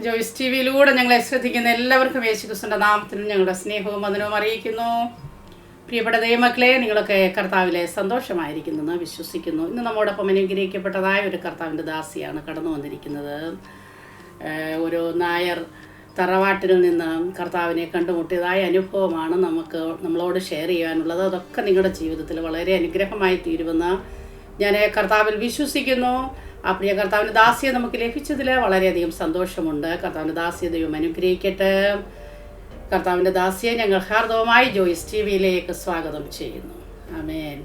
Joyce T വിയിലൂടെ ഞങ്ങളെ ശ്രദ്ധിക്കുന്ന എല്ലാവർക്കും യേശുക്രിസ്തുവിൻ്റെ നാമത്തിൽ ഞങ്ങളുടെ സ്നേഹവും വന്ദനവും അറിയിക്കുന്നു. പ്രിയപ്പെട്ട ദൈവമക്കളെ, നിങ്ങളൊക്കെ കർത്താവിലെ സന്തോഷമായിരിക്കുന്നെന്ന് വിശ്വസിക്കുന്നു. ഇന്ന് നമ്മോടൊപ്പം അനുഗ്രഹിക്കപ്പെട്ടതായ ഒരു കർത്താവിൻ്റെ ദാസിയാണ് കടന്നു വന്നിരിക്കുന്നത്. ഒരു നായർ തറവാട്ടിൽ നിന്ന് കർത്താവിനെ കണ്ടുമുട്ടിയതായ അനുഭവമാണ് നമ്മളോട് ഷെയർ ചെയ്യാനുള്ളത്. അതൊക്കെ നിങ്ങളുടെ ജീവിതത്തിൽ വളരെ അനുഗ്രഹമായി തീരുമെന്ന് ഞാൻ കർത്താവിൽ വിശ്വസിക്കുന്നു. ആ പ്രിയ കർത്താവിൻ്റെ ദാസിയെ നമുക്ക് ലഭിച്ചതിൽ വളരെയധികം സന്തോഷമുണ്ട്. കർത്താവിൻ്റെ ദാസിയെ ദൈവം അനുഗ്രഹിക്കട്ടെ. കർത്താവിൻ്റെ ദാസിയെ ഞങ്ങൾ ഹാർദവമായി ജോയ്സ് ടി വിയിലേക്ക് സ്വാഗതം ചെയ്യുന്നു. ആമേൻ.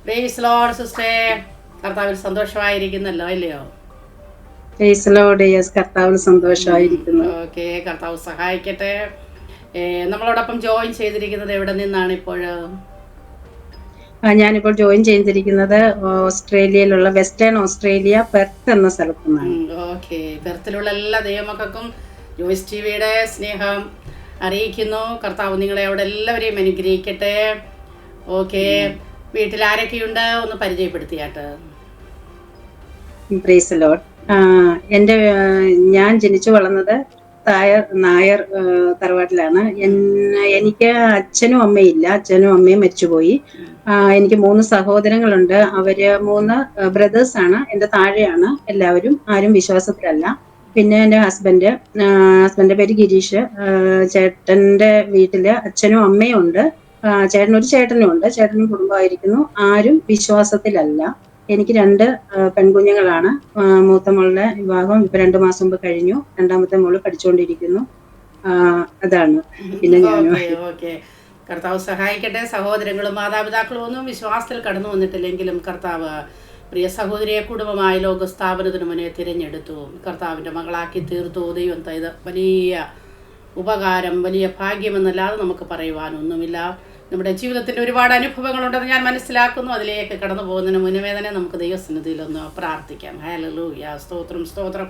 പ്രൈസ് ലോർഡ് സിസ്റ്റർ, കർത്താവിൽ സന്തോഷമായിരിക്കുന്നല്ലോ അല്ലയോ? Praise Lord. യെസ്, കർത്താവിൽ സന്തോഷമായിരിക്കുന്നു. ഓക്കെ, കർത്താവ് സഹായിക്കട്ടെ. നമ്മളോടൊപ്പം ജോയിൻ ചെയ്തിരിക്കുന്നത് എവിടെ നിന്നാണ് ഇപ്പോൾ? ഞാനിപ്പോൾ ജോയിൻ ചെയ്തിരിക്കുന്നത് ഓസ്ട്രേലിയയിലുള്ള വെസ്റ്റേൺ ഓസ്ട്രേലിയ പെർത്ത് എന്ന സ്ഥലത്തു നിന്നാണ്. ഓക്കെ, പെർത്തിലുള്ള എല്ലാ ദൈവമക്കൾക്കും ജോയ്സ് ടി വിയുടെ സ്നേഹം അറിയിക്കുന്നു. കർത്താവ് നിങ്ങളെ അവിടെ എല്ലാവരെയും അനുഗ്രഹിക്കട്ടെ. ഓക്കെ, വീട്ടിൽ ആരൊക്കെയുണ്ട് ഒന്ന് പരിചയപ്പെടുത്തിയാട്ട്. Praise Lord. ഞാൻ ജനിച്ചു വളർന്നത് നായർ തറവാട്ടിലാണ്. എനിക്ക് അച്ഛനും അമ്മയില്ല. അച്ഛനും അമ്മയും മരിച്ചുപോയി. എനിക്ക് 3 സഹോദരങ്ങളുണ്ട്. അവര് 3 ബ്രദേഴ്സ് ആണ്. എന്റെ താഴെയാണ് എല്ലാവരും. ആരും വിശ്വാസത്തിലല്ല. പിന്നെ എന്റെ ഹസ്ബൻഡിന്റെ പേര് ഗിരീഷ്. ചേട്ടന്റെ വീട്ടില് അച്ഛനും അമ്മയും ഉണ്ട്. ചേട്ടനൊരു ചേട്ടനും ഉണ്ട്. ചേട്ടനും കുടുംബമായിരിക്കുന്നു. ആരും വിശ്വാസത്തിലല്ല. എനിക്ക് 2 പെൺകുഞ്ഞുങ്ങളാണ്. മൂത്ത മോളുടെ വിവാഹം ഇപ്പൊ 2 മാസം മുമ്പ് കഴിഞ്ഞു. രണ്ടാമത്തെ മോള് പഠിച്ചുകൊണ്ടിരിക്കുന്നു. അതാണ്. പിന്നെ ഞാനും. കർത്താവ് സഹായിക്കട്ടെ. സഹോദരങ്ങളും മാതാപിതാക്കളും ഒന്നും വിശ്വാസത്തിൽ കടന്നു വന്നിട്ടില്ലെങ്കിലും കർത്താവ് പ്രിയ സഹോദരിയെ കുടുംബമായ ലോകസ്ഥാപനത്തിന് മുന്നേ തിരഞ്ഞെടുത്തു. കർത്താവിൻ്റെ മകളാക്കി തീർത്തു. ദൈവം ഇത് വലിയ ഉപകാരം, വലിയ ഭാഗ്യമെന്നല്ലാതെ നമുക്ക് പറയുവാനൊന്നുമില്ല. നമ്മുടെ ജീവിതത്തിൻ്റെ ഒരുപാട് അനുഭവങ്ങളുണ്ടെന്ന് ഞാൻ മനസ്സിലാക്കുന്നു. അതിലേക്ക് കടന്നു പോകുന്നതിന് മുന്നമേ തന്നെ നമുക്ക് ദൈവസന്നിധിയിലൊന്ന് പ്രാർത്ഥിക്കാം. ഹല്ലേലൂയ. സ്തോത്രം സ്തോത്രം.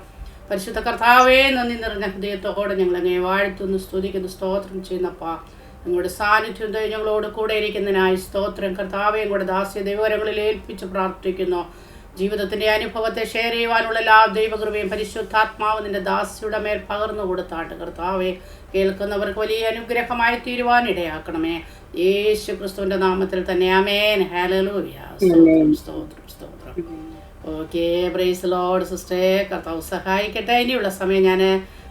പരിശുദ്ധ കർത്താവേ, നന്ദി നിറഞ്ഞ ഹൃദയത്തോടെ ഞങ്ങളങ്ങനെ വാഴ്ത്തുന്നു, സ്തുതിക്കുന്നു, സ്തോത്രം ചെയ്യുന്നപ്പാ. നിങ്ങളുടെ സാന്നിധ്യം ഞങ്ങളോട് കൂടെ ഇരിക്കുന്നതിനായി സ്തോത്രം. കർത്താവേയും കൂടെ ദാസ്യ ദൈവകരങ്ങളിൽ ഏൽപ്പിച്ച് പ്രാർത്ഥിക്കുന്നു. ജീവിതത്തിൻ്റെ അനുഭവത്തെ ഷെയർ ചെയ്യുവാനുള്ള എല്ലാ ദൈവകൃപയും പരിശുദ്ധാത്മാവ് നിന്റെ ദാസിയുടെ മേൽ പകർന്നു കൊടുത്താട്ട് കർത്താവെ കേൾക്കുന്നവർക്ക് വലിയ അനുഗ്രഹമായി തീരുവാൻ ഇടയാക്കണമേ. യേശു ക്രിസ്തുവിൻ്റെ നാമത്തിൽ തന്നെ ആമേൻ. ഹല്ലേലൂയ. സ്തോത്രം സ്തോത്രം സ്തോത്രം. ഓക്കെ, പ്രൈസ് ലോർഡ് സിസ്റ്റർ, കർത്താവ് സഹായിക്കട്ടെ. ഇനിയുള്ള സമയം ഞാൻ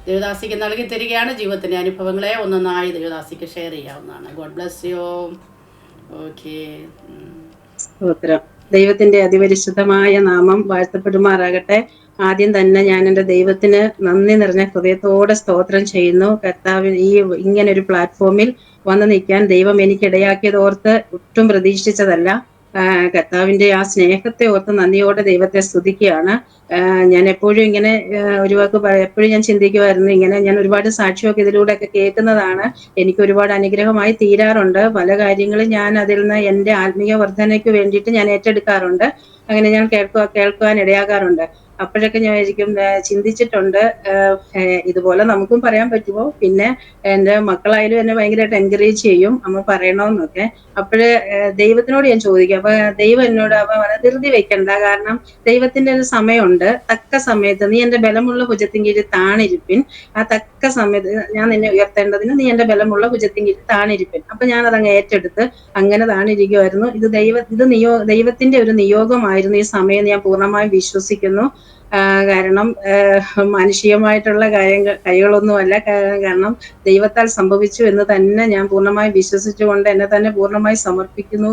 ദേവദാസിക്ക് നൽകി തരികയാണ്. ജീവിതത്തിൻ്റെ അനുഭവങ്ങളെ ഒന്നൊന്നായി ദേവദാസിക്ക് ഷെയർ ചെയ്യാവുന്നതാണ്. God bless you. ഓക്കെ. സ്തോത്രം. ദൈവത്തിന്റെ അതിപരിശുദ്ധമായ നാമം വാഴ്ത്തപ്പെടുമാറാകട്ടെ. ആദ്യം തന്നെ ഞാൻ എൻ്റെ ദൈവത്തിന് നന്ദി നിറഞ്ഞ ഹൃദയത്തോടെ സ്തോത്രം ചെയ്യുന്നു. കർത്താവിന് ഇങ്ങനെ ഒരു പ്ലാറ്റ്ഫോമിൽ വന്ന് നിൽക്കാൻ ദൈവം എനിക്ക് ഇടയാക്കിയത് ഓർത്ത് ഒട്ടും പ്രതീക്ഷിച്ചതല്ല. കർത്താവിന്റെ ആ സ്നേഹത്തെ ഓർത്ത് നന്ദിയോടെ ദൈവത്തെ സ്തുതിക്കുകയാണ്. ഞാൻ എപ്പോഴും ഇങ്ങനെ ഒരു വാക്ക് എപ്പോഴും ഞാൻ ചിന്തിക്കുമായിരുന്നു, ഇങ്ങനെ ഞാൻ ഒരുപാട് സാക്ഷിയൊക്കെ ഇതിലൂടെയൊക്കെ കേൾക്കുന്നതാണ്. എനിക്ക് ഒരുപാട് അനുഗ്രഹമായി തീരാറുണ്ട്. പല കാര്യങ്ങളും ഞാൻ അതിൽ നിന്ന് എൻ്റെ ആത്മീയ വർധനയ്ക്ക് വേണ്ടിയിട്ട് ഞാൻ ഏറ്റെടുക്കാറുണ്ട്. അങ്ങനെ ഞാൻ കേൾക്കുവാൻ ഇടയാകാറുണ്ട്. അപ്പോഴൊക്കെ ഞാൻ ചിന്തിച്ചിട്ടുണ്ട്, ഇതുപോലെ നമുക്കും പറയാൻ പറ്റുമോ? പിന്നെ എൻ്റെ മക്കളായാലും എന്നെ ഭയങ്കരമായിട്ട് എൻകറേജ് ചെയ്യും, അമ്മ പറയണമെന്നൊക്കെ. അപ്പോഴ് ദൈവത്തിനോട് ഞാൻ ചോദിക്കും. അപ്പൊ ദൈവം എന്നോട് ധൃതി വെക്കണ്ട, കാരണം ദൈവത്തിന്റെ ഒരു സമയമുണ്ട്. തക്ക സമയത്ത് നീ എന്റെ ബലമുള്ള ഭുജത്തിൻ കീഴിൽ താണിരിപ്പിൻ. ആ തക്ക സമയത്ത് ഞാൻ നിന്നെ ഉയർത്തേണ്ടതിന് നീ എന്റെ ബലമുള്ള ഭുജത്തിൻ കീഴിൽ താണിരിപ്പിൻ. അപ്പൊ ഞാൻ അതങ്ങ് ഏറ്റെടുത്ത് അങ്ങനെ താണിരിക്കുമായിരുന്നു. ദൈവത്തിന്റെ ഒരു നിയോഗമായിരുന്നു ഈ സമയം. ഞാൻ പൂർണ്ണമായും വിശ്വസിക്കുന്നു. കാരണം മാനുഷികമായിട്ടുള്ള കൈകളൊന്നുമല്ല. കാരണം ദൈവത്താൽ സംഭവിച്ചു എന്ന് തന്നെ ഞാൻ പൂർണ്ണമായി വിശ്വസിച്ചുകൊണ്ട് എന്നെ തന്നെ പൂർണ്ണമായി സമർപ്പിക്കുന്നു.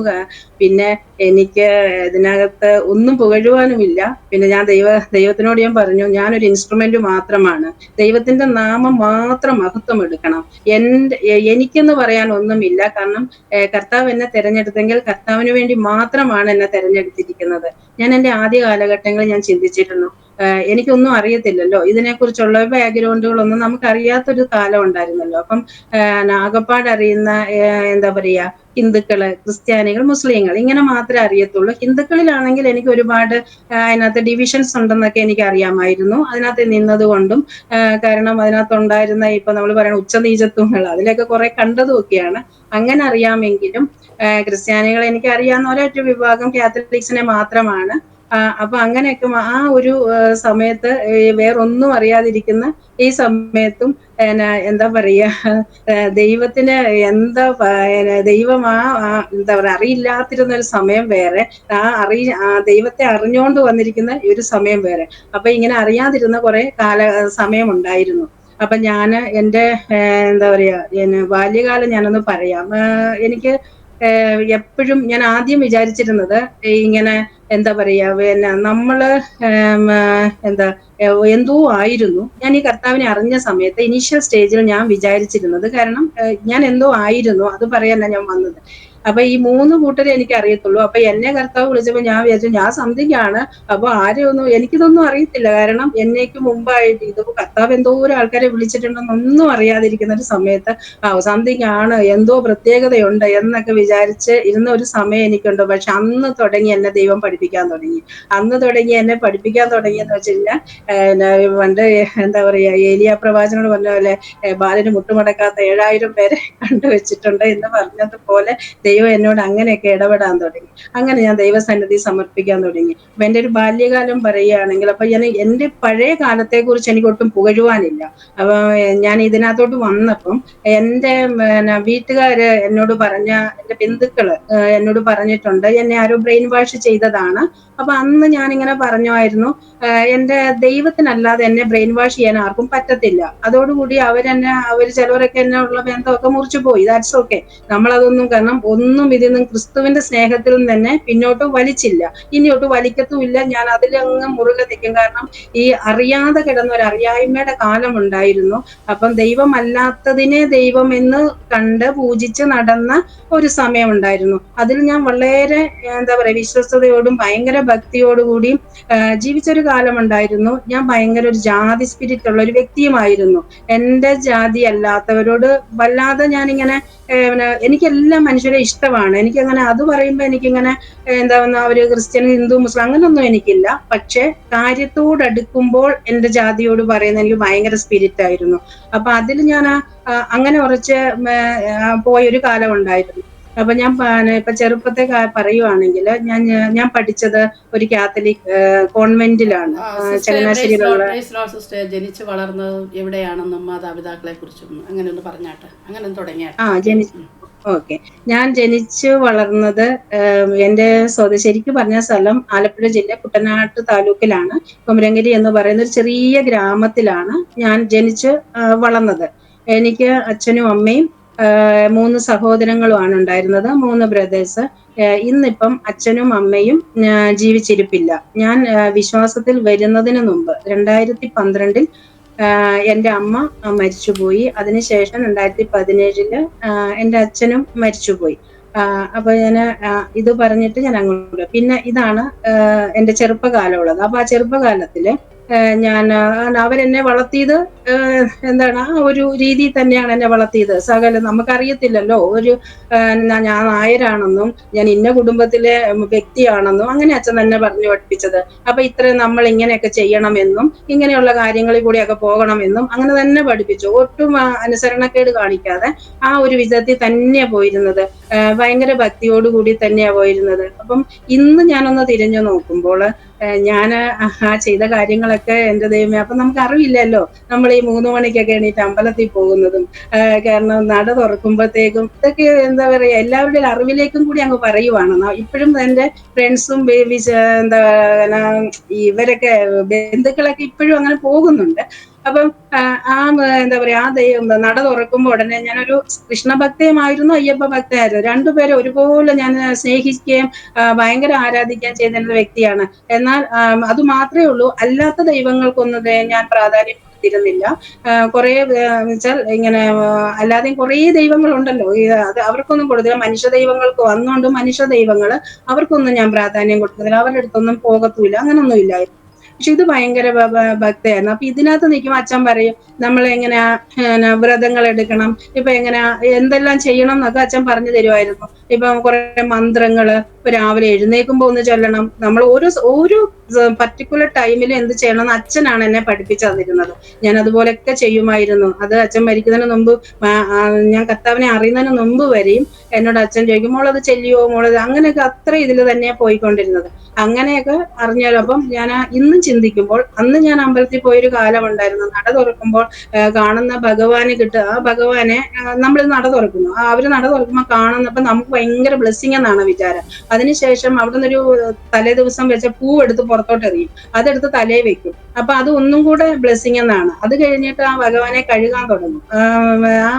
പിന്നെ എനിക്ക് ഇതിനകത്ത് ഒന്നും പുകഴുവാനുമില്ല. പിന്നെ ഞാൻ ദൈവത്തിനോട് ഞാൻ പറഞ്ഞു, ഞാനൊരു ഇൻസ്ട്രുമെന്റ് മാത്രമാണ്. ദൈവത്തിന്റെ നാമം മാത്രം മഹത്വം എടുക്കണം. എനിക്കെന്ന് പറയാൻ ഒന്നുമില്ല. കാരണം കർത്താവ് എന്നെ തെരഞ്ഞെടുത്തെങ്കിൽ കർത്താവിന് വേണ്ടി മാത്രമാണ് എന്നെ തെരഞ്ഞെടുത്തിരിക്കുന്നത്. ഞാൻ എൻ്റെ ആദ്യ കാലഘട്ടങ്ങളിൽ ഞാൻ ചിന്തിച്ചിരുന്നു, എനിക്കൊന്നും അറിയത്തില്ലല്ലോ, ഇതിനെക്കുറിച്ചുള്ള ബാക്ക്ഗ്രൗണ്ടുകളൊന്നും നമുക്ക് അറിയാത്തൊരു കാലം ഉണ്ടായിരുന്നല്ലോ. അപ്പം ആകപ്പാട് അറിയുന്ന എന്താ പറയാ, ഹിന്ദുക്കള്, ക്രിസ്ത്യാനികൾ, മുസ്ലിങ്ങൾ, ഇങ്ങനെ മാത്രമേ അറിയത്തുള്ളൂ. ഹിന്ദുക്കളിലാണെങ്കിൽ എനിക്ക് ഒരുപാട് അതിനകത്ത് ഡിവിഷൻസ് ഉണ്ടെന്നൊക്കെ എനിക്ക് അറിയാമായിരുന്നു. അതിനകത്ത് നിന്നതുകൊണ്ടും കാരണം അതിനകത്തുണ്ടായിരുന്ന ഇപ്പൊ നമ്മൾ പറയുന്ന ഉച്ചനീചത്വങ്ങൾ അതിലൊക്കെ കുറെ കണ്ടതുമൊക്കെയാണ്. അങ്ങനെ അറിയാമെങ്കിലും ക്രിസ്ത്യാനികൾ എനിക്ക് അറിയാവുന്ന ഒരൊറ്റ വിഭാഗം കാത്തലിക്സിനെ മാത്രമാണ്. അപ്പൊ അങ്ങനെയൊക്കെ ആ ഒരു സമയത്ത് വേറൊന്നും അറിയാതിരിക്കുന്ന ഈ സമയത്തും എന്താ പറയാ, ദൈവത്തിന് എന്താ ദൈവം എന്താ പറയാ, അറിയില്ലാത്തിരുന്ന ഒരു സമയം വേറെ, ദൈവത്തെ അറിഞ്ഞുകൊണ്ട് വന്നിരിക്കുന്ന ഒരു സമയം വേറെ. അപ്പൊ ഇങ്ങനെ അറിയാതിരുന്ന കുറെ സമയം ഉണ്ടായിരുന്നു. അപ്പൊ ഞാന് എന്റെ എന്താ പറയാ, ബാല്യകാലം ഞാനൊന്ന് പറയാം. എനിക്ക് എപ്പോഴും ഞാൻ ആദ്യം വിചാരിച്ചിരുന്നത് ഇങ്ങനെ എന്താ പറയാ, നമ്മള് എന്താ എന്തോ ആയിരുന്നു. ഞാൻ ഈ കർത്താവിനെ അറിഞ്ഞ സമയത്ത് ഇനീഷ്യൽ സ്റ്റേജിൽ ഞാൻ വിചാരിച്ചിരുന്നത്, കാരണം ഞാൻ എന്തോ ആയിരുന്നു, അത് പറയാനാ ഞാൻ വന്നത്. അപ്പൊ ഈ മൂന്ന് കൂട്ടരെ എനിക്ക് അറിയത്തുള്ളൂ. അപ്പൊ എന്നെ കർത്താവ് വിളിച്ചപ്പോ ഞാൻ വിചാരിച്ചു ഞാൻ സംതിങ് ആണ്. അപ്പൊ എനിക്കിതൊന്നും അറിയത്തില്ല, കാരണം എന്നേക്ക് മുമ്പായിട്ട് ഇത് കർത്താവ് എന്തോരം ആൾക്കാരെ വിളിച്ചിട്ടുണ്ടെന്നൊന്നും അറിയാതിരിക്കുന്ന ഒരു സമയത്ത് സംതിങ് ആണ്, എന്തോ പ്രത്യേകതയുണ്ട് എന്നൊക്കെ വിചാരിച്ച് ഇരുന്ന ഒരു സമയം എനിക്കുണ്ട്. പക്ഷെ അന്ന് തുടങ്ങി എന്നെ ദൈവം പഠിപ്പിക്കാൻ തുടങ്ങി. അന്ന് തുടങ്ങി എന്നെ പഠിപ്പിക്കാൻ തുടങ്ങിയെന്ന് വെച്ച് കഴിഞ്ഞാൽ പണ്ട് എന്താ പറയാ, ഏലിയാ പ്രവാചകനോട് പറഞ്ഞ പോലെ ബാലന് മുട്ടുമടക്കാത്ത 7000 പേരെ കണ്ടുവച്ചിട്ടുണ്ട് എന്ന് പറഞ്ഞതുപോലെ ദൈവം എന്നോട് അങ്ങനെയൊക്കെ ഇടപെടാൻ തുടങ്ങി. അങ്ങനെ ഞാൻ ദൈവസന്നിധി സമർപ്പിക്കാൻ തുടങ്ങി. അപ്പൊ എന്റെ ഒരു ബാല്യകാലം പറയുകയാണെങ്കിൽ, അപ്പൊ എന്റെ പഴയ കാലത്തെ കുറിച്ച് എനിക്ക് ഒട്ടും പുകഴുവാനില്ല. അപ്പൊ ഞാൻ ഇതിനകത്തോട്ട് വന്നപ്പം എന്റെ വീട്ടുകാര് എന്നോട് എന്റെ ബന്ധുക്കള് എന്നോട് പറഞ്ഞിട്ടുണ്ട്, എന്നെ ആരോ ബ്രെയിൻ വാഷ് ചെയ്തതാണ്. അപ്പൊ അന്ന് ഞാനിങ്ങനെ പറഞ്ഞായിരുന്നു, എന്റെ ദൈവത്തിനല്ലാതെ എന്നെ ബ്രെയിൻ വാഷ് ചെയ്യാൻ ആർക്കും പറ്റത്തില്ല. അതോടുകൂടി ചിലവരൊക്കെ എന്നെ ഉള്ള ബന്ധമൊക്കെ മുറിച്ചു പോയി. That's okay. നമ്മളതൊന്നും, കാരണം ഒന്നും ഇതിന്നും ക്രിസ്തുവിന്റെ സ്നേഹത്തിൽ തന്നെ പിന്നോട്ട് വലിച്ചില്ല, ഇനിയോട്ട് വലിക്കത്തുമില്ല. ഞാൻ അതിലങ്ങ് മുറുകെ നിൽക്കും. കാരണം ഈ അറിയാതെ കിടന്ന ഒരു അറിയായ്മയുടെ കാലം ഉണ്ടായിരുന്നു. അപ്പം ദൈവമല്ലാത്തതിനെ ദൈവം എന്ന് കണ്ട് പൂജിച്ച് നടന്ന ഒരു സമയം ഉണ്ടായിരുന്നു. അതിൽ ഞാൻ വളരെ എന്താ പറയാ, വിശ്വസ്തയോടും ഭയങ്കര ഭക്തിയോടുകൂടിയും ജീവിച്ചൊരു കാലം ഉണ്ടായിരുന്നു. ഞാൻ ഭയങ്കര ഒരു ജാതി സ്പിരിറ്റ് ഉള്ള ഒരു വ്യക്തിയുമായിരുന്നു. എന്റെ ജാതി അല്ലാത്തവരോട് വല്ലാതെ ഞാനിങ്ങനെ എനിക്ക് എല്ലാ മനുഷ്യരെ ഇഷ്ടമാണ്. എനിക്കങ്ങനെ അത് പറയുമ്പോ എനിക്കിങ്ങനെ എന്താ ഒരു ക്രിസ്ത്യൻ, ഹിന്ദു, മുസ്ലിം അങ്ങനൊന്നും എനിക്കില്ല. പക്ഷെ കാര്യത്തോടടുക്കുമ്പോൾ എന്റെ ജാതിയോട് പറയുന്ന എനിക്ക് ഭയങ്കര സ്പിരിറ്റ് ആയിരുന്നു. അപ്പൊ അതിൽ ഞാൻ അങ്ങനെ കുറച്ച് പോയൊരു കാലം ഉണ്ടായിരുന്നു. അപ്പൊ ഞാൻ ഇപ്പൊ ചെറുപ്പത്തെ പറയുവാണെങ്കിൽ ഞാൻ പഠിച്ചത് ഒരു കാത്തലിക് കോൺവെന്റിലാണ്, സിസ്റ്റർ ചങ്ങനാശ്ശേരിയിലുള്ള. സിസ്റ്റർ ജനിച്ചു വളർന്നത് എവിടെയാണെന്നും മാതാപിതാക്കളെ കുറിച്ചും അങ്ങനെ ഒന്ന് പറഞ്ഞാട്ടെ, അങ്ങനെ ഒന്ന് തുടങ്ങിയാട്ടെ. ഓക്കെ. ഞാൻ ജനിച്ചു വളർന്നത് എന്റെ ശരിക്കും പറഞ്ഞ സ്ഥലം ആലപ്പുഴ ജില്ല കുട്ടനാട്ട് താലൂക്കിലാണ്. കുമരങ്കരി എന്ന് പറയുന്ന ഒരു ചെറിയ ഗ്രാമത്തിലാണ് ഞാൻ ജനിച്ച് വളർന്നത്. എനിക്ക് അച്ഛനും അമ്മയും 3 സഹോദരങ്ങളുമാണ് ഉണ്ടായിരുന്നത്, 3 ബ്രദേഴ്സ്. ഇന്നിപ്പം അച്ഛനും അമ്മയും ജീവിച്ചിരിപ്പില്ല. ഞാൻ വിശ്വാസത്തിൽ വരുന്നതിന് മുമ്പ് 2012 എന്റെ അമ്മ മരിച്ചുപോയി. അതിനുശേഷം 2017 എന്റെ അച്ഛനും മരിച്ചുപോയി. അപ്പൊ ഞാന് ഇത് പറഞ്ഞിട്ട് ഞാൻ അങ്ങോട്ട്, പിന്നെ ഇതാണ് എന്റെ ചെറുപ്പകാലമുള്ളത്. അപ്പൊ ആ ചെറുപ്പകാലത്തില് ഞാൻ അവരെന്നെ വളർത്തിയത് എന്താണ്, ആ ഒരു രീതിയിൽ തന്നെയാണ് എന്നെ വളർത്തിയത്. നമുക്കറിയത്തില്ലല്ലോ ഞാൻ നായരാണെന്നും ഞാൻ ഇന്ന കുടുംബത്തിലെ വ്യക്തിയാണെന്നും അങ്ങനെ അച്ഛൻ തന്നെ പറഞ്ഞു പഠിപ്പിച്ചത്. അപ്പൊ ഇത്രയും നമ്മൾ ഇങ്ങനെയൊക്കെ ചെയ്യണമെന്നും ഇങ്ങനെയുള്ള കാര്യങ്ങളിൽ കൂടിയൊക്കെ പോകണമെന്നും അങ്ങനെ തന്നെ പഠിപ്പിച്ചു. ഒട്ടും അനുസരണക്കേട് കാണിക്കാതെ ആ ഒരു വിധത്തിൽ തന്നെയാ പോയിരുന്നത്. ഭയങ്കര ഭക്തിയോടുകൂടി തന്നെയാ പോയിരുന്നത്. അപ്പം ഇന്ന് ഞാനൊന്ന് തിരിഞ്ഞു നോക്കുമ്പോൾ ഞാൻ ചെയ്ത കാര്യങ്ങളൊക്കെ എന്റെ ദൈവമേ, അപ്പൊ നമുക്ക് അറിവില്ലല്ലോ. നമ്മൾ ഈ 3 മണിക്കൊക്കെ എണീറ്റ് അമ്പലത്തിൽ പോകുന്നതും കാരണം നട തുറക്കുമ്പോഴത്തേക്കും ഇതൊക്കെ എന്താ പറയാ, എല്ലാവരുടെ അറിവിലേക്കും കൂടി അങ്ങ് പറയുവാണ്. ഇപ്പോഴും എന്റെ ഫ്രണ്ട്സും എന്താ ഇവരൊക്കെ ബന്ധുക്കളൊക്കെ ഇപ്പോഴും അങ്ങനെ പോകുന്നുണ്ട്. അപ്പം എന്താ പറയാ, നട തുറക്കുമ്പോ ഉടനെ ഞാനൊരു കൃഷ്ണഭക്തയുമായിരുന്നു, അയ്യപ്പ ഭക്തയായിരുന്നു. രണ്ടുപേരെ ഒരുപോലെ ഞാൻ സ്നേഹിക്കുകയും ഭയങ്കര ആരാധിക്കുകയും ചെയ്യുന്ന വ്യക്തിയാണ്. എന്നാൽ അത് മാത്രമേ ഉള്ളൂ, അല്ലാത്ത ദൈവങ്ങൾക്കൊന്നും ഞാൻ പ്രാധാന്യം കൊടുത്തിരുന്നില്ല. കുറെ വെച്ചാൽ ഇങ്ങനെ അല്ലാതെയും കുറേ ദൈവങ്ങളുണ്ടല്ലോ, അത് അവർക്കൊന്നും കൊടുത്തില്ല. മനുഷ്യ ദൈവങ്ങൾക്ക് വന്നുകൊണ്ട് മനുഷ്യ ദൈവങ്ങള് അവർക്കൊന്നും ഞാൻ പ്രാധാന്യം കൊടുക്കുന്നില്ല, അവരുടെ അടുത്തൊന്നും പോകത്തുമില്ല, അങ്ങനൊന്നും ഇല്ലായിരുന്നു. പക്ഷെ ഇത് ഭയങ്കര ഭക്തയായിരുന്നു. അപ്പൊ ഇതിനകത്ത് നിൽക്കുമ്പോൾ അച്ഛൻ പറയും നമ്മൾ എങ്ങനെയാ വ്രതങ്ങൾ എടുക്കണം, ഇപ്പൊ എങ്ങനെയാ എന്തെല്ലാം ചെയ്യണം എന്നൊക്കെ അച്ഛൻ പറഞ്ഞു തരുമായിരുന്നു. ഇപ്പൊ കുറെ മന്ത്രങ്ങള് ഇപ്പൊ രാവിലെ എഴുന്നേൽക്കുമ്പോ ഒന്ന് ചൊല്ലണം, നമ്മൾ ഓരോ പർട്ടിക്കുലർ ടൈമിൽ എന്ത് ചെയ്യണം എന്ന് അച്ഛനാണ് എന്നെ പഠിപ്പിച്ചു തന്നിരുന്നത്. ഞാൻ അതുപോലെയൊക്കെ ചെയ്യുമായിരുന്നു. അത് അച്ഛൻ മരിക്കുന്നതിന് മുമ്പ് ഞാൻ കർത്താവിനെ അറിയുന്നതിന് മുമ്പ് വരെയും എന്നോട് അച്ഛൻ ചോദിക്കും മോളത് ചെല്ലിയോ മോളത്, അങ്ങനെയൊക്കെ അത്ര ഇതിൽ തന്നെയാ പോയിക്കൊണ്ടിരുന്നത്. അങ്ങനെയൊക്കെ അറിഞ്ഞാലും അപ്പം ഞാൻ ഇന്നും ചിന്തിക്കുമ്പോൾ അന്ന് ഞാൻ അമ്പലത്തിൽ പോയൊരു കാലം ഉണ്ടായിരുന്നു. നട തുറക്കുമ്പോൾ കാണുന്ന ഭഗവാനെ കിട്ടുക, ആ ഭഗവാനെ നമ്മൾ നട തുറക്കുന്നു, അവര് നട തുറക്കുമ്പോൾ കാണുന്നപ്പോ നമുക്ക് ഭയങ്കര ബ്ലെസ്സിങ് എന്നാണ് വിചാരം. അതിനുശേഷം അവിടെ നിന്നൊരു തലേ ദിവസം വെച്ച പൂവെടുത്ത് പുറത്തോട്ട് എറിയും, അതെടുത്ത് തലേ വെക്കും. അപ്പൊ അത് ഒന്നും കൂടെ ബ്ലെസ്സിങ് എന്നാണ്. അത് കഴിഞ്ഞിട്ട് ആ ഭഗവാനെ കഴുകാൻ തുടങ്ങും. ആ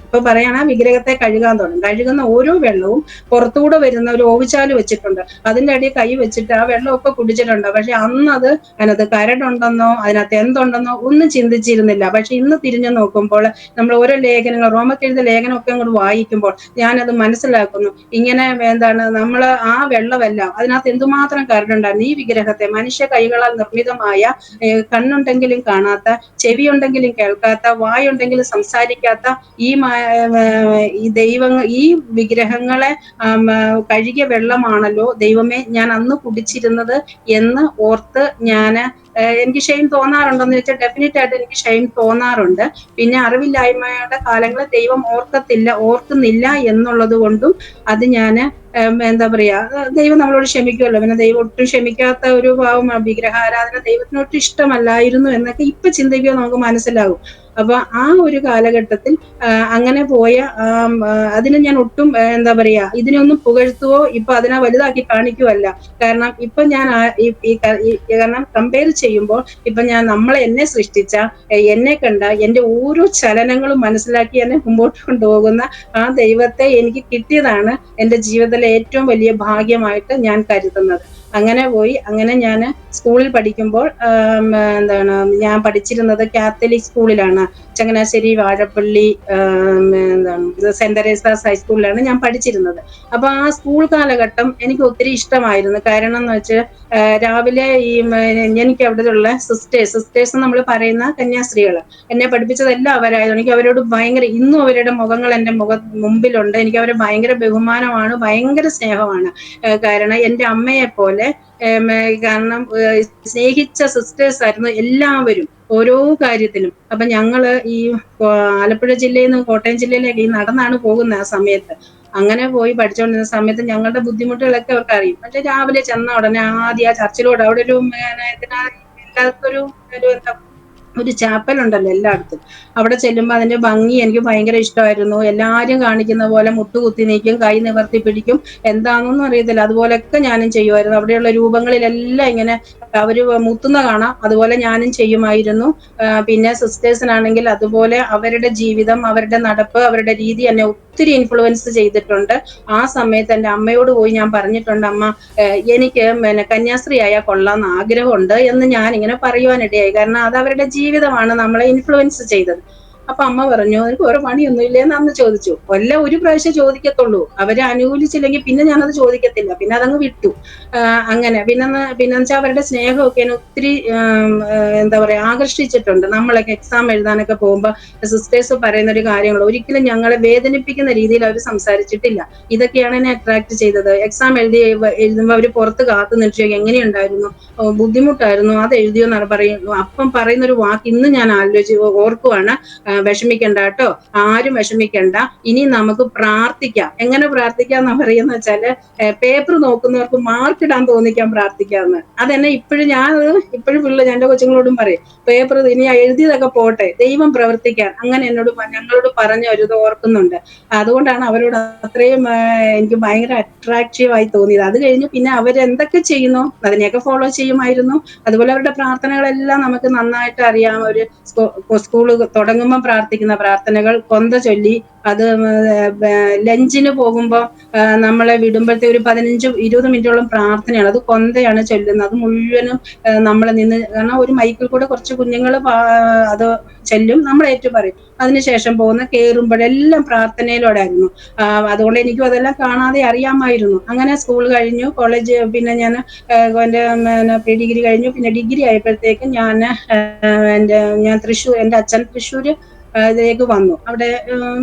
ഇപ്പൊ പറയണ വിഗ്രഹത്തെ കഴുകാൻ തുടങ്ങും. കഴുകുന്ന ഓരോ വെള്ളവും പുറത്തുകൂടെ വരുന്ന ഒരു ഓവിച്ചാല് വെച്ചിട്ടുണ്ട്, അതിന്റെ അടിയിൽ കൈ വെച്ചിട്ട് ആ വെള്ളമൊക്കെ കുടിച്ചിട്ടുണ്ട്. പക്ഷെ അന്ന് അത് അതിനകത്ത് കരടുണ്ടെന്നോ അതിനകത്ത് എന്തുണ്ടെന്നോ ഒന്നും ചിന്തിച്ചിരുന്നില്ല. പക്ഷെ ഇന്ന് തിരിഞ്ഞു നോക്കുമ്പോൾ നമ്മൾ ഓരോ ലേഖനങ്ങൾ റോമക്കെഴുതിയ ലേഖനമൊക്കെ അങ്ങോട്ട് വായിക്കുമ്പോൾ ഞാനത് മനസ്സിലാക്കുന്നു. ഇങ്ങനെ എന്താണ് നമ്മൾ ആ വെള്ളമെല്ലാം അതിനകത്ത് എന്തുമാത്രം കരടുണ്ടായിരുന്നു. ഈ വിഗ്രഹത്തെ മനുഷ്യ കൈകളാൽ നിർമ്മിതമായ കണ്ണുണ്ടെങ്കിലും കാണാത്ത, ചെവിയുണ്ടെങ്കിലും കേൾക്കാത്ത, വായുണ്ടെങ്കിലും സംസാരിക്കാത്ത ഈ ദൈവങ്ങൾ ഈ വിഗ്രഹങ്ങളെ കഴുകിയ വെള്ളമാണല്ലോ ദൈവമേ ഞാൻ അന്ന് കുടിച്ചിരുന്നത് എന്ന് ഓർത്ത് എനിക്ക് ഷെയിം തോന്നാറുണ്ടെന്ന് വെച്ചാൽ ഡെഫിനറ്റ് ആയിട്ട് എനിക്ക് ഷെയിം തോന്നാറുണ്ട്. പിന്നെ അറിവില്ലായ്മയുടെ കാലങ്ങളിൽ ദൈവം ഓർക്കുന്നില്ല എന്നുള്ളത് കൊണ്ടും അത് ഞാന് എന്താ പറയാ, ദൈവം നമ്മളോട് ക്ഷമിക്കുമല്ലോ. പിന്നെ ദൈവം ഒട്ടും ക്ഷമിക്കാത്ത ഒരു ഭാവം വിഗ്രഹാരാധന ദൈവത്തിന് ഒട്ടും ഇഷ്ടമല്ലായിരുന്നു എന്നൊക്കെ ഇപ്പൊ ചിന്തിക്കുമ്പോൾ നമുക്ക് മനസ്സിലാകും. അപ്പൊ ആ ഒരു കാലഘട്ടത്തിൽ അങ്ങനെ പോയ അതിന് ഞാൻ ഒട്ടും എന്താ പറയാ ഇതിനൊന്നും പുകഴ്ത്തുവോ ഇപ്പൊ അതിനെ വലുതാക്കി കാണിക്കുവല്ല. കാരണം ഇപ്പൊ ഞാൻ കാരണം കമ്പയർ ചെയ്യുമ്പോൾ ഇപ്പൊ എന്നെ സൃഷ്ടിച്ച, എന്നെ കണ്ട, എന്റെ ഓരോ ചലനങ്ങളും മനസ്സിലാക്കി എന്നെ മുമ്പോട്ട് കൊണ്ടുപോകുന്ന ആ ദൈവത്തെ എനിക്ക് കിട്ടിയതാണ് എന്റെ ജീവിതത്തിലെ ഏറ്റവും വലിയ ഭാഗ്യമായിട്ട് ഞാൻ കരുതുന്നത്. അങ്ങനെ ഞാൻ സ്കൂളിൽ പഠിക്കുമ്പോൾ എന്താണ് ഞാൻ പഠിച്ചിരുന്നത് കാത്തലിക് സ്കൂളിലാണ്. ചങ്ങനാശ്ശേരി വാഴപ്പള്ളി എന്താണ് സെന്റ് തെരേസാസ് ഹൈസ്കൂളിലാണ് ഞാൻ പഠിച്ചിരുന്നത്. അപ്പൊ ആ സ്കൂൾ കാലഘട്ടം എനിക്ക് ഒത്തിരി ഇഷ്ടമായിരുന്നു. കാരണം എന്ന് വെച്ചാൽ രാവിലെ എനിക്ക് അവിടെയുള്ള സിസ്റ്റേഴ്സ് നമ്മൾ പറയുന്ന കന്യാസ്ത്രീകൾ എന്നെ പഠിപ്പിച്ചതെല്ലാം അവരായതുകൊണ്ട് എനിക്ക് അവരോട് ഭയങ്കര, ഇന്നും അവരുടെ മുഖങ്ങൾ എന്റെ മുമ്പിലുണ്ട്. എനിക്ക് അവരെ ഭയങ്കര ബഹുമാനമാണ്, ഭയങ്കര സ്നേഹമാണ്. കാരണം എന്റെ അമ്മയെ പോലെ കാരണം സ്നേഹിച്ച സിസ്റ്റേഴ്സ് ആയിരുന്നു എല്ലാവരും ഓരോ കാര്യത്തിലും. അപ്പൊ ഞങ്ങള് ഈ ആലപ്പുഴ ജില്ലയിൽ നിന്ന് കോട്ടയം ജില്ലയിലേക്ക് നടന്നാണ് പോകുന്നത്. ആ സമയത്ത് അങ്ങനെ പോയി പഠിച്ചുകൊണ്ടിരുന്ന സമയത്ത് ഞങ്ങളുടെ ബുദ്ധിമുട്ടുകളൊക്കെ അവർക്ക് അറിയും. പക്ഷെ രാവിലെ ചെന്ന ഉടനെ ആദ്യം ആ ചർച്ചിലോട് അവിടെ ഒരു ചാപ്പൽ ഉണ്ടല്ലോ എല്ലായിടത്തും, അവിടെ ചെല്ലുമ്പോൾ അതിന്റെ ഭംഗി എനിക്ക് ഭയങ്കര ഇഷ്ടമായിരുന്നു. എല്ലാരും കാണിക്കുന്ന പോലെ മുട്ടുകുത്തി നീക്കും, കൈ നിവർത്തി പിടിക്കും, എന്താണെന്നൊന്നും അറിയത്തില്ല, അതുപോലെയൊക്കെ ഞാനും ചെയ്യുമായിരുന്നു. അവിടെയുള്ള രൂപങ്ങളിലെല്ലാം ഇങ്ങനെ അവര് മുത്തുന്ന കാണാം, അതുപോലെ ഞാനും ചെയ്യുമായിരുന്നു. പിന്നെ സിസ്റ്റേഴ്സിനാണെങ്കിൽ അതുപോലെ അവരുടെ ജീവിതം, അവരുടെ നടപ്പ്, അവരുടെ രീതി എന്നെ ഒത്തിരി ഇൻഫ്ലുവൻസ് ചെയ്തിട്ടുണ്ട്. ആ സമയത്ത് എന്റെ അമ്മയോട് പോയി ഞാൻ പറഞ്ഞിട്ടുണ്ട്, അമ്മ എനിക്ക് കന്യാസ്ത്രീ ആയാൽ കൊള്ളാമെന്ന് ആഗ്രഹമുണ്ട് എന്ന് ഞാൻ ഇങ്ങനെ പറയുവാനിടയായി. കാരണം അത് അവരുടെ ജീവിതമാണ് നമ്മളെ ഇൻഫ്ലുവൻസ് ചെയ്തത്. അപ്പൊ അമ്മ പറഞ്ഞു നിനക്ക് വേറെ പണിയൊന്നും ഇല്ലേന്ന് അന്ന് ചോദിച്ചു. ഒരു പ്രാവശ്യം ചോദിക്കത്തുള്ളൂ, അവരെ അനുകൂലിച്ചില്ലെങ്കിൽ പിന്നെ ഞാനത് ചോദിക്കത്തില്ല, പിന്നെ അതങ്ങ് വിട്ടു. അങ്ങനെ പിന്നെ വെച്ചാൽ അവരുടെ സ്നേഹമൊക്കെ എന്നെ ഒത്തിരി എന്താ പറയാ ആകർഷിച്ചിട്ടുണ്ട്. നമ്മളൊക്കെ എക്സാം എഴുതാനൊക്കെ പോകുമ്പോൾ സിസ്റ്റേഴ്സ് പറയുന്ന ഒരു കാര്യങ്ങൾ ഒരിക്കലും ഞങ്ങളെ വേദനിപ്പിക്കുന്ന രീതിയിൽ അവർ സംസാരിച്ചിട്ടില്ല. ഇതൊക്കെയാണ് എന്നെ അട്രാക്ട് ചെയ്തത്. എക്സാം എഴുതുമ്പോൾ അവർ പുറത്ത് കാത്തു നിൽച്ചു എങ്ങനെയുണ്ടായിരുന്നു, ബുദ്ധിമുട്ടായിരുന്നു, അത് എഴുതിയോന്നാണ് പറയുന്നു. അപ്പം പറയുന്ന ഒരു വാക്ക് ഇന്ന് ഞാൻ ഓർക്കുവാണ്, വിഷമിക്കണ്ട കേട്ടോ, ആരും വിഷമിക്കണ്ട, ഇനി നമുക്ക് പ്രാർത്ഥിക്കാം. എങ്ങനെ പ്രാർത്ഥിക്കാന്ന് പറയുന്ന വെച്ചാല് പേപ്പർ നോക്കുന്നവർക്ക് മാർക്ക് ഇടാൻ തോന്നിക്കാൻ പ്രാർത്ഥിക്കാമെന്ന്. അതെന്നെ ഇപ്പോഴും എന്റെ കൊച്ചുങ്ങളോടും പറയും, പേപ്പർ ഇനി എഴുതിയതൊക്കെ പോട്ടെ, ദൈവം പ്രവർത്തിക്കാൻ, അങ്ങനെ ഞങ്ങളോട് പറഞ്ഞ ഒരു ഇത് ഓർക്കുന്നുണ്ട്. അതുകൊണ്ടാണ് അവരോട് അത്രയും എനിക്ക് ഭയങ്കര അട്രാക്റ്റീവ് ആയി തോന്നിയത്. അത് കഴിഞ്ഞ് പിന്നെ അവരെന്തൊക്കെ ചെയ്യുന്നു അതിനെയൊക്കെ ഫോളോ ചെയ്യുമായിരുന്നു. അതുപോലെ അവരുടെ പ്രാർത്ഥനകളെല്ലാം നമുക്ക് നന്നായിട്ട് അറിയാം. ഒരു സ്കൂള് തുടങ്ങുമ്പോൾ പ്രാർത്ഥിക്കുന്ന പ്രാർത്ഥനകൾ, കൊന്ത ചൊല്ലി അത് ലഞ്ചിന് പോകുമ്പോൾ നമ്മളെ വിടുമ്പോഴത്തെ ഒരു 15-20 മിനിറ്റോളം പ്രാർത്ഥനയാണ്. അത് കൊന്തയാണ് ചൊല്ലുന്നത്. അത് മുഴുവനും നമ്മൾ നിന്ന്, കാരണം ഒരു മൈക്കിൽ കൂടെ കുറച്ച് കുഞ്ഞുങ്ങൾ അത് ചെല്ലും, നമ്മൾ ഏറ്റു പറയും. അതിനുശേഷം പോകുന്ന കയറുമ്പോഴെല്ലാം പ്രാർത്ഥനയിലോടായിരുന്നു. അതുകൊണ്ട് എനിക്കും അതെല്ലാം കാണാതെ അറിയാമായിരുന്നു. അങ്ങനെ സ്കൂൾ കഴിഞ്ഞു, കോളേജ്, പിന്നെ ഞാൻ എൻ്റെ പ്രീ ഡിഗ്രി കഴിഞ്ഞു. പിന്നെ ഡിഗ്രി ആയപ്പോഴത്തേക്കും ഞാൻ തൃശ്ശൂർ, എൻ്റെ അച്ഛൻ തൃശ്ശൂർ ഇതിലേക്ക് വന്നു. അവിടെ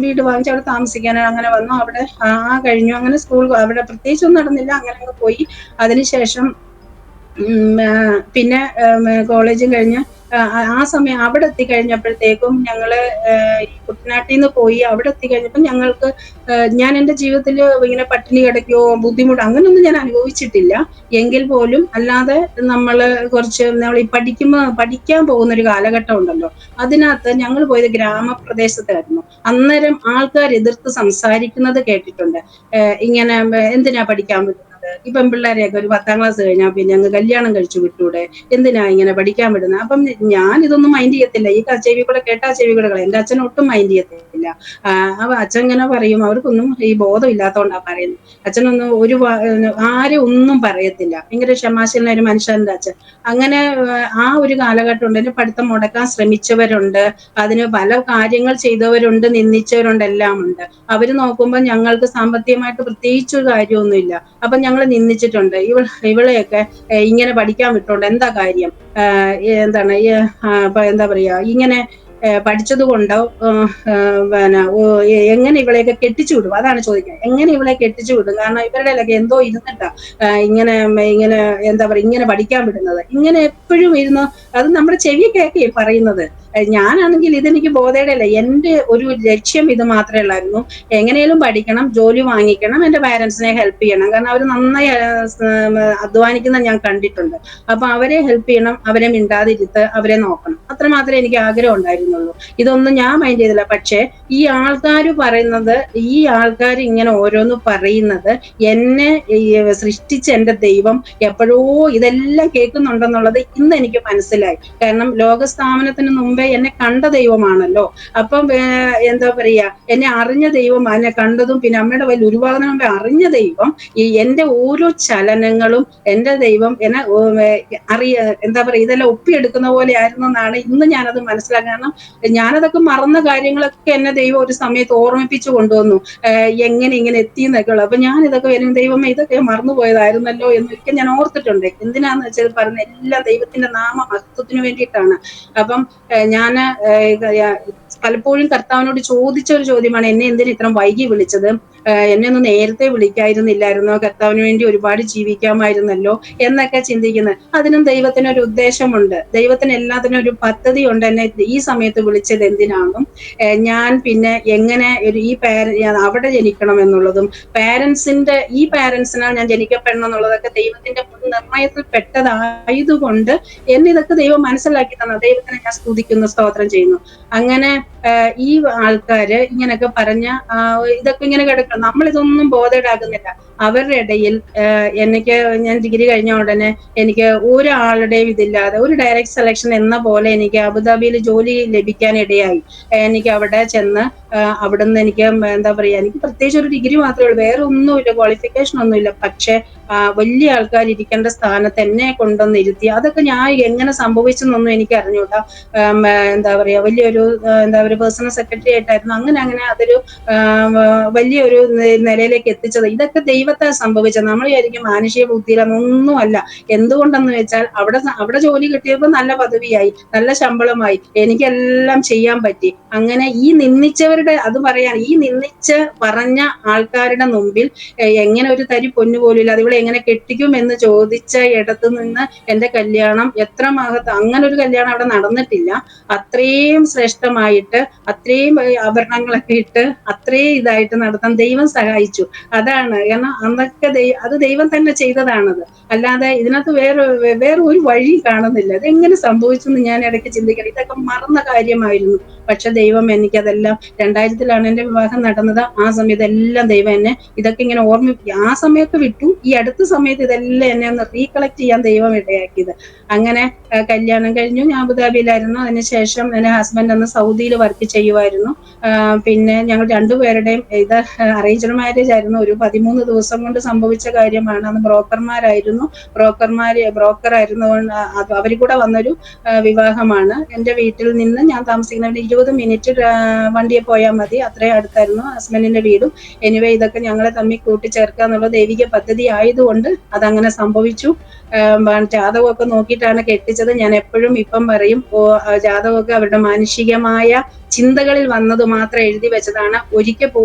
വീട് വാങ്ങിച്ച് അവിടെ താമസിക്കാൻ അങ്ങനെ വന്നു. അവിടെ കഴിഞ്ഞു. അങ്ങനെ സ്കൂൾ അവിടെ പ്രത്യേകിച്ചൊന്നും നടന്നില്ല, അങ്ങനെ അങ്ങ് പോയി. അതിനുശേഷം പിന്നെ കോളേജും കഴിഞ്ഞ് ആ സമയം അവിടെ എത്തിക്കഴിഞ്ഞപ്പോഴത്തേക്കും ഞങ്ങള് ഈ കുട്ടനാട്ടിൽ നിന്ന് പോയി. അവിടെ എത്തിക്കഴിഞ്ഞപ്പോൾ ഞങ്ങൾക്ക് ഞാൻ എൻ്റെ ജീവിതത്തിൽ ഇങ്ങനെ പട്ടിണി കിടക്കുകയോ ബുദ്ധിമുട്ട് അങ്ങനെയൊന്നും ഞാൻ അനുഭവിച്ചിട്ടില്ല. എങ്കിൽ പോലും അല്ലാതെ നമ്മൾ ഈ പഠിക്കാൻ പോകുന്ന ഒരു കാലഘട്ടം ഉണ്ടല്ലോ, അതിനകത്ത് ഞങ്ങൾ പോയത് ഗ്രാമപ്രദേശത്തായിരുന്നു. അന്നേരം ആൾക്കാർ എതിർത്ത് സംസാരിക്കുന്നത് കേട്ടിട്ടുണ്ട്. ഇങ്ങനെ എന്തിനാ പഠിക്കാൻ വിടുന്നത്, ഈ പെൺപിള്ളേരെയൊക്കെ ഒരു 10ാം ക്ലാസ് കഴിഞ്ഞാൽ പിന്നെ അങ്ങ് കല്യാണം കഴിച്ചു വിട്ടൂടെ, എന്തിനാ ഇങ്ങനെ പഠിക്കാൻ വിടുന്നത്. അപ്പം ഞാൻ ഇതൊന്നും മൈൻഡ് ചെയ്യത്തില്ല. ഈ ചെവി കൂടെ കേട്ടാ ചെവി കൂടെ കളയും. എന്റെ അച്ഛൻ ഒട്ടും മൈൻഡ് ചെയ്യത്തില്ല. അച്ഛൻ ഇങ്ങനെ പറയും, അവർക്കൊന്നും ഈ ബോധം ഇല്ലാത്തതുകൊണ്ടാ പറയുന്നത്. അച്ഛനൊന്നും ആരും ഒന്നും പറയത്തില്ല. ഭയങ്കര ക്ഷമാശീലനായ ഒരു മനുഷ്യന്റെ അച്ഛൻ. അങ്ങനെ ആ ഒരു കാലഘട്ടം ഉണ്ട്. എന്റെ പഠിത്തം മുടക്കാൻ ശ്രമിച്ചവരുണ്ട്, അതിന് പല കാര്യങ്ങൾ ചെയ്തവരുണ്ട്, നിന്ദിച്ചവരുണ്ട്, എല്ലാം ഉണ്ട്. അവര് നോക്കുമ്പോൾ ഞങ്ങൾക്ക് സാമ്പത്തികമായിട്ട് പ്രത്യേകിച്ച് ഒരു കാര്യമൊന്നുമില്ല. അപ്പൊ ഞങ്ങൾ നിന്ദിച്ചിട്ടുണ്ട്. ഇവളെയൊക്കെ ഇങ്ങനെ പഠിക്കാൻ വിട്ടോണ്ട് എന്താ കാര്യം, എന്താണ് എന്താ പറയാ, ഇങ്ങനെ പഠിച്ചത് കൊണ്ടോ പിന്നെ എങ്ങനെ ഇവളെയൊക്കെ കെട്ടിച്ചു വിടും, അതാണ് ചോദിക്കുന്നത്. എങ്ങനെ ഇവളെ കെട്ടിച്ചു വിടും, കാരണം ഇവരുടെ എന്തോ ഇരുന്നിട്ടാ ഇങ്ങനെ ഇങ്ങനെ എന്താ പറയാ ഇങ്ങനെ പഠിക്കാൻ വിടുന്നത്. ഇങ്ങനെ എപ്പോഴും ഇരുന്ന് അത് നമ്മുടെ ചെവി കേൾക്കേ പറയുന്നത്. ഞാനാണെങ്കിൽ ഇതെനിക്ക് ബോധേടല്ല. എന്റെ ഒരു ലക്ഷ്യം ഇത് മാത്രമേ ഉള്ളായിരുന്നു. എങ്ങനെയും പഠിക്കണം, ജോലി വാങ്ങിക്കണം, എന്റെ പാരന്റ്സിനെ ഹെൽപ്പ് ചെയ്യണം. കാരണം അവർ നന്നായി അധ്വാനിക്കുന്ന ഞാൻ കണ്ടിട്ടുണ്ട്. അപ്പൊ അവരെ ഹെൽപ്പ് ചെയ്യണം, അവരെ മിണ്ടാതിരുത്ത്, അവരെ നോക്കണം. അത്രമാത്രമേ എനിക്ക് ആഗ്രഹം ഉണ്ടായിരുന്നുള്ളൂ. ഇതൊന്നും ഞാൻ മൈൻഡ് ചെയ്തില്ല. പക്ഷെ ഈ ആൾക്കാർ പറയുന്നത്, ഈ ആൾക്കാർ ഇങ്ങനെ ഓരോന്ന് പറയുന്നത്, എന്നെ സൃഷ്ടിച്ച എന്റെ ദൈവം എപ്പോഴോ ഇതെല്ലാം കേൾക്കുന്നുണ്ടെന്നുള്ളത് ഇന്ന് എനിക്ക് മനസ്സിലായി. കാരണം ലോകസ്ഥാപനത്തിന് മുമ്പേ എന്നെ കണ്ട ദൈവമാണല്ലോ. അപ്പം എന്താ പറയാ, എന്നെ അറിഞ്ഞ ദൈവം, എന്നെ കണ്ടതും പിന്നെ അമ്മയുടെ വയലിൽ ഉരുവാകുന്ന മുമ്പേ അറിഞ്ഞ ദൈവം ഈ എന്റെ ഓരോ ചലനങ്ങളും എന്റെ ദൈവം എന്നെ എന്താ പറയാ ഇതെല്ലാം ഒപ്പിയെടുക്കുന്ന പോലെ ആയിരുന്നു എന്നാണ് ഇന്ന് ഞാനത് മനസ്സിലാക്കുക. കാരണം ഞാനതൊക്കെ മറന്ന കാര്യങ്ങളൊക്കെ എന്നെ ദൈവം ഒരു സമയത്ത് ഓർമ്മിപ്പിച്ചു കൊണ്ടുവന്നു. എങ്ങനെ ഇങ്ങനെ എത്തി എന്നൊക്കെ ഉള്ളത്. അപ്പൊ ഞാൻ ഇതൊക്കെ ദൈവമേ ഇതൊക്കെ മറന്നുപോയതായിരുന്നല്ലോ എന്നൊക്കെ ഞാൻ ഓർത്തിട്ടുണ്ട്. എന്തിനാന്ന് വെച്ചാൽ പറഞ്ഞ എല്ലാം ദൈവത്തിന്റെ നാമ മഹത്വത്തിന് വേണ്ടിയിട്ടാണ്. അപ്പം ഞാന് പലപ്പോഴും കർത്താവിനോട് ചോദിച്ച ഒരു ചോദ്യമാണ്, എന്നെ എന്തിനാ ഇത്ര വൈകി വിളിച്ചത്, എന്നെ ഒന്ന് നേരത്തെ വിളിക്കായിരുന്നില്ലായിരുന്നോ, കർത്താവിന് വേണ്ടി ഒരുപാട് ജീവിക്കാമായിരുന്നല്ലോ എന്നൊക്കെ ചിന്തിക്കുന്നത്. അതിനും ദൈവത്തിനൊരു ഉദ്ദേശമുണ്ട്. ദൈവത്തിന് എല്ലാത്തിനും ഒരു പദ്ധതി ഉണ്ട്. എന്നെ ഈ സമയത്ത് വിളിച്ചത് എന്തിനാണെന്നും ഞാൻ പിന്നെ എങ്ങനെ അവിടെ ജനിക്കണം എന്നുള്ളതും ഈ പാരന്റ്സിനാൽ ഞാൻ ജനിക്കപ്പെടണം എന്നുള്ളതൊക്കെ ദൈവത്തിന്റെ മുൻ നിർണയത്തിൽ പെട്ടതായതുകൊണ്ട് എന്നിതൊക്കെ ദൈവം മനസ്സിലാക്കി തന്നു. ദൈവത്തിനെ ഞാൻ സ്തുതിക്കുന്നു, സ്തോത്രം ചെയ്യുന്നു. അങ്ങനെ ഈ ആൾക്കാര് ഇങ്ങനെയൊക്കെ പറഞ്ഞ ഇതൊക്കെ ഇങ്ങനെ കിടക്കണം. നമ്മളിതൊന്നും ബോധേഡാകുന്നില്ല. അവരുടെ ഇടയിൽ ഞാൻ ഡിഗ്രി കഴിഞ്ഞ ഉടനെ എനിക്ക് ഒരാളുടെയും ഇതില്ലാതെ ഒരു ഡയറക്റ്റ് സെലക്ഷൻ എന്ന പോലെ എനിക്ക് അബുദാബിയിൽ ജോലി ലഭിക്കാൻ ഇടയായി. എനിക്ക് അവിടെ ചെന്ന് അവിടുന്ന് എനിക്ക് എന്താ പറയാ, എനിക്ക് പ്രത്യേകിച്ച് ഒരു ഡിഗ്രി മാത്രമേ ഉള്ളൂ, വേറെ ഒന്നുമില്ല, ക്വാളിഫിക്കേഷൻ ഒന്നുമില്ല. പക്ഷെ വലിയ ആൾക്കാർ ഇരിക്കേണ്ട സ്ഥാനത്ത് എന്നെ കൊണ്ടുവന്നിരുത്തി. അതൊക്കെ ഞാൻ എങ്ങനെ സംഭവിച്ചെന്നൊന്നും എനിക്ക് അറിഞ്ഞൂടാ. എന്താ പറയാ വലിയൊരു പേഴ്സണൽ സെക്രട്ടറി ആയിട്ടായിരുന്നു. അങ്ങനെ അതൊരു വലിയൊരു നിലയിലേക്ക് എത്തിച്ചത്. ഇതൊക്കെ ദൈവത്താൽ സംഭവിച്ചത്. നമ്മൾ വിചാരിക്കും മാനുഷിക ബുദ്ധിയിലൊന്നുമല്ല. എന്തുകൊണ്ടെന്ന് വെച്ചാൽ അവിടെ ജോലി കിട്ടിയപ്പോൾ നല്ല പദവിയായി, നല്ല ശമ്പളമായി, എനിക്കെല്ലാം ചെയ്യാൻ പറ്റി. അങ്ങനെ ഈ നിന്ദിച്ചവരുടെ ഈ നിന്ദിച്ച് പറഞ്ഞ ആൾക്കാരുടെ മുമ്പിൽ എങ്ങനെ ഒരു തരി പൊന്നുപോലില്ല, അതിവിടെ എങ്ങനെ കെട്ടിക്കും എന്ന് ചോദിച്ച ഇടത്തു നിന്ന് എന്റെ കല്യാണം എത്ര അങ്ങനെ ഒരു കല്യാണം അവിടെ നടന്നിട്ടില്ല. അത്രയും ശ്രേഷ്ഠമായിട്ട്, അത്രയും ആഭരണങ്ങളൊക്കെ ഇട്ട്, അത്രയും ഇതായിട്ട് നടത്താൻ ദൈവം സഹായിച്ചു. അതാണ് കാരണം അന്നൊക്കെ അത് ദൈവം തന്നെ ചെയ്തതാണത്. അല്ലാതെ ഇതിനകത്ത് വേറെ ഒരു വഴി കാണുന്നില്ല. ഇതെങ്ങനെ സംഭവിച്ചെന്ന് ഞാൻ ഇടയ്ക്ക് ചിന്തിക്കണം. ഇതൊക്കെ മറന്ന കാര്യമായിരുന്നു. പക്ഷെ ദൈവം എനിക്കതെല്ലാം 2000-ലാണ് എന്റെ വിവാഹം നടന്നത്. ആ സമയത്ത് എല്ലാം ദൈവം എന്നെ ഇതൊക്കെ ഇങ്ങനെ ഓർമ്മിപ്പിക്കും. ആ സമയത്ത് വിട്ടു, ഈ അടുത്ത സമയത്ത് ഇതെല്ലാം എന്നെ ഒന്ന് റീകളക്ട് ചെയ്യാൻ ദൈവം ഇടയാക്കിയത്. അങ്ങനെ കല്യാണം കഴിഞ്ഞു. ഞാൻ അബുദാബിയിലായിരുന്നു. അതിനുശേഷം എന്റെ ഹസ്ബൻഡ് അന്ന് സൗദിയിൽ വർക്ക് ചെയ്യുമായിരുന്നു. പിന്നെ ഞങ്ങൾ രണ്ടുപേരുടെയും ഇത് അറേഞ്ച്ഡ് മാരേജ് ആയിരുന്നു. ഒരു 13 ദിവസം കൊണ്ട് സംഭവിച്ച കാര്യമാണ്. അന്ന് ബ്രോക്കറായിരുന്നു. അവര് കൂടെ വന്നൊരു വിവാഹമാണ്. എന്റെ വീട്ടിൽ നിന്ന് ഞാൻ താമസിക്കുന്ന 20 മിനിറ്റ് വണ്ടിയെ പോയാൽ മതി, അത്രയും അടുത്തായിരുന്നു ഹസ്ബൻഡിന്റെ വീടും. എനിവേ ഇതൊക്കെ ഞങ്ങളെ തമ്മിൽ കൂട്ടിച്ചേർക്കുക എന്നുള്ള ദൈവിക പദ്ധതി ആയതുകൊണ്ട് അതങ്ങനെ സംഭവിച്ചു. ജാതകമൊക്കെ നോക്കിയിട്ടാണ് കെട്ടിച്ചത്. ഞാൻ എപ്പോഴും ഇപ്പം പറയും, ജാതകമൊക്കെ അവരുടെ മാനുഷികമായ ചിന്തകളിൽ വന്നത് മാത്രം എഴുതി വെച്ചതാണ്.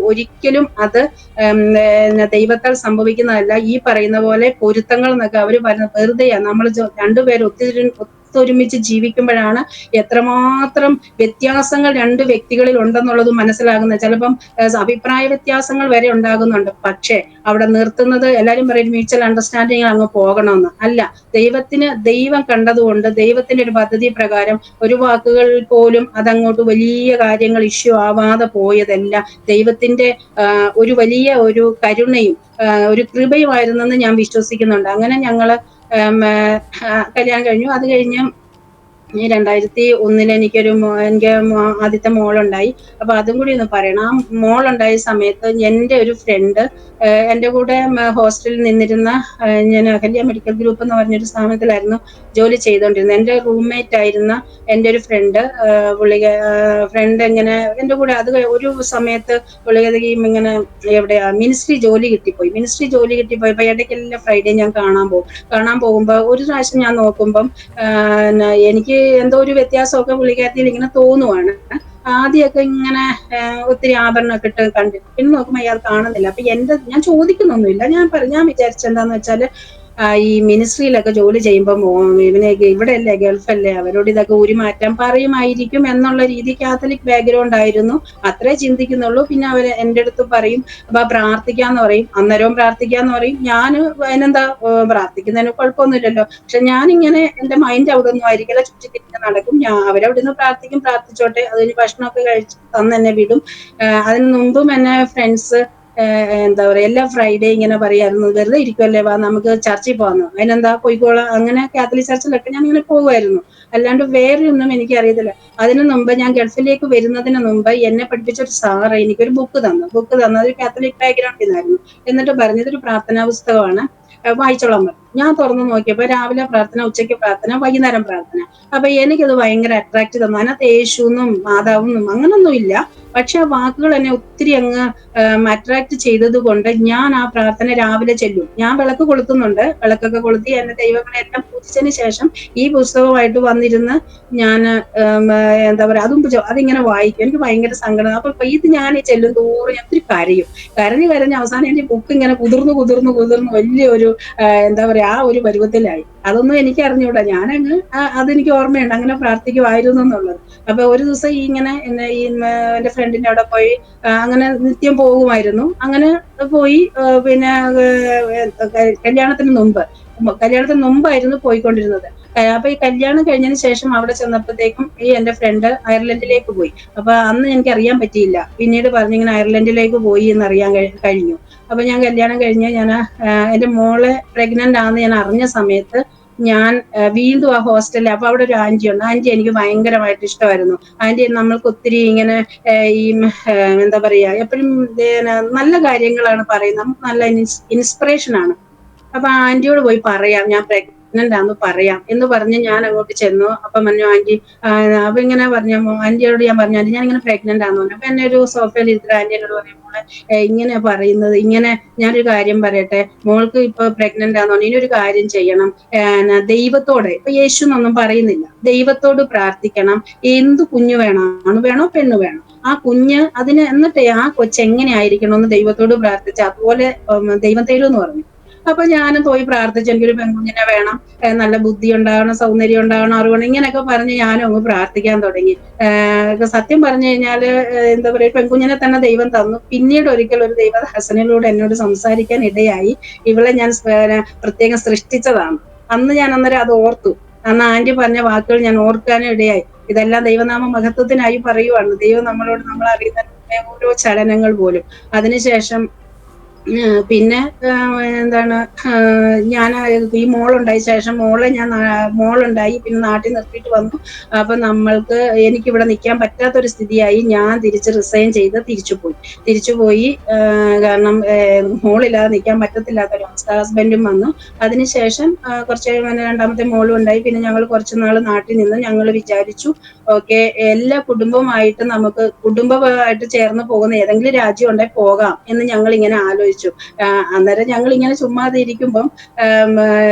ഒരിക്കലും അത് ദൈവത്താൽ സംഭവിക്കുന്നതല്ല. ഈ പറയുന്ന പോലെ പൊരുത്തങ്ങൾ എന്നൊക്കെ അവര് പറയുന്നത് വെറുതെയാ. നമ്മൾ രണ്ടുപേരും ഒത്തൊരുമിച്ച് ജീവിക്കുമ്പോഴാണ് എത്രമാത്രം വ്യത്യാസങ്ങൾ രണ്ട് വ്യക്തികളിൽ ഉണ്ടെന്നുള്ളത് മനസ്സിലാകുന്നത്. ചിലപ്പം അഭിപ്രായ വ്യത്യാസങ്ങൾ വരെ ഉണ്ടാകുന്നുണ്ട്. പക്ഷേ അവിടെ നിർത്തുന്നത് എല്ലാരും പറയും മ്യൂച്വൽ അണ്ടർസ്റ്റാൻഡിങ് അങ്ങ് പോകണമെന്ന്. അല്ല, ദൈവം കണ്ടതുകൊണ്ട് ദൈവത്തിന്റെ ഒരു പദ്ധതി പ്രകാരം ഒരു വാക്കുകൾ പോലും അതങ്ങോട്ട് വലിയ കാര്യങ്ങൾ ഇഷ്യൂ ആവാതെ പോയതല്ല ദൈവത്തിന്റെ ഒരു വലിയ ഒരു കരുണയും ഒരു കൃപയുമായിരുന്നെന്ന് ഞാൻ വിശ്വസിക്കുന്നുണ്ട്. അങ്ങനെ ഞങ്ങള് കല്യാണം കഴിഞ്ഞു. അത് കഴിഞ്ഞ് 2001 എനിക്ക് ആദ്യത്തെ മോളുണ്ടായി. അപ്പൊ അതും കൂടി ഒന്ന് പറയണം. ആ മോളുണ്ടായ സമയത്ത് എന്റെ ഒരു ഫ്രണ്ട് എന്റെ കൂടെ ഹോസ്റ്റലിൽ നിന്നിരുന്ന, ഞാൻ അഹല്യ മെഡിക്കൽ ഗ്രൂപ്പ് എന്ന് പറഞ്ഞൊരു സ്ഥാപനത്തിലായിരുന്നു ജോലി ചെയ്തുകൊണ്ടിരുന്നത്. എന്റെ റൂംമേറ്റ് ആയിരുന്ന എന്റെ ഒരു ഫ്രണ്ട് ഇങ്ങനെ എന്റെ കൂടെ അത് ഒരു സമയത്ത് പുള്ളിക്കാരിക്കും ഇങ്ങനെ എവിടെയാ മിനിസ്ട്രി ജോലി കിട്ടിപ്പോയപ്പോ ഇടയ്ക്കെല്ലാം ഫ്രൈഡേ ഞാൻ കാണാൻ പോകുമ്പോ ഒരു പ്രാവശ്യം ഞാൻ നോക്കുമ്പം എനിക്ക് എന്തോ ഒരു വ്യത്യാസമൊക്കെ പുള്ളിക്കാരത്തിയിൽ ഇങ്ങനെ തോന്നുവാണ്. ആദ്യമൊക്കെ ഇങ്ങനെ ഒത്തിരി ആഭരണമൊക്കെ ഇട്ട് കണ്ടിട്ട്, പിന്നെ നോക്കുമ്പോ അയാൾ കാണുന്നില്ല. അപ്പൊ ഞാൻ ചോദിക്കുന്നൊന്നുമില്ല. ഞാൻ വിചാരിച്ചെന്താന്ന് വെച്ചാല് ഈ മിനിസ്ട്രിയിലൊക്കെ ജോലി ചെയ്യുമ്പോൾ ഇവനെയൊക്കെ ഇവിടെയല്ലേ ഗൾഫല്ലേ, അവരോട് ഇതൊക്കെ ഉരുമാറ്റാൻ പറയുമായിരിക്കും എന്നുള്ള രീതി കാത്തലിക് ബാക്ക്ഗ്രൗണ്ട് ആയിരുന്നു. അത്രേ ചിന്തിക്കുന്നുള്ളൂ. പിന്നെ അവര് എന്റെ അടുത്ത് പറയും, അപ്പൊ പ്രാർത്ഥിക്കാന്ന് പറയും. അന്നേരവും പ്രാർത്ഥിക്കാന്ന് പറയും. ഞാൻ അതിനെന്താ, പ്രാർത്ഥിക്കുന്നതിന് കുഴപ്പമൊന്നുമില്ലല്ലോ. പക്ഷെ ഞാനിങ്ങനെ എന്റെ മൈൻഡ് അവിടെ ഒന്നും ആയിരിക്കില്ല, ചുറ്റിത്തിരിഞ്ഞ് നടക്കും. അവരവിടെ നിന്ന് പ്രാർത്ഥിച്ചോട്ടെ. അതിന് ഭക്ഷണമൊക്കെ കഴിച്ച് തന്ന് എന്നെ വിടും. അതിന് മുമ്പും എന്നെ ഫ്രണ്ട്സ് എന്താ പറയാ എല്ലാ ഫ്രൈഡേ ഇങ്ങനെ പറയായിരുന്നു, വെറുതെ ഇരിക്കുമല്ലേ, വാ നമുക്ക് ചർച്ചിൽ പോകാന്ന്. അതിനെന്താ പോയിക്കോളാം. അങ്ങനെ കാത്തലിക് ചർച്ചിലൊക്കെ ഞാൻ ഇങ്ങനെ പോകുമായിരുന്നു. അല്ലാണ്ട് വേറെ ഒന്നും എനിക്ക് അറിയത്തില്ല. അതിനു മുമ്പ് ഞാൻ ഗൾഫിലേക്ക് വരുന്നതിന് മുമ്പ് എന്നെ പഠിപ്പിച്ച ഒരു സാറ് എനിക്കൊരു ബുക്ക് തന്നു. അതൊരു കാത്തലിക് ബാക്ക്ഗ്രൗണ്ടിൽ നിന്നായിരുന്നു. എന്നിട്ട് പറഞ്ഞു, ഇതൊരു പ്രാർത്ഥനാ പുസ്തകമാണ്, വായിച്ചോളാൻ പറഞ്ഞു. ഞാൻ തുറന്നു നോക്കിയപ്പോ രാവിലെ പ്രാർത്ഥന, ഉച്ചയ്ക്ക് പ്രാർത്ഥന, വൈകുന്നേരം പ്രാർത്ഥന. അപ്പൊ എനിക്കത് ഭയങ്കര അട്രാക്ട് തന്നു. അതിനകത്ത് യേശുന്നും മാതാവെന്നും അങ്ങനൊന്നും ഇല്ല. പക്ഷെ ആ വാക്കുകൾ എന്നെ ഒത്തിരി അങ്ങ് അട്രാക്ട് ചെയ്തത് കൊണ്ട് ഞാൻ ആ പ്രാർത്ഥന രാവിലെ ചെല്ലും. ഞാൻ വിളക്ക് കൊളുത്തുന്നുണ്ട്. വിളക്കൊക്കെ കൊളുത്തി എന്റെ ദൈവങ്ങളെല്ലാം പൂജിച്ചതിന് ശേഷം ഈ പുസ്തകമായിട്ട് വന്നിരുന്ന് ഞാൻ എന്താ പറയാ അതിങ്ങനെ വായിക്കും. എനിക്ക് ഭയങ്കര സങ്കടം. അപ്പൊ ഇത് ഞാൻ ചെല്ലും തോറും ഞാൻ ഒത്തിരി കരഞ്ഞ് അവസാനം എന്റെ ബുക്ക് ഇങ്ങനെ കുതിർന്ന് വലിയൊരു എന്താ പറയാ ആ ഒരു പരുവത്തിലായി. അതൊന്നും എനിക്ക് അറിഞ്ഞൂടാ. ഞാനങ്ങ് അതെനിക്ക് ഓർമ്മയുണ്ട് അങ്ങനെ പ്രാർത്ഥിക്കുമായിരുന്നു എന്നുള്ളത്. അപ്പൊ ഒരു ദിവസം ഇങ്ങനെ എന്റെ ഫ്രണ്ടിന്റെ അവിടെ പോയി അങ്ങനെ നിത്യം പോകുമായിരുന്നു. അങ്ങനെ പോയി. പിന്നെ കല്യാണത്തിന് മുമ്പായിരുന്നു പോയിക്കൊണ്ടിരുന്നത്. അപ്പൊ ഈ കല്യാണം കഴിഞ്ഞതിന് ശേഷം അവിടെ ചെന്നപ്പോഴത്തേക്കും ഈ എന്റെ ഫ്രണ്ട് അയർലൻഡിലേക്ക് പോയി. അപ്പൊ അന്ന് എനിക്ക് അറിയാൻ പറ്റിയില്ല. പിന്നീട് പറഞ്ഞിങ്ങനെ അയർലൻഡിലേക്ക് പോയി എന്ന് അറിയാൻ കഴിഞ്ഞു. അപ്പൊ ഞാൻ കല്യാണം കഴിഞ്ഞ് ഞാൻ എന്റെ മോളെ പ്രഗ്നന്റ് ആണെന്ന് ഞാൻ അറിഞ്ഞ സമയത്ത് ഞാൻ വീണ്ടും ആ ഹോസ്റ്റലിൽ, അപ്പൊ അവിടെ ഒരു ആന്റി ഉണ്ട്. ആന്റി എനിക്ക് ഭയങ്കരമായിട്ട് ഇഷ്ടമായിരുന്നു. ആന്റി നമ്മൾക്ക് ഒത്തിരി ഇങ്ങനെ ഈ എന്താ പറയാ എപ്പോഴും നല്ല കാര്യങ്ങളാണ് പറയുന്നത്. നമുക്ക് നല്ല ഇൻസ്പിറേഷൻ ആണ്. അപ്പൊ ആന്റിയോട് പോയി പറയാം, ഞാൻ പ്രഗ്നന്റ് ആണെന്ന് പറയാം എന്ന് പറഞ്ഞ് ഞാൻ അങ്ങോട്ട് ചെന്നു. അപ്പൊ പറഞ്ഞു ആന്റി, അപ്പൊ ഇങ്ങനെ പറഞ്ഞു ആന്റിയോട് ഞാൻ പറഞ്ഞു, ആന്റി ഞാൻ ഇങ്ങനെ പ്രഗ്നന്റ് ആണെന്ന് പറഞ്ഞു. അപ്പൊ എന്നെ ഒരു സോഫയിൽ ഇരുത്തി ആന്റി എന്നോട് പറയും, മോളെ ഇങ്ങനെ പറയുന്നത്, ഇങ്ങനെ ഞാനൊരു കാര്യം പറയട്ടെ, മോൾക്ക് ഇപ്പൊ പ്രഗ്നന്റ് ആണെന്ന് പറഞ്ഞു. ഇനി ഒരു കാര്യം ചെയ്യണം, ദൈവത്തോടെ, ഇപ്പൊ യേശു എന്നൊന്നും പറയുന്നില്ല, ദൈവത്തോട് പ്രാർത്ഥിക്കണം. എന്ത് കുഞ്ഞു വേണം, ആണ് വേണോ പെണ്ണ് വേണോ, ആ കുഞ്ഞ് അതിന് എന്നിട്ട് ആ കൊച്ചെങ്ങനെ ആയിരിക്കണം എന്ന് ദൈവത്തോട് പ്രാർത്ഥിച്ച് അതുപോലെ ദൈവം തരുമെന്ന് പറഞ്ഞു. അപ്പൊ ഞാനും പോയി പ്രാർത്ഥിച്ചു, എനിക്കൊരു പെൺകുഞ്ഞിനെ വേണം, നല്ല ബുദ്ധി ഉണ്ടാകണം, സൗന്ദര്യം ഉണ്ടാകണം, അറിവണം, ഇങ്ങനെയൊക്കെ പറഞ്ഞ് ഞാനും അങ്ങ് പ്രാർത്ഥിക്കാൻ തുടങ്ങി. സത്യം പറഞ്ഞു കഴിഞ്ഞാല് എന്താ പറയാ, പെൺകുഞ്ഞിനെ തന്നെ ദൈവം തന്നു. പിന്നീട് ഒരിക്കൽ ഒരു ദൈവദാസനിലൂടെ എന്നോട് സംസാരിക്കാൻ ഇടയായി, ഇവളെ ഞാൻ പ്രത്യേകം സൃഷ്ടിച്ചതാണ്. അന്ന് ഞാൻ അന്നേരം അത് ഓർത്തു. അന്ന് ആന്റി പറഞ്ഞ വാക്കുകൾ ഞാൻ ഓർക്കാനും ഇടയായി. ഇതെല്ലാം ദൈവനാമ മഹത്വത്തിനായി പറയുവാണ്. ദൈവം നമ്മളോട്, നമ്മൾ അറിയുന്ന ഓരോ ചലനങ്ങൾ പോലും. അതിനുശേഷം പിന്നെ എന്താണ്, ഞാൻ ഈ മോളുണ്ടായ ശേഷം മോളുണ്ടായി, പിന്നെ നാട്ടിൽ നിർത്തിയിട്ട് വന്നു. അപ്പൊ എനിക്കിവിടെ നിൽക്കാൻ പറ്റാത്തൊരു സ്ഥിതിയായി. ഞാൻ തിരിച്ച് റിസൈൻ ചെയ്ത് തിരിച്ചുപോയി. കാരണം മോളില്ലാതെ നിൽക്കാൻ പറ്റത്തില്ലാത്തൊരു അവസ്ഥ. ഹസ്ബൻഡും വന്നു. അതിനുശേഷം കുറച്ച് രണ്ടാമത്തെ മോളും ഉണ്ടായി. പിന്നെ ഞങ്ങൾ കുറച്ചുനാൾ നാട്ടിൽ നിന്ന് ഞങ്ങൾ വിചാരിച്ചു, ഓക്കെ, എല്ലാ കുടുംബമായിട്ട് ചേർന്ന് പോകുന്ന ഏതെങ്കിലും രാജ്യം ഉണ്ടെങ്കിൽ പോകാം എന്ന് ഞങ്ങൾ ഇങ്ങനെ ആലോചിച്ചു. അന്നേരം ഞങ്ങൾ ഇങ്ങനെ ചുമ്മാതെ ഇരിക്കുമ്പം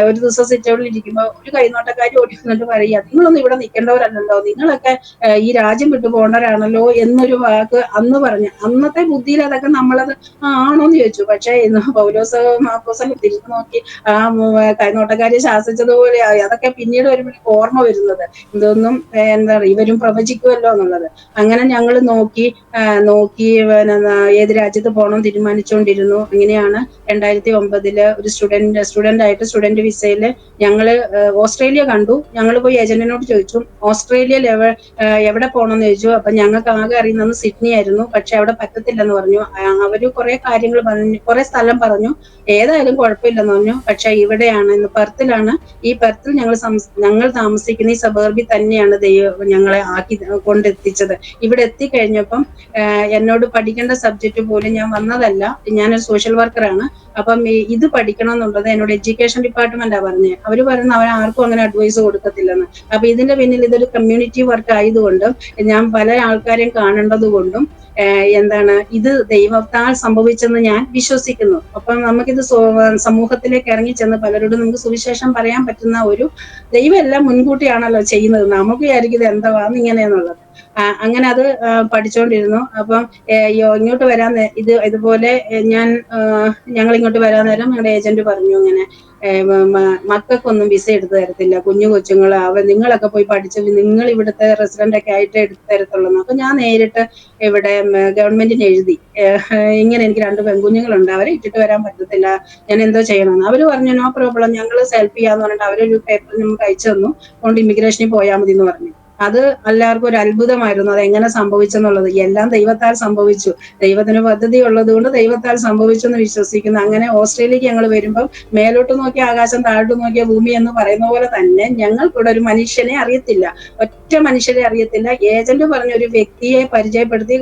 ഒരു ദിവസം സിറ്റൗട്ടിൽ ഇരിക്കുമ്പോൾ ഒരു കൈനോട്ടക്കാരി ഓടി വന്നിട്ട് പറയുക, നിങ്ങളൊന്നും ഇവിടെ നിൽക്കേണ്ടവരല്ലല്ലോ, നിങ്ങളൊക്കെ ഈ രാജ്യം വിട്ടു പോകേണ്ടവരാണല്ലോ എന്നൊരു വാക്ക് അന്ന് പറഞ്ഞു. അന്നത്തെ ബുദ്ധിയിൽ അതൊക്കെ നമ്മളത് ആണോന്ന് ചോദിച്ചു. പക്ഷെ പൗലോസ് അപ്പോസ്തലൻ തിരിഞ്ഞു നോക്കി ആ കൈനോട്ടക്കാരി ശാസിച്ചതുപോലെ അതൊക്കെ പിന്നീട് വരുമ്പോഴേക്കും ഓർമ്മ വരുന്നത്. ഇതൊന്നും എന്താ പറയുക, ഇവരും പ്രവചിക്കുമല്ലോ എന്നുള്ളത്. അങ്ങനെ ഞങ്ങൾ നോക്കി ഏത് രാജ്യത്ത് പോകണം തീരുമാനിച്ചുകൊണ്ടിരുന്നു. അങ്ങനെയാണ് 2009 ഒരു സ്റ്റുഡന്റ് വിസയില് ഞങ്ങള് ഓസ്ട്രേലിയ കണ്ടു. ഞങ്ങൾ പോയി ഏജന്റിനോട് ചോദിച്ചു, ഓസ്ട്രേലിയയിൽ എവിടെ പോകണമെന്ന് ചോദിച്ചു. അപ്പൊ ഞങ്ങൾക്ക് ആകെ അറിയുന്നത് സിഡ്നി ആയിരുന്നു. പക്ഷെ അവിടെ പറ്റത്തില്ലെന്ന് പറഞ്ഞു. അവര് കുറെ കാര്യങ്ങൾ പറഞ്ഞു, കുറെ സ്ഥലം പറഞ്ഞു, ഏതായാലും കുഴപ്പമില്ലെന്ന് പറഞ്ഞു. പക്ഷെ ഇവിടെയാണ്, ഇന്ന് പെർത്തിലാണ്. ഈ പെർത്തിൽ ഞങ്ങൾ താമസിക്കുന്ന ഈ സബർബിൽ തന്നെയാണ് ദൈവം ഞങ്ങളെ കൊണ്ടെത്തിച്ചത്. ഇവിടെ എത്തിക്കഴിഞ്ഞപ്പം എന്നോട് പഠിക്കേണ്ട സബ്ജക്റ്റ് പോലും, ഞാൻ വന്നതല്ല, ഞാനൊരു സോഷ്യൽ വർക്കറാണ്. അപ്പം ഇത് പഠിക്കണം എന്നുള്ളത് എന്നോട് എഡ്യൂക്കേഷൻ ഡിപ്പാർട്ട്മെന്റാ പറഞ്ഞത്. അവര് പറയുന്നത് അവർ ആർക്കും അങ്ങനെ അഡ്വൈസ് കൊടുക്കത്തില്ലെന്ന്. അപ്പൊ ഇതിന്റെ പിന്നിൽ ഇതൊരു കമ്മ്യൂണിറ്റി വർക്ക് ആയതുകൊണ്ടും ഞാൻ പല ആൾക്കാരെയും കാണേണ്ടത് കൊണ്ടും ഇത് ദൈവത്താൽ സംഭവിച്ചെന്ന് ഞാൻ വിശ്വസിക്കുന്നു. അപ്പം നമുക്കിത് സമൂഹത്തിലേക്ക് ഇറങ്ങിച്ചെന്ന് പലരോടും നമുക്ക് സുവിശേഷം പറയാൻ പറ്റുന്ന ഒരു, ദൈവം എല്ലാം മുൻകൂട്ടിയാണല്ലോ ചെയ്യുന്നത്. നമുക്ക് വിചാരിക്കും ഇത് എന്താവാന്ന് ഇങ്ങനെയെന്നുള്ളത്. അങ്ങനെ അത് പഠിച്ചുകൊണ്ടിരുന്നു. അപ്പം ഇങ്ങോട്ട് വരാൻ ഇതുപോലെ ഞങ്ങൾ ഇങ്ങോട്ട് വരാൻ നേരം ഞങ്ങളുടെ ഏജന്റ് പറഞ്ഞു, ഇങ്ങനെ മക്കൾക്കൊന്നും വിസ എടുത്തു തരത്തില്ല, കൊച്ചുങ്ങൾ, നിങ്ങളൊക്കെ പോയി പഠിച്ച് നിങ്ങൾ ഇവിടുത്തെ റെസിഡന്റ് ഒക്കെ ആയിട്ട് എടുത്തു തരത്തുള്ളൂ. അപ്പൊ ഞാൻ നേരിട്ട് ഇവിടെ ഗവൺമെന്റിന് എഴുതി, ഇങ്ങനെ എനിക്ക് 2 പെൺകുഞ്ഞുങ്ങളുണ്ട്, അവരെ ഇട്ടിട്ട് വരാൻ പറ്റത്തില്ല, ഞാൻ എന്തോ ചെയ്യണമെന്ന്. അവര് പറഞ്ഞു നോ പ്രോബ്ലം, ഞങ്ങൾ ഹെൽപ്പ് ചെയ്യാന്ന് പറഞ്ഞിട്ട് അവരൊരു പേപ്പർ നമുക്ക് അയച്ചു തന്നു. കൊണ്ട് ഇമിഗ്രേഷനിൽ പോയാൽ മതി എന്ന് പറഞ്ഞു. അത് എല്ലാവർക്കും ഒരു അത്ഭുതമായിരുന്നു, അത് എങ്ങനെ സംഭവിച്ചെന്നുള്ളത്. എല്ലാം ദൈവത്താൽ സംഭവിച്ചു. ദൈവത്തിന് പദ്ധതി ഉള്ളത് കൊണ്ട് ദൈവത്താൽ സംഭവിച്ചു എന്ന് വിശ്വസിക്കുന്നു. അങ്ങനെ ഓസ്ട്രേലിയക്ക് ഞങ്ങൾ വരുമ്പം മേലോട്ട് നോക്കിയ ആകാശം, താഴോട്ട് നോക്കിയ ഭൂമി എന്ന് പറയുന്ന പോലെ തന്നെ ഞങ്ങൾക്കിവിടെ ഒരു മനുഷ്യനെ അറിയത്തില്ല, ഒറ്റ മനുഷ്യരെ അറിയത്തില്ല. ഏജന്റ് പറഞ്ഞ ഒരു വ്യക്തിയെ പരിചയപ്പെടുത്തി,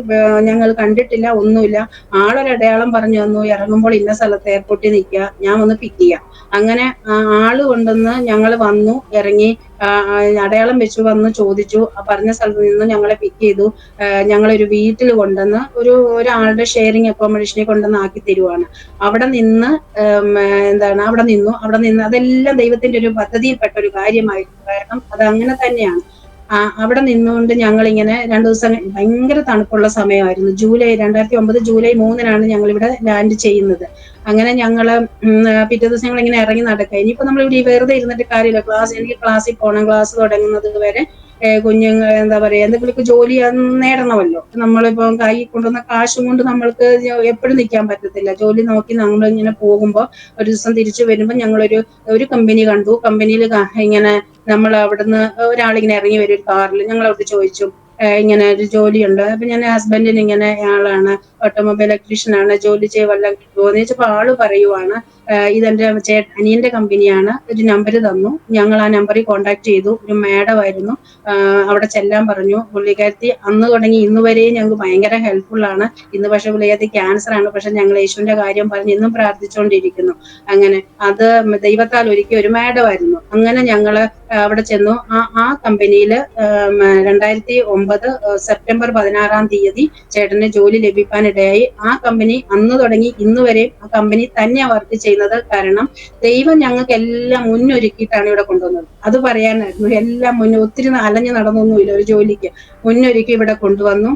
ഞങ്ങൾ കണ്ടിട്ടില്ല, ഒന്നുമില്ല. ആളൊരടയാളം പറഞ്ഞു തന്നു, ഇറങ്ങുമ്പോൾ ഇന്ന സ്ഥലത്ത് എയർപോർട്ടിൽ നിൽക്കുക, ഞാൻ വന്ന് പിക്ക് ചെയ്യാം. അങ്ങനെ ആള് കൊണ്ടുവന്ന് ഞങ്ങൾ വന്നു, ഇറങ്ങി, അടയാളം വെച്ച് വന്ന് ചോദിച്ചു. പറഞ്ഞ സ്ഥലത്ത് നിന്ന് ഞങ്ങളെ പിക്ക് ചെയ്തു. ഞങ്ങളൊരു വീട്ടിൽ കൊണ്ടുവന്ന് ഒരാളുടെ ഷെയറിങ് അക്കോമഡേഷനിൽ കൊണ്ടുവന്ന് ആക്കി തരുവാണ്. അവിടെ നിന്ന് അവിടെ നിന്ന് അതെല്ലാം ദൈവത്തിന്റെ ഒരു പദ്ധതിയിൽപ്പെട്ട ഒരു കാര്യമായിരുന്നു. കാരണം അത് അങ്ങനെ തന്നെയാണ്. അവിടെ നിന്നുകൊണ്ട് ഞങ്ങളിങ്ങനെ 2 ദിവസം, ഭയങ്കര തണുപ്പുള്ള സമയമായിരുന്നു. 2009 ജൂലൈ 3 ഞങ്ങൾ ഇവിടെ ലാൻഡ് ചെയ്യുന്നത്. അങ്ങനെ ഞങ്ങള് പിറ്റേ ദിവസം ഞങ്ങൾ ഇങ്ങനെ ഇറങ്ങി നടക്കുക. ഇനിയിപ്പോ നമ്മൾ ഇവിടെ വെറുതെ ഇരുന്നിട്ട് കാര്യമില്ല, എനിക്ക് ക്ലാസ്സിൽ പോകണം, ക്ലാസ് തുടങ്ങുന്നത് വരെ കുഞ്ഞുങ്ങൾ എന്താ പറയാ, എന്തെങ്കിലുമൊക്കെ ജോലി നേടണമല്ലോ. നമ്മളിപ്പോ കൈ കൊണ്ടുവന്ന കാശും കൊണ്ട് നമ്മൾക്ക് എപ്പോഴും നിൽക്കാൻ പറ്റത്തില്ല. ജോലി നോക്കി നമ്മൾ ഇങ്ങനെ പോകുമ്പോ ഒരു ദിവസം തിരിച്ചു വരുമ്പോ ഞങ്ങളൊരു കമ്പനി കണ്ടു. കമ്പനിയിൽ ഇങ്ങനെ നമ്മൾ അവിടുന്ന് ഒരാളിങ്ങനെ ഇറങ്ങി വരും ഒരു കാറിൽ. ഞങ്ങൾ അവിടെ ചോദിച്ചു, ഇങ്ങനെ ഒരു ജോലിയുണ്ട്. അപ്പൊ ഞാൻ ഹസ്ബൻഡിന് ഇങ്ങനെ ആളാണ്, ഓട്ടോമൊബൈൽ ഇലക്ട്രീഷ്യൻ ആണ്, ജോലി വല്ലതും കിട്ടുമോ എന്ന് ചോദിച്ചപ്പോ ആള് പറയുവാണ്, ഇതെന്റെ അനിയന്റെ കമ്പനിയാണ്, ഒരു നമ്പർ തന്നു. ഞങ്ങൾ ആ നമ്പറിൽ കോൺടാക്ട് ചെയ്തു. ഒരു മാഡം ആയിരുന്നു, അവിടെ ചെല്ലാൻ പറഞ്ഞു. പുള്ളിക്കാരത്തി അന്ന് തുടങ്ങി ഇന്ന് വരെയും ഞങ്ങൾക്ക് ഭയങ്കര ഹെൽപ്ഫുൾ ആണ്. ഇന്ന് പക്ഷെ പുള്ളിക്കാരത്തി ക്യാൻസർ ആണ്, പക്ഷെ ഞങ്ങൾ യേശുവിന്റെ കാര്യം പറഞ്ഞ് ഇന്നും പ്രാർത്ഥിച്ചുകൊണ്ടിരിക്കുന്നു. അങ്ങനെ അത് ദൈവത്താൽ ഒരുക്കിയ ഒരു മാഡം ആയിരുന്നു. അങ്ങനെ ഞങ്ങള് അവിടെ ചെന്നു. ആ കമ്പനിയിൽ 2009 സെപ്റ്റംബർ 16 ചേട്ടന് ജോലി ലഭിക്കാനിടയായി. ആ കമ്പനി അന്ന് തുടങ്ങി ഇന്ന് വരെ ആ കമ്പനി തന്നെയാ വർക്ക് ചെയ്യുന്നത്. കാരണം ദൈവം ഞങ്ങൾക്ക് എല്ലാം മുന്നൊരുക്കിയിട്ടാണ് ഇവിടെ കൊണ്ടുവന്നത്. അത് പറയാനായിരുന്നു. എല്ലാം ഒത്തിരി അലഞ്ഞു നടന്നൊന്നുമില്ല, ഒരു ജോലിക്ക് മുന്നൊരുക്കി ഇവിടെ കൊണ്ടുവന്നു.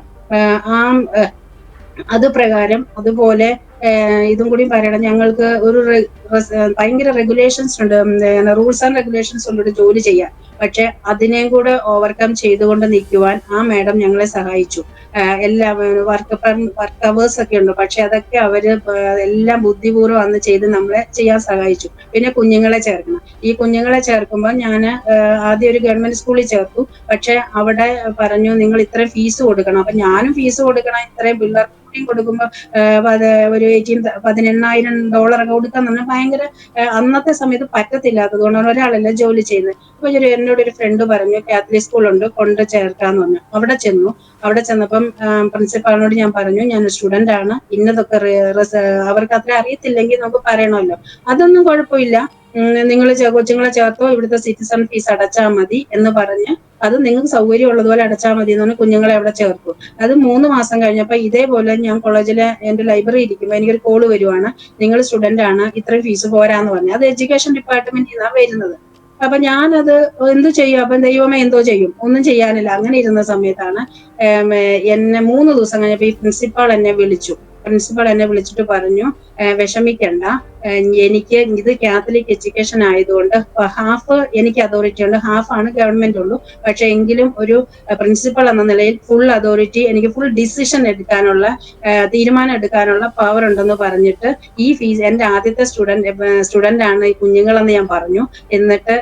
അത് പ്രകാരം അതുപോലെ ഇതും കൂടി പറയണം. ഞങ്ങൾക്ക് ഒരു ഭയങ്കര റെഗുലേഷൻസ് ഉണ്ട്, റൂൾസ് ആൻഡ് റെഗുലേഷൻസ് ഉണ്ട് ഒരു ജോലി ചെയ്യാൻ. പക്ഷെ അതിനെയും കൂടെ ഓവർകം ചെയ്തുകൊണ്ട് നിൽക്കുവാൻ ആ മാഡം ഞങ്ങളെ സഹായിച്ചു. എല്ലാ വർക്ക് അവേഴ്സ് ഒക്കെ ഉണ്ട്, പക്ഷെ അതൊക്കെ അവര് എല്ലാം ബുദ്ധിപൂർവ്വം അന്ന് ചെയ്ത് നമ്മളെ ചെയ്യാൻ സഹായിച്ചു. പിന്നെ കുഞ്ഞുങ്ങളെ ചേർക്കണം. ഈ കുഞ്ഞുങ്ങളെ ചേർക്കുമ്പോൾ ഞാൻ ആദ്യം ഒരു ഗവൺമെന്റ് സ്കൂളിൽ ചേർത്തു. പക്ഷെ അവിടെ പറഞ്ഞു നിങ്ങൾ ഇത്രയും ഫീസ് കൊടുക്കണം. അപ്പൊ ഞാനും ഫീസ് കൊടുക്കണം, ഇത്രയും പിള്ളേർക്ക് കൂടിയും കൊടുക്കുമ്പോൾ ഒരു $18,000 ഒക്കെ കൊടുക്കാന്ന് പറഞ്ഞാൽ ഭയങ്കര അന്നത്തെ സമയത്ത് പറ്റത്തില്ലാത്തത് കൊണ്ടാണ്, ഒരാളല്ല ജോലി ചെയ്യുന്നത്. അപ്പൊ എന്നോട് ഒരു ഫ്രണ്ട് പറഞ്ഞു കാത്തലിക് സ്കൂളുണ്ട്, കൊണ്ട് ചേർക്കാന്ന് പറഞ്ഞു. അവിടെ ചെന്നു. അവിടെ ചെന്നപ്പം പ്രിൻസിപ്പാളിനോട് ഞാൻ പറഞ്ഞു ഞാൻ സ്റ്റുഡന്റ് ആണ്, ഇന്നതൊക്കെ അവർക്ക് അത്ര അറിയത്തില്ലെങ്കിൽ നമുക്ക് പറയണമല്ലോ. അതൊന്നും കുഴപ്പമില്ല, നിങ്ങൾ കൊച്ചുങ്ങളെ ചേർത്തോ, ഇവിടുത്തെ സിറ്റിസൺ ഫീസ് അടച്ചാൽ മതി എന്ന് പറഞ്ഞ് അത് നിങ്ങൾക്ക് സൗകര്യം ഉള്ളതുപോലെ അടച്ചാൽ മതി എന്ന് പറഞ്ഞ് കുഞ്ഞുങ്ങളെ അവിടെ ചേർത്തു. അത് 3 മാസം കഴിഞ്ഞപ്പോൾ ഇതേപോലെ ഞാൻ കോളേജിലെ എന്റെ ലൈബ്രറി ഇരിക്കുമ്പോൾ എനിക്കൊരു കോള് വരുവാണ്, നിങ്ങൾ സ്റ്റുഡന്റ് ആണ്, ഇത്രയും ഫീസ് പോരാന്ന് പറഞ്ഞു. അത് എഡ്യൂക്കേഷൻ ഡിപ്പാർട്ട്മെന്റിൽ നിന്നാണ് വരുന്നത്. അപ്പൊ ഞാനത് എന്ത് ചെയ്യും? അപ്പൊ ദൈവമേ എന്തോ ചെയ്യും, ഒന്നും ചെയ്യാനില്ല. അങ്ങനെ ഇരുന്ന സമയത്താണ് എന്നെ 3 ദിവസം കഴിഞ്ഞപ്പോ ഈ പ്രിൻസിപ്പാൾ എന്നെ വിളിച്ചു. പ്രിൻസിപ്പൾ എന്നെ വിളിച്ചിട്ട് പറഞ്ഞു, വിഷമിക്കണ്ട, എനിക്ക് ഇത് കാത്തലിക് എഡ്യൂക്കേഷൻ ആയതുകൊണ്ട് ഹാഫ് എനിക്ക് അതോറിറ്റി ഉണ്ട്, ഹാഫ് ആണ് ഗവൺമെന്റ് ഉള്ളൂ. പക്ഷെ എങ്കിലും ഒരു പ്രിൻസിപ്പൾ എന്ന നിലയിൽ ഫുൾ അതോറിറ്റി, എനിക്ക് ഫുൾ ഡിസിഷൻ എടുക്കാനുള്ള തീരുമാനം എടുക്കാനുള്ള പവർ ഉണ്ടെന്ന് പറഞ്ഞിട്ട് ഈ ഫീസ് എന്റെ ആദ്യത്തെ സ്റ്റുഡന്റ് ആണ് ഈ കുഞ്ഞുങ്ങളെന്ന് ഞാൻ പറഞ്ഞു. എന്നിട്ട്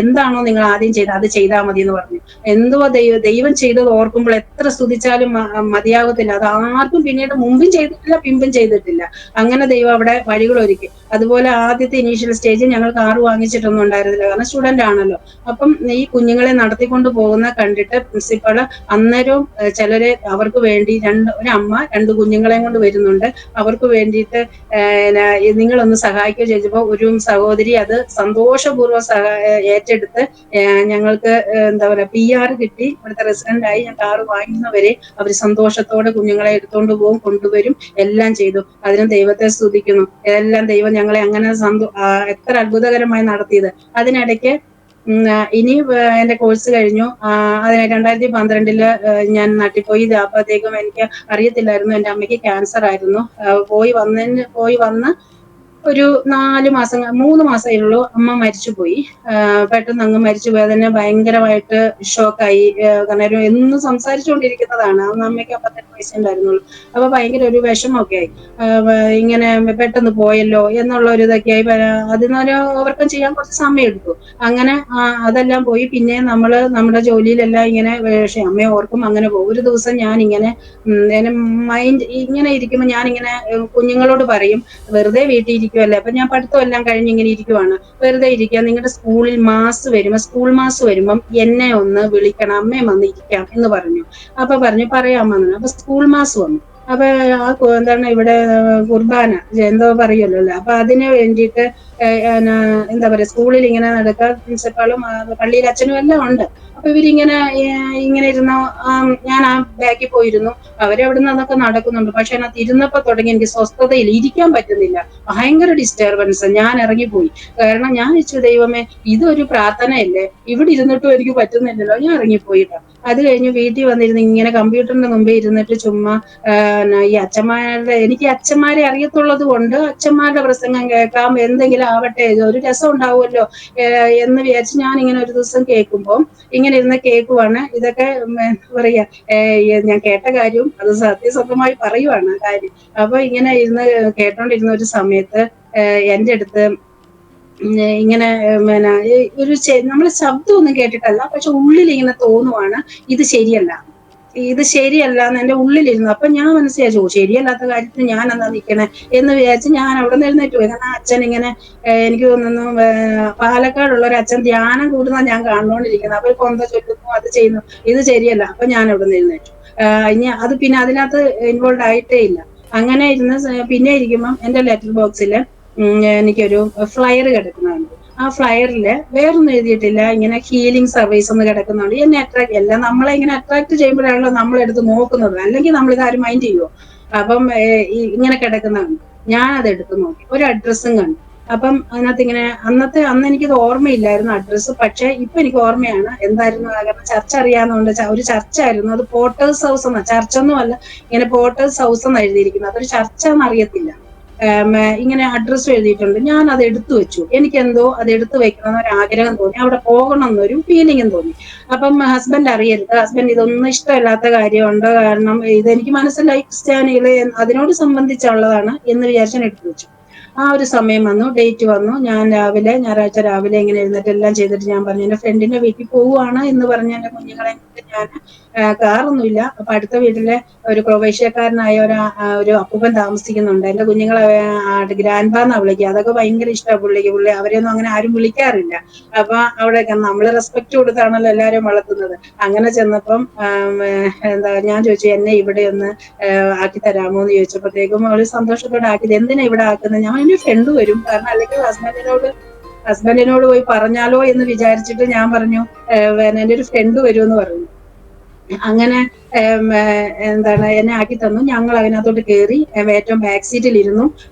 എന്താണോ നിങ്ങൾ ആദ്യം ചെയ്തത് അത് ചെയ്താൽ മതി എന്ന് പറഞ്ഞു. എന്തുവാ ദൈവം ചെയ്തത് ഓർക്കുമ്പോൾ എത്ര സ്തുതിച്ചാലും മതിയാകത്തില്ല. അത് ആർക്കും പിന്നീട് മുമ്പും ചെയ്തിട്ടില്ല, പിമ്പും ചെയ്തിട്ടില്ല. അങ്ങനെ ദൈവം അവിടെ വഴികൾ ഒരുക്കി. അതുപോലെ ആദ്യത്തെ ഇനീഷ്യൽ സ്റ്റേജിൽ ഞങ്ങൾ കാറ് വാങ്ങിച്ചിട്ടൊന്നും ഉണ്ടായിരുന്നില്ല, കാരണം സ്റ്റുഡന്റ് ആണല്ലോ. അപ്പം ഈ കുഞ്ഞുങ്ങളെ നടത്തിക്കൊണ്ട് പോകുന്ന കണ്ടിട്ട് പ്രിൻസിപ്പള് അന്നേരവും ചിലരെ അവർക്ക് വേണ്ടി ഒരു അമ്മ 2 കുഞ്ഞുങ്ങളെയും കൊണ്ട് വരുന്നുണ്ട്, അവർക്ക് വേണ്ടിയിട്ട് നിങ്ങളൊന്ന് സഹായിക്കുക ചോദിച്ചപ്പോ ഒരു സഹോദരി അത് സന്തോഷപൂർവ്വം ഏറ്റെടുത്ത് ഞങ്ങൾക്ക് എന്താ പറയാ PR കിട്ടി, ഇവിടുത്തെ റെസിഡന്റ് ആയി. ഞാൻ കാറ് വാങ്ങുന്നവരെ അവർ സന്തോഷത്തോടെ കുഞ്ഞുങ്ങളെ എടുത്തോണ്ട് പോകും, കൊണ്ടുവരും, എല്ലാം ചെയ്തു. അതിനും ദൈവത്തെ സ്തുതിക്കുന്നു. എല്ലാം ദൈവം ഞങ്ങളെ അങ്ങനെ എത്ര അത്ഭുതകരമായി നടത്തിയത്. അതിനിടയ്ക്ക് ഇനി എന്റെ കോഴ്സ് കഴിഞ്ഞു. അതിന് 2012 ഞാൻ നാട്ടിൽ പോയി. അപ്പോഴത്തേക്കും എനിക്ക് അറിയത്തില്ലായിരുന്നു, എന്റെ അമ്മയ്ക്ക് ക്യാൻസർ ആയിരുന്നു. പോയി വന്ന് ഒരു 3 മാസമേ ഉള്ളൂ അമ്മ മരിച്ചുപോയി. പെട്ടെന്ന് അങ്ങ് മരിച്ചുപോയി. അതിനെ ഭയങ്കരമായിട്ട് ഷോക്കായി. കാരണം എന്നും സംസാരിച്ചുകൊണ്ടിരിക്കുന്നതാണ്. അന്ന് അമ്മയ്ക്ക് 58 വയസ്സേ ഉണ്ടായിരുന്നുള്ളൂ. അപ്പൊ ഭയങ്കര ഒരു വിഷമമൊക്കെ ആയി. ഇങ്ങനെ പെട്ടെന്ന് പോയല്ലോ എന്നുള്ള ഒരു ഇതൊക്കെ ആയി. അതിനൊരു ഓവർകം ചെയ്യാൻ കുറച്ച് സമയം എടുത്തു. അങ്ങനെ അതെല്ലാം പോയി. പിന്നെ നമ്മള് നമ്മുടെ ജോലിയിലെല്ലാം ഇങ്ങനെ അമ്മയെ ഓർക്കും, അങ്ങനെ പോകും. ഒരു ദിവസം ഞാൻ ഇങ്ങനെ മൈൻഡ് ഇങ്ങനെ ഇരിക്കുമ്പോൾ ഞാനിങ്ങനെ കുഞ്ഞുങ്ങളോട് പറയും, വെറുതെ വീട്ടിൽ ഇരിക്കുവല്ലേ, അപ്പൊ ഞാൻ പഠിത്തം എല്ലാം കഴിഞ്ഞ് ഇങ്ങനെ ഇരിക്കുവാണ്, വെറുതെ ഇരിക്കുക, നിങ്ങളുടെ സ്കൂളിൽ സ്കൂൾ മാസ് വരുമ്പം എന്നെ ഒന്ന് വിളിക്കണം, അമ്മയും വന്ന് ഇരിക്കാം എന്ന് പറഞ്ഞു. അപ്പൊ പറഞ്ഞു പറയാമെന്ന്. അപ്പൊ സ്കൂൾ മാസ് വന്നു. അപ്പൊ എന്താണ് ഇവിടെ കുർബാന എന്തോ പറയുമല്ലോ അല്ലെ, അപ്പൊ അതിന് വേണ്ടിയിട്ട് എന്താ പറയാ സ്കൂളിൽ ഇങ്ങനെ നടക്കാൻ പ്രിൻസിപ്പാളും പള്ളിയിൽ അച്ഛനും എല്ലാം ഉണ്ട്. അപ്പൊ ഇങ്ങനെ ഇരുന്ന ഞാൻ ആ ബാക്കിൽ പോയിരുന്നു. അവരവിടുന്ന് അതൊക്കെ നടക്കുന്നുണ്ട്. പക്ഷെ അതിനകത്ത് ഇരുന്നപ്പോ തുടങ്ങി എനിക്ക് സ്വസ്ഥതയിൽ ഇരിക്കാൻ പറ്റുന്നില്ല, ഭയങ്കര ഡിസ്റ്റർബൻസ്. ഞാൻ ഇറങ്ങിപ്പോയി. കാരണം ഞാൻ വെച്ചു ദൈവമേ ഇതൊരു പ്രാർത്ഥനയല്ലേ, ഇവിടെ ഇരുന്നിട്ടും എനിക്ക് പറ്റുന്നില്ലല്ലോ, ഞാൻ ഇറങ്ങിപ്പോയിട്ടോ. അത് കഴിഞ്ഞ് വീട്ടിൽ വന്നിരുന്ന് ഇങ്ങനെ കമ്പ്യൂട്ടറിന്റെ മുമ്പിൽ ഇരുന്നിട്ട് ചുമ്മാ ഈ എനിക്ക് അച്ഛന്മാരെ അറിയത്തുള്ളത് കൊണ്ട് അച്ഛന്മാരുടെ പ്രസംഗം കേൾക്കാം, എന്തെങ്കിലും ആവട്ടെ, ഒരു രസം ഉണ്ടാവുമല്ലോ എന്ന് വിചാരിച്ച് ഞാൻ ഇങ്ങനെ ഒരു ദിവസം കേൾക്കുമ്പോൾ ഇങ്ങനെ ഇരുന്ന് കേൾക്കുവാണ്. ഇതൊക്കെ പറയാ ഞാൻ കേട്ട കാര്യവും അത് സത്യസന്ധമായി പറയുവാണ് കാര്യം. അപ്പൊ ഇങ്ങനെ ഇരുന്ന് കേട്ടോണ്ടിരുന്ന ഒരു സമയത്ത് എന്റെ അടുത്ത് ഇങ്ങനെ ഒരു നമ്മൾ ശബ്ദമൊന്നും കേട്ടിട്ടല്ല, പക്ഷെ ഉള്ളിൽ ഇങ്ങനെ തോന്നുവാണ് ഇത് ശരിയല്ല, ഇത് ശരിയല്ല എന്ന് എന്റെ ഉള്ളിലിരുന്നു. അപ്പൊ ഞാൻ മനസ്സിലാച്ചു ശരിയല്ലാത്ത കാര്യത്തിന് ഞാൻ എന്നാ നിൽക്കണേ എന്ന് വിചാരിച്ച് ഞാൻ അവിടെ നിന്ന് എഴുന്നേറ്റ് പോയി. കാരണം അച്ഛൻ ഇങ്ങനെ എനിക്ക് തോന്നുന്നു പാലക്കാടുള്ള ഒരു അച്ഛൻ ധ്യാനം കൂടുന്ന ഞാൻ കണ്ടുകൊണ്ടിരിക്കുന്നത്. അപ്പൊ കൊന്ത ചൊല്ലുന്നു, അത് ചെയ്യുന്നു, ഇത് ശരിയല്ല. അപ്പൊ ഞാൻ അവിടെ നിന്ന് എഴുന്നേറ്റു. ഇനി അത് പിന്നെ അതിനകത്ത് ഇൻവോൾവ് ആയിട്ടേ ഇല്ല. അങ്ങനെ ഇരുന്ന് പിന്നെ ഇരിക്കുമ്പം എന്റെ ലെറ്റർ ബോക്സിൽ എനിക്കൊരു ഫ്ലയർ കിടക്കുന്നുണ്ട്. ആ ഫ്ലയറില് വേറൊന്നും എഴുതിയിട്ടില്ല, ഇങ്ങനെ ഹീലിംഗ് സർവീസ് ഒന്ന് കിടക്കുന്നുണ്ട്. എന്നെ അട്രാക്ട്, എല്ലാം നമ്മളെ ഇങ്ങനെ അട്രാക്ട് ചെയ്യുമ്പോഴാണല്ലോ നമ്മളെടുത്ത് നോക്കുന്നത്, അല്ലെങ്കിൽ നമ്മൾ ഇതാരും മൈൻഡ് ചെയ്യുമോ? അപ്പം ഇങ്ങനെ കിടക്കുന്നതാണ്. ഞാൻ അത് എടുത്ത് നോക്കി, ഒരു അഡ്രസ്സും കണ്ടു. അപ്പം അതിനകത്ത് ഇങ്ങനെ അന്ന് എനിക്കത് ഓർമ്മയില്ലായിരുന്നു അഡ്രസ്സ്. പക്ഷെ ഇപ്പൊ എനിക്ക് ഓർമ്മയാണ് എന്തായിരുന്നു. കാരണം ചർച്ച അറിയാവുന്നതുകൊണ്ട് ഒരു ചർച്ചായിരുന്നു. അത് പോർട്ടേഴ്സ് ഹൗസ് എന്നാ, ചർച്ചൊന്നും അല്ല, ഇങ്ങനെ പോർട്ടേഴ്സ് ഹൗസ് എന്ന് എഴുതിയിരിക്കുന്നത്. അതൊരു ചർച്ച എന്ന് അറിയത്തില്ല. ഇങ്ങനെ അഡ്രസ്സ് എഴുതിയിട്ടുണ്ട്. ഞാൻ അത് എടുത്തു വെച്ചു. എനിക്കെന്തോ അത് എടുത്തു വെക്കണം എന്നൊരു ആഗ്രഹം തോന്നി, അവിടെ പോകണം എന്നൊരു ഫീലിംഗും തോന്നി. അപ്പം ഹസ്ബൻഡ് അറിയരുത്, ഹസ്ബൻഡ് ഇതൊന്നും ഇഷ്ടമല്ലാത്ത കാര്യമുണ്ട്, കാരണം ഇതെനിക്ക് മനസ്സിലായി ക്രിസ്ത്യാനികള് അതിനോട് സംബന്ധിച്ചുള്ളതാണ് എന്ന് വിചാരിച്ച് ഞാൻ എടുത്തു വെച്ചു. ആ ഒരു സമയം വന്നു, ഡേറ്റ് വന്നു. ഞാൻ ഞായറാഴ്ച രാവിലെ ഇങ്ങനെ എഴുന്നേറ്റ് എല്ലാം ചെയ്തിട്ട് ഞാൻ പറഞ്ഞു എന്റെ ഫ്രണ്ടിന്റെ വീട്ടിൽ പോവുകയാണ് എന്ന് പറഞ്ഞ് എന്റെ കുഞ്ഞുങ്ങളെ ഞാൻ, കാറൊന്നുമില്ല, അപ്പൊ അടുത്ത വീട്ടിലെ ഒരു പ്രൊവേഷ്യക്കാരനായ ഒരു അപ്പൂപ്പൻ താമസിക്കുന്നുണ്ട്. എന്റെ കുഞ്ഞുങ്ങളെ ഗ്രാൻഡ് പാന്നാ വിളിക്കുക. അതൊക്കെ ഭയങ്കര ഇഷ്ടമാണ് പുള്ളിക്ക്. അവരെയൊന്നും അങ്ങനെ ആരും വിളിക്കാറില്ല. അപ്പൊ അവിടെ നമ്മള് റെസ്പെക്ട് കൊടുത്താണല്ലോ എല്ലാരും വളർത്തുന്നത്. അങ്ങനെ ചെന്നപ്പം ഞാൻ ചോദിച്ചു എന്നെ ഇവിടെ ഒന്ന് ആക്കി തരാമോ എന്ന് ചോദിച്ചപ്പോഴത്തേക്കും അവള് സന്തോഷത്തോടെ ആക്കിയത്. എന്തിനാ ഇവിടെ ആക്കുന്നത്? ഞാൻ എന്റെ ഫ്രണ്ട് വരും, കാരണം അല്ലെങ്കിൽ ഹസ്ബൻഡിനോട് പോയി പറഞ്ഞാലോ എന്ന് വിചാരിച്ചിട്ട് ഞാൻ പറഞ്ഞു എന്റെ ഒരു ഫ്രണ്ട് വരും എന്ന് പറഞ്ഞു. അങ്ങനെ എന്നെ ആക്കി തന്നു. ഞങ്ങൾ അതിനകത്തോട്ട് കയറി, ഏറ്റവും ബാക്ക് സീറ്റിൽ ഇരുന്നു.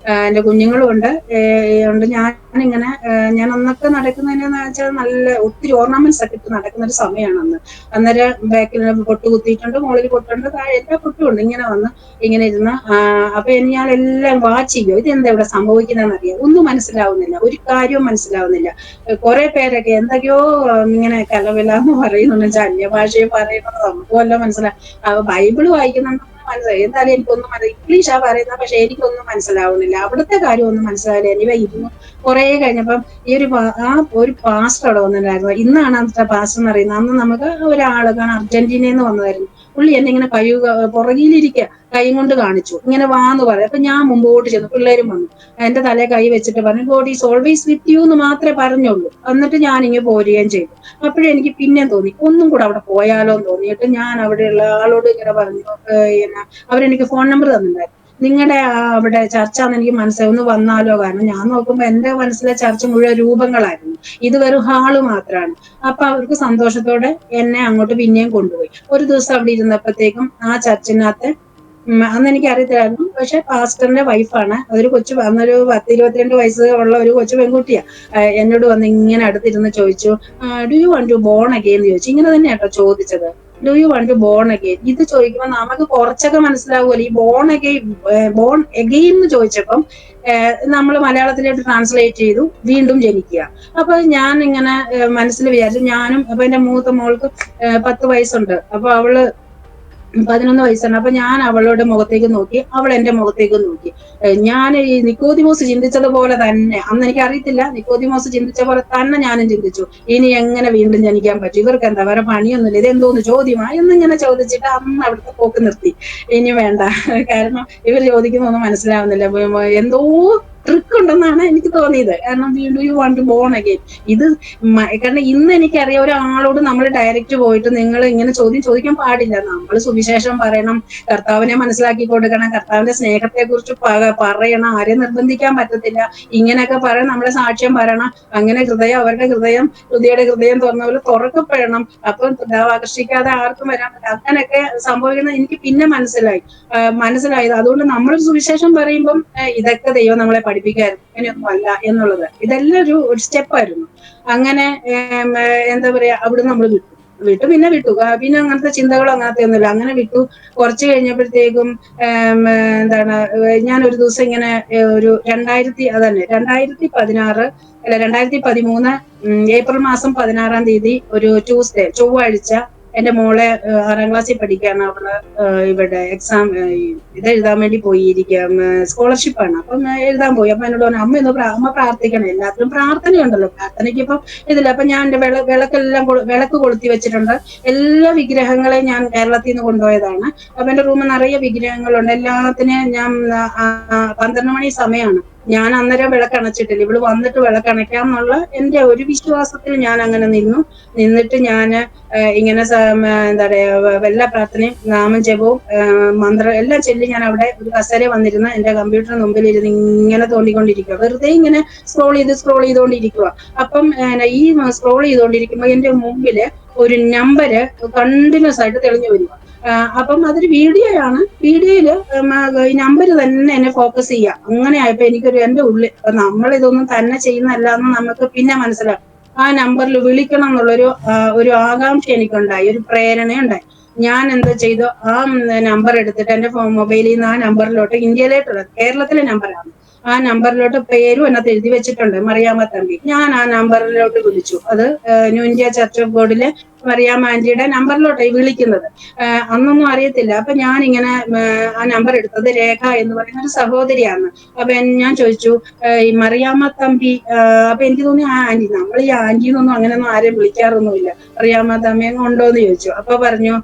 എന്റെ കുഞ്ഞുങ്ങളും ഉണ്ട്. ഞാനിങ്ങനെ ഞാൻ അന്നൊക്കെ നടക്കുന്നതിനെന്ന് വെച്ചാൽ നല്ല ഒത്തിരി ഓർണമെന്റ്സ് ഒക്കെ ഇട്ട് നടക്കുന്ന ഒരു സമയമാണ് അന്ന്. അന്നേരം ബാക്കിൽ പൊട്ട് കുത്തിയിട്ടുണ്ട്, മുകളിൽ പൊട്ടുണ്ട്, താഴെ എല്ലാ പൊട്ടും ഉണ്ട്. ഇങ്ങനെ വന്ന് ഇങ്ങനെ ഇരുന്ന് അപ്പൊ ഞാൻ എല്ലാം വാച്ച് ചെയ്യും. ഇതെന്താ ഇവിടെ സംഭവിക്കുന്നതെന്ന് അറിയാം. ഒന്നും മനസ്സിലാവുന്നില്ല, ഒരു കാര്യവും മനസ്സിലാവുന്നില്ല. കുറെ പേരൊക്കെ എന്തൊക്കെയോ ഇങ്ങനെ കലവിലാന്ന് പറയുന്നുണ്ട്, അന്യഭാഷയും പറയുന്നത് നമുക്ക് വല്ല മനസ്സിലാവും. ബൈബിള് വായിക്കുന്നുണ്ടെന്ന് മനസ്സിലായി. എന്തായാലും എനിക്കൊന്നും ഇംഗ്ലീഷാ പറയുന്നത്, പക്ഷെ എനിക്കൊന്നും മനസ്സിലാവുന്നില്ല. അവിടുത്തെ കാര്യം ഒന്നും മനസ്സിലാവില്ല. എനിവ ഇരുന്നു കുറെ കഴിഞ്ഞപ്പം ഒരു പാസ്റ്റർ അവിടെ വന്നിട്ടുണ്ടായിരുന്നു. ഇന്നാണ് അന്നത്തെ പാസ്റ്റർ എന്ന് അറിയുന്നത്. അന്ന് നമുക്ക് ഒരാള് അർജന്റീനയിൽ നിന്ന് വന്നതായിരുന്നു. പുള്ളി എന്നെ ഇങ്ങനെ പുറകിലിരിക്കുക, കൈ കൊണ്ട് കാണിച്ചു, ഇങ്ങനെ വാന്ന് പറയും. അപ്പൊ ഞാൻ മുമ്പോട്ട് ചെന്നു, പിള്ളേരും വന്നു, എന്റെ തലയെ കൈ വെച്ചിട്ട് പറഞ്ഞു God is always with you എന്ന് മാത്രമേ പറഞ്ഞുള്ളൂ. എന്നിട്ട് ഞാൻ ഇങ്ങനെ പോരുകയും ചെയ്തു. അപ്പോഴേ എനിക്ക് പിന്നെ തോന്നി ഒന്നും കൂടെ അവിടെ പോയാലോ എന്ന് തോന്നിയിട്ട് ഞാൻ അവിടെയുള്ള ആളോട് ഇങ്ങനെ പറഞ്ഞു, അവരെനിക്ക് ഫോൺ നമ്പർ തന്നിട്ടുണ്ടായിരുന്നു. നിങ്ങളുടെ അവിടെ ചർച്ചാന്ന് എനിക്ക് മനസ്സിലായി, ഒന്ന് വന്നാലോ? കാരണം ഞാൻ നോക്കുമ്പോ എന്റെ മനസ്സിലെ ചർച്ച മുഴുവൻ രൂപങ്ങളായിരുന്നു, ഇത് വെറും ഹാള് മാത്രമാണ്. അപ്പൊ അവർക്ക് സന്തോഷത്തോടെ എന്നെ അങ്ങോട്ട് പിന്നെയും കൊണ്ടുപോയി. ഒരു ദിവസം അവിടെ ഇരുന്നപ്പോഴത്തേക്കും ആ ചർച്ചിനകത്ത് അന്ന് എനിക്ക് അറിയത്തില്ലായിരുന്നു, പക്ഷെ പാസ്റ്ററിന്റെ വൈഫാണ്. അതൊരു അന്നൊരു 10-22 വയസ്സ് ഉള്ള ഒരു കൊച്ചു പെൺകുട്ടിയാ. എന്നോട് വന്ന് ഇങ്ങനെ അടുത്തിരുന്ന് ചോദിച്ചു, do you want to born again എന്ന് ചോദിച്ചു. ഇങ്ങനെ തന്നെയാട്ടോ ചോദിച്ചത്, do you want to born again. ഇത് ചോദിക്കുമ്പോൾ നമുക്ക് കുറച്ചൊക്കെ മനസ്സിലാവുമല്ലോ. ഈ ബോൺ അഗെയിൻ എന്ന് ചോദിച്ചപ്പം നമ്മൾ മലയാളത്തിലോട്ട് ട്രാൻസ്ലേറ്റ് ചെയ്തു, വീണ്ടും ജനിക്കുക. അപ്പൊ ഞാൻ ഇങ്ങനെ മനസ്സിൽ വിചാരിച്ചു, ഞാനും അപ്പൊ എന്റെ മൂത്ത മോൾക്ക് 10 വയസ്സുണ്ട്, അപ്പൊ അവള് 11 വയസ്സാണ്. അപ്പൊ ഞാൻ അവളുടെ മുഖത്തേക്ക് നോക്കി, അവൾ എന്റെ മുഖത്തേക്ക് നോക്കി. ഞാൻ ഈ നിക്കോദിമോസ് ചിന്തിച്ചതുപോലെ തന്നെ, അന്ന് എനിക്ക് അറിയത്തില്ല, നിക്കോദിമോസ് ചിന്തിച്ച പോലെ തന്നെ ഞാനും ചിന്തിച്ചു. ഇനി എങ്ങനെ വീണ്ടും ജനിക്കാൻ പറ്റും? ഇവർക്ക് എന്താ വേറെ പണിയൊന്നുമില്ല, ഇതെന്തോന്ന് ചോദ്യമാ എന്നിങ്ങനെ ചോദിച്ചിട്ട് അന്ന് അവിടുത്തെ പോക്ക് നിർത്തി. ഇനി വേണ്ട, കാരണം ഇവർ ചോദിക്കുന്നൊന്നും മനസ്സിലാവുന്നില്ല, എന്തോ ട്രിക്ക് ഉണ്ടെന്നാണ് എനിക്ക് തോന്നിയത്. കാരണം do you want to born again ഇത് കാരണം ഇന്ന് എനിക്കറിയാം, ഒരാളോട് നമ്മൾ ഡയറക്റ്റ് പോയിട്ട് നിങ്ങൾ ഇങ്ങനെ ചോദ്യം ചോദിക്കാൻ പാടില്ല. നമ്മൾ സുവിശേഷം പറയണം, കർത്താവിനെ മനസ്സിലാക്കി കൊടുക്കണം, കർത്താവിന്റെ സ്നേഹത്തെ കുറിച്ച് പറയണം, ആരെയും നിർബന്ധിക്കാൻ പറ്റത്തില്ല. ഇങ്ങനെയൊക്കെ പറയണം, നമ്മുടെ സാക്ഷ്യം പറയണം. അങ്ങനെ അവരുടെ ഹൃദയയുടെ ഹൃദയം തുറന്ന പോലെ തുറക്കപ്പെടണം. അപ്പം പിതാവ് ആകർഷിക്കാതെ ആർക്കും വരാൻ പറ്റില്ല. അങ്ങനെയൊക്കെ സംഭവിക്കുന്നത് എനിക്ക് പിന്നെ മനസ്സിലായത്. അതുകൊണ്ട് നമ്മളൊരു സുവിശേഷം പറയുമ്പം ഇതൊക്കെ ദൈവം നമ്മളെ പഠിപ്പിക്കായിരുന്നു, ഇങ്ങനെയൊന്നും അല്ല എന്നുള്ളത്. ഇതെല്ലാം ഒരു സ്റ്റെപ്പായിരുന്നു. അങ്ങനെ എന്താ പറയാ, അവിടുന്ന് നമ്മൾ വിട്ടു. പിന്നെ പിന്നെ അങ്ങനത്തെ ചിന്തകളോ അങ്ങനത്തെ ഒന്നുമില്ല. അങ്ങനെ വിട്ടു. കുറച്ച് കഴിഞ്ഞപ്പോഴത്തേക്കും എന്താണ്, ഞാൻ ഒരു ദിവസം ഇങ്ങനെ ഒരു 2016 അല്ല 2013 ഏപ്രിൽ മാസം 16-ാം തീയതി ഒരു ട്യൂസ്ഡേ, ചൊവ്വാഴ്ച, എന്റെ മോളെ 6-ാം ക്ലാസ്സിൽ പഠിക്കുകയാണ്. അവള് ഇവിടെ എക്സാം ഇത് എഴുതാൻ വേണ്ടി പോയിരിക്കുക, സ്കോളർഷിപ്പാണ്. അപ്പം എഴുതാൻ പോയി. അപ്പൊ എന്നോട് പറഞ്ഞു, അമ്മ പ്രാർത്ഥിക്കണം. എല്ലാത്തിനും പ്രാർത്ഥനയുണ്ടല്ലോ, പ്രാർത്ഥനയ്ക്ക് ഇപ്പം ഇതില്ല. അപ്പൊ ഞാൻ എന്റെ വിളക്ക് കൊളുത്തി വെച്ചിട്ടുണ്ട്. എല്ലാ വിഗ്രഹങ്ങളെയും ഞാൻ കേരളത്തിൽ നിന്ന് കൊണ്ടുപോയതാണ്. അപ്പൊ എന്റെ റൂമിൽ നിറയെ വിഗ്രഹങ്ങളുണ്ട്. എല്ലാത്തിനെയും ഞാൻ 12 മണി സമയമാണ്, ഞാൻ അന്നേരം വിളക്കണച്ചിട്ടില്ല. ഇവള് വന്നിട്ട് വിളക്കണയ്ക്കാം എന്നുള്ള എന്റെ ഒരു വിശ്വാസത്തിൽ ഞാൻ അങ്ങനെ നിന്നിട്ട് ഞാൻ ഇങ്ങനെ എന്താ പറയാ, എല്ലാ പ്രാർത്ഥനയും നാമം ജപവും മന്ത്രം എല്ലാം ചൊല്ലി ഞാൻ അവിടെ ഒരു കസേര വന്നിരുന്ന് എന്റെ കമ്പ്യൂട്ടറിന് മുമ്പിൽ ഇരുന്ന് ഇങ്ങനെ തോണ്ടിക്കൊണ്ടിരിക്കുക, വെറുതെ ഇങ്ങനെ സ്ക്രോൾ ചെയ്തോണ്ടിരിക്കുക. അപ്പം ഈ സ്ക്രോൾ ചെയ്തോണ്ടിരിക്കുമ്പോ എന്റെ മുമ്പില് ഒരു നമ്പര് കണ്ടിന്യൂസ് ആയിട്ട് തെളിഞ്ഞു വരിക. അപ്പം അതൊരു വീഡിയോയാണ്. വീഡിയോയില് ഈ നമ്പർ തന്നെ എന്നെ ഫോക്കസ് ചെയ്യുക. അങ്ങനെ ആയപ്പോ എനിക്കൊരു എന്റെ ഉള്ളിൽ നമ്മൾ ഇതൊന്നും തന്നെ ചെയ്യുന്നതല്ല എന്ന് നമുക്ക് പിന്നെ മനസ്സിലാവും. ആ നമ്പറിൽ വിളിക്കണം എന്നുള്ളൊരു ഒരു ആകാംക്ഷ എനിക്കുണ്ടായി, ഒരു പ്രേരണയുണ്ടായി. ഞാൻ എന്താ ചെയ്തു, ആ നമ്പർ എടുത്തിട്ട് എന്റെ മൊബൈലിൽ നിന്ന് ആ നമ്പറിലോട്ട്, ഇന്ത്യയിലോട്ടുള്ള കേരളത്തിലെ നമ്പറാണ്, ആ നമ്പറിലോട്ട് പേരും അതിനകത്ത് എഴുതി വെച്ചിട്ടുണ്ട്, മറിയാമ്മ തമ്പി. ഞാൻ ആ നമ്പറിലോട്ട് വിളിച്ചു. അത് ന്യൂ ഇന്ത്യ ചർച്ച് ഓഫ് ഗോഡിലെ മറിയാമ്മ ആന്റിയുടെ നമ്പറിലോട്ടായി വിളിക്കുന്നത്. അന്നൊന്നും അറിയത്തില്ല. അപ്പൊ ഞാൻ ഇങ്ങനെ ആ നമ്പർ എടുത്തത് രേഖ എന്ന് പറയുന്ന ഒരു സഹോദരിയാണ്. അപ്പൊ ഞാൻ ചോദിച്ചു, ഈ മറിയാമ്മ തമ്പി, അപ്പൊ എനിക്ക് തോന്നി ആ ആന്റി, നമ്മൾ ഈ ആന്റി എന്നൊന്നും അങ്ങനെയൊന്നും ആരെയും വിളിക്കാറൊന്നുമില്ല, മറിയാമ്മ തമ്പി ഉണ്ടോ എന്ന് ചോദിച്ചു. അപ്പൊ പറഞ്ഞു,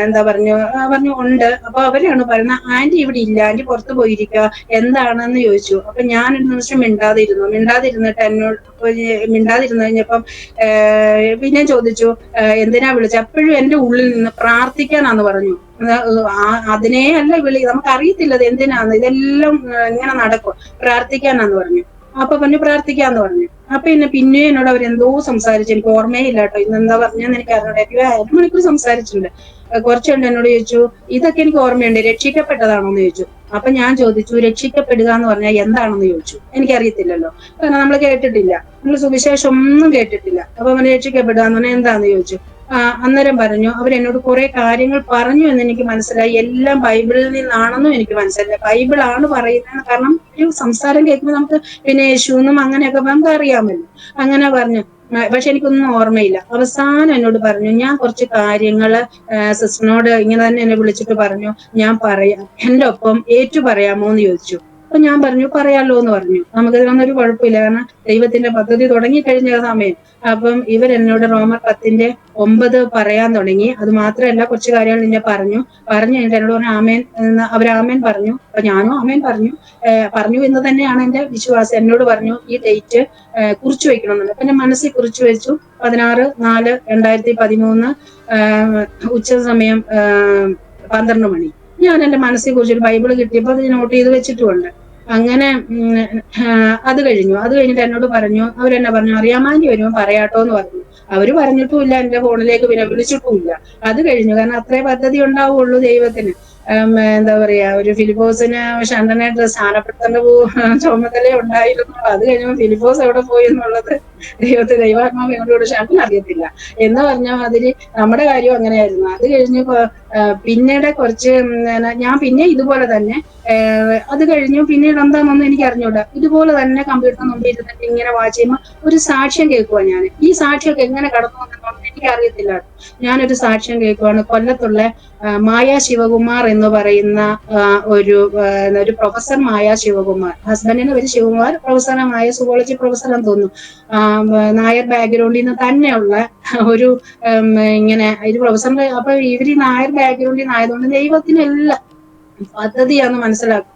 എന്താ പറഞ്ഞു ഉണ്ട്. അപ്പൊ അവരാണ് പറയുന്നത്, ആന്റി ഇവിടെ ഇല്ല, ആന്റി പുറത്തു പോയിരിക്കുക, എന്താണെന്ന് ചോദിച്ചു. അപ്പൊ ഞാൻ ഒരു നിമിഷം മിണ്ടാതിരുന്നിട്ട് എന്നോട് മിണ്ടാതിരുന്നു കഴിഞ്ഞപ്പം പിന്നെ ചോദിച്ചു, എന്തിനാ വിളിച്ചത്? അപ്പോഴും എന്റെ ഉള്ളിൽ നിന്ന് പ്രാർത്ഥിക്കാനാന്ന് പറഞ്ഞു. അതിനെ അല്ല വിളി, നമുക്ക് അറിയത്തില്ല ഇത് എന്തിനാന്ന്, ഇതെല്ലാം ഇങ്ങനെ നടക്കും, പ്രാർത്ഥിക്കാനാന്ന് പറഞ്ഞു. അപ്പൊ പറഞ്ഞു പ്രാർത്ഥിക്കാന്ന് പറഞ്ഞു. അപ്പൊ പിന്നെ എന്നോട് അവരെന്തോ സംസാരിച്ചു, എനിക്ക് ഓർമ്മയില്ല കേട്ടോ, ഇന്നെന്താ പറഞ്ഞെന്ന് എനിക്ക് അറിഞ്ഞൂടെ. 1 മണിക്കൂർ സംസാരിച്ചിട്ടുണ്ട്. കുറച്ചു കണ്ട് എന്നോട് ചോദിച്ചു, ഇതൊക്കെ എനിക്ക് ഓർമ്മയുണ്ട്, രക്ഷിക്കപ്പെട്ടതാണോ എന്ന് ചോദിച്ചു. അപ്പൊ ഞാൻ ചോദിച്ചു, രക്ഷിക്കപ്പെടുക എന്ന് പറഞ്ഞാൽ എന്താണെന്ന് ചോദിച്ചു. എനിക്കറിയത്തില്ലല്ലോ, കാരണം നമ്മൾ കേട്ടിട്ടില്ല, നമ്മൾ സുവിശേഷം ഒന്നും കേട്ടിട്ടില്ല. അപ്പൊ അവൻ രക്ഷിക്കപ്പെടുക എന്ന് പറഞ്ഞാൽ എന്താന്ന് ചോദിച്ചു. അന്നേരം പറഞ്ഞു, അവരെന്നോട് കുറെ കാര്യങ്ങൾ പറഞ്ഞു എന്ന് എനിക്ക് മനസ്സിലായി. എല്ലാം ബൈബിളിൽ നിന്നാണെന്നും എനിക്ക് മനസ്സിലായി. ബൈബിളാണ് പറയുന്നത്, കാരണം ഒരു സംസാരം കേൾക്കുമ്പോൾ നമുക്ക് പിന്നെ യേശുന്നും അങ്ങനെയൊക്കെ നമുക്ക് അറിയാമല്ലോ. അങ്ങനെ പറഞ്ഞു. പക്ഷെ എനിക്കൊന്നും ഓർമ്മയില്ല. അവസാനം എന്നോട് പറഞ്ഞു, ഞാൻ കുറച്ച് കാര്യങ്ങള് സിസ്റ്ററിനോട് ഇങ്ങനെ തന്നെ എന്നെ വിളിച്ചിട്ട് പറഞ്ഞു, ഞാൻ പറയാം, എന്റെ ഒപ്പം ഏറ്റു പറയാമോ എന്ന് ചോദിച്ചു. അപ്പൊ ഞാൻ പറഞ്ഞു പറയാലോ എന്ന് പറഞ്ഞു. നമുക്കതിനൊന്നും ഒരു കുഴപ്പമില്ല, കാരണം ദൈവത്തിന്റെ പദ്ധതി തുടങ്ങിക്കഴിഞ്ഞ സമയം. അപ്പം ഇവരെന്നോട് റോമർ 10:9 പറയാൻ തുടങ്ങി. അത് മാത്രമല്ല, കുറച്ച് കാര്യങ്ങൾ എന്നെ പറഞ്ഞു കഴിഞ്ഞിട്ട് എന്നോട് പറഞ്ഞു ആമേൻ, അവരാമേൻ പറഞ്ഞു. അപ്പൊ ഞാനും ആമേൻ പറഞ്ഞു എന്ന് തന്നെയാണ് എന്റെ വിശ്വാസം. എന്നോട് പറഞ്ഞു ഈ ഡേറ്റ് കുറിച്ചു വെക്കണമെന്നുണ്ട്. അപ്പൊ ഞാൻ മനസ്സിൽ കുറിച്ചു വെച്ചു, 16/4/2013 ഉച്ച സമയം 12 മണി. ഞാൻ എന്റെ മനസ്സിൽ കുറിച്ചൊരു ബൈബിള് കിട്ടിയപ്പോൾ അത് നോട്ട് ചെയ്ത് വെച്ചിട്ടുമുണ്ട്. അങ്ങനെ അത് കഴിഞ്ഞിട്ട് എന്നോട് പറഞ്ഞു, അവരെന്നെ പറഞ്ഞു, അറിയാമാൻറ്റി വരുമ്പോൾ പറയാട്ടോ എന്ന് പറഞ്ഞു. അവര് പറഞ്ഞിട്ടുമില്ല, എന്റെ ഫോണിലേക്ക് പിന്നെ വിളിച്ചിട്ടുമില്ല. അത് കഴിഞ്ഞു, കാരണം അത്രേ പദ്ധതി ഉണ്ടാവുള്ളൂ ദൈവത്തിന്. എന്താ പറയാ, ഒരു ഫിലിപ്പോസിന് ഷണ്ടനായിട്ട് സ്ഥാനപ്പെടുത്തേണ്ട ചുമതല ഉണ്ടായിരുന്നു. അത് കഴിഞ്ഞപ്പോൾ ഫിലിപ്പോസ് എവിടെ പോയി എന്നുള്ളത് ദൈവാത്മാവ് എന്നോട് ഷണ്ടൻ അറിയത്തില്ല എന്ന് പറഞ്ഞ മാതിരി നമ്മുടെ കാര്യം അങ്ങനെയായിരുന്നു. അത് കഴിഞ്ഞ് പിന്നീട് കുറച്ച് ഞാൻ പിന്നെ ഇതുപോലെ തന്നെ അത് കഴിഞ്ഞു. പിന്നീട് എന്താണെന്നൊന്നും എനിക്ക് അറിഞ്ഞൂടാ. ഇതുപോലെ തന്നെ കമ്പ്യൂട്ടറിന് മുമ്പിൽ ഇരുന്നിട്ട് ഇങ്ങനെ വാച്ച് ചെയ്യുമ്പോൾ ഒരു സാക്ഷ്യം കേൾക്കുവാ ഞാൻ. ഈ സാക്ഷ്യമൊക്കെ എങ്ങനെ കടന്നു വന്നെന്നൊന്നും എനിക്ക് അറിയത്തില്ല. ഞാനൊരു സാക്ഷ്യം കേൾക്കുവാണ്. കൊല്ലത്തുള്ള മായ ശിവകുമാർ എന്ന് പറയുന്ന ഒരു പ്രൊഫസർ, മായ ശിവകുമാർ, ഹസ്ബൻഡിന്റെ പേര് ശിവകുമാർ, പ്രൊഫസറുമായ സുവോളജി പ്രൊഫസറാന്ന് തോന്നുന്നു. നായർ ബാക്ക്ഗ്രൗണ്ടിൽ നിന്ന് തന്നെയുള്ള ഒരു ഇങ്ങനെ ഒരു പ്രൊഫസറിന്റെ. അപ്പൊ ഇവര് നായർ ബാക്ക്ഗ്രൗണ്ടിൽ നിന്നായതുകൊണ്ട് ദൈവത്തിനെല്ലാം പദ്ധതിയാന്ന് മനസ്സിലാക്കും.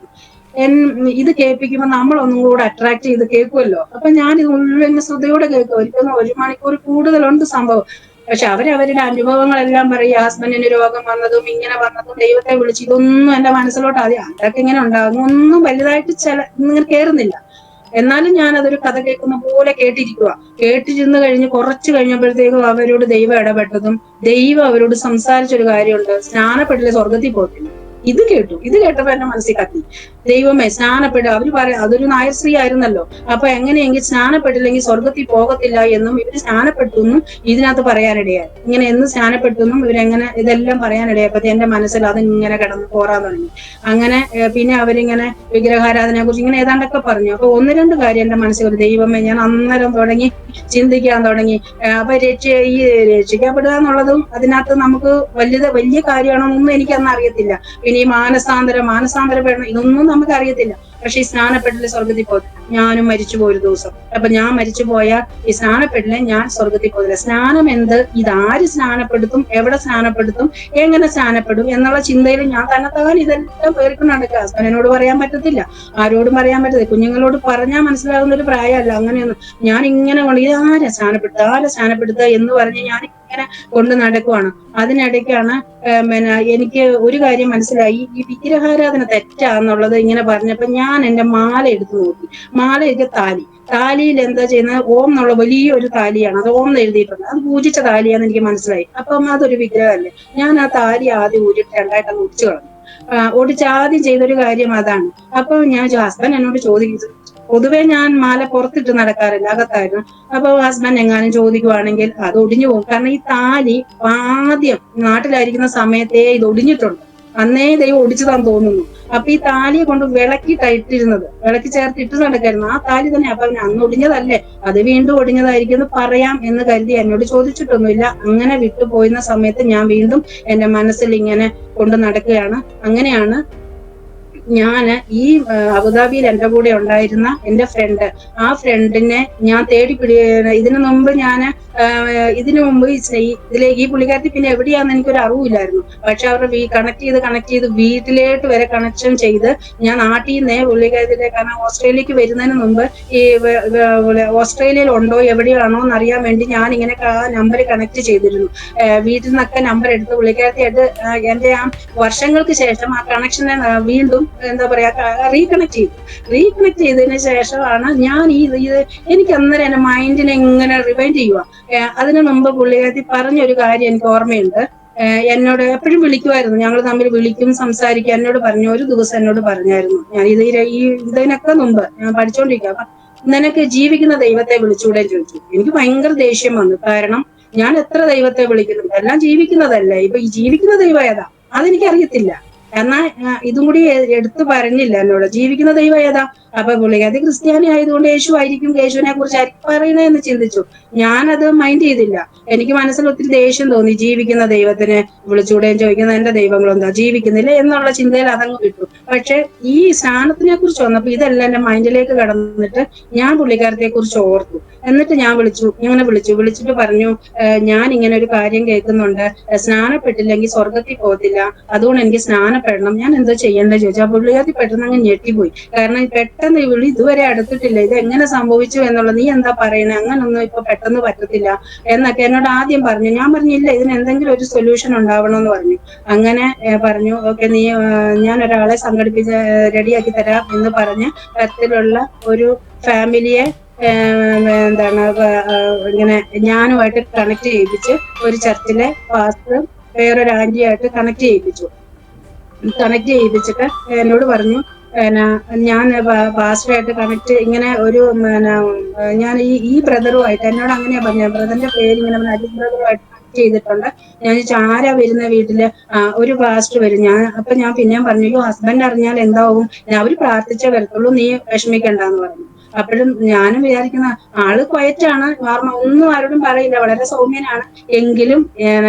ഇത് കേൾപ്പിക്കുമ്പോൾ നമ്മളൊന്നും കൂടെ അട്രാക്ട് ചെയ്ത് കേൾക്കുമല്ലോ. അപ്പൊ ഞാൻ ഇത് മുഴുവൻ ശ്രദ്ധയോടെ കേൾക്കും. എനിക്കൊന്ന് 1 മണിക്കൂർ കൂടുതലുണ്ട് സംഭവം. പക്ഷെ അവരവരുടെ അനുഭവങ്ങളെല്ലാം പറയും, ഹസ്ബൻഡിന് രോഗം വന്നതും ഇങ്ങനെ വന്നതും ദൈവത്തെ വിളിച്ച്, ഇതൊന്നും എന്റെ മനസ്സിലോട്ട് അതൊക്കെ ഇങ്ങനെ ഉണ്ടാകും, ഒന്നും വലുതായിട്ട് ഇങ്ങനെ കേറുന്നില്ല. എന്നാലും ഞാൻ അതൊരു കഥ കേൾക്കുന്ന പോലെ കേട്ടിരുന്ന് കഴിഞ്ഞ് കുറച്ച് കഴിഞ്ഞപ്പോഴത്തേക്കും അവരോട് ദൈവം ഇടപെട്ടതും, ദൈവം അവരോട് സംസാരിച്ചൊരു കാര്യമുണ്ട്, സ്നാനപ്പെട്ടില്ല സ്വർഗത്തിൽ പോകത്തില്ല. ഇത് കേട്ടപ്പോ എന്റെ മനസ്സിൽ കത്തി, ദൈവമേ സ്നാനപ്പെടുക. അവര് പറയാം, അതൊരു നായർ സ്ത്രീ ആയിരുന്നല്ലോ. അപ്പൊ എങ്ങനെയെങ്കിൽ സ്നാനപ്പെട്ടില്ലെങ്കിൽ സ്വർഗത്തിൽ പോകത്തില്ല എന്നും ഇവര് സ്നാനപ്പെട്ടു എന്നും ഇതിനകത്ത് പറയാനിടയായി. ഇങ്ങനെ എന്ന് സ്നാനപ്പെട്ടു എന്നും ഇവരെങ്ങനെ ഇതെല്ലാം പറയാനിടയായപ്പോ എന്റെ മനസ്സിൽ അതിങ്ങനെ കിടന്ന് പോറാൻ തുടങ്ങി. അങ്ങനെ പിന്നെ അവരിങ്ങനെ വിഗ്രഹാരാധനയെ കുറിച്ച് ഇങ്ങനെ ഏതാണ്ടൊക്കെ പറഞ്ഞു. അപ്പൊ 1-2 കാര്യം എന്റെ മനസ്സിൽ ഒരു ദൈവമേ, ഞാൻ അന്നേരം തുടങ്ങി ചിന്തിക്കാൻ തുടങ്ങി. അപ്പൊ രക്ഷിക്കപ്പെടുക എന്നുള്ളതും അതിനകത്ത് നമുക്ക് വലിയ കാര്യമാണെന്നൊന്നും എനിക്കന്ന് അറിയത്തില്ല. പിന്നെ ഈ മാനസാന്തരപ്പെടണം, ഇതൊന്നും നമുക്ക് അറിയത്തില്ല. പക്ഷെ ഈ സ്നാനപ്പെട്ടില്ല സ്വർഗത്തിൽ പോകത്തില്ല. ഞാനും മരിച്ചുപോയ ഒരു ദിവസം. അപ്പൊ ഞാൻ മരിച്ചു പോയാൽ ഈ സ്നാനപ്പെട്ടില്ല, ഞാൻ സ്വർഗത്തിൽ പോകത്തില്ല. സ്നാനം എന്ത്, ഇതാര് സ്നാനപ്പെടുത്തും, എവിടെ സ്നാനപ്പെടുത്തും, എങ്ങനെ സ്നാനപ്പെടും എന്നുള്ള ചിന്തയിൽ ഞാൻ തന്നെത്താൻ ഇതെല്ലാം പേർക്കൊണ്ട് നടക്കുക. ഹസ്ബൻഡിനോട് പറയാൻ പറ്റത്തില്ല, ആരോടും പറയാൻ പറ്റത്തില്ല. കുഞ്ഞുങ്ങളോട് പറഞ്ഞാൽ മനസ്സിലാകുന്ന ഒരു പ്രായമല്ല. അങ്ങനെയൊന്നും ഞാൻ ഇങ്ങനെ കൊണ്ട് ആരെ സ്നാനപ്പെടുത്തുക എന്ന് പറഞ്ഞ് ഞാൻ ഇങ്ങനെ കൊണ്ട് നടക്കുവാണ്. അതിനിടയ്ക്കാണ് പിന്നെ എനിക്ക് ഒരു കാര്യം മനസ്സിലായി, ഈ വിഗ്രഹാരാധന തെറ്റാന്നുള്ളത് ഇങ്ങനെ പറഞ്ഞപ്പോ ഞാൻ ഞാൻ എന്റെ മാല എടുത്ത് നോക്കി. മാലയൊക്കെ താലിയിൽ എന്താ ചെയ്യുന്നത്, ഓം എന്നുള്ള വലിയൊരു താലിയാണ്, അത് ഓം എന്ന് എഴുതിയിട്ടുണ്ട്. അത് പൂജിച്ച താലിയാന്ന് എനിക്ക് മനസ്സിലായി. അപ്പം അതൊരു വിഗ്രഹമല്ലേ. ഞാൻ ആ താലി ആദ്യം ഊരിട്ട് രണ്ടായിട്ടൊന്ന് ഒടിച്ചു കളഞ്ഞു. ഒടിച്ച് ആദ്യം ചെയ്തൊരു കാര്യം അതാണ്. അപ്പൊ ഞാൻ ഹസ്ബൻഡ് എന്നോട് ചോദിക്കുന്നത്, പൊതുവെ ഞാൻ മാല പുറത്തിട്ട് നടക്കാറില്ല, അകത്തായിരുന്നു. അപ്പൊ ഹസ്ബൻഡ് എങ്ങാനും ചോദിക്കുവാണെങ്കിൽ അത് ഒടിഞ്ഞു പോകും. കാരണം ഈ താലി ആദ്യം നാട്ടിലായിരിക്കുന്ന സമയത്തേ ഇത് ഒടിഞ്ഞിട്ടുണ്ട്. അന്നേ ദൈവം ഒടിച്ചതാന്ന് തോന്നുന്നു. അപ്പൊ ഈ താലിയെ കൊണ്ട് വിളക്കിയിട്ടിരുന്നത്, വിളക്കി ചേർത്തിട്ട് നടക്കായിരുന്നു ആ താലി തന്നെ. അപ്പൊ അന്ന് ഒടിഞ്ഞതല്ലേ, അത് വീണ്ടും ഒടിഞ്ഞതായിരിക്കും എന്ന് പറയാം എന്ന് കരുതി എന്നോട് ചോദിച്ചിട്ടൊന്നുമില്ല. അങ്ങനെ വിട്ടുപോയിരുന്ന സമയത്ത് ഞാൻ വീണ്ടും എന്റെ മനസ്സിൽ ഇങ്ങനെ കൊണ്ട് നടക്കുകയാണ്. അങ്ങനെയാണ് ഞാന് ഈ അബുദാബിയിൽ എന്റെ കൂടെ ഉണ്ടായിരുന്ന എന്റെ ഫ്രണ്ട്, ആ ഫ്രണ്ടിനെ ഞാൻ ഇതിനു മുമ്പ് ഇതിലേക്ക് ഈ പുള്ളിക്കാരത്തി പിന്നെ എവിടെയാന്ന് എനിക്കൊരു അറിവില്ലായിരുന്നു. പക്ഷെ അവരുടെ കണക്ട് ചെയ്ത് വീട്ടിലേക്ക് വരെ കണക്ഷൻ ചെയ്ത് ഞാൻ നാട്ടിൽ നിന്നേ പുള്ളിക്കാരത്തിലെ, കാരണം ഓസ്ട്രേലിയക്ക് വരുന്നതിന് മുമ്പ് ഈ ഓസ്ട്രേലിയയിൽ ഉണ്ടോ എവിടെയാണോ എന്ന് അറിയാൻ വേണ്ടി ഞാൻ ഇങ്ങനെ ആ നമ്പർ കണക്ട് ചെയ്തിരുന്നു. വീട്ടിൽ നിന്നൊക്കെ നമ്പർ എടുത്ത് പുള്ളിക്കാരത്തിയായിട്ട് എന്റെ ആ വർഷങ്ങൾക്ക് ശേഷം ആ കണക്ഷനെ വീണ്ടും എന്താ പറയാ റീകണക്ട് ചെയ്തതിന് ശേഷമാണ് ഞാൻ എനിക്ക് അന്നേരം എന്റെ മൈൻഡിനെ ഇങ്ങനെ റിവൈൻഡ് ചെയ്യുക. അതിനു മുമ്പ് പുള്ളിക്കാരത്തി പറഞ്ഞൊരു കാര്യം എനിക്ക് ഓർമ്മയുണ്ട്. എന്നോട് എപ്പോഴും വിളിക്കുമായിരുന്നു, ഞങ്ങൾ തമ്മിൽ വിളിക്കും, സംസാരിക്കും. എന്നോട് പറഞ്ഞു, ഒരു ദിവസം എന്നോട് പറഞ്ഞായിരുന്നു, ഞാൻ ഇതിനൊക്കെ മുമ്പ് ഞാൻ പഠിച്ചോണ്ടിരിക്കുക, അപ്പൊ നിനക്ക് ജീവിക്കുന്ന ദൈവത്തെ വിളിച്ചുകൂടെ ചോദിച്ചു. എനിക്ക് ഭയങ്കര ദേഷ്യം വന്നു. കാരണം ഞാൻ എത്ര ദൈവത്തെ വിളിക്കുന്നു, എല്ലാം ജീവിക്കുന്നതല്ലേ. ഇപ്പൊ ഈ ജീവിക്കുന്ന ദൈവം ഏതാ അതെനിക്കറിയത്തില്ല. എന്നാ ഇതും കൂടി എടുത്തു പറഞ്ഞില്ല എന്നോട്, ജീവിക്കുന്ന ദൈവം ഏതാ. അപ്പൊ പുള്ളിക്കാരി ക്രിസ്ത്യാനി ആയതുകൊണ്ട് യേശു ആയിരിക്കും, യേശുവിനെ കുറിച്ചായിരിക്കും പറയണേന്ന് ചിന്തിച്ചു. ഞാനത് മൈൻഡ് ചെയ്തില്ല. എനിക്ക് മനസ്സിൽ ഒത്തിരി ദേഷ്യം തോന്നി. ജീവിക്കുന്ന ദൈവത്തിനെ വിളിച്ചുകൂടെയും ചോദിക്കുന്ന എന്റെ ദൈവങ്ങളെന്താ ജീവിക്കുന്നില്ല എന്നുള്ള ചിന്തയിൽ അതങ്ങ് വിട്ടു. പക്ഷെ ഈ സ്നാനത്തിനെ കുറിച്ച് വന്നപ്പോ ഇതെല്ലാം എന്റെ മൈൻഡിലേക്ക് കടന്നിട്ട് ഞാൻ പുള്ളിക്കാരത്തെ കുറിച്ച് ഓർത്തു. എന്നിട്ട് ഞാൻ വിളിച്ചിട്ട് പറഞ്ഞു, ഞാൻ ഇങ്ങനെ ഒരു കാര്യം കേൾക്കുന്നുണ്ട്, സ്നാനപ്പെട്ടില്ലെങ്കിൽ സ്വർഗത്തിൽ പോകത്തില്ല, അതുകൊണ്ട് എനിക്ക് സ്നാനപ്പെടണം, ഞാൻ എന്തോ ചെയ്യേണ്ടത് ചോദിച്ചു. ആ പുള്ളിക്കാരത്തി പെട്ടെന്ന് അങ്ങ് ഞെട്ടിപ്പോയി. കാരണം പെട്ടെന്ന് ഇതുവരെ അടുത്തിട്ടില്ല, ഇത് എങ്ങനെ സംഭവിച്ചു എന്നുള്ളത്, നീ എന്താ പറയണേ, അങ്ങനൊന്നും ഇപ്പൊ പെട്ടെന്ന് പറ്റത്തില്ല എന്നൊക്കെ എന്നോട് ആദ്യം പറഞ്ഞു. ഞാൻ പറഞ്ഞില്ല, ഇതിന് എന്തെങ്കിലും ഒരു സൊല്യൂഷൻ ഉണ്ടാവണമെന്ന് പറഞ്ഞു. അങ്ങനെ പറഞ്ഞു, ഓക്കെ, ഞാൻ ഒരാളെ സംഘടിപ്പിച്ച് റെഡിയാക്കി തരാം എന്ന് പറഞ്ഞ് തരത്തിലുള്ള ഒരു ഫാമിലിയെ എന്താണ് ഇങ്ങനെ ഞാനുമായിട്ട് കണക്ട് ചെയ്യിപ്പിച്ച് ഒരു ചർച്ചിലെ പാസ്റ്ററും വേറൊരു ആന്റിയായിട്ട് കണക്ട് ചെയ്യിപ്പിച്ചിട്ട് എന്നോട് പറഞ്ഞു, ഞാൻ പാസ്റ്ററായിട്ട് കണക്ട് ഇങ്ങനെ ഒരു ഞാൻ ഈ ബ്രദറുമായിട്ട്, എന്നോട് അങ്ങനെയാ പറഞ്ഞ, ബ്രദറിന്റെ പേര് ഇങ്ങനെ അജിത് ബ്രദറുമായിട്ട് കണക്ട് ചെയ്തിട്ടുണ്ട്. ഞാൻ ആരാ വരുന്ന വീട്ടില്, ഒരു പാസ്റ്റർ വരും. അപ്പൊ ഞാൻ പിന്നെയും പറഞ്ഞു, ഹസ്ബൻഡ് അറിഞ്ഞാൽ എന്താവും, അവര് പ്രാർത്ഥിച്ചേ വരത്തുള്ളൂ, നീ വിഷമിക്കണ്ടെന്ന് പറഞ്ഞു. അപ്പോഴും ഞാനും വിചാരിക്കുന്ന ആള് ക്വയറ്റാണ്, നോർമൽ, ഒന്നും ആരോടും പറയില്ല, വളരെ സൗമ്യനാണ്, എങ്കിലും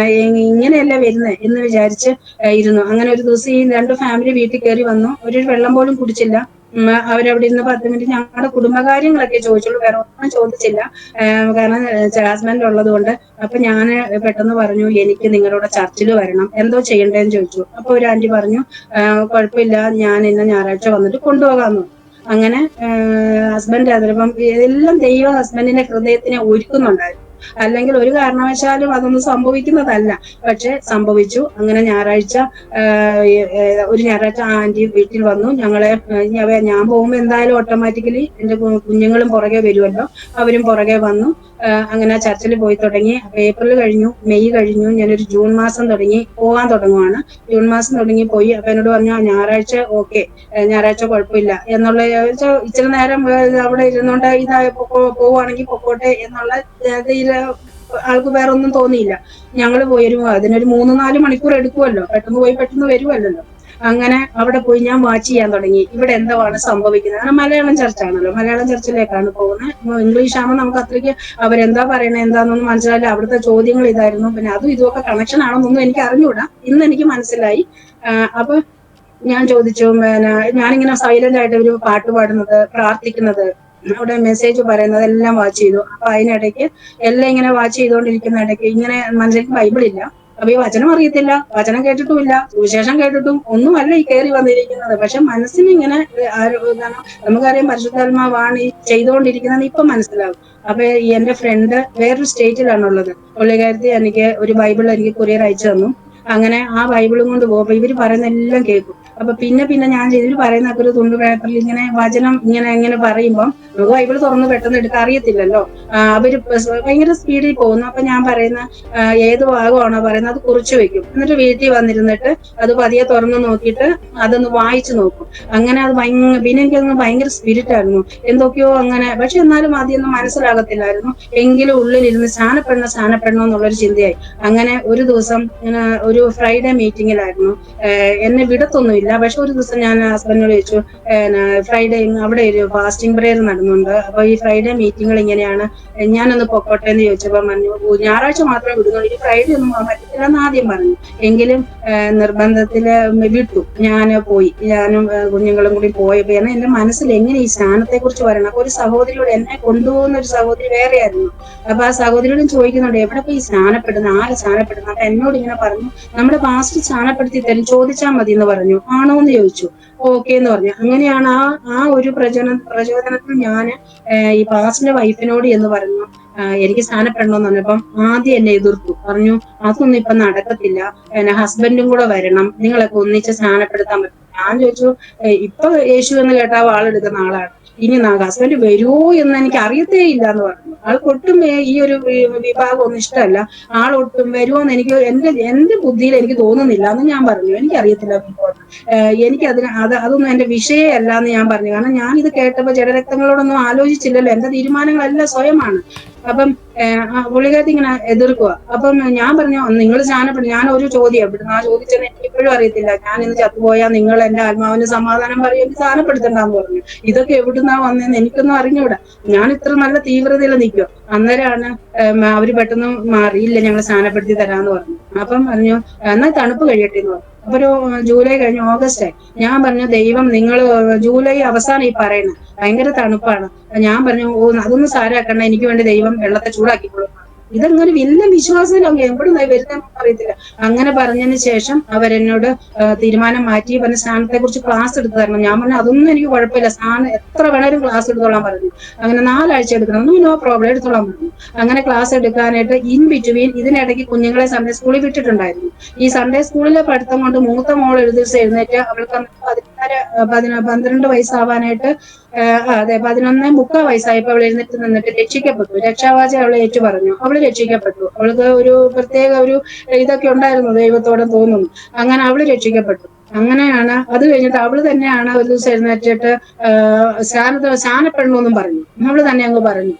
ഇങ്ങനെയല്ല വരുന്നത് എന്ന് വിചാരിച്ച് ഇരുന്നു. അങ്ങനെ ഒരു ദിവസം ഈ രണ്ട് ഫാമിലി വീട്ടിൽ കയറി വന്നു. ഒരു വെള്ളം പോലും കുടിച്ചില്ല. അവരവിടെ ഇരുന്ന് 10 മിനിറ്റ് ഞങ്ങളുടെ കുടുംബകാര്യങ്ങളൊക്കെ ചോദിച്ചുള്ളൂ, വേറെ ഒന്നും ചോദിച്ചില്ല. കാരണം ഹസ്ബൻഡ് ഉള്ളത് കൊണ്ട്. അപ്പൊ ഞാൻ പെട്ടെന്ന് പറഞ്ഞു, എനിക്ക് നിങ്ങളുടെ ചർച്ചിൽ വരണം, എന്തോ ചെയ്യണ്ടേന്ന് ചോദിച്ചു. അപ്പൊ ഒരു ആന്റി പറഞ്ഞു, കുഴപ്പമില്ല, ഞാൻ ഇന്ന് ഞായറാഴ്ച വന്നിട്ട് കൊണ്ടുപോകാമെന്ന്. അങ്ങനെ ഹസ്ബൻഡ് അതിപ്പം എല്ലാം ദൈവം ഹസ്ബൻഡിന്റെ ഹൃദയത്തിനെ ഒരുക്കുന്നുണ്ടായിരുന്നു. അല്ലെങ്കിൽ ഒരു കാരണവശാലും അതൊന്നും സംഭവിക്കുന്നതല്ല. പക്ഷെ സംഭവിച്ചു. അങ്ങനെ ഒരു ഞായറാഴ്ച ആന്റി വീട്ടിൽ വന്നു. ഞാൻ പോകുമ്പോ എന്തായാലും ഓട്ടോമാറ്റിക്കലി എന്റെ കുഞ്ഞുങ്ങളും പുറകെ വരുമല്ലോ, അവരും പുറകെ വന്നു. അങ്ങനെ ചർച്ചിൽ പോയി തുടങ്ങി. ഏപ്രിൽ കഴിഞ്ഞു, മെയ് കഴിഞ്ഞു, ഞാനൊരു ജൂൺ മാസം പോകാൻ തുടങ്ങുവാണ്. ജൂൺ മാസം തുടങ്ങി പോയി. അപ്പൊ എന്നോട് പറഞ്ഞു, ഞായറാഴ്ച ഓക്കെ, ഞായറാഴ്ച കുഴപ്പമില്ല എന്നുള്ള, ഇച്ചിരി നേരം അവിടെ ഇരുന്നോണ്ട് പോവുകയാണെങ്കിൽ പൊക്കോട്ടെ എന്നുള്ള ആൾക്ക് വേറെ ഒന്നും തോന്നിയില്ല. ഞങ്ങൾ അതിനൊരു 3-4 മണിക്കൂർ എടുക്കുമല്ലോ, പെട്ടെന്ന് പോയി പെട്ടെന്ന് വരുമല്ലോ. അങ്ങനെ അവിടെ പോയി ഞാൻ വാച്ച് ചെയ്യാൻ തുടങ്ങി, ഇവിടെ എന്താണ് സംഭവിക്കുന്നത്. കാരണം മലയാളം ചർച്ചാണല്ലോ, മലയാളം ചർച്ചിലേക്കാണ് പോകുന്നത്. ഇംഗ്ലീഷ് ആകുമ്പോൾ നമുക്ക് അത്രയ്ക്ക് അവരെന്താ പറയണത് എന്താണെന്നൊന്നും മനസ്സിലായില്ല. അവിടുത്തെ ചോദ്യങ്ങൾ ഇതായിരുന്നു. പിന്നെ അതും ഇതുമൊക്കെ കണക്ഷൻ ആണെന്നൊന്നും എനിക്ക് അറിഞ്ഞൂടാ, ഇന്ന് എനിക്ക് മനസ്സിലായി. അപ്പൊ ഞാൻ ചോദിച്ചു, ഞാനിങ്ങനെ സൈലന്റ് ആയിട്ട് ഒരു പാട്ട് പാടുന്നത്, പ്രാർത്ഥിക്കുന്നത്, അവിടെ മെസ്സേജ് പറയുന്നത് എല്ലാം വാച്ച് ചെയ്തു. അപ്പൊ അതിനിടയ്ക്ക് എല്ലാം ഇങ്ങനെ വാച്ച് ചെയ്തുകൊണ്ടിരിക്കുന്ന ഇടയ്ക്ക് ഇങ്ങനെ മനസ്സിലേക്ക് ബൈബിൾ ഇല്ല. അപ്പൊ ഈ വചനം അറിയത്തില്ല, വചനം കേട്ടിട്ടുമില്ല, സുവിശേഷം കേട്ടിട്ടും ഒന്നുമല്ല ഈ കയറി വന്നിരിക്കുന്നത്. പക്ഷെ മനസ്സിന് ഇങ്ങനെ നമുക്കറിയാം പരിശുദ്ധാത്മാവാണ് ഈ ചെയ്തുകൊണ്ടിരിക്കുന്നത്, ഇപ്പൊ മനസ്സിലാവും. അപ്പൊ എന്റെ ഫ്രണ്ട് വേറൊരു സ്റ്റേറ്റിലാണുള്ളത്. പുള്ളിക്കാരത്തി എനിക്ക് ഒരു ബൈബിൾ എനിക്ക് കൊറിയർ അയച്ചു തന്നു. അങ്ങനെ ആ ബൈബിളും കൊണ്ട് പോകുമ്പോ ഇവര് പറയുന്ന എല്ലാം കേൾക്കും. അപ്പൊ പിന്നെ പിന്നെ ഞാൻ ചെയ്തിട്ട് പറയുന്നൊക്കെ ഒരു തുണ്ട് പേപ്പറിൽ ഇങ്ങനെ വചനം ഇങ്ങനെ പറയുമ്പം നമുക്ക് ബൈബിൾ തുറന്ന് പെട്ടെന്ന് എടുക്കാൻ അറിയത്തില്ലല്ലോ. അവര് ഭയങ്കര സ്പീഡിൽ പോകുന്നു. അപ്പൊ ഞാൻ പറയുന്ന ഏത് ഭാഗമാണോ പറയുന്നത് അത് കുറിച്ച് വെക്കും. എന്നിട്ട് വീട്ടിൽ വന്നിരുന്നിട്ട് അത് പതിയെ തുറന്ന് നോക്കിയിട്ട് അതൊന്ന് വായിച്ചു നോക്കും. അങ്ങനെ അത് പിന്നെ എനിക്കത് ഭയങ്കര സ്പിരിറ്റ് ആയിരുന്നു. എന്തൊക്കെയോ അങ്ങനെ, പക്ഷെ എന്നാലും ആദ്യമൊന്നും മനസ്സിലാകത്തില്ലായിരുന്നു. എങ്കിലും ഉള്ളിലിരുന്ന് സ്നാനപ്പെടണം എന്നുള്ളൊരു ചിന്തയായി. അങ്ങനെ ഒരു ദിവസം ഒരു ഫ്രൈഡേ മീറ്റിങ്ങിലായിരുന്നു. എന്നെ വിടത്തൊന്നുമില്ല. പക്ഷെ ഒരു ദിവസം ഞാൻ ഹസ്ബൻഡിനോട് ചോദിച്ചു, ഫ്രൈഡേ അവിടെ ഒരു ഫാസ്റ്റിംഗ് പ്രേയർ നടന്നുണ്ട്, അപ്പൊ ഈ ഫ്രൈഡേ മീറ്റിങ്ങൾ ഇങ്ങനെയാണ്, ഞാനൊന്ന് പൊക്കോട്ടെ എന്ന് ചോദിച്ചപ്പോ പറഞ്ഞു, ഞായറാഴ്ച മാത്രമേ വിടുന്നുള്ളൂ, ഈ ഫ്രൈഡേ ഒന്നും പോകാൻ പറ്റത്തില്ല എന്ന് ആദ്യം പറഞ്ഞു. എങ്കിലും നിർബന്ധത്തില് വിട്ടു. ഞാൻ പോയി, ഞാനും കുഞ്ഞുങ്ങളും കൂടി പോയപ്പോ എന്റെ മനസ്സിൽ എങ്ങനെ ഈ സ്നാനത്തെ കുറിച്ച് പറയണം. അപ്പൊ ഒരു സഹോദരിയോട്, എന്നെ കൊണ്ടുപോകുന്ന ഒരു സഹോദരി വേറെ ആയിരുന്നു. അപ്പൊ ആ സഹോദരിയോടും ചോദിക്കുന്നുണ്ട്, എവിടെ പോയി സ്നാനപ്പെടുന്ന, ആര് സ്നാനപ്പെടുന്ന. അപ്പൊ എന്നോട് ഇങ്ങനെ പറഞ്ഞു, നമ്മുടെ പാസ്റ്റർ സ്നാനപ്പെടുത്തി തരും, ചോദിച്ചാൽ മതി എന്ന് പറഞ്ഞു. ആണോ എന്ന് ചോദിച്ചു. ഓക്കെ എന്ന് പറഞ്ഞു. അങ്ങനെയാണ് ആ ഒരു പ്രചോദനത്തിൽ ഞാൻ ഈ പാസ്റ്ററിന്റെ വൈഫിനോട് എന്ന് പറഞ്ഞു, എനിക്ക് സ്നാനപ്പെടണമെന്ന് പറഞ്ഞപ്പം ആദ്യം എന്നെ എതിർത്തു. പറഞ്ഞു, അതൊന്നും ഇപ്പൊ നടക്കത്തില്ല, എന്നെ ഹസ്ബൻഡും കൂടെ വരണം, നിങ്ങളൊക്കെ ഒന്നിച്ച് സ്നാനപ്പെടുത്താൻ പറ്റും. ഞാൻ ചോദിച്ചു, ഇപ്പൊ യേശു എന്ന് കേട്ടാ വാളെടുക്കുന്ന ആളാണ്, ഇനി ഹസ്ബൻഡ് വരുമോ എന്ന് എനിക്ക് അറിയത്തേ ഇല്ല എന്ന് പറഞ്ഞു. ആൾക്ക് ഒട്ടും ഈ ഒരു വിഭാഗം ഒന്നും ഇഷ്ടമല്ല. ആളൊട്ടും വരുമോന്ന് എന്റെ ബുദ്ധിയിൽ എനിക്ക് തോന്നുന്നില്ല എന്ന് ഞാൻ പറഞ്ഞു. എനിക്കറിയത്തില്ല, എനിക്ക് അതൊന്നും എന്റെ വിഷയമല്ല എന്ന് ഞാൻ പറഞ്ഞു. കാരണം ഞാൻ ഇത് കേട്ടപ്പോ ജഡരക്തങ്ങളോടൊന്നും ആലോചിച്ചില്ലല്ലോ, എന്റെ തീരുമാനങ്ങളെല്ലാം സ്വയമാണ്. അപ്പം പുള്ളിക്കാരത്തി ഇങ്ങനെ എതിർക്കുക. അപ്പം ഞാൻ പറഞ്ഞു, നിങ്ങൾ സ്നാനപ്പെടും. ഞാൻ ഒരു ചോദ്യം എവിടുന്ന് ആ ചോദിച്ചെന്ന് എനിക്ക് ഇപ്പോഴും അറിയത്തില്ല. ഞാൻ ഇന്ന് ചത്തുപോയാൽ നിങ്ങൾ എന്റെ ആത്മാവിന് സമാധാനം പറയും, എനിക്ക് സ്നാനപ്പെടുത്തണ്ടെന്ന് പറഞ്ഞു. ഇതൊക്കെ എവിടുന്നാ വന്നതെന്ന് എനിക്കൊന്നും അറിഞ്ഞൂടാ. ഞാൻ ഇത്ര നല്ല തീവ്രതയിൽ നിൽക്കും. അന്നേരമാണ് അവര് പെട്ടെന്ന് മാറിയില്ല, ഞങ്ങൾ സ്നാനപ്പെടുത്തി തരാന്ന് പറഞ്ഞു. അപ്പം പറഞ്ഞു, എന്നാൽ തണുപ്പ് കഴിയട്ടെ എന്ന് പറഞ്ഞു. അപ്പൊ ഒരു ജൂലൈ കഴിഞ്ഞ് ഓഗസ്റ്റ് ആയി. ഞാൻ പറഞ്ഞു, ദൈവം നിങ്ങൾ ജൂലൈ അവസാനം ഈ പറയുന്നത് ഭയങ്കര തണുപ്പാണ്. ഞാൻ പറഞ്ഞു, അതൊന്നും സാരാക്കണ്ട, എനിക്ക് വേണ്ടി ദൈവം വെള്ളത്തെ ചൂടാക്കിക്കൊള്ളും. ഇതങ്ങനെ വലിയ വിശ്വാസമില്ല, എവിടെ വരുന്ന അറിയത്തില്ല. അങ്ങനെ പറഞ്ഞതിന് ശേഷം അവരെന്നോട് തീരുമാനം മാറ്റി പറഞ്ഞ സ്നാനത്തെ കുറിച്ച് ക്ലാസ് എടുത്തു തരണം. ഞാൻ പറഞ്ഞു, അതൊന്നും എനിക്ക് കുഴപ്പമില്ല, സ്നാനം എത്ര വേണേലും ക്ലാസ് എടുത്തോളാൻ പറഞ്ഞു. അങ്ങനെ 4 ആഴ്ച എടുക്കണം, നോ പ്രോബ്ലം, എടുത്തോളാൻ പറഞ്ഞു. അങ്ങനെ ക്ലാസ് എടുക്കാനായിട്ട് ഇൻ ബിറ്റ്വീൻ ഇതിനിടയ്ക്ക് കുഞ്ഞുങ്ങളെ സൺഡേ സ്കൂളിൽ വിട്ടിട്ടുണ്ടായിരുന്നു. ഈ സൺഡേ സ്കൂളിലെ പഠിത്തം കൊണ്ട് മൂത്ത മോൾ ഒരു ദിവസം എഴുന്നേറ്റ്, അവൾക്ക് 12 വയസ്സാവാനായിട്ട് അതെ 11 മുക്കാൽ വയസ്സായപ്പോ അവൾ എഴുന്നേറ്റ് നിന്നിട്ട് രക്ഷിക്കപ്പെട്ടു. രക്ഷാവാചം അവളെ ഏറ്റു പറഞ്ഞു. അവള് രക്ഷിക്കപ്പെട്ടു. അവൾക്ക് ഒരു പ്രത്യേക ഒരു ഇതൊക്കെ ഉണ്ടായിരുന്നു, ദൈവത്തോടെ തോന്നുന്നു. അങ്ങനെ അവള് രക്ഷിക്കപ്പെട്ടു. അങ്ങനെയാണ് അത് കഴിഞ്ഞിട്ട് അവള് തന്നെയാണ് ഒരു ദിവസം എഴുന്നേറ്റിട്ട് സ്നാനപ്പെടണമെന്നും പറഞ്ഞു. അവള് തന്നെ അങ്ങ് പറഞ്ഞു.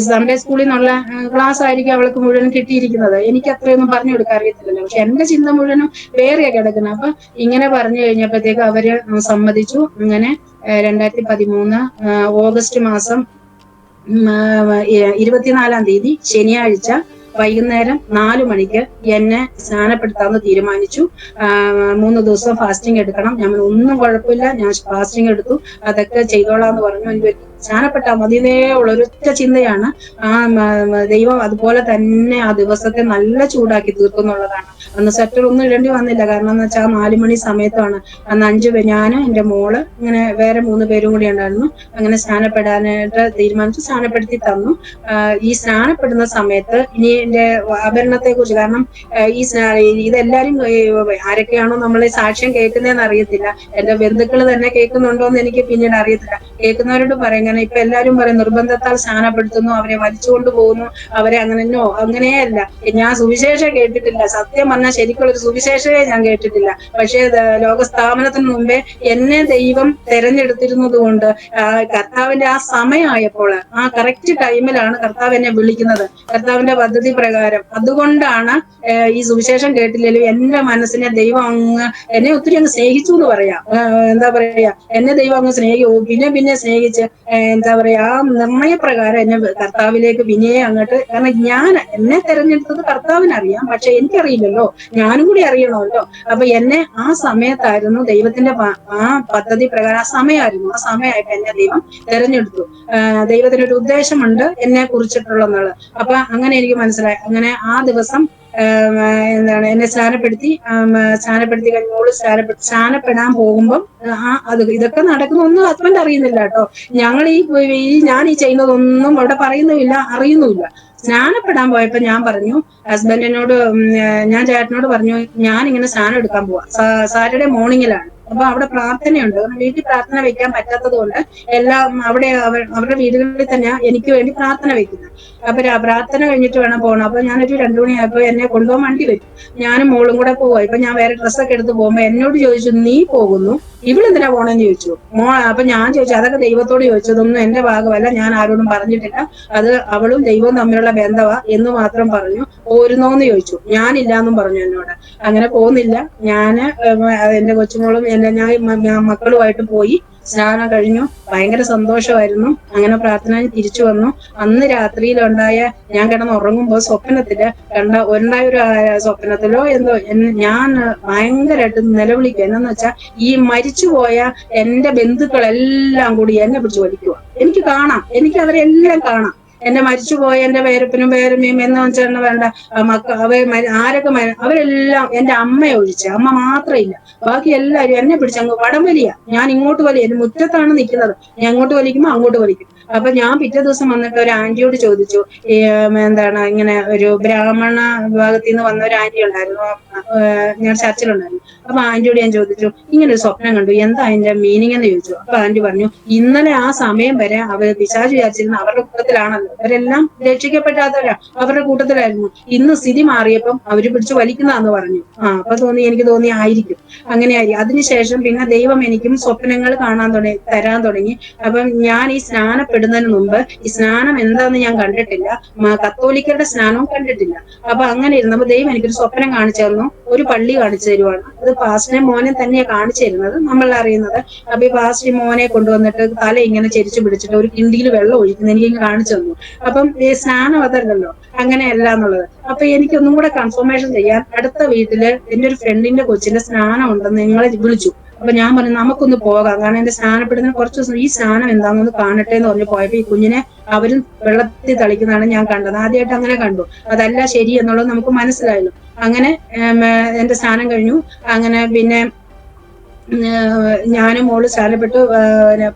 സൺഡേ സ്കൂളിൽ നിന്നുള്ള ക്ലാസ് ആയിരിക്കും അവൾക്ക് മുഴുവൻ കിട്ടിയിരിക്കുന്നത്. എനിക്ക് അത്രയൊന്നും പറഞ്ഞു കൊടുക്കാൻ അറിയത്തില്ലല്ലോ. പക്ഷെ എന്റെ ചിന്ത മുഴുവനും വേറെയാ കിടക്കുന്നത്. അപ്പൊ ഇങ്ങനെ പറഞ്ഞു കഴിഞ്ഞപ്പോഴത്തേക്ക് അവര് സമ്മതിച്ചു. അങ്ങനെ 2013 ഓഗസ്റ്റ് മാസം 24-ാം തീയതി ശനിയാഴ്ച വൈകുന്നേരം 4 മണിക്ക് എന്നെ സ്നാനപ്പെടുത്താമെന്ന് തീരുമാനിച്ചു. 3 ദിവസം ഫാസ്റ്റിംഗ് എടുക്കണം. ഞാൻ ഒന്നും കുഴപ്പമില്ല, ഞാൻ ഫാസ്റ്റിംഗ് എടുത്തു, അതൊക്കെ ചെയ്തോളാന്ന് പറഞ്ഞു. എനിക്ക് സ്നാനപ്പെട്ടാൽ മതിയേ ഉള്ള ഒരൊറ്റ ചിന്തയാണ്. ദൈവം അതുപോലെ തന്നെ ആ ദിവസത്തെ നല്ല ചൂടാക്കി തീർക്കുന്നുള്ളതാണ്. അന്ന് സ്വെറ്റർ ഒന്നും ഇടേണ്ടി വന്നില്ല. കാരണം എന്ന് വെച്ചാൽ 4 മണി സമയത്താണ്. അന്ന് 5 പേര്, ഞാനും എന്റെ മോള്, ഇങ്ങനെ വേറെ 3 പേരും കൂടി ഉണ്ടായിരുന്നു. അങ്ങനെ സ്നാനപ്പെടാനായിട്ട് തീരുമാനിച്ചു. സ്നാനപ്പെടുത്തി തന്നു. ഈ സ്നാനപ്പെടുന്ന സമയത്ത് ഇനി എന്റെ ആഭരണത്തെ കുറിച്ച്, കാരണം ഇതെല്ലാരും ആരൊക്കെയാണോ നമ്മളെ സാക്ഷ്യം കേൾക്കുന്നതെന്ന് അറിയത്തില്ല. എന്റെ ബന്ധുക്കൾ തന്നെ കേൾക്കുന്നുണ്ടോ എന്ന് എനിക്ക് പിന്നീട് അറിയത്തില്ല. കേൾക്കുന്നവരോട് പറയും, കാരണം ഇപ്പൊ എല്ലാരും പറയും നിർബന്ധത്താൽ സ്നാനപ്പെടുത്തുന്നു, അവരെ വലിച്ചുകൊണ്ട് പോകുന്നു, അവരെ അങ്ങനെയല്ല. ഞാൻ സുവിശേഷം കേട്ടിട്ടില്ല, സത്യം പറഞ്ഞാൽ ശരിക്കുള്ള ഒരു സുവിശേഷമേ ഞാൻ കേട്ടിട്ടില്ല. പക്ഷേ ലോകസ്ഥാപനത്തിന് മുമ്പേ എന്നെ ദൈവം തെരഞ്ഞെടുത്തിരുന്നത് കൊണ്ട് കർത്താവിന്റെ ആ സമയമായപ്പോൾ ആ കറക്റ്റ് ടൈമിലാണ് കർത്താവ് എന്നെ വിളിക്കുന്നത്, കർത്താവിന്റെ പദ്ധതി പ്രകാരം. അതുകൊണ്ടാണ് ഈ സുവിശേഷം കേട്ടില്ലെങ്കിലും എന്റെ മനസ്സിനെ ദൈവം എന്നെ ഒത്തിരി അങ്ങ് സ്നേഹിച്ചു എന്ന് പറയാം. എന്താ പറയാ, എന്നെ ദൈവം അങ്ങ് പിന്നെ പിന്നെ സ്നേഹിച്ച് എന്താ പറയാ, ആ നിർണയപ്രകാരം എന്നെ കർത്താവിലേക്ക് പിന്നെ അങ്ങോട്ട്, കാരണം എന്നെ തെരഞ്ഞെടുത്തത് കർത്താവിനറിയാം, പക്ഷെ എനിക്കറിയില്ലല്ലോ, ഞാനും കൂടി അറിയണമല്ലോ. അപ്പൊ എന്നെ ആ സമയത്തായിരുന്നു ദൈവത്തിന്റെ ആ പദ്ധതി പ്രകാരം, ആ സമയമായപ്പോ എന്നെ ദൈവം തെരഞ്ഞെടുത്തു. ദൈവത്തിനൊരു ഉദ്ദേശമുണ്ട് എന്നെ കുറിച്ചിട്ടുള്ളത്. അപ്പൊ അങ്ങനെ എനിക്ക് മനസ്സിലായി. അങ്ങനെ ആ ദിവസം എന്നെ സ്നാനപ്പെടുത്തി കഴിഞ്ഞോളൂ. സ്നാനപ്പെടാൻ പോകുമ്പം ഇതൊക്കെ നടക്കുന്നൊന്നും ഹസ്ബൻഡ് അറിയുന്നില്ല കേട്ടോ. ഞങ്ങൾ ഞാൻ ഈ ചെയ്യുന്നതൊന്നും അവിടെ പറയുന്നുമില്ല, അറിയുന്നുമില്ല. സ്നാനപ്പെടാൻ പോയപ്പോ ഞാൻ പറഞ്ഞു ഹസ്ബൻഡിനോട്, ഞാൻ ചേട്ടനോട് പറഞ്ഞു, ഞാൻ ഇങ്ങനെ സ്നാനം എടുക്കാൻ പോവാ, സാറ്റർഡേ മോർണിംഗിലാണ്. അപ്പൊ അവിടെ പ്രാർത്ഥനയുണ്ട്. കാരണം വീട്ടിൽ പ്രാർത്ഥന വെക്കാൻ പറ്റാത്തത് കൊണ്ട് എല്ലാം അവിടെ അവരുടെ വീടുകളിൽ തന്നെ എനിക്ക് വേണ്ടി പ്രാർത്ഥന വെക്കുന്നത്. അപ്പൊ പ്രാർത്ഥന കഴിഞ്ഞിട്ട് വേണം പോകണം. അപ്പൊ ഞാനൊരു 2 മണിയായപ്പോ എന്നെ കൊണ്ടുപോകാൻ വണ്ടി വരും. ഞാനും മോളും കൂടെ പോവാ. ഇപ്പൊ ഞാൻ വേറെ ഡ്രസ്സൊക്കെ എടുത്ത് പോകുമ്പോ എന്നോട് ചോദിച്ചു, നീ പോകുന്നു, ഇവളെന്തിനാ പോണെന്ന് ചോദിച്ചു. അപ്പൊ ഞാൻ ചോദിച്ചു, അതൊക്കെ ദൈവത്തോട് ചോദിച്ചതൊന്നും എന്റെ ഭാഗമല്ല, ഞാൻ ആരോടും പറഞ്ഞിട്ടില്ല, അത് അവളും ദൈവവും തമ്മിലുള്ള ബന്ധവാ എന്ന് മാത്രം പറഞ്ഞു. പോരുന്നോന്ന് ചോദിച്ചു. ഞാനില്ലാന്നും പറഞ്ഞു എന്നോട്. അങ്ങനെ പോകുന്നില്ല. ഞാന് എന്റെ കൊച്ചുമോളും ഞാൻ മക്കളുമായിട്ട് പോയി. സ്നാനം കഴിഞ്ഞു. ഭയങ്കര സന്തോഷമായിരുന്നു. അങ്ങനെ പ്രാർത്ഥന തിരിച്ചു വന്നു. അന്ന് രാത്രിയിലുണ്ടായ, ഞാൻ കിടന്നുറങ്ങുമ്പോ സ്വപ്നത്തില് ഉണ്ടായ ഒരു സ്വപ്നത്തിലോ എന്തോ ഞാൻ ഭയങ്കരമായിട്ട് നിലവിളിക്കുക. എന്നാന്ന് വെച്ചാൽ ഈ മരിച്ചുപോയ എന്റെ ബന്ധുക്കളെല്ലാം കൂടി എന്നെ പിടിച്ച് വലിക്കുക. എനിക്ക് കാണാം, എനിക്ക് അവരെല്ലാം കാണാം. എന്റെ മരിച്ചുപോയ എന്റെ പേരപ്പനും പേരമ്മയും എന്ന് വെച്ചാൽ വേണ്ട ആരൊക്കെ അവരെല്ലാം, എന്റെ അമ്മയെ ഒഴിച്ച്, അമ്മ മാത്രം ഇല്ല, ബാക്കി എല്ലാവരും എന്നെ പിടിച്ചങ്ങ് വടംവലിയ. ഞാൻ ഇങ്ങോട്ട് വലിയ, എന്റെ മുറ്റത്താണ് നിൽക്കുന്നത്, ഞാൻ അങ്ങോട്ട് വലിക്കുമ്പോ അങ്ങോട്ട് വലിക്കും. അപ്പൊ ഞാൻ പിറ്റേ ദിവസം വന്നിട്ട് ഒരു ആന്റിയോട് ചോദിച്ചു, എന്താണ് ഇങ്ങനെ ഒരു ബ്രാഹ്മണ വിഭാഗത്തിൽ നിന്ന് വന്ന ഒരു ആന്റി ഉണ്ടായിരുന്നു, ഞാൻ ചർച്ചിലുണ്ടായിരുന്നു. അപ്പൊ ആന്റിയോട് ഞാൻ ചോദിച്ചു, ഇങ്ങനെ ഒരു സ്വപ്നം കണ്ടു, എന്താ അതിന്റെ മീനിങ് എന്ന് ചോദിച്ചു. അപ്പൊ ആന്റി പറഞ്ഞു, ഇന്നലെ ആ സമയം വരെ അവർ പിശാച് വിചാരിച്ചിരുന്ന അവരുടെ കൂട്ടത്തിലാണല്ലോ, അവരെല്ലാം രക്ഷിക്കപ്പെടാത്തവരാ, അവരുടെ കൂട്ടത്തിലായിരുന്നു. ഇന്ന് സ്ഥിതി മാറിയപ്പം അവര് പിടിച്ച് വലിക്കുന്നതാന്ന് പറഞ്ഞു. അപ്പൊ എനിക്ക് തോന്നി ആയിരിക്കും, അങ്ങനെയായിരിക്കും. അതിനുശേഷം പിന്നെ ദൈവം എനിക്കും സ്വപ്നങ്ങൾ തരാൻ തുടങ്ങി. അപ്പം ഞാൻ ഈ സ്നാനപ്പെടുന്നതിന് മുമ്പ് ഈ സ്നാനം എന്താന്ന് ഞാൻ കണ്ടിട്ടില്ല, കത്തോലിക്കരുടെ സ്നാനവും കണ്ടിട്ടില്ല. അപ്പൊ അങ്ങനെ ഇരുന്നപ്പോ ദൈവം എനിക്കൊരു സ്വപ്നം കാണിച്ചു തന്നു. ഒരു പള്ളി കാണിച്ചു തരുവാണ്. അത് പാസ്റ്ററെ മോനെ തന്നെയാണ് കാണിച്ചു തരുന്നത്, നമ്മൾ അറിയുന്നത്. അപ്പൊ ഈ പാസ്റ്റർ മോനെ കൊണ്ടുവന്നിട്ട് തല ഇങ്ങനെ ചെരിച്ചു പിടിച്ചിട്ട് ഒരു കിണ്ടിയിൽ വെള്ളം ഒഴിക്കുന്നത് എനിക്ക് കാണിച്ചു തന്നു. അപ്പം ഈ സ്നാനം അതല്ലല്ലോ, അങ്ങനെയല്ല എന്നുള്ളത്. അപ്പൊ എനിക്കൊന്നും കൂടെ കൺഫർമേഷൻ ചെയ്യാൻ അടുത്ത വീട്ടില് എന്റെ ഒരു ഫ്രണ്ടിന്റെ കൊച്ചിന്റെ സ്നാനം ഉണ്ടെന്ന് നിങ്ങളെ വിളിച്ചു. അപ്പൊ ഞാൻ പറഞ്ഞു, നമുക്കൊന്ന് പോകാം, കാരണം എന്റെ സ്നാനപ്പെടുന്നതിന് കുറച്ച് ദിവസം ഈ സ്നാനം എന്താണെന്ന് കാണട്ടെ എന്ന് പറഞ്ഞു പോയപ്പോ ഈ കുഞ്ഞിനെ അവരും വെള്ളത്തിൽ തളിക്കുന്നതാണ് ഞാൻ കണ്ടത്. ആദ്യമായിട്ട് അങ്ങനെ കണ്ടു. അതല്ല ശരി എന്നുള്ളത് നമുക്ക് മനസ്സിലായല്ലോ. അങ്ങനെ എന്റെ സ്നാനം കഴിഞ്ഞു. അങ്ങനെ പിന്നെ ഞാനും മോള് സ്നാനപ്പെട്ടു.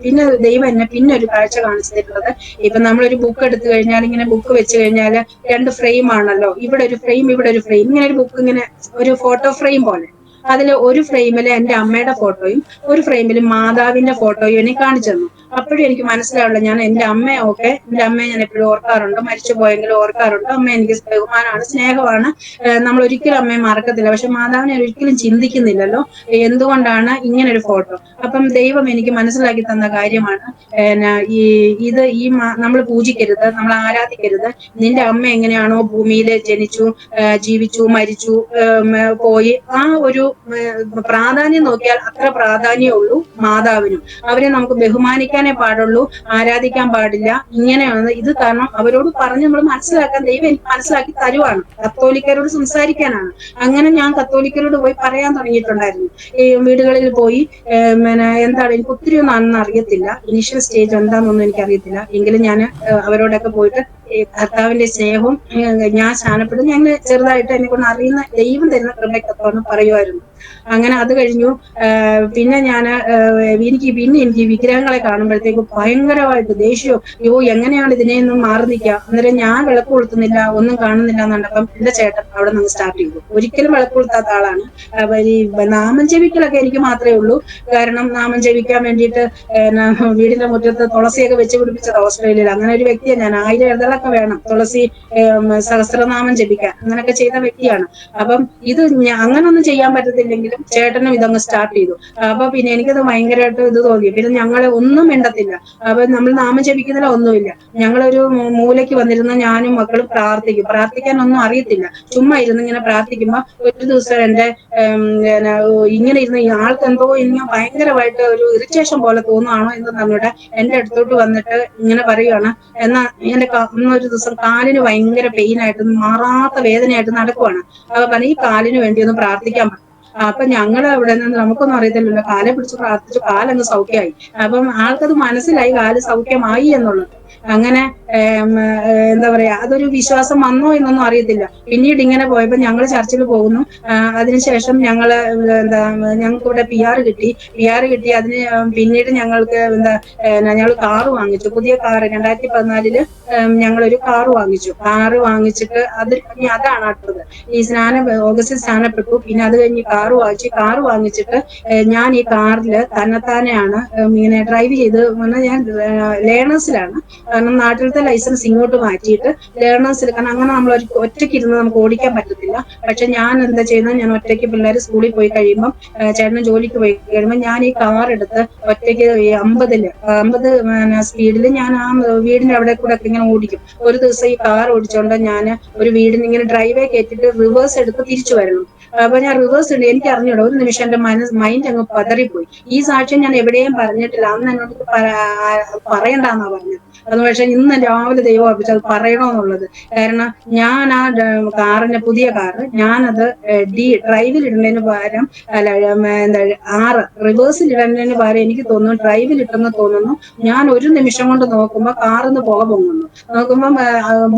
പിന്നെ ദൈവം എന്നെ പിന്നെ ഒരു കാഴ്ച കാണിച്ചു തരുന്നത്, ഇപ്പൊ നമ്മളൊരു ബുക്ക് എടുത്തു കഴിഞ്ഞാൽ, ഇങ്ങനെ ബുക്ക് വെച്ച് കഴിഞ്ഞാൽ 2 ഫ്രെയിം ആണല്ലോ, ഇവിടെ ഒരു ഫ്രെയിം, ഇവിടെ ഒരു ഫ്രെയിം, ഇങ്ങനെ ഒരു ബുക്ക്, ഇങ്ങനെ ഒരു ഫോട്ടോ ഫ്രെയിം പോലെ. അതിൽ ഒരു ഫ്രെയിമില് എന്റെ അമ്മയുടെ ഫോട്ടോയും ഒരു ഫ്രെയിമിൽ മാതാവിന്റെ ഫോട്ടോയും എനിക്ക് കാണിച്ചു തന്നു. അപ്പോഴും എനിക്ക് മനസ്സിലാവുള്ളൂ, ഞാൻ എന്റെ അമ്മയെ ഞാൻ എപ്പോഴും ഓർക്കാറുണ്ട്, മരിച്ചു പോയെങ്കിലും ഓർക്കാറുണ്ട്. അമ്മ എനിക്ക് ബഹുമാനമാണ്, സ്നേഹമാണ്, നമ്മൾ ഒരിക്കലും അമ്മയെ മറക്കത്തില്ല. പക്ഷെ മാതാവിനെ ഒരിക്കലും ചിന്തിക്കുന്നില്ലല്ലോ, എന്തുകൊണ്ടാണ് ഇങ്ങനെ ഒരു ഫോട്ടോ. അപ്പം ദൈവം എനിക്ക് മനസ്സിലാക്കി തന്ന കാര്യമാണ്, നമ്മൾ പൂജിക്കരുത്, നമ്മൾ ആരാധിക്കരുത്. നിന്റെ അമ്മ എങ്ങനെയാണോ ഭൂമിയിൽ ജനിച്ചു, ജീവിച്ചു, മരിച്ചു, പോയി, ആ ഒരു പ്രാധാന്യം നോക്കിയാൽ അത്ര പ്രാധാന്യമേ ഉള്ളൂ മാതാവിനും. അവരെ നമുക്ക് ബഹുമാനിക്കാനേ പാടുള്ളൂ, ആരാധിക്കാൻ പാടില്ല. ഇങ്ങനെയാണ് ഇത്. കാരണം അവരോട് പറഞ്ഞ് നമ്മൾ മനസ്സിലാക്കാൻ ദൈവം എനിക്ക് മനസ്സിലാക്കി തരുവാണ്. കത്തോലിക്കരോട് സംസാരിക്കാനാണ്. അങ്ങനെ ഞാൻ കത്തോലിക്കരോട് പോയി പറയാൻ തുടങ്ങിയിട്ടുണ്ടായിരുന്നു. ഈ വീടുകളിൽ പോയി എന്താണ്, എനിക്ക് ഒത്തിരി ഒന്നും അന്ന് അറിയത്തില്ല, ഇനീഷ്യൽ സ്റ്റേജ് എന്താണെന്നൊന്നും എനിക്ക് അറിയത്തില്ല. എങ്കിലും ഞാൻ അവരോടൊക്കെ പോയിട്ട് കർത്താവിന്റെ സ്നേഹവും ഞാൻ സ്നാനപ്പെടും, ഞങ്ങൾ ചെറുതായിട്ട് എന്നെ കൊണ്ട് അറിയുന്ന ദൈവം തരുന്ന കൃപയ്ക്കൊപ്പം പറയുമായിരുന്നു. അങ്ങനെ അത് കഴിഞ്ഞു. പിന്നെ എനിക്ക് വിഗ്രഹങ്ങളെ കാണുമ്പോഴത്തേക്ക് ഭയങ്കരമായിട്ട് ദേഷ്യം. എങ്ങനെയാണ് ഇതിനെയൊന്നും മാറി നിൽക്കുക. അന്നേരം ഞാൻ വിളക്ക് കൊളുത്തുന്നില്ല, ഒന്നും കാണുന്നില്ല എന്നുണ്ടപ്പം എന്റെ ചേട്ടൻ അവിടെ നിന്ന് സ്റ്റാർട്ട് ചെയ്തു. ഒരിക്കലും വിളക്ക് കൊളുത്താത്ത ആളാണ്. ഈ നാമം ജപിക്കലൊക്കെ എനിക്ക് മാത്രമേ ഉള്ളൂ. കാരണം നാമം ജപിക്കാൻ വേണ്ടിയിട്ട് വീടിന്റെ മുറ്റത്ത് തുളസിയൊക്കെ വെച്ച് പിടിപ്പിച്ചത് ഓസ്ട്രേലിയയിൽ. അങ്ങനെ ഒരു വ്യക്തിയാണ് ഞാൻ. 1000 ഇതളൊക്കെ വേണം തുളസി, സഹസ്രനാമം ജപിക്കാൻ. അങ്ങനെയൊക്കെ ചെയ്ത വ്യക്തിയാണ്. അപ്പം ഇത് അങ്ങനൊന്നും ചെയ്യാൻ പറ്റത്തില്ലെങ്കിലും ചേട്ടനും ഇതങ്ങ് സ്റ്റാർട്ട് ചെയ്തു. അപ്പൊ പിന്നെ എനിക്കത് ഭയങ്കരമായിട്ട് ഇത് തോന്നി. പിന്നെ ഞങ്ങള് ഒന്നും മിണ്ടത്തില്ല. അപ്പൊ നമ്മൾ നാമം ജപിക്കുന്നില്ല, ഒന്നുമില്ല. ഞങ്ങളൊരു മൂലയ്ക്ക് വന്നിരുന്ന ഞാനും മക്കളും പ്രാർത്ഥിക്കാനൊന്നും അറിയത്തില്ല. ചുമ്മാ ഇരുന്ന് ഇങ്ങനെ പ്രാർത്ഥിക്കുമ്പോ ഒരു ദിവസം എന്റെ ഇങ്ങനെ ഇരുന്ന് ആൾക്ക് എന്തോ ഇങ്ങനെ ഭയങ്കരമായിട്ട് ഒരു ഇറിറ്റേഷൻ പോലെ തോന്നുകയാണോ എന്ന് പറഞ്ഞിട്ട് എന്റെ അടുത്തോട്ട് വന്നിട്ട് ഇങ്ങനെ പറയുകയാണ്, എന്നാ എന്റെ ഒരു ദിവസം കാലിന് ഭയങ്കര പെയിൻ ആയിട്ട്, മാറാത്ത വേദനയായിട്ട് നടക്കുവാണ്. അപ്പൊ പറഞ്ഞു, ഈ കാലിന് വേണ്ടി ഒന്ന് പ്രാർത്ഥിക്കാൻ പറഞ്ഞു. അപ്പൊ ഞങ്ങള് അവിടെ നിന്ന്, നമുക്കൊന്നും അറിയത്തില്ലല്ലോ, കാലെ പിടിച്ച് പ്രാർത്ഥിച്ചു, കാലങ്ങ് സൗഖ്യമായി. അപ്പം ആൾക്കത് മനസ്സിലായി കാല് സൗഖ്യമായി എന്നുള്ളത്. അങ്ങനെ എന്താ പറയാ, അതൊരു വിശ്വാസം വന്നോ എന്നൊന്നും അറിയത്തില്ല. പിന്നീട് ഇങ്ങനെ പോയപ്പോൾ ഞങ്ങൾ ചർച്ചിൽ പോകുന്നു. അതിനുശേഷം ഞങ്ങൾക്ക് ഇവിടെ PR കിട്ടി. PR കിട്ടി. അതിന് പിന്നീട് ഞങ്ങൾക്ക് ഞങ്ങൾ കാറ് വാങ്ങിച്ചു, പുതിയ കാറ്. 2014 ഞങ്ങളൊരു കാറ് വാങ്ങിച്ചു. കാറ് വാങ്ങിച്ചിട്ട് അതാണ് അടുത്തത്. ഈ ഓഗസ്റ്റിൽ സ്നാനപ്പെട്ടു. പിന്നെ അത് കഴിഞ്ഞ് കാറ് വാങ്ങിച്ചു. കാറ് വാങ്ങിച്ചിട്ട് ഞാൻ ഈ കാറില് തന്നെത്താനെയാണ് ഇങ്ങനെ ഡ്രൈവ് ചെയ്ത് ഞാൻ ലേണേഴ്സിലാണ്. കാരണം നാട്ടിലത്തെ ലൈസൻസ് ഇങ്ങോട്ട് മാറ്റിയിട്ട് ലേണേഴ്സിൽ, കാരണം അങ്ങനെ നമ്മൾ ഒറ്റയ്ക്ക് ഇരുന്ന് നമുക്ക് ഓടിക്കാൻ പറ്റത്തില്ല. പക്ഷെ ഞാൻ എന്താ ചെയ്യുന്നത്, ഞാൻ ഒറ്റയ്ക്ക് പിള്ളേർ സ്കൂളിൽ പോയി കഴിയുമ്പോൾ, ചേട്ടന് ജോലിക്ക് പോയി കഴിയുമ്പോൾ ഞാൻ ഈ കാർ എടുത്ത് ഒറ്റയ്ക്ക് 50 സ്പീഡിൽ ഞാൻ ആ വീടിന്റെ അവിടെ കൂടെ ഒക്കെ ഇങ്ങനെ ഓടിക്കും. ഒരു ദിവസം ഈ കാർ ഓടിച്ചോണ്ട് ഞാൻ ഒരു വീടിന് ഇങ്ങനെ ഡ്രൈവേ കയറ്റിട്ട് റിവേഴ്സ് എടുത്ത് തിരിച്ചു വരണം. അപ്പൊ ഞാൻ റിവേഴ്സ് ഉണ്ട്, എനിക്ക് അറിഞ്ഞൂടാ. ഒരു നിമിഷം എന്റെ മൈൻഡ് അങ്ങ് പതറിപ്പോയി. ഈ സാക്ഷ്യം ഞാൻ എവിടെയും പറഞ്ഞിട്ടില്ല. അന്ന് എന്നോട് പറയണ്ടെന്നാ പറഞ്ഞത്. അത് പക്ഷെ ഇന്ന് രാവിലെ ദൈവം ഓർപ്പിച്ചു അത് പറയണമെന്നുള്ളത്. കാരണം ഞാൻ ആ കാറിന്റെ പുതിയ കാറ് ഞാനത് ഡ്രൈവിൽ ഇടുന്നതിന് പകരം റിവേഴ്സിൽ ഇടുന്നതിന് പകരം എനിക്ക് തോന്നുന്നു ഡ്രൈവിൽ ഇട്ടെന്ന് തോന്നുന്നു. ഞാൻ ഒരു നിമിഷം കൊണ്ട് നോക്കുമ്പോ കാറിന്ന് പുക പൊങ്ങുന്നു. നോക്കുമ്പം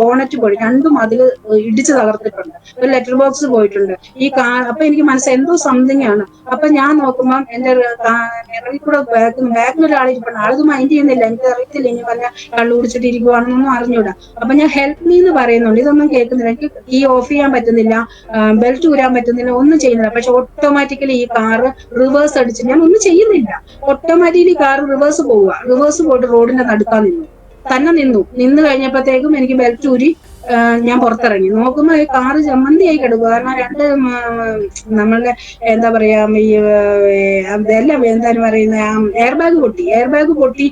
ബോണറ്റ് പോയി, രണ്ടും അതിൽ ഇടിച്ചു തകർത്തിട്ടുണ്ട്. ഒരു ലെറ്റർ ബോക്സ് പോയിട്ടുണ്ട്. ഈ കാർ അപ്പൊ എനിക്ക് മനസ്സിലായി എന്തോ സംതിങ് ആണ്. അപ്പൊ ഞാൻ നോക്കുമ്പം എന്റെ കൂടെ ബാക്കിലൊരാളിരിപ്പുണ്ട്. ആളത് മൈൻഡ് ചെയ്യുന്നില്ല. എനിക്ക് അറിയത്തില്ല, ഇനി വല്ല കള്ളു കുടിച്ചിട്ട് ഇരിക്കുവാണെന്നൊന്നും അറിഞ്ഞൂടാ. അപ്പൊ ഞാൻ ഹെൽപ്പ് മീ എന്ന് പറയുന്നുണ്ട്. ഇതൊന്നും കേൾക്കുന്നില്ല. എനിക്ക് കീ ഓഫ് ചെയ്യാൻ പറ്റുന്നില്ല, ബെൽറ്റ് ഊരാൻ പറ്റുന്നില്ല, ഒന്നും ചെയ്യുന്നില്ല. പക്ഷെ ഓട്ടോമാറ്റിക്കലി ഈ കാറ് റിവേഴ്സ് അടിച്ച്, ഞാൻ ഒന്നും ചെയ്യുന്നില്ല, ഓട്ടോമാറ്റിക്കലി കാർ റിവേഴ്സ് പോയിട്ട് റോഡിന്റെ നടുക്കാൻ നിന്ന് കഴിഞ്ഞപ്പോഴത്തേക്കും എനിക്ക് ബെൽറ്റ് ഊരി ഞാൻ പുറത്തിറങ്ങി. നോക്കുമ്പോ ഈ കാറ് ചമ്മന്തിയായി കിടക്കുക. കാരണം രണ്ട് നമ്മളുടെ എന്താ പറയാ, ഈ ഇതെല്ലാം എന്തായാലും പറയുന്ന എയർ ബാഗ് പൊട്ടി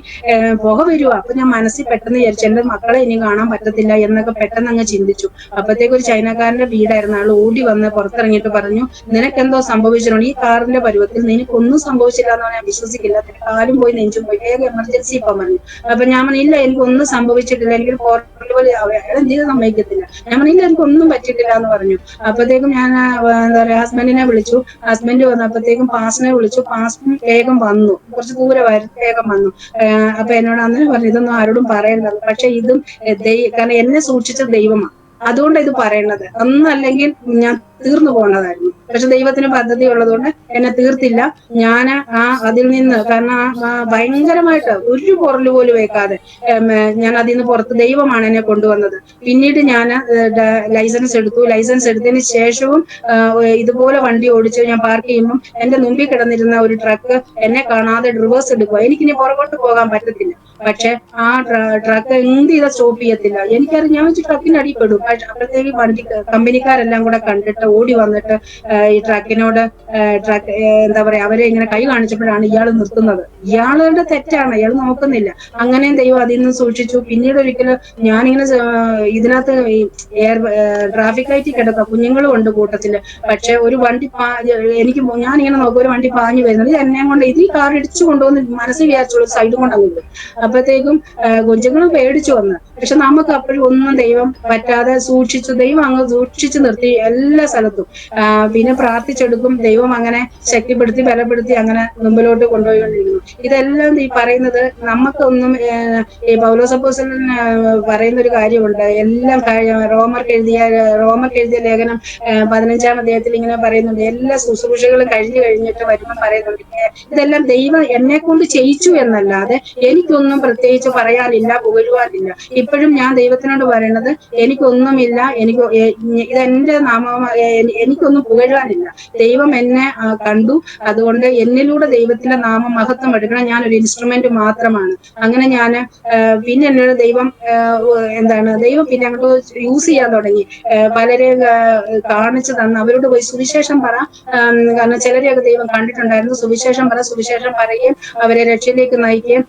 പുക വരുക. അപ്പൊ ഞാൻ മനസ്സിൽ പെട്ടെന്ന് വിചാരിച്ചു എന്റെ മക്കളെ ഇനി കാണാൻ പറ്റത്തില്ല എന്നൊക്കെ പെട്ടെന്ന് അങ്ങ് ചിന്തിച്ചു. അപ്പത്തേക്ക് ഒരു ചൈനക്കാരന്റെ വീടായിരുന്നു. ആൾ ഓടി വന്ന് പുറത്തിറങ്ങിയിട്ട് പറഞ്ഞു, നിനക്കെന്തോ സംഭവിച്ചിട്ടുണ്ട്, ഈ കാറിന്റെ പരുവത്തിൽ നിനക്കൊന്നും സംഭവിച്ചില്ല എന്ന് പറഞ്ഞാൽ വിശ്വസിക്കില്ല, കാലും പോയി നെഞ്ചും പോയി, വേഗം എമർജൻസി ഇപ്പൊ പറഞ്ഞു. അപ്പൊ ഞാൻ പറഞ്ഞില്ല, എനിക്കൊന്നും സംഭവിച്ചിട്ടില്ല, എനിക്കൊരു എന്ത് സമ്മതിക്കത്തില്ല. ഞാൻ പറഞ്ഞില്ല, എനിക്കൊന്നും പറ്റിയിട്ടില്ല എന്ന് പറഞ്ഞു. അപ്പത്തേക്കും ഞാൻ എന്താ പറയാ ഹസ്ബൻഡിനെ വിളിച്ചു. ഹസ്ബൻഡ് വന്നപ്പോഴത്തേക്കും പാസ്റ്റിനെ വിളിച്ചു. പാസ്റ്റും വേഗം വന്നു, കുറച്ച് ദൂരമായിരുന്നു, വേഗം വന്നു. അപ്പൊ എന്നോട് അന്നേ പറഞ്ഞു ഇതൊന്നും ആരോടും പറയേണ്ടത്. പക്ഷെ ഇതും കാരണം എന്നെ സൂക്ഷിച്ച ദൈവമാണ്, അതുകൊണ്ട് ഇത് പറയണത്. ഒന്നല്ലെങ്കിൽ ഞാൻ തീർന്നു പോകേണ്ടതായിരുന്നു. പക്ഷെ ദൈവത്തിന് പദ്ധതി ഉള്ളതുകൊണ്ട് എന്നെ തീർത്തില്ല. ഞാൻ അതിൽ നിന്ന്, കാരണം ഭയങ്കരമായിട്ട് ഒരു പൊറല് പോലും വെക്കാതെ ഞാൻ അതിൽ നിന്ന് പുറത്ത്, ദൈവമാണ് എന്നെ കൊണ്ടുവന്നത്. പിന്നീട് ഞാൻ ലൈസൻസ് എടുത്തതിന് ശേഷവും ഇതുപോലെ വണ്ടി ഓടിച്ച് ഞാൻ പാർക്ക് ചെയ്യുമ്പോൾ എന്റെ മുമ്പിൽ കിടന്നിരുന്ന ഒരു ട്രക്ക് എന്നെ കാണാതെ റിവേഴ്സ് എടുക്കുക. എനിക്കിനി പുറകോട്ട് പോകാൻ പറ്റത്തില്ല. പക്ഷെ ആ ട്രക്ക് എന്ത് ചെയ്താൽ സ്റ്റോപ്പ് ചെയ്യത്തില്ല. എനിക്കറിയാം, ഞാൻ വെച്ച് ട്രക്കിന്റെ അടിപ്പെടും. പക്ഷെ അപ്പോഴത്തേക്ക് കമ്പനിക്കാരെല്ലാം കൂടെ കണ്ടിട്ട് ഓടി വന്നിട്ട് ഈ ട്രക്കിനോട് എന്താ പറയാ, അവരെ ഇങ്ങനെ കൈ കാണിച്ചപ്പോഴാണ് ഇയാൾ നിർത്തുന്നത്. ഇയാളുടെ തെറ്റാണ്, ഇയാൾ നോക്കുന്നില്ല. അങ്ങനെയും ദൈവം അതിൽ നിന്ന് സൂക്ഷിച്ചു. പിന്നീട് ഒരിക്കലും ഞാനിങ്ങനെ ഇതിനകത്ത് ട്രാഫിക് ലൈറ്റിൽ കിടക്കുക, കുഞ്ഞുങ്ങളും ഉണ്ട് കൂട്ടത്തില്. പക്ഷെ ഒരു വണ്ടി ഞാനിങ്ങനെ നോക്കും, ഒരു വണ്ടി പാഞ്ഞു വരുന്നത്, ഇത് എന്നെ കൊണ്ട് ഈ കാർ ഇടിച്ചു കൊണ്ടുവന്ന് മനസ്സിൽ വിചാരിച്ചോളൂ സൈഡ് കൊണ്ട് അങ്ങ്. അപ്പോഴത്തേക്കും കൊച്ചുങ്ങളും പേടിച്ചു വന്ന്. പക്ഷെ നമുക്ക് അപ്പോഴും ഒന്നും ദൈവം പറ്റാതെ സൂക്ഷിച്ചു. ദൈവം അങ്ങ് സൂക്ഷിച്ചു നിർത്തി എല്ലാ സ്ഥലത്തും. പിന്നെ പ്രാർത്ഥിച്ചെടുക്കും. ദൈവം അങ്ങനെ ശക്തിപ്പെടുത്തി ബലപ്പെടുത്തി അങ്ങനെ മുമ്പിലോട്ട് കൊണ്ടുപോയിക്കൊണ്ടിരിക്കുന്നു. ഇതെല്ലാം ഈ പറയുന്നത് നമുക്കൊന്നും ഈ പൗലോസ് അപ്പോസ്തലൻ പറയുന്ന ഒരു കാര്യമുണ്ട്. എല്ലാം റോമർക്ക് എഴുതിയ ലേഖനം 15-ാം അധ്യായത്തിൽ ഇങ്ങനെ പറയുന്നുണ്ട്, എല്ലാ ശുശ്രൂഷകളും കഴിഞ്ഞിട്ട് വരുമ്പോൾ പറയുന്നുണ്ട്, ഇതെല്ലാം ദൈവം എന്നെ കൊണ്ട് ചെയ്യിച്ചു എന്നല്ലാതെ എനിക്കൊന്നും പ്രത്യേകിച്ച് പറയാനില്ല, പുകഴുവാനില്ല. ഇപ്പോഴും ഞാൻ ദൈവത്തിനോട് പറയണത്, എനിക്കൊന്നുമില്ല, ഇതെന്റെ നാമം, എനിക്കൊന്നും പുകഴുവാനില്ല. ദൈവം എന്നെ കണ്ടു, അതുകൊണ്ട് എന്നിലൂടെ ദൈവത്തിന്റെ നാമം മഹത്വം എടുക്കണം. ഞാനൊരു ഇൻസ്ട്രുമെന്റ് മാത്രമാണ്. അങ്ങനെ ഞാൻ പിന്നെ എന്നോട് ദൈവം പിന്നെ അങ്ങോട്ട് യൂസ് ചെയ്യാൻ തുടങ്ങി. പലരെയും കാണിച്ചു തന്ന് അവരോട് പോയി സുവിശേഷം പറ. കാരണം ചിലരെയൊക്കെ ദൈവം കണ്ടിട്ടുണ്ടായിരുന്നു. സുവിശേഷം പറയുകയും അവരെ രക്ഷയിലേക്ക് നയിക്കുകയും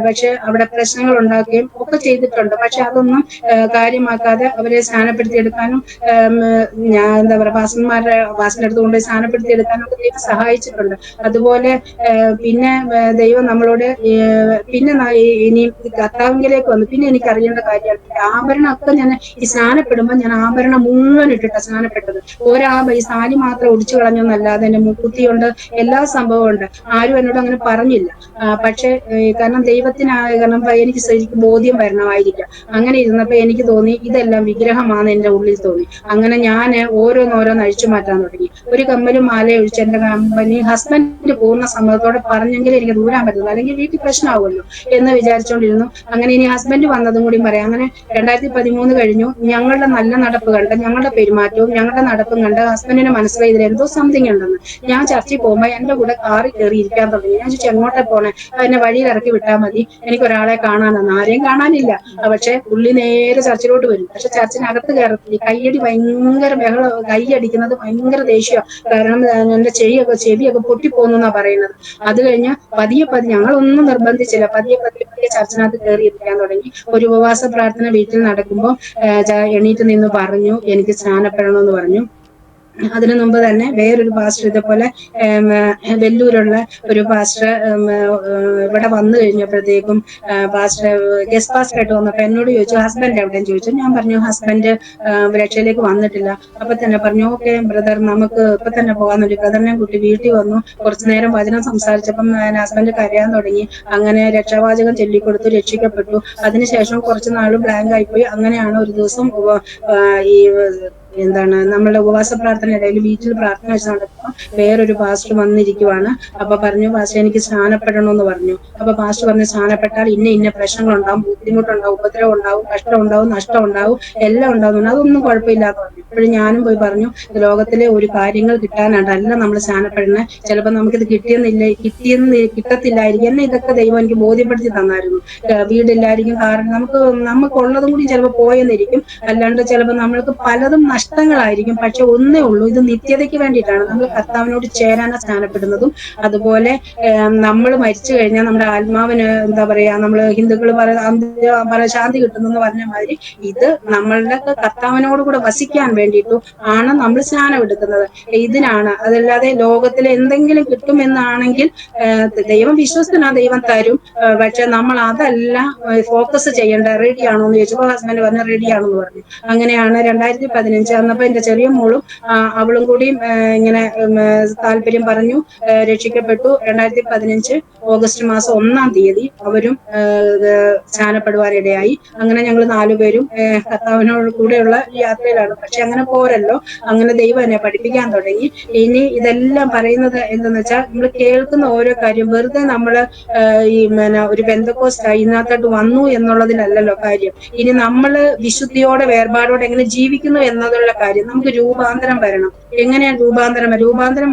പക്ഷെ അവിടെ പ്രശ്നങ്ങൾ ഉണ്ടാക്കുകയും ഒക്കെ ചെയ്തിട്ടുണ്ട്. പക്ഷെ അതൊന്നും കാര്യമാക്കാതെ അവരെ സ്നാനപ്പെടുത്തിയെടുക്കാനും എന്താ പറയാ പാസ്റ്ററിന്റെ അടുത്ത് കൊണ്ടുപോയി സ്നാനപ്പെടുത്തിയെടുക്കാനും ഒക്കെ ദൈവം സഹായിച്ചിട്ടുണ്ട്. അതുപോലെ പിന്നെ ദൈവം നമ്മളോട് പിന്നെ ഇനി കർത്താവിലേക്ക് വന്നു. പിന്നെ എനിക്ക് അറിയേണ്ട കാര്യമാണ്, ആഭരണം ഒക്കെ ഞാൻ ഈ സ്നാനപ്പെടുമ്പോൾ ഞാൻ ആഭരണം മുഴുവൻ ഇട്ടിട്ടാണ് സ്നാനപ്പെട്ടത്. ഈ സാരി മാത്രം ഒടിച്ചു കളഞ്ഞൊന്നല്ലാതെ എന്റെ മുക്കുത്തിയുണ്ട്, എല്ലാ സംഭവവും ഉണ്ട്. ആരും എന്നോട് അങ്ങനെ പറഞ്ഞില്ല. പക്ഷെ കാരണം ദൈവത്തിന് കാരണം എനിക്ക് ശരിക്കും ബോധ്യം വരണമായിരിക്കാം. അങ്ങനെ ഇരുന്നപ്പോ എനിക്ക് തോന്നി ഇതെല്ലാം വിഗ്രഹമാണ് എന്റെ ഉള്ളിൽ തോന്നി. അങ്ങനെ ഞാൻ ഓരോന്നോരോന്ന് അഴിച്ചു മാറ്റാൻ തുടങ്ങി. ഒരു കമ്മലും മാല ഒഴിച്ച് എന്റെ കമ്പനി ഹസ്ബൻഡ് പൂർണ്ണ സമ്മതത്തോടെ പറഞ്ഞെങ്കിൽ എനിക്ക് ദൂരാൻ പറ്റുള്ളൂ, അല്ലെങ്കിൽ വീട്ടിൽ പ്രശ്നമാവുമല്ലോ എന്ന് വിചാരിച്ചുകൊണ്ടിരുന്നു. അങ്ങനെ ഇനി ഹസ്ബൻഡ് വന്നതും കൂടി പറയാം. അങ്ങനെ 2013 കഴിഞ്ഞു. ഞങ്ങളുടെ നല്ല നടപ്പ് കണ്ട്, ഞങ്ങളുടെ പെരുമാറ്റവും ഞങ്ങളുടെ നടപ്പും കണ്ട് ഹസ്ബൻഡിന് മനസ്സിലായി ഇതിൽ എന്തോ സംതിങ് ഉണ്ടെന്ന്. ഞാൻ ചർച്ചിൽ പോകുമ്പോൾ എന്റെ കൂടെ കാറിൽ കയറി ഇരിക്കാൻ തുടങ്ങി. ഞാൻ ചോദിച്ചു എങ്ങോട്ടെ പോണേ? എന്നെ വഴിയിൽ ഇറക്കി വിട്ടാൽ മതി, എനിക്ക് ഒരാളെ കാണാനാണ്. ആരെയും കാണാനില്ല, പക്ഷെ പുള്ളി നേരെ ചർച്ചിലോട്ട് വരും. പക്ഷെ ചർച്ചിനകത്ത് കയറത്തില്ല. കയ്യടി ഭയങ്കര ബഹളം, കൈയടിക്കുന്നത് ഭയങ്കര ദേഷ്യമാണ്. കാരണം എന്റെ ചെവിയൊക്കെ പൊട്ടിപ്പോന്നാ പറയുന്നത്. അത് കഴിഞ്ഞ് പതിയെ ഞങ്ങളൊന്നും നിർബന്ധിച്ചില്ല, പതിയെ ചർച്ചിനകത്ത് കയറി ഇരിക്കാൻ തുടങ്ങി. ഒരു ഉപവാസ പ്രാർത്ഥന വീട്ടിൽ നടക്കുമ്പോൾ എണീറ്റ് നിന്ന് പറഞ്ഞു എനിക്ക് സ്നാനപ്പെടണമെന്ന് പറഞ്ഞു. അതിനു മുമ്പ് തന്നെ വേറൊരു പാസ്റ്റർ ഇതേപോലെ വെല്ലൂരുള്ള ഒരു പാസ്റ്റർ ഇവിടെ വന്നു കഴിഞ്ഞപ്പോഴത്തേക്കും പാസ്റ്റർ ഗസ്റ്റ് പാസ്റ്റർ ആയിട്ട് വന്നപ്പോ എന്നോട് ചോദിച്ചു ഹസ്ബൻഡ് എവിടെയെന്ന് ചോദിച്ചു. ഞാൻ പറഞ്ഞു ഹസ്ബൻഡ് രക്ഷയിലേക്ക് വന്നിട്ടില്ല. അപ്പൊ തന്നെ പറഞ്ഞു ഓക്കെ ബ്രദർ നമുക്ക് ഇപ്പൊ തന്നെ പോകാന്നൊരു ബ്രദറിനെ കുട്ടി വീട്ടിൽ വന്നു. കുറച്ചു നേരം വചനം സംസാരിച്ചപ്പം ഹസ്ബൻഡ് കരയാൻ തുടങ്ങി. അങ്ങനെ രക്ഷാവാചകം ചൊല്ലിക്കൊടുത്തു, രക്ഷിക്കപ്പെട്ടു. അതിനുശേഷം കുറച്ചു നാൾ ബ്ലാങ്ക് ആയിപ്പോയി. അങ്ങനെയാണ് ഒരു ദിവസം ഈ നമ്മളുടെ ഉപവാസ പ്രാർത്ഥനയിടയിൽ വീട്ടിൽ പ്രാർത്ഥന വെച്ച് നടക്കുമ്പോൾ വേറൊരു പാസ്റ്റർ വന്നിരിക്കുവാണ്. അപ്പൊ പറഞ്ഞു പാസ്റ്റർ എനിക്ക് സ്നാനപ്പെടണമെന്ന് പറഞ്ഞു. അപ്പൊ പാസ്റ്റർ പറഞ്ഞു സ്നാനപ്പെട്ടാൽ ഇന്ന പ്രശ്നങ്ങളുണ്ടാവും, ബുദ്ധിമുട്ടുണ്ടാവും, ഉപദ്രവം ഉണ്ടാവും, കഷ്ടം ഉണ്ടാവും, നഷ്ടം ഉണ്ടാവും, എല്ലാം ഉണ്ടാവും. അതൊന്നും കുഴപ്പമില്ലാന്ന് പറഞ്ഞു. ഇപ്പോഴും ഞാനും പോയി പറഞ്ഞു ലോകത്തിലെ ഒരു കാര്യങ്ങൾ കിട്ടാനായിട്ടല്ല നമ്മൾ സ്നാനപ്പെടുന്നത്. ചിലപ്പോൾ നമുക്കിത് കിട്ടത്തില്ലായിരിക്കും. എന്നെ ഇതൊക്കെ ദൈവം എനിക്ക് ബോധ്യപ്പെടുത്തി തന്നായിരുന്നു. വീടില്ലായിരിക്കും, കാരണം നമുക്കുള്ളതും കൂടി ചിലപ്പോൾ പോയെന്നിരിക്കും. അല്ലാണ്ട് ചിലപ്പോൾ നമ്മൾക്ക് പലതും നഷ്ടങ്ങളായിരിക്കും. പക്ഷെ ഒന്നേ ഉള്ളൂ, ഇത് നിത്യതയ്ക്ക് വേണ്ടിയിട്ടാണ്. നമ്മൾ കർത്താവിനോട് ചേരാനാ സ്നാനപ്പെടുന്നതും. അതുപോലെ നമ്മൾ മരിച്ചു കഴിഞ്ഞാൽ നമ്മുടെ ആത്മാവിന് എന്താ പറയാ, നമ്മള് ഹിന്ദുക്കൾ ശാന്തി കിട്ടുന്നെന്ന് പറഞ്ഞ മാതിരി ഇത് നമ്മളുടെ കർത്താവിനോട് കൂടെ വസിക്കാൻ വേണ്ടിയിട്ടും ആണ് നമ്മൾ സ്നാനം എടുക്കുന്നത്. ഇതിനാണ്. അതല്ലാതെ ലോകത്തിലെ എന്തെങ്കിലും കിട്ടുമെന്നാണെങ്കിൽ ദൈവം വിശ്വസ്തനാ, ദൈവം തരും. പക്ഷെ നമ്മൾ അതല്ല ഫോക്കസ് ചെയ്യേണ്ട. റെഡിയാണോ എന്ന് ചോദിച്ചപ്പോൾ ഹസ്ബൻഡ് പറഞ്ഞു റെഡിയാണെന്ന് പറഞ്ഞു. അങ്ങനെയാണ് 2015 അന്നപ്പോ എന്റെ ചെറിയ മോളും അവളും കൂടി ഇങ്ങനെ താല്പര്യം പറഞ്ഞു, രക്ഷിക്കപ്പെട്ടു. 2015 ഓഗസ്റ്റ് മാസം 1-ാം തീയതി അവരും സ്നാനപ്പെടുവാനിടയായി. അങ്ങനെ ഞങ്ങൾ 4 പേരും കർത്താവിനോട് കൂടെയുള്ള യാത്രയിലാണ്. പക്ഷെ അങ്ങനെ പോരല്ലോ, അങ്ങനെ ദൈവം എന്നെ പഠിപ്പിക്കാൻ തുടങ്ങി. ഇനി ഇതെല്ലാം പറയുന്നത് എന്തെന്ന് വെച്ചാൽ നമ്മൾ കേൾക്കുന്ന ഓരോ കാര്യം വെറുതെ നമ്മള് ഒരു പെന്തക്കോസ്റ്റായി ഇതിനകത്തോട്ട് വന്നു എന്നുള്ളതിലല്ലല്ലോ കാര്യം. ഇനി നമ്മള് വിശുദ്ധിയോടെ വേർപാടോടെ എങ്ങനെ ജീവിക്കുന്നു എന്നതുള്ള കാര്യം. നമുക്ക് രൂപാന്തരം വരണം. എങ്ങനെയാണ് രൂപാന്തരം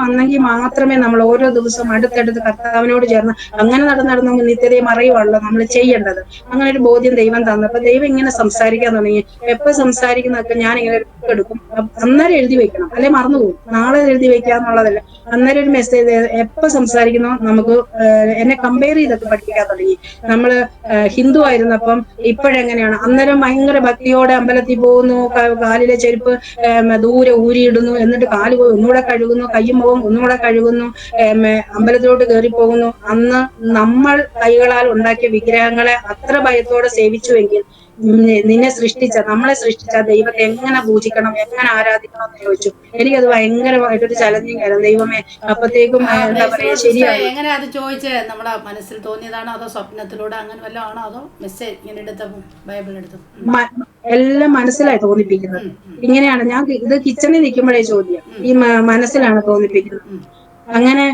വന്നെങ്കിൽ മാത്രമേ നമ്മൾ ഓരോ ദിവസവും അടുത്തടുത്ത് കർത്താവിനോട് ചേർന്ന് അങ്ങനെ നടന്ന് നിത്യതയെ മറയുവാണല്ലോ നമ്മൾ ചെയ്യേണ്ടത്. അങ്ങനെ ഒരു ബോധ്യം ദൈവം തന്നപ്പോ ദൈവം ഇങ്ങനെ സംസാരിക്കാൻ തുടങ്ങി. എപ്പോ സംസാരിക്കുന്നതൊക്കെ ഞാൻ ഇങ്ങനെ എടുക്കും, അന്നേരം എഴുതി വെക്കണം, അല്ലെ മറന്നുപോകും. നാളെ എഴുതി വെക്കാന്നുള്ളതല്ല, അന്നേരം ഒരു മെസ്സേജ് എപ്പോ സംസാരിക്കുന്നോ നമുക്ക് എന്നെ കമ്പയർ ചെയ്തൊക്കെ പഠിപ്പിക്കാൻ തുടങ്ങി. നമ്മള് ഹിന്ദു ആയിരുന്നപ്പം ഇപ്പോഴെങ്ങനെയാണ്, അന്നേരം ഭയങ്കര ഭക്തിയോടെ അമ്പലത്തിൽ പോകുന്നു, കാലിലെ ചെരുപ്പ് ദൂരെ ഊരിയിടുന്നു, എന്നിട്ട് കാല് പോയി ഒന്നുകൂടെ കഴുകുന്നു, കയ്യും മുഖം ഒന്നുകൂടെ കഴുകുന്നു, അമ്പലത്തിലോട്ട് കയറി പോകുന്നു. അന്ന് നമ്മൾ കൈകളാൽ ഉണ്ടാക്കിയ വിഗ്രഹങ്ങളെ അത്ര ഭയത്തോടെ സേവിച്ചുവെങ്കിൽ നമ്മളെ സൃഷ്ടിച്ച ദൈവത്തെ എങ്ങനെ പൂജിക്കണം, എങ്ങനെ ആരാധിക്കണം എന്ന് ചോദിച്ചു. എനിക്കത് ഭയങ്കരമായിട്ടൊരു ചലഞ്ചിങ് ആയിരുന്നു. ദൈവമേ അപ്പത്തേക്കും എന്താ പറയാ ശരിയാണ്. എങ്ങനെ അത് ചോദിച്ചേ? നമ്മുടെ മനസ്സിൽ തോന്നിയതാണോ അതോ സ്വപ്നത്തിലൂടെ അങ്ങനെ വല്ലതും ആണോ അതോ മെസ്സേജ് ഇങ്ങനെ എടുത്ത ബൈബിൾ എടുത്തു? എല്ലാം മനസ്സിലായി തോന്നിപ്പിക്കുന്നത്. ഇങ്ങനെയാണ് ഞാൻ ഇത് കിച്ചണിൽ നിൽക്കുമ്പോഴേ ചോദ്യം ഈ മനസ്സിലാണ് തോന്നിപ്പിക്കുന്നത്. അങ്ങനെ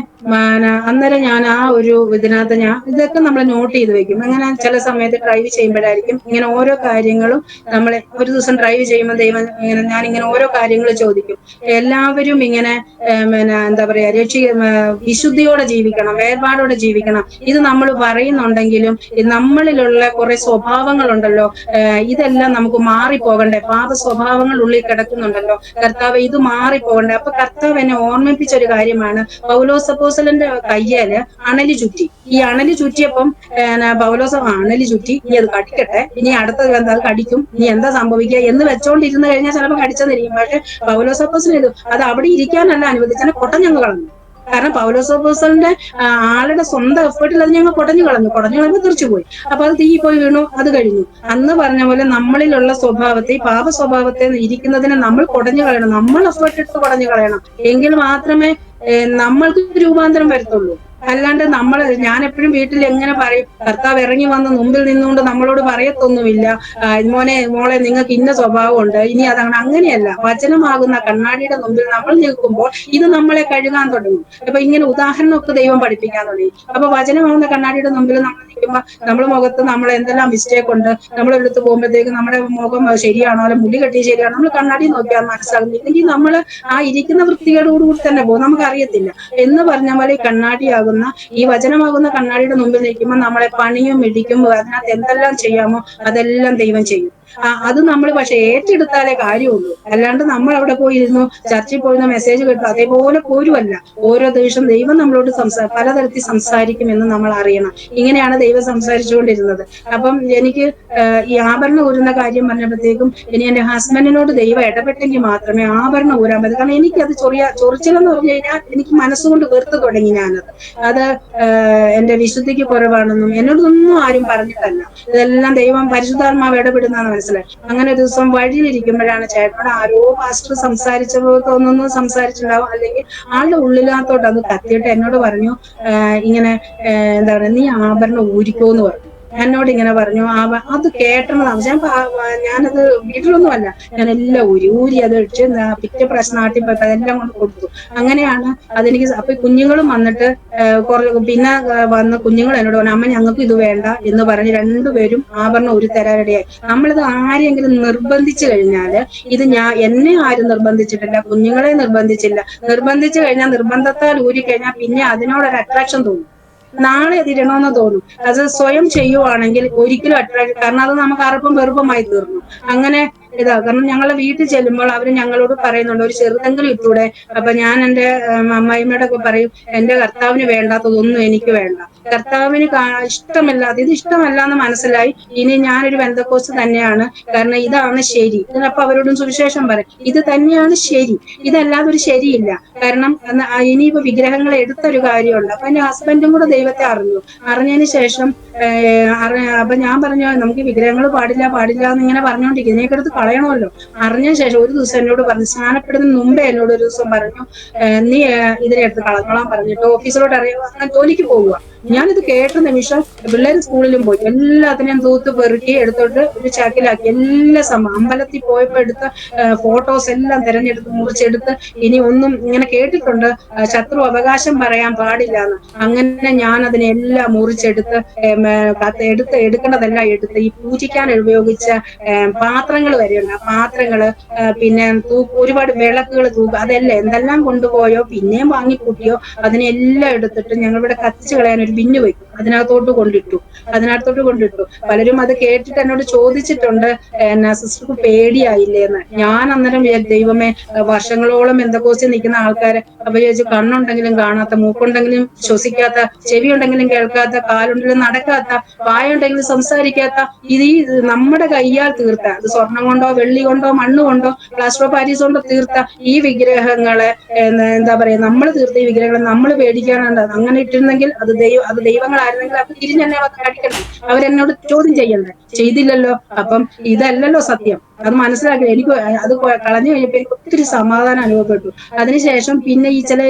അന്നേരം ഞാൻ ആ ഒരു ഇതിനകത്ത് ഇതൊക്കെ നമ്മൾ നോട്ട് ചെയ്ത് വെക്കും. അങ്ങനെ ചില സമയത്ത് ഡ്രൈവ് ചെയ്യുമ്പോഴായിരിക്കും ഇങ്ങനെ ഓരോ കാര്യങ്ങളും നമ്മൾ ഒരു ദിവസം ഡ്രൈവ് ചെയ്യുമ്പോൾ ദൈവം ഞാനിങ്ങനെ ഓരോ കാര്യങ്ങൾ ചോദിക്കും. എല്ലാവരും ഇങ്ങനെ എന്താ പറയാ വിശുദ്ധിയോടെ ജീവിക്കണം, വേർപാടോടെ ജീവിക്കണം. ഇത് നമ്മൾ പറയുന്നുണ്ടെങ്കിലും നമ്മളിലുള്ള കുറെ സ്വഭാവങ്ങളുണ്ടല്ലോ, ഇതെല്ലാം നമുക്ക് മാറിപ്പോകണ്ടേ. പാപ സ്വഭാവങ്ങൾ ഉള്ളിൽ കിടക്കുന്നുണ്ടല്ലോ. കർത്താവ് ഇത് മാറിപ്പോകണ്ടേ. അപ്പൊ കർത്താവ് എന്നെ ഓർമ്മിപ്പിച്ച ഒരു കാര്യമാണ്, പൗലോസ് അപ്പോസ്തലന്റെ കയ്യേല് അണലി ചുറ്റി. ഈ അണലി ചുറ്റിയപ്പം പൗലോസ് അണലി ചുറ്റി, ഇനി അത് കടിക്കട്ടെ, ഇനി അടുത്തത് എന്താ അത് കടിക്കും, ഇനി എന്താ സംഭവിക്കുക എന്ന് വെച്ചോണ്ടിരുന്ന് കഴിഞ്ഞാൽ ചിലപ്പോൾ കടിച്ചെന്നിരിക്കും. പക്ഷെ പൗലോസ് അപ്പോസ്തലൻ അത് അവിടെ ഇരിക്കാനല്ല അനുവദിച്ചാൽ കൊട്ടഞ്ഞങ്ങ് കളഞ്ഞു. കാരണം പൗലോസ് അപ്പോസ്തലന്റെ ആളുടെ സ്വന്തം എഫേർട്ടിൽ അത് ഞങ്ങൾ കുടഞ്ഞു കളഞ്ഞു തിരിച്ചു പോയി. അപ്പൊ അത് തീ പോയി വീണു, അത് കഴിഞ്ഞു. അന്ന് പറഞ്ഞ പോലെ നമ്മളിലുള്ള സ്വഭാവത്തെ, പാപ സ്വഭാവത്തെ ഇരിക്കുന്നതിനെ നമ്മൾ കുടഞ്ഞു കളയണം. നമ്മൾ എഫേർട്ട് എടുത്ത് കുടഞ്ഞു കളയണം. എങ്കിൽ മാത്രമേ നമ്മൾക്ക് രൂപാന്തരം വരത്തുള്ളൂ. അല്ലാണ്ട് ഞാൻ എപ്പോഴും വീട്ടിൽ എങ്ങനെ പറയും, കർത്താവ് ഇറങ്ങി വന്ന് മുമ്പിൽ നിന്നുകൊണ്ട് നമ്മളോട് പറയത്തൊന്നുമില്ല, മോളെ നിങ്ങൾക്ക് ഇന്ന സ്വഭാവമുണ്ട്, ഇനി അതാണ്. അങ്ങനെയല്ല. വചനമാകുന്ന കണ്ണാടിയുടെ മുമ്പിൽ നമ്മൾ നിൽക്കുമ്പോൾ ഇത് നമ്മളെ കഴുകാൻ തുടങ്ങും. അപ്പൊ ഇങ്ങനെ ഉദാഹരണമൊക്കെ ദൈവം പഠിപ്പിക്കാൻ തുടങ്ങി. അപ്പൊ വചനമാകുന്ന കണ്ണാടിയുടെ മുമ്പിൽ നമ്മൾ നിൽക്കുമ്പോൾ നമ്മുടെ മുഖത്ത് നമ്മൾ എന്തെല്ലാം മിസ്റ്റേക്ക് ഉണ്ട്, നമ്മൾ എടുത്ത് പോകുമ്പോഴത്തേക്ക് നമ്മുടെ മുഖം ശരിയാണോ, അല്ലെ മുടി കെട്ടി ശരിയാണോ, നമ്മൾ കണ്ണാടി നോക്കിയാൽ മനസ്സിലാകും. ഇല്ലെങ്കിൽ നമ്മൾ ആ ഇരിക്കുന്ന വൃത്തികേടോടുകൂടി തന്നെ പോകും, നമുക്ക് അറിയത്തില്ല. എന്ന് പറഞ്ഞ പോലെ കണ്ണാടിയാകുന്ന ഈ വചനമാകുന്ന കണ്ണാടിയുടെ മുമ്പിൽ നിൽക്കുമ്പോൾ നമ്മളെ പണിയും ഇടിക്കും, അതിനകത്ത് എന്തെല്ലാം ചെയ്യാമോ അതെല്ലാം ദൈവം ചെയ്യും. അത് നമ്മൾ പക്ഷെ ഏറ്റെടുത്താലേ കാര്യമുള്ളൂ. അല്ലാണ്ട് നമ്മൾ അവിടെ പോയി ഇരുന്നു ചർച്ചിൽ പോയിരുന്ന മെസ്സേജ് കേട്ടു അതേപോലെ പോരുമല്ല. ഓരോ ദിവസം ദൈവം നമ്മളോട് പലതരത്തിൽ സംസാരിക്കുമെന്ന് നമ്മൾ അറിയണം. ഇങ്ങനെയാണ് ദൈവം സംസാരിച്ചുകൊണ്ടിരുന്നത്. അപ്പം എനിക്ക് ഈ ആഭരണം ഊരുന്ന കാര്യം പറഞ്ഞപ്പോഴത്തേക്കും ഇനി എന്റെ ഹസ്ബൻഡിനോട് ദൈവം ഇടപെട്ടെങ്കിൽ മാത്രമേ ആഭരണം ഊരാൻ പറ്റൂ. കാരണം എനിക്കത് ചൊറിച്ചിലെന്ന് പറഞ്ഞു കഴിഞ്ഞാൽ എനിക്ക് മനസ്സുകൊണ്ട് വെറുത്ത് തുടങ്ങി. അത് എന്റെ വിശുദ്ധിക്ക് കുറവാണെന്നും എന്നോടൊന്നും ആരും പറഞ്ഞിട്ടല്ല, ഇതെല്ലാം ദൈവം പരിശുദ്ധാത്മാവ് ഇടപെടുന്നതാണ് മനസ്സിലായി. അങ്ങനെ ഒരു ദിവസം വഴിയിലിരിക്കുമ്പോഴാണ് ചേട്ടനോട് ആരോ പാസ്റ്റർ സംസാരിച്ച പോലെ തോന്നുന്നു, സംസാരിച്ചിട്ടുണ്ടാവും, അല്ലെങ്കിൽ ആളുടെ ഉള്ളിനകത്തോട്ട് അത് കത്തിയിട്ട് എന്നോട് പറഞ്ഞു, ഇങ്ങനെ എന്താണ്, നീ ആഭരണം ഊരിക്കോന്ന് പറഞ്ഞു. എന്നോട് ഇങ്ങനെ പറഞ്ഞു. അത് കേട്ടതാണ്. ഞാനത് വീട്ടിലൊന്നുമല്ല, ഞാൻ എല്ലാം ഊരി അത് വെച്ച് പിറ്റേ പ്രാവശ്യം നാട്ടിൽ പോയപ്പോ അതെല്ലാം കൊണ്ട് കൊടുത്തു. അങ്ങനെയാണ് അതെനിക്ക്. അപ്പൊ കുഞ്ഞുങ്ങളും വന്നിട്ട് പിന്നെ വന്ന കുഞ്ഞുങ്ങൾ എന്നോട് പറഞ്ഞു, അമ്മ ഞങ്ങൾക്ക് ഇത് വേണ്ട എന്ന് പറഞ്ഞ് രണ്ടുപേരും ആഭരണം ഊരി തരാനിടയായി. നമ്മളിത് ആരെങ്കിലും നിർബന്ധിച്ചു കഴിഞ്ഞാല്, ഇത് എന്നെ ആരും നിർബന്ധിച്ചിട്ടില്ല, കുഞ്ഞുങ്ങളെ നിർബന്ധിച്ചില്ല. നിർബന്ധിച്ചു കഴിഞ്ഞാൽ, നിർബന്ധത്താൽ ഊരി കഴിഞ്ഞാൽ പിന്നെ അതിനോടൊരു അട്രാക്ഷൻ തോന്നും, നാളെ അത് ഇടണമെന്ന് തോന്നും. അത് സ്വയം ചെയ്യുവാണെങ്കിൽ ഒരിക്കലും അട്രാക്ട്, കാരണം അത് നമുക്ക് അറപ്പും വെറുപ്പമായി തീർന്നു. അങ്ങനെ കാരണം ഞങ്ങളെ വീട്ടിൽ ചെല്ലുമ്പോൾ അവര് ഞങ്ങളോട് പറയുന്നുണ്ട്, ഒരു ചെറുതെങ്കിലും ഇട്ടൂടെ. അപ്പൊ ഞാൻ എന്റെ അമ്മായിമ്മയുടെ ഒക്കെ പറയും, എന്റെ കർത്താവിന് വേണ്ടാത്തതൊന്നും എനിക്ക് വേണ്ട, കർത്താവിന് ഇഷ്ടമല്ലാതെ ഇത് ഇഷ്ടമല്ല എന്ന് മനസ്സിലായി. ഇനി ഞാനൊരു ബന്ധക്കോസ് തന്നെയാണ്, കാരണം ഇതാണ് ശരി. അപ്പൊ അവരോടും സുവിശേഷം പറയും, ഇത് തന്നെയാണ് ശരി, ഇതല്ലാതെ ഒരു ശരിയില്ല. കാരണം ഇനിയിപ്പോ വിഗ്രഹങ്ങൾ എടുത്തൊരു കാര്യമുണ്ട്. അപ്പൊ എന്റെ ഹസ്ബൻഡും കൂടെ ദൈവത്തെ അറിഞ്ഞതിന് ശേഷം അപ്പൊ ഞാൻ പറഞ്ഞു, നമുക്ക് വിഗ്രഹങ്ങൾ പാടില്ല പാടില്ല എന്ന് ഇങ്ങനെ പറഞ്ഞുകൊണ്ടിരിക്കും, ഇതിനൊക്കെ എടുത്ത് കളയണമല്ലോ. അറിഞ്ഞ ശേഷം ഒരു ദിവസം എന്നോട് പറഞ്ഞു, സ്നാനപ്പെടുന്നതിന് മുമ്പേ എന്നോട് ഒരു ദിവസം പറഞ്ഞു, നീ ഇതിനെടുത്ത് കളഞ്ഞോളാൻ പറഞ്ഞിട്ട് ഓഫീസിലോട്ട് അങ്ങനെ ജോലിക്ക് പോവുക. ഞാനിത് കേട്ട നിമിഷം പിള്ളേർ സ്കൂളിലും പോയി, എല്ലാത്തിനെയും തൂത്ത് പെറുക്കി എടുത്തോട്ട് ഒരു ചാക്കിലാക്കി. എല്ലാ അമ്പലത്തിൽ പോയപ്പോ എടുത്ത ഫോട്ടോസ് എല്ലാം തിരഞ്ഞെടുത്ത് മുറിച്ചെടുത്ത്, ഇനി ഒന്നും ഇങ്ങനെ കേട്ടിട്ടുണ്ട് ശത്രു അവകാശം പറയാൻ പാടില്ല എന്ന്. അങ്ങനെ ഞാൻ അതിനെല്ലാം മുറിച്ചെടുത്ത് എടുക്കേണ്ടതെല്ലാം എടുത്ത്, ഈ പൂജിക്കാൻ ഉപയോഗിച്ച പാത്രങ്ങൾ വരെയുണ്ട്, ആ പാത്രങ്ങള്, പിന്നെ ഒരുപാട് വിളക്കുകൾ അതെല്ലാം എന്തെല്ലാം കൊണ്ടുപോയോ പിന്നെയും വാങ്ങിക്കൂട്ടിയോ അതിനെല്ലാം എടുത്തിട്ട് ഞങ്ങളിവിടെ കത്തിച്ചു കളയാൻ ഒരു ബിന്നു വയ്ക്കും, അതിനകത്തോട്ട് കൊണ്ടിട്ടു. പലരും അത് കേട്ടിട്ട് എന്നോട് ചോദിച്ചിട്ടുണ്ട്, സിസ്റ്റർക്ക് പേടിയായില്ലേന്ന്. ഞാൻ അന്നേരം ദൈവമേ, വർഷങ്ങളോളം എന്തൊക്കെ നിൽക്കുന്ന ആൾക്കാരെ അപ്പൊ ചോദിച്ചു, കണ്ണുണ്ടെങ്കിലും കാണാത്ത, മൂക്കുണ്ടെങ്കിലും ശ്വസിക്കാത്ത, ചെവി ഉണ്ടെങ്കിലും കേൾക്കാത്ത, കാലുണ്ടെങ്കിലും നടക്കാത്ത, വായുണ്ടെങ്കിലും സംസാരിക്കാത്ത, ഇത് നമ്മുടെ കയ്യാൽ തീർത്ത, അത് സ്വർണം കൊണ്ടോ വെള്ളി കൊണ്ടോ മണ്ണ് കൊണ്ടോ പ്ലാസ്റ്റർ ഓഫ് പാരീസ് കൊണ്ടോ തീർത്ത ഈ വിഗ്രഹങ്ങളെ, എന്താ പറയാ, നമ്മൾ തീർത്ത ഈ വിഗ്രഹങ്ങളെ നമ്മൾ പേടിക്കാനുണ്ട്. അങ്ങനെ ഇട്ടിരുന്നെങ്കിൽ അത് ദൈവങ്ങളായിരുന്നെങ്കിൽ അത് തിരിഞ്ഞെന്നെ കടിക്കണം, അവരെന്നോട് ചോദ്യം ചെയ്യണ്ടേ, ചെയ്തില്ലല്ലോ. അപ്പം ഇതല്ലല്ലോ സത്യം, അത് മനസ്സിലാക്കി. എനിക്ക് അത് കളഞ്ഞു കഴിഞ്ഞപ്പോ എനിക്ക് ഒത്തിരി സമാധാനം അനുഭവപ്പെട്ടു. അതിനുശേഷം പിന്നെ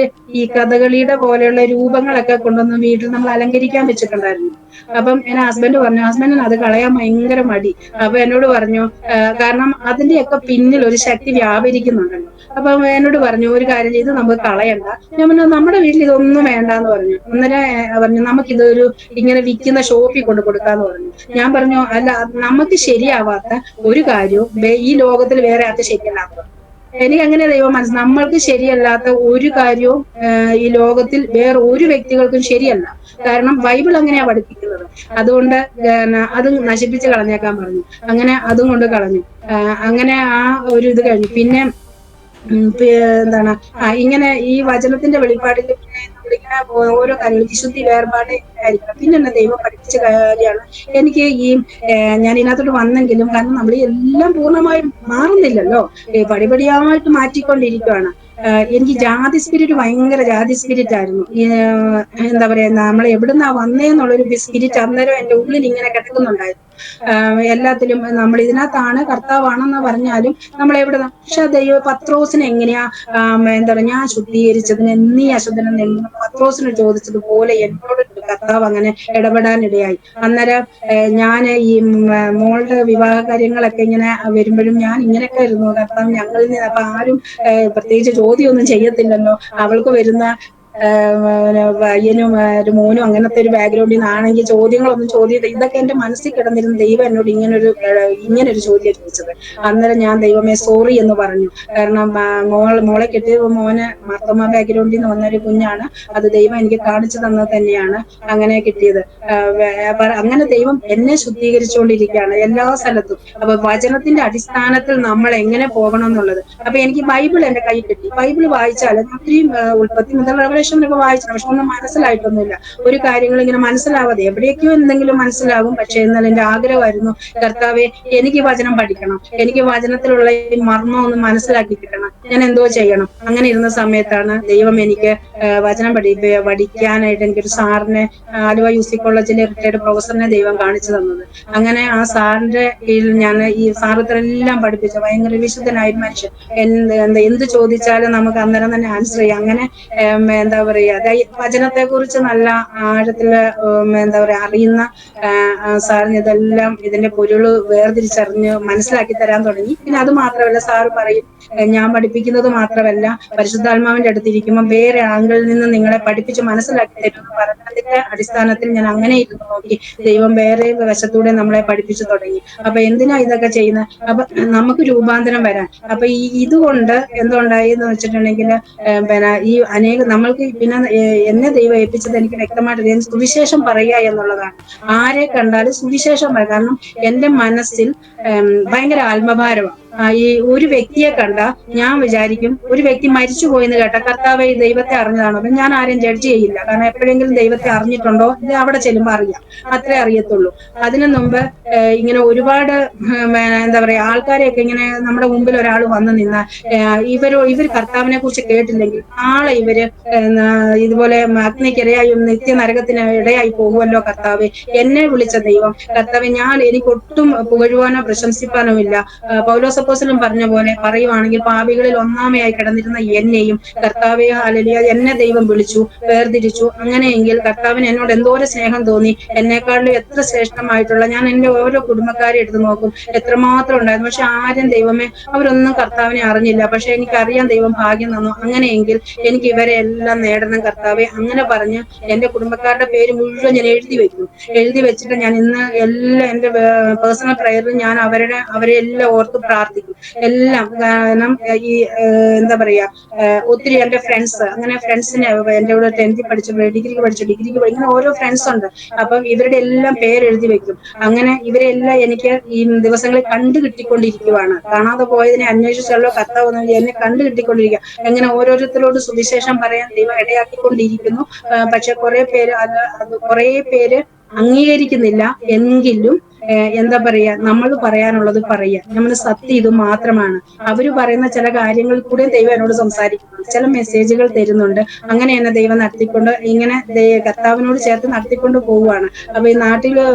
ഈ കഥകളിയുടെ പോലെയുള്ള രൂപങ്ങളൊക്കെ കൊണ്ടുവന്ന് വീട്ടിൽ നമ്മൾ അലങ്കരിക്കാൻ വെച്ചിട്ടുണ്ടായിരുന്നു. അപ്പം എന്റെ ഹസ്ബൻഡിന് അത് കളയാൻ ഭയങ്കര മടി. അപ്പൊ എന്നോട് പറഞ്ഞു, കാരണം അതിന്റെയൊക്കെ പിന്നിൽ ഒരു ശക്തി വ്യാപരിക്കുന്നുണ്ടല്ലോ. അപ്പൊ എന്നോട് പറഞ്ഞു, ഒരു കാര്യം ചെയ്ത് നമുക്ക് കളയണ്ട. ഞാൻ പറഞ്ഞു, നമ്മുടെ വീട്ടിൽ ഇതൊന്നും വേണ്ടാന്ന് പറഞ്ഞു. അന്നേരം പറഞ്ഞു, നമുക്കിതൊരു ഇങ്ങനെ വിൽക്കുന്ന ഷോപ്പിൽ കൊണ്ട് കൊടുക്കാന്ന് പറഞ്ഞു. ഞാൻ പറഞ്ഞു, അല്ല, നമുക്ക് ശരിയാവാത്ത ഒരു കാര്യവും ഈ ലോകത്തിൽ വേറെ ആർക്ക് ശരിയല്ലാത്ത, എനിക്ക് അങ്ങനെ ദൈവം നമ്മൾക്ക് ശരിയല്ലാത്ത ഒരു കാര്യവും ഈ ലോകത്തിൽ വേറെ ഒരു വ്യക്തികൾക്കും ശരിയല്ല. കാരണം ബൈബിൾ അങ്ങനെയാ പഠിപ്പിക്കുന്നത്. അതുകൊണ്ട് അത് നശിപ്പിച്ച് കളഞ്ഞേക്കാൻ പറഞ്ഞു. അങ്ങനെ അതും കൊണ്ട് കളഞ്ഞു. അങ്ങനെ ആ ഒരു ഇത് കഴിഞ്ഞു. പിന്നെ എന്താണ്, ഇങ്ങനെ ഈ വചനത്തിന്റെ വെളിപ്പാടിൽ നമ്മളിങ്ങനെ ഓരോ കാര്യങ്ങൾ വിശുദ്ധി വേർപാട് ആയിരിക്കണം. പിന്നെ എന്നെ ദൈവം പഠിപ്പിച്ച കാര്യമാണ് എനിക്ക് ഞാൻ ഇതിനകത്തോട്ട് വന്നെങ്കിലും, കാരണം നമ്മൾ എല്ലാം പൂർണ്ണമായും മാറുന്നില്ലല്ലോ, പടിപടിയായിട്ട് മാറ്റിക്കൊണ്ടിരിക്കുകയാണ്. എനിക്ക് ജാതി സ്പിരിറ്റ്, ഭയങ്കര ജാതി സ്പിരിറ്റ് ആയിരുന്നു. എന്താ പറയാ, നമ്മൾ എവിടുന്നാ വന്നേന്നുള്ളൊരു സ്പിരിറ്റ് അന്നേരം എന്റെ ഉള്ളിൽ ഇങ്ങനെ കിടക്കുന്നുണ്ടായിരുന്നു. എല്ലാത്തിലും നമ്മൾ ഇതിനകത്താണ്, കർത്താവാണെന്ന് പറഞ്ഞാലും നമ്മൾ എവിടുന്ന, പക്ഷെ പത്രോസിന് എങ്ങനെയാ എന്താ പറയാ, ഞാൻ ശുദ്ധീകരിച്ചതിന് നീ അശുദ്ധനെന്ന് പത്രോസിന് ചോദിച്ചതുപോലെ എന്നോട് കർത്താവ് അങ്ങനെ ഇടപെടാനിടയായി. അന്നേരം ഞാൻ ഈ മോളുടെ വിവാഹ കാര്യങ്ങളൊക്കെ ഇങ്ങനെ വരുമ്പോഴും ഞാൻ ഇങ്ങനെയൊക്കെ ഇരുന്നു, കർത്താവ് ഞങ്ങളിൽ നിന്ന് അപ്പൊ ആരും പ്രത്യേകിച്ച് ചോദ്യമൊന്നും ചെയ്യത്തില്ലല്ലോ, അവൾക്ക് വരുന്ന പയ്യനും ഒരു മോനും അങ്ങനത്തെ ഒരു ബാക്ക്ഗ്രൗണ്ടിൽ നിന്നാണെങ്കിൽ ചോദ്യങ്ങളൊന്നും ഇതൊക്കെ എന്റെ മനസ്സിൽ കിടന്നിരുന്നു. ദൈവം എന്നോട് ഇങ്ങനൊരു ചോദ്യം ചോദിച്ചത്. അന്നേരം ഞാൻ ദൈവമേ സോറി എന്ന് പറഞ്ഞു. കാരണം മോളെ കെട്ടിയ മോന് മാർത്തോമ ബാക്ക്ഗ്രൗണ്ടിൽ നിന്ന് വന്നൊരു കുഞ്ഞാണ്. അത് ദൈവം എനിക്ക് കാണിച്ചു തന്നത് തന്നെയാണ് അങ്ങനെ കിട്ടിയത്. അങ്ങനെ ദൈവം എന്നെ ശുദ്ധീകരിച്ചുകൊണ്ടിരിക്കുകയാണ് എല്ലാ സ്ഥലത്തും. അപ്പൊ വചനത്തിന്റെ അടിസ്ഥാനത്തിൽ നമ്മൾ എങ്ങനെ പോകണം എന്നുള്ളത്. അപ്പൊ എനിക്ക് ബൈബിൾ എന്റെ കൈ കിട്ടി. ബൈബിൾ വായിച്ചാൽ ഒത്തിരിയും ഉൽപ്പത്തി മുതൽ റെവലേഷനൊക്കെ വായിച്ചു, പക്ഷെ ഒന്നും മനസ്സിലായിട്ടൊന്നുമില്ല. ഒരു കാര്യങ്ങൾ ഇങ്ങനെ മനസ്സിലാവാതെ എവിടേക്കോ എന്തെങ്കിലും മനസ്സിലാകും. പക്ഷെ എന്നാൽ എന്റെ ആഗ്രഹമായിരുന്നു, കർത്താവെ എനിക്ക് വചനം പഠിക്കണം, എനിക്ക് വചനത്തിലുള്ള ഈ മർമ്മം ഒന്ന് മനസ്സിലാക്കി കിട്ടണം, ഞാൻ എന്തോ ചെയ്യണം. അങ്ങനെ ഇരുന്ന സമയത്താണ് ദൈവം എനിക്ക് വചനം പഠിക്കാനായിട്ട് എനിക്കൊരു സാറിനെ, ആലുവ UC കോളേജിലെ റിട്ടയർഡ് പ്രൊഫസറിനെ ദൈവം കാണിച്ചു തന്നത്. അങ്ങനെ ആ സാറിന്റെ കീഴിൽ ഞാൻ ഈ സാർ ഇത്രയെല്ലാം പഠിപ്പിച്ച ഭയങ്കര വിശുദ്ധനായ മനുഷ്യൻ. എന്ത് ചോദിച്ചാലും നമുക്ക് അന്നേരം തന്നെ ആൻസർ ചെയ്യാം. അങ്ങനെ എന്താ പറയാ, വചനത്തെ കുറിച്ച് നല്ല ആഴത്തില് എന്താ പറയാ അറിയുന്ന സാറിന് ഇതെല്ലാം ഇതിന്റെ പൊരുള് വേർതിരിച്ചറിഞ്ഞ് മനസ്സിലാക്കി തരാൻ തുടങ്ങി. പിന്നെ അത് മാത്രമല്ല, സാറ് പറയും, ഞാൻ പഠിപ്പിക്കുന്നത് മാത്രമല്ല, പരിശുദ്ധാത്മാവിന്റെ അടുത്തിരിക്കുമ്പോൾ വേറെ ആളുകളിൽ നിന്ന് നിങ്ങളെ പഠിപ്പിച്ച് മനസ്സിലാക്കി തരുമെന്ന് പറഞ്ഞതിന്റെ അടിസ്ഥാനത്തിൽ ഞാൻ അങ്ങനെ ഇരുന്ന് നോക്കി. ദൈവം വേറെ വശത്തൂടെ നമ്മളെ പഠിപ്പിച്ചു തുടങ്ങി. അപ്പൊ എന്തിനാ ഇതൊക്കെ ചെയ്യുന്നത്? അപ്പൊ നമുക്ക് രൂപാന്തരം വരാൻ. അപ്പൊ ഇതുകൊണ്ട് എന്തുണ്ടായി എന്ന് വെച്ചിട്ടുണ്ടെങ്കിൽ, പിന്നെ ഈ നമ്മൾക്ക് പിന്നെ എന്നെ ദൈവം ഏൽപ്പിച്ചത് എനിക്ക് വ്യക്തമായിട്ട് സുവിശേഷം പറയുക എന്നുള്ളതാണ്. ആരെ കണ്ടാലും സുവിശേഷം പറയുക. കാരണം എന്റെ മനസ്സിൽ ഭയങ്കര ആത്മഭാരമാണ്. ഈ ഒരു വ്യക്തിയെ കണ്ട ഞാൻ വിചാരിക്കും, ഒരു വ്യക്തി മരിച്ചുപോയെന്ന് കേട്ട, കർത്താവെ ദൈവത്തെ അറിഞ്ഞതാണോ? അപ്പൊ ഞാൻ ആരെയും ജഡ്ജ് ചെയ്യില്ല. കാരണം എപ്പോഴെങ്കിലും ദൈവത്തെ അറിഞ്ഞിട്ടുണ്ടോ ഇത് അവിടെ ചെല്ലുമ്പോൾ അറിയാം, അത്രേ അറിയത്തുള്ളൂ. അതിനു മുമ്പ് ഇങ്ങനെ ഒരുപാട് എന്താ പറയാ, ആൾക്കാരെയൊക്കെ ഇങ്ങനെ നമ്മുടെ മുമ്പിൽ ഒരാൾ വന്നു നിന്നാൽ ഇവർ കർത്താവിനെ കുറിച്ച് കേട്ടില്ലെങ്കിൽ നാളെ ഇവര് ഇതുപോലെ അഗ്നിക്കിരയായി നിത്യ നരകത്തിന് ഇടയായി പോകുമല്ലോ. കർത്താവ് എന്നെ വിളിച്ച ദൈവം, കർത്താവ് എനിക്ക് ഒട്ടും പുകഴുവാനോ പ്രശംസിപ്പാനോ ഇല്ല. പൗലോസപ്പോസ്തലൻ പറഞ്ഞ പോലെ പറയുവാണെങ്കിൽ, പാപികളിൽ ഒന്നാമയായി കിടന്നിരുന്ന എന്നെയും കർത്താവെ ഹല്ലേലൂയ, എന്നെ ദൈവം വിളിച്ചു, വേർതിരിച്ചു. അങ്ങനെയെങ്കിൽ കർത്താവിന് എന്നോട് എന്തോരം സ്നേഹം തോന്നി. എന്നെക്കാളും എത്ര ശ്രേഷ്ഠമായിട്ടുള്ള, ഞാൻ എന്റെ ഓരോ കുടുംബക്കാരെ എടുത്തു നോക്കും, എത്രമാത്രം ഉണ്ടായിരുന്നു. പക്ഷെ ആരും ദൈവമേ അവരൊന്നും കർത്താവിനെ അറിഞ്ഞില്ല. പക്ഷെ എനിക്കറിയാൻ ദൈവം ഭാഗ്യം തന്നു. അങ്ങനെയെങ്കിൽ എനിക്ക് ഇവരെ എല്ലാം നേടണം കർത്താവെ. അങ്ങനെ പറഞ്ഞ് എന്റെ കുടുംബക്കാരുടെ പേര് മുഴുവൻ ഞാൻ എഴുതി വെക്കും. എഴുതി വെച്ചിട്ട് ഞാൻ ഇന്ന് എല്ലാം എന്റെ പേഴ്സണൽ പ്രയറിൽ ഞാൻ അവരെ എല്ലാം ഓർത്ത് പ്രാർത്ഥിക്കും. എല്ലാം. കാരണം ഈ എന്താ പറയാ, ഒത്തിരി എന്റെ ഫ്രണ്ട്സ്, അങ്ങനെ ഫ്രണ്ട്സിനെ എന്റെ കൂടെ 10th പഠിച്ചു, ഡിഗ്രിക്ക് ഇങ്ങനെ ഓരോ ഫ്രണ്ട്സ് ഉണ്ട്. അപ്പം ഇവരുടെ എല്ലാം പേരെഴുതി വെക്കും. അങ്ങനെ ഇവരെല്ലാം എനിക്ക് ഈ ദിവസങ്ങളിൽ കണ്ടു കിട്ടിക്കൊണ്ടിരിക്കുവാണ്. കാണാതെ പോയതിനെ അന്വേഷിച്ചല്ലോ കർത്താവ് എന്നെ കണ്ടു കിട്ടിക്കൊണ്ടിരിക്കുക. എങ്ങനെ ഓരോരുത്തരോട് സുവിശേഷം പറയാൻ ദൈവം ഇടയാക്കിക്കൊണ്ടിരിക്കുന്നു. പക്ഷെ കുറെ പേര് അംഗീകരിക്കുന്നില്ല. എങ്കിലും എന്താ പറയാ, നമ്മൾ പറയാനുള്ളത് പറയുക. നമ്മൾ സത്യം ഇത് മാത്രമാണ്. അവര് പറയുന്ന ചില കാര്യങ്ങളിൽ കൂടെ ദൈവം എന്നോട് സംസാരിക്കുന്നുണ്ട്, ചില മെസ്സേജുകൾ തരുന്നുണ്ട്. അങ്ങനെ എന്നെ ദൈവം നടത്തിക്കൊണ്ട് ഇങ്ങനെ കർത്താവിനോട് ചേർത്ത് നടത്തിക്കൊണ്ട് പോവുകയാണ്. അപ്പൊ ഈ നാട്ടില്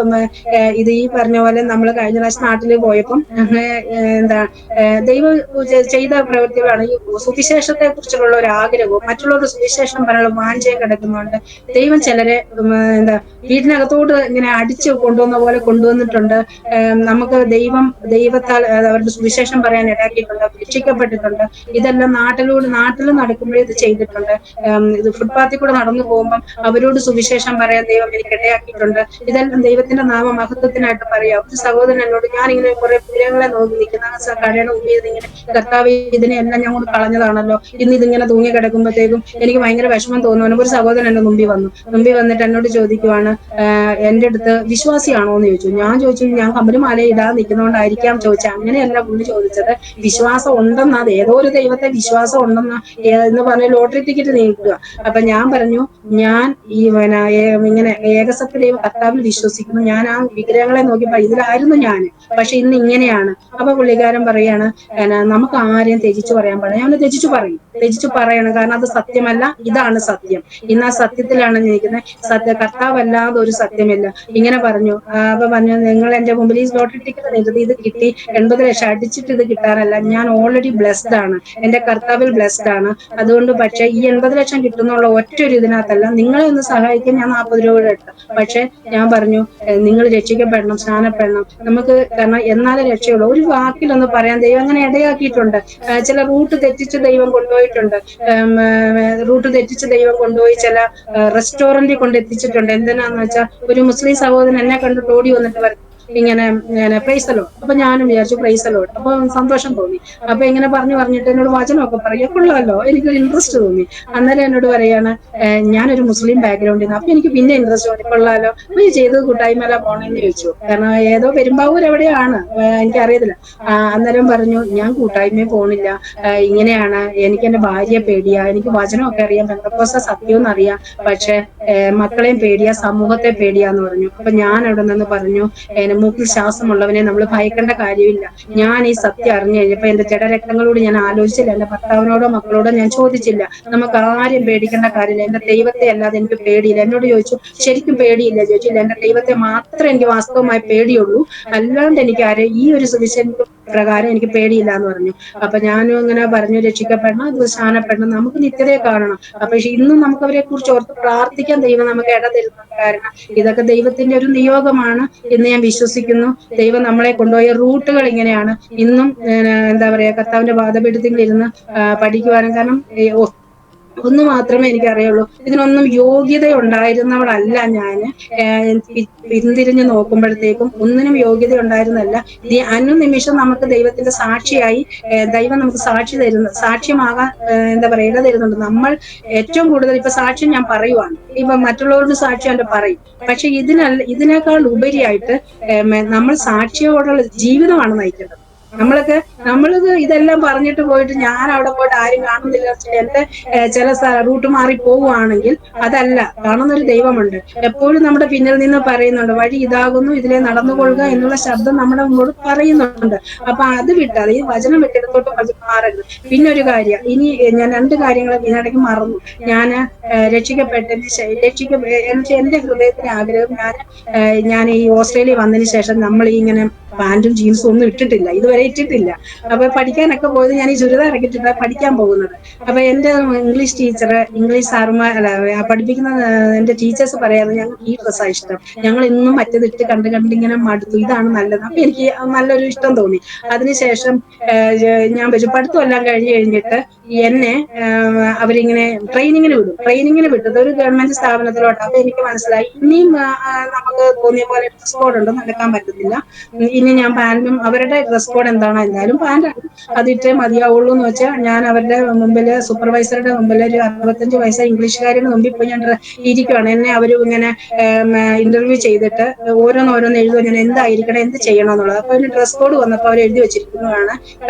ഇത് ഈ പറഞ്ഞ പോലെ നമ്മൾ കഴിഞ്ഞ പ്രാവശ്യം നാട്ടില് പോയപ്പം എന്താ ദൈവം ചെയ്ത പ്രവൃത്തികളാണ്. ഈ സുവിശേഷത്തെ കുറിച്ചുള്ള ഒരു ആഗ്രഹവും മറ്റുള്ളവരുടെ സുവിശേഷം പറയാനുള്ള വാഞ്ചയും കിടക്കുന്നുണ്ട്. ദൈവം ചിലരെ വീടിനകത്തോട്ട് ഇങ്ങനെ അടിച്ചു കൊണ്ടുവന്ന പോലെ കൊണ്ടുവന്നിട്ടുണ്ട്. നമുക്ക് ദൈവത്താൽ അവരുടെ സുവിശേഷം പറയാൻ ഇടയാക്കിയിട്ടുണ്ട്, രക്ഷിക്കപ്പെട്ടിട്ടുണ്ട്. ഇതെല്ലാം നാട്ടിൽ നടക്കുമ്പോഴേ ഇത് ചെയ്തിട്ടുണ്ട്. ഇത് ഫുട്പാത്തിൽ കൂടെ നടന്നു പോകുമ്പം അവരോട് സുവിശേഷം പറയാൻ ദൈവം എനിക്ക് ഇടയാക്കിയിട്ടുണ്ട്. ഇതെല്ലാം ദൈവത്തിന്റെ നാമമഹത്വത്തിനായിട്ട് പറയാം. ഒരു സഹോദരൻ എന്നോട്, ഞാനിങ്ങനെ കുറെ പുരകളെ നോക്കി നിൽക്കുന്ന കടയുടെ മുമ്പിൽ ഇങ്ങനെ, കർത്താവ് ഇതിനെല്ലാം ഞാൻ കൊണ്ട് കളഞ്ഞതാണല്ലോ, ഇന്ന് ഇതിങ്ങനെ തൂങ്ങി കിടക്കുമ്പോഴത്തേക്കും എനിക്ക് ഭയങ്കര വിഷമം തോന്നുന്നു. ഒരു സഹോദരൻ എന്റെ മുമ്പിൽ വന്നിട്ട് എന്നോട് ചോദിക്കുവാണ്, എന്റെ അടുത്ത് വിശ്വാസിയാണോ എന്ന് ചോദിച്ചു. ഞാൻ ചോദിച്ചു ഞാൻ കമ്മലുമാല ഇടാതെ നിൽക്കുന്നതുകൊണ്ടായിരിക്കാം ചോദിച്ചത്. അങ്ങനെയല്ല പുള്ളി ചോദിച്ചത്, വിശ്വാസം ഉണ്ടെന്ന്, അത് ഏതോ ഒരു ദൈവത്തെ വിശ്വാസം ഉണ്ടെന്ന് എന്ന് പറഞ്ഞ് ലോട്ടറി ടിക്കറ്റ് നീക്കുക. അപ്പൊ ഞാൻ പറഞ്ഞു, ഞാൻ ഈ ഇങ്ങനെ ഏകസത്യ ദൈവ കർത്താവിൽ വിശ്വസിക്കുന്നു, ഞാൻ ആ വിഗ്രഹങ്ങളെ നോക്കിയപ്പോ ഇതിലായിരുന്നു ഞാൻ, പക്ഷെ ഇന്ന് ഇങ്ങനെയാണ്. അപ്പൊ പുള്ളിക്കാരൻ പറയാണ്, നമുക്ക് ആരെയും ത്യജിച്ചു പറയാൻ പാടില്ല. ഞാൻ ത്യജിച്ചു പറയും, ത്യജിച്ചു പറയണം, കാരണം അത് സത്യമല്ല, ഇതാണ് സത്യം. ഇന്ന് ആ സത്യത്തിലാണ് നിൽക്കുന്നത്, കർത്താവല്ലാതെ ഒരു സത്യമില്ല. ഇങ്ങനെ പറഞ്ഞു. അപ്പൊ പറഞ്ഞു, നിങ്ങൾ എന്റെ മുമ്പിൽ ഈ ലോട്ടറി ടിക്കറ്റ് എഴുതി ഇത് കിട്ടി 80 ലക്ഷം അടിച്ചിട്ട് ഇത് കിട്ടാനല്ല, ഞാൻ ഓൾറെഡി ബ്ലെസ്ഡ് ആണ്, എന്റെ കർത്താവിൽ ബ്ലെസ്ഡ് ആണ്. അതുകൊണ്ട് പക്ഷെ ഈ 80 ലക്ഷം കിട്ടുന്നുള്ള ഒറ്റ ഒരു ഇതിനകത്തല്ല, നിങ്ങളെ ഒന്ന് സഹായിക്കാൻ ഞാൻ 40 രൂപ എടുത്തു. പക്ഷെ ഞാൻ പറഞ്ഞു, നിങ്ങൾ രക്ഷിക്കപ്പെടണം, സ്നാനപ്പെടണം, നമുക്ക്, കാരണം എന്നാലേ രക്ഷയുള്ളൂ. ഒരു വാക്കിലൊന്ന് പറയാൻ ദൈവം അങ്ങനെ ഇടയാക്കിയിട്ടുണ്ട്. ചില റൂട്ട് തെറ്റിച്ച് ദൈവം കൊണ്ടുപോയിട്ടുണ്ട്. റൂട്ട് തെറ്റിച്ച് ദൈവം കൊണ്ടുപോയി ചില റെസ്റ്റോറന്റിൽ കൊണ്ടെത്തിച്ചിട്ടുണ്ട്. എന്തിനാന്ന് വെച്ചാൽ ഒരു മുസ്ലിം സഹോദരൻ എന്നെ കണ്ടിട്ട് ഓടി വന്നിട്ട് പറഞ്ഞു, ഇങ്ങനെ പ്രൈസലോ. അപ്പൊ ഞാനും വിചാരിച്ചു പ്രൈസലോ, അപ്പൊ സന്തോഷം തോന്നി. അപ്പൊ ഇങ്ങനെ പറഞ്ഞിട്ട് എന്നോട് വചനമൊക്കെ പറയുക കൊള്ളാമല്ലോ, എനിക്കൊരു ഇൻട്രസ്റ്റ് തോന്നി. അന്നേരം എന്നോട് പറയാണ്, ഞാനൊരു മുസ്ലിം ബാക്ക്ഗ്രൗണ്ടിൽ നിന്ന്. അപ്പൊ എനിക്ക് പിന്നെ ഇൻട്രസ്റ്റ് തോന്നി, കൊള്ളാലോ, നീ ചെയ്തത് കൂട്ടായ്മല പോണെന്ന് ചോദിച്ചു. കാരണം ഏതോ പെരുമ്പാവൂർ എവിടെയാണ്, എനിക്കറിയത്തില്ല. അന്നേരം പറഞ്ഞു, ഞാൻ കൂട്ടായ്മയിൽ പോണില്ല, ഇങ്ങനെയാണ്, എനിക്ക് എന്റെ ഭാര്യയെ പേടിയാ, എനിക്ക് വചനമൊക്കെ അറിയാം, പെന്തക്കോസ്ത സത്യവും അറിയാം, പക്ഷെ മക്കളെയും പേടിയാ, സമൂഹത്തെ പേടിയാന്ന് പറഞ്ഞു. അപ്പൊ ഞാൻ അവിടെ നിന്ന് പറഞ്ഞു, മൂക്കിൽ ശ്വാസമുള്ളവനെ നമ്മൾ ഭയക്കേണ്ട കാര്യമില്ല. ഞാൻ ഈ സത്യം അറിഞ്ഞു കഴിഞ്ഞപ്പോ എന്റെ ജഡരക്തങ്ങളോട് ഞാൻ ആലോചിച്ചില്ല, എന്റെ ഭർത്താവിനോടോ മക്കളോടോ ഞാൻ ചോദിച്ചില്ല. നമുക്ക് ആരും പേടിക്കേണ്ട കാര്യമില്ല, എന്റെ ദൈവത്തെ അല്ലാതെ എനിക്ക് പേടിയില്ല. എന്നോട് ചോദിച്ചു, ശരിക്കും പേടിയില്ല? ചോദിച്ചില്ല, എന്റെ ദൈവത്തെ മാത്രമേ എനിക്ക് വാസ്തവമായി പേടിയുള്ളൂ, അല്ലാണ്ട് എനിക്ക് ആരെ ഈ ഒരു സുവിശേഷ പ്രകാരം എനിക്ക് പേടിയില്ല എന്ന് പറഞ്ഞു. അപ്പൊ ഞാനും ഇങ്ങനെ പറഞ്ഞു, രക്ഷിക്കപ്പെടണം, അത് സ്നാനപ്പെടണം, നമുക്ക് നിത്യതയെ കാണണം. അപ്പൊ ഇന്നും നമുക്ക് അവരെ കുറിച്ച് ഓർത്ത് പ്രാർത്ഥിക്കാൻ ദൈവം നമുക്ക് ഇട തരുന്നുണ്ട്. കാരണം ഇതൊക്കെ ദൈവത്തിന്റെ ഒരു നിയോഗമാണ് എന്ന് ഞാൻ വിശ്വസിക്കുന്നു. ദൈവം നമ്മളെ കൊണ്ടുപോയ റൂട്ടുകൾ ഇങ്ങനെയാണ്. ഇന്നും എന്താ പറയാ, കർത്താവിന്റെ പാദപീഠത്തിൽ ഇരുന്ന് പഠിക്കുവാനും, കാരണം ഒന്ന് മാത്രമേ എനിക്കറിയുള്ളൂ, ഇതിനൊന്നും യോഗ്യത ഉണ്ടായിരുന്നവളല്ല ഞാന്. പിന്തിരിഞ്ഞ് നോക്കുമ്പോഴത്തേക്കും ഒന്നിനും യോഗ്യത ഉണ്ടായിരുന്നല്ല. ഈ അനുനിമിഷം നമുക്ക് ദൈവത്തിന്റെ സാക്ഷിയായി, ദൈവം നമുക്ക് സാക്ഷ്യമാകാൻ എന്താ പറയുക, ഇട തരുന്നുണ്ട്. നമ്മൾ ഏറ്റവും കൂടുതൽ ഇപ്പൊ സാക്ഷ്യം ഞാൻ പറയുവാണ്, ഇപ്പൊ മറ്റുള്ളവരുടെ സാക്ഷ്യം എന്റെ പറയും, പക്ഷെ ഇതിനേക്കാൾ ഉപരിയായിട്ട് നമ്മൾ സാക്ഷിയോടുള്ള ജീവിതമാണ് നയിക്കേണ്ടത്. നമ്മൾക്ക് ഇതെല്ലാം പറഞ്ഞിട്ട് പോയിട്ട് ഞാൻ അവിടെ പോയിട്ട് ആരും കാണുന്നില്ല, എന്റെ ചില റൂട്ട് മാറി പോവുകയാണെങ്കിൽ അതല്ല, കാണുന്നൊരു ദൈവമുണ്ട്, എപ്പോഴും നമ്മുടെ പിന്നിൽ നിന്ന് പറയുന്നുണ്ട്, വഴി ഇതാകുന്നു, ഇതിലെ നടന്നുകൊള്ളുക എന്നുള്ള ശബ്ദം നമ്മുടെ മുമ്പോട് പറയുന്നുണ്ട്. അപ്പൊ അത് വിട്ടാതെ ഈ വചനം വിട്ടിടത്തോട്ട് മാറരുത്. പിന്നെ ഒരു കാര്യം, ഇനി ഞാൻ 2 കാര്യങ്ങൾ ഇതിനിടയ്ക്ക് മറന്നു. ഞാൻ എന്റെ ഹൃദയത്തിന് ആഗ്രഹം, ഞാൻ ഈ ഓസ്ട്രേലിയ വന്നതിന് ശേഷം നമ്മൾ ഈ ഇങ്ങനെ പാന്റും ജീൻസും ഒന്നും ഇട്ടിട്ടില്ല, ഇതുവരെ ഇട്ടിട്ടില്ല. അപ്പൊ പഠിക്കാനൊക്കെ പോയത് ഞാൻ ഈ ചുരിദാർ ഇട്ടിട്ടാണ് പഠിക്കാൻ പോകുന്നത്. അപ്പൊ എന്റെ ഇംഗ്ലീഷ് ടീച്ചർ, ഇംഗ്ലീഷ് സാറുമാർ, പഠിപ്പിക്കുന്ന എന്റെ ടീച്ചേഴ്സ് പറയാറ്, ഞങ്ങൾക്ക് ഈ ഡ്രസ്സാണ് ഇഷ്ടം, ഞങ്ങൾ ഇന്നും മറ്റേതിട്ട് കണ്ടിങ്ങനെ മടുത്തു, ഇതാണ് നല്ലത്. അപ്പൊ എനിക്ക് നല്ലൊരു ഇഷ്ടം തോന്നി. അതിനുശേഷം ഞാൻ വെച്ചു, പഠിത്തം എല്ലാം കഴിഞ്ഞിട്ട് എന്നെ അവരിങ്ങനെ ട്രെയിനിങ്ങിന് വിട്ടത് ഒരു ഗവൺമെന്റ് സ്ഥാപനത്തിലോട്ട്. അപ്പൊ എനിക്ക് മനസ്സിലായി, ഇനിയും നമുക്ക് തോന്നിയ പോലെ ഡ്രസ് കോഡ് ഉണ്ട്, നടക്കാൻ പറ്റത്തില്ല. ഇനി ഞാൻ പാന്റും, അവരുടെ ഡ്രസ് കോഡ് എന്താണോ, എന്തായാലും പാന്റാണ്, അതിട്ടേ മതിയാവുള്ളൂ എന്ന് വെച്ചാൽ ഞാൻ അവരുടെ മുമ്പില്, സൂപ്പർവൈസറുടെ മുമ്പിൽ, ഒരു 65 വയസ്സായ ഇംഗ്ലീഷുകാരുടെ മുമ്പിൽ പോയി ഞാൻ ഇരിക്കുകയാണ്. എന്നെ അവർ ഇങ്ങനെ ഇന്റർവ്യൂ ചെയ്തിട്ട് ഓരോന്നോരോന്ന് എഴുതുക, ഞാൻ എന്തായിരിക്കണം, എന്ത് ചെയ്യണം എന്നുള്ളത്. അപ്പൊ അതിന് ഡ്രസ് കോഡ് വന്നപ്പോൾ അവർ എഴുതി വെച്ചിരിക്കുന്നതാണ്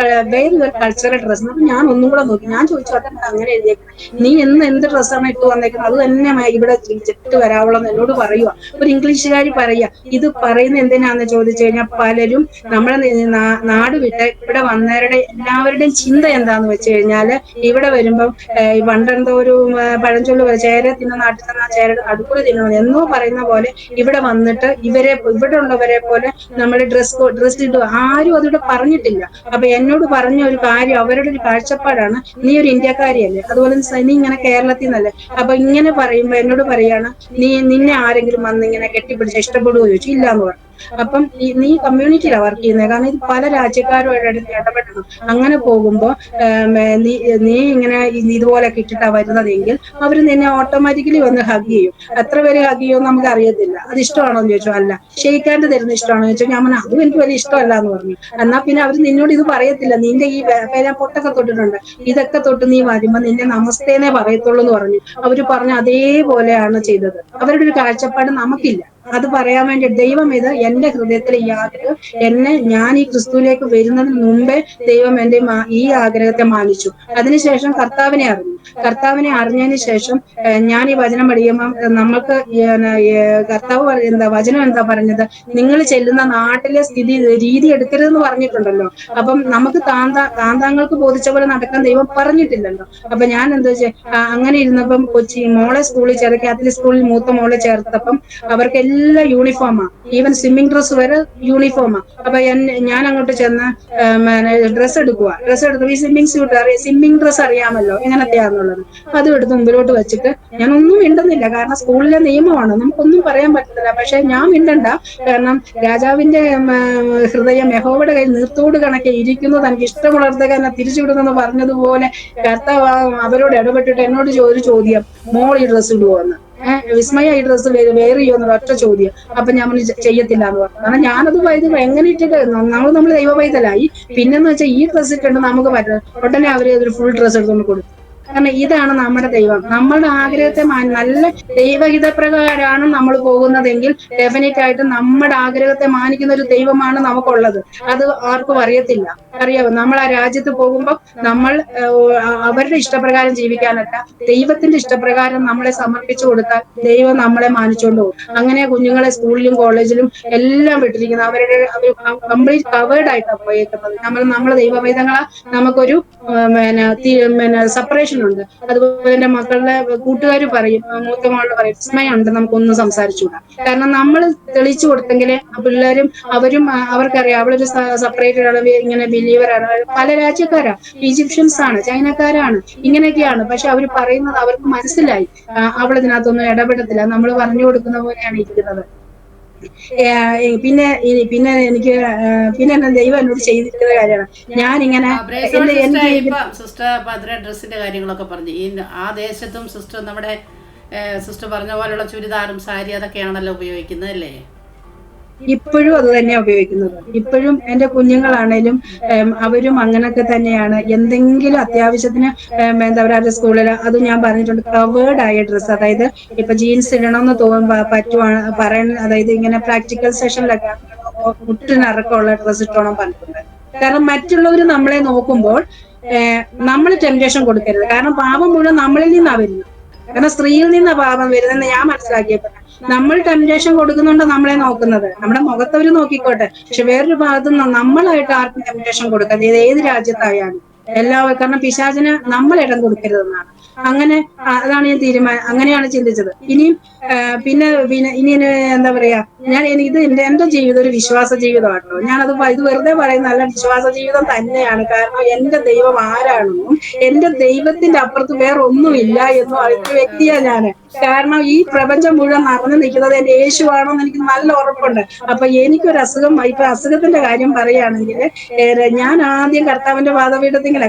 വേറൊരു കൾച്ചറൽ ഡ്രസ്. അപ്പൊ ഞാൻ ഒന്നും കൂടെ നോക്കി, ഞാൻ ചോദിച്ചു, അതെന്താ അങ്ങനെ എഴുതിയേക്കുന്നത്, നീ എന്ത് ഡ്രസ്സാണ് ഇട്ട് വന്നേക്കുന്നത്, അത് തന്നെ ഇവിടെ ഇട്ട് വരാവുള്ളൂ എന്ന് എന്നോട് പറയുക. ഒരു ഇംഗ്ലീഷുകാരി പറയുക. ഇത് പറയുന്നത് എന്തിനാന്ന് ചോദിച്ചു കഴിഞ്ഞാൽ, പലരും നമ്മളെ നാട് വിട്ട് ഇവിടെ വന്നവരുടെ എല്ലാവരുടെയും ചിന്ത എന്താന്ന് വെച്ച് കഴിഞ്ഞാല്, ഇവിടെ വരുമ്പം പണ്ടെന്തോ ഒരു പഴഞ്ചൊല്ല് പോലെ, ചേര തിന്ന നാട്ടിൽ തന്നെ ചേരയുടെ അടുക്കൂടെ തിന്നണം എന്നോ പറയുന്ന പോലെ, ഇവിടെ വന്നിട്ട് ഇവിടെ ഉള്ളവരെ പോലെ നമ്മൾ ഡ്രസ് ഇടുക. ആരും അതിവിടെ പറഞ്ഞിട്ടില്ല. അപ്പൊ എന്നോട് പറഞ്ഞ ഒരു കാര്യം, അവരുടെ ഒരു കാഴ്ചപ്പാടാണ്, നീ ഒരു ഇന്ത്യക്കാരിയല്ലേ, അതുപോലെ നീ ഇങ്ങനെ കേരളത്തിൽ നിന്നല്ലേ. അപ്പൊ ഇങ്ങനെ പറയുമ്പോ എന്നോട് പറയാണ്, നിന്നെ ആരെങ്കിലും വന്ന് ഇങ്ങനെ കെട്ടിപ്പിടിച്ച് ഇഷ്ടപ്പെടുകയോ ചോദിച്ചു. ഇല്ല എന്ന് പറഞ്ഞു. അപ്പം നീ കമ്മ്യൂണിറ്റിയിലാണ് വർക്ക് ചെയ്യുന്നത്, കാരണം ഇത് പല രാജ്യക്കാരുമായിട്ട് ഇടപെടണം. അങ്ങനെ പോകുമ്പോ നീ ഇങ്ങനെ ഇതുപോലൊക്കെ ഇട്ടിട്ടാ വരുന്നതെങ്കിൽ അവർ നിന്നെ ഓട്ടോമാറ്റിക്കലി വന്ന് ഹഗ് ചെയ്യും. എത്ര പേര് ഹഗ് ചെയ്യുമെന്ന് നമുക്ക് അറിയത്തില്ല. അത് ഇഷ്ടമാണോ എന്ന് ചോദിച്ചു. അല്ല. ഷെയ്ക്കാൻഡ് തരുന്ന ഇഷ്ടമാണോ എന്ന് ചോദിച്ചാൽ ഞാൻ അതും എനിക്ക് വലിയ ഇഷ്ടമല്ല എന്ന് പറഞ്ഞു. എന്നാ പിന്നെ അവർ നിന്നോട് ഇത് പറയത്തില്ല, നിന്റെ ഈ ഞാൻ പൊട്ടൊക്കെ തൊട്ടിട്ടുണ്ട്, ഇതൊക്കെ തൊട്ട് നീ വരുമ്പോ നിന്നെ നമസ്തേനെ പറയത്തുള്ളൂ എന്ന് പറഞ്ഞു. അവര് പറഞ്ഞ അതേപോലെയാണ് ചെയ്തത്. അവരുടെ ഒരു കാഴ്ചപ്പാട് നമുക്കില്ല. അത് പറയാൻ വേണ്ടി ദൈവം ഇത് എന്റെ ഹൃദയത്തിലെ ഈ ആഗ്രഹം ഞാൻ ഈ ക്രിസ്തുവിലേക്ക് വരുന്നതിന് മുമ്പേ ദൈവം എന്റെ ഈ ആഗ്രഹത്തെ മാനിച്ചു. അതിനുശേഷം കർത്താവിനെ അറിഞ്ഞതിന് ശേഷം ഞാൻ ഈ വചനം പഠിക്കുമ്പം നമ്മൾക്ക് കർത്താവ് എന്താ വചനം എന്താ പറഞ്ഞത്, നിങ്ങൾ ചെല്ലുന്ന നാട്ടിലെ രീതി എടുക്കരുതെന്ന് പറഞ്ഞിട്ടുണ്ടല്ലോ. അപ്പം നമുക്ക് താന്താങ്ങൾക്ക് ബോധിച്ച പോലെ നടക്കാൻ ദൈവം പറഞ്ഞിട്ടില്ലല്ലോ. അപ്പൊ ഞാൻ എന്താ വെച്ചാൽ അങ്ങനെ ഇരുന്നപ്പം മോളെ സ്കൂളിൽ കാത്തലിക് സ്കൂളിൽ മൂത്ത മോളെ ചേർത്തപ്പം അവർക്ക് എല്ലാം യൂണിഫോമാ, ഈവൻ സ്വിമ്മിംഗ് ഡ്രസ്സ് വരെ യൂണിഫോമാ. അപ്പൊ ഞാൻ അങ്ങോട്ട് ചെന്ന് ഡ്രസ്സ് എടുത്തപ്പോ ഈ സ്വിമ്മിംഗ് ഡ്രസ്സ് അറിയാമല്ലോ എങ്ങനത്തെയാന്നുള്ളത്. അതും എടുത്ത് മുമ്പിലോട്ട് വെച്ചിട്ട് ഞാൻ ഒന്നും മിണ്ടുന്നില്ല, കാരണം സ്കൂളിലെ നിയമമാണ്, നമുക്കൊന്നും പറയാൻ പറ്റത്തില്ല. പക്ഷെ ഞാൻ മിണ്ടണ്ട, കാരണം രാജാവിന്റെ ഹൃദയം യഹോവയുടെ കയ്യിൽ നീർത്തോട് കണക്കെ ഇരിക്കുന്നു, തനിക്ക് ഇഷ്ടമുള്ളടത്തേക്ക് തന്നെ തിരിച്ചുവിടുന്നെന്ന് പറഞ്ഞതുപോലെ കർത്താവ് അവരോട് ഇടപെട്ടിട്ട് എന്നോട് ഒരു ചോദ്യം, മോൾ ഈ ഡ്രസ്സ് ഇടുവോ എന്ന്. വിസ്മയ ഈ ഡ്രസ്സ് വേറെ ചെയ്യുന്ന ഒറ്റ ചോദ്യം. അപ്പൊ ഞാൻ ചെയ്യത്തില്ല എന്ന് പറഞ്ഞു. കാരണം ഞാനത് എങ്ങനെ ഇട്ടിട്ട് നമ്മൾ ദൈവ പൈതലായി. പിന്നെന്ന് വെച്ചാൽ ഈ ഡ്രസ്സ് ഇട്ടുണ്ട് നമുക്ക് പറ്റും. ഉടനെ അവര് ഒരു ഫുൾ ഡ്രസ്സ് എടുത്തുകൊണ്ട് കൊടുത്തു. കാരണം ഇതാണ് നമ്മുടെ ദൈവം. നമ്മളുടെ ആഗ്രഹത്തെ നല്ല ദൈവഹിതപ്രകാരമാണ് നമ്മൾ പോകുന്നതെങ്കിൽ ഡെഫിനറ്റ് ആയിട്ട് നമ്മുടെ ആഗ്രഹത്തെ മാനിക്കുന്ന ഒരു ദൈവമാണ് നമുക്കുള്ളത്. അത് ആർക്കും അറിയത്തില്ല. അറിയാവോ, നമ്മൾ ആ രാജ്യത്ത് പോകുമ്പോൾ നമ്മൾ അവരുടെ ഇഷ്ടപ്രകാരം ജീവിക്കാനല്ല, ദൈവത്തിന്റെ ഇഷ്ടപ്രകാരം നമ്മളെ സമർപ്പിച്ചു കൊടുത്താൽ ദൈവം നമ്മളെ മാനിച്ചുകൊണ്ട് പോകും. അങ്ങനെ കുഞ്ഞുങ്ങളെ സ്കൂളിലും കോളേജിലും എല്ലാം വിട്ടിരിക്കുന്നത് അവർ കംപ്ലീറ്റ് കവേർഡ് ആയിട്ടാണ് പോയേക്കുന്നത്. നമ്മളെ ദൈവവേദങ്ങളാ നമുക്കൊരു സെപ്പറേഷൻ ഉണ്ട്. അതുപോലെ എന്റെ മക്കളുടെ കൂട്ടുകാർ പറയും, മൂത്ത മകളുടെ പറയും, വിസ്മയുണ്ട്, നമുക്കൊന്നും സംസാരിച്ചുകൂടാ. കാരണം നമ്മൾ തെളിച്ചു കൊടുത്തെങ്കിലേ പിള്ളേരും അവർക്കറിയാം അവളൊരു സെപ്പറേറ്റഡ് ആണ്, ഇങ്ങനെ ബിലീവറാണ്, പല രാജ്യക്കാരാ, ഈജിപ്ഷ്യൻസ് ആണ്, ചൈനക്കാരാണ്, ഇങ്ങനെയൊക്കെയാണ്. പക്ഷെ അവർ പറയുന്നത് അവർക്ക് മനസ്സിലായി. അവളിതിനകത്തൊന്നും ഇടപെടത്തില്ല, നമ്മൾ പറഞ്ഞു കൊടുക്കുന്ന പോലെയാണ് ഇരിക്കുന്നത്. പിന്നെ എനിക്ക് പിന്നെ ദൈവം എന്നോട് ചെയ്തിരിക്കുന്ന കാര്യമാണ്, ഞാനിങ്ങനെ എനിക്ക് സിസ്റ്റർ പതിരെ ഡ്രസ്സിന്റെ കാര്യങ്ങളൊക്കെ പറഞ്ഞു. ആ ദേശത്തും സിസ്റ്റർ നമ്മുടെ സിസ്റ്റർ പറഞ്ഞ പോലുള്ള ചുരിദാറും സാരി അതൊക്കെയാണല്ലോ ഉപയോഗിക്കുന്നത് അല്ലേ? ഇപ്പോഴും അത് തന്നെയാണ് ഉപയോഗിക്കുന്നത്. ഇപ്പോഴും എന്റെ കുഞ്ഞുങ്ങളാണേലും അവരും അങ്ങനൊക്കെ തന്നെയാണ്. എന്തെങ്കിലും അത്യാവശ്യത്തിന് എന്താ പറയുക, സ്കൂളിൽ അത് ഞാൻ പറഞ്ഞിട്ടുണ്ട്, കവേർഡ് ആയ ഡ്രസ്സ്, അതായത് ഇപ്പൊ ജീൻസ് ഇടണമെന്ന് പറയുന്നത്, അതായത് ഇങ്ങനെ പ്രാക്ടിക്കൽ സെഷനിലൊക്കെ മുട്ടിനിറക്കമുള്ള ഡ്രസ്സ് ഇട്ടോണം പറഞ്ഞിട്ടുണ്ട്. കാരണം മറ്റുള്ളവർ നമ്മളെ നോക്കുമ്പോൾ നമ്മൾ ടെംപ്റ്റേഷൻ കൊടുക്കരുത്. കാരണം പാപം മുഴുവൻ നമ്മളിൽ നിന്നാ വരുന്നത്. കാരണം സ്ത്രീയിൽ നിന്നാ പാപം വരുന്നതെന്ന് ഞാൻ മനസ്സിലാക്കിയപ്പോൾ നമ്മൾ ടെംപ്റ്റേഷൻ കൊടുക്കുന്നുണ്ട് നമ്മളെ നോക്കുന്നത്. നമ്മുടെ മുഖത്തവര് നോക്കിക്കോട്ടെ, പക്ഷെ വേറൊരു ഭാഗത്ത് നമ്മളായിട്ട് ആർക്കും ടെംപ്റ്റേഷൻ കൊടുക്കരുത്. ഇത് ഏത് രാജ്യത്തായാലും എല്ലാവരും. കാരണം പിശാചിന് നമ്മൾ ഇടം കൊടുക്കരുതെന്നാണ്. അങ്ങനെ അതാണ് ഞാൻ അങ്ങനെയാണ് ചിന്തിച്ചത്. ഇനിയും പിന്നെ ഇനി എന്താ പറയാ, എന്റെ ജീവിതം ഒരു വിശ്വാസ ജീവിതമാട്ടോ. ഞാനത് ഇത് വെറുതെ പറയുന്ന നല്ല വിശ്വാസ ജീവിതം തന്നെയാണ്. കാരണം എന്റെ ദൈവം ആരാണെന്നും എന്റെ ദൈവത്തിന്റെ അപ്പുറത്ത് വേറെ ഒന്നുമില്ല എന്നും അറിയുന്ന വ്യക്തിയാ ഞാന്. കാരണം ഈ പ്രപഞ്ചം മുഴുവൻ നിറഞ്ഞു നിൽക്കുന്നത് എന്റെ യേശുവാണെന്ന് എനിക്ക് നല്ല ഉറപ്പുണ്ട്. അപ്പൊ എനിക്കൊരു അസുഖം, ഇപ്പൊ അസുഖത്തിന്റെ കാര്യം പറയുകയാണെങ്കിൽ ഞാൻ ആദ്യം കർത്താവിന്റെ പാദപീഠത്തിങ്കില.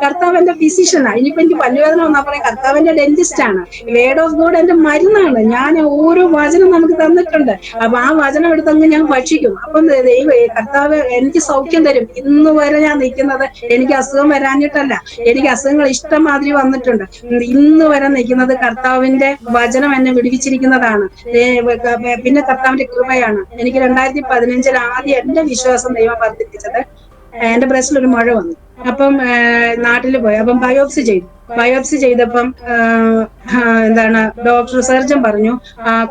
കർത്താവ് എന്റെ ഫിസിഷ്യനാ. ഇനിയിപ്പോ എനിക്ക് പല്ലുവേദന വന്നാ പറയാം കർത്താവിന്റെ ഡെന്റിസ്റ്റ് ആണ്. വേർഡ് ഓഫ് ഗോഡ് എന്റെ മരുന്നാണ്. ഞാൻ ഓരോ വചനം നമുക്ക് തന്നിട്ടുണ്ട്. അപ്പൊ ആ വചനം എടുത്തങ്ങ് ഞാൻ ഭക്ഷിക്കും. അപ്പം കർത്താവ് എനിക്ക് സൗഖ്യം തരും. ഇന്ന് വരെ ഞാൻ നിൽക്കുന്നത് എനിക്ക് അസുഖം വരാഞ്ഞിട്ടല്ല, എനിക്ക് അസുഖങ്ങൾ ഇഷ്ടംമാതിരി വന്നിട്ടുണ്ട്. ഇന്ന് വരെ നിൽക്കുന്നത് കർത്താവിന്റെ വചനം എന്നെ വിടുവിച്ചിരിക്കുന്നതാണ്. പിന്നെ കർത്താവിന്റെ കൃപയാണ്. എനിക്ക് 2015 ആദ്യം എന്റെ വിശ്വാസം ദൈവം വർദ്ധിപ്പിച്ചത്, എന്റെ ബ്രസ്റ്റിൽ ഒരു മുഴ വന്നു. അപ്പം നാട്ടിൽ പോയി. അപ്പം ബയോപ്സി ചെയ്തപ്പം എന്താണ് സർജൻ പറഞ്ഞു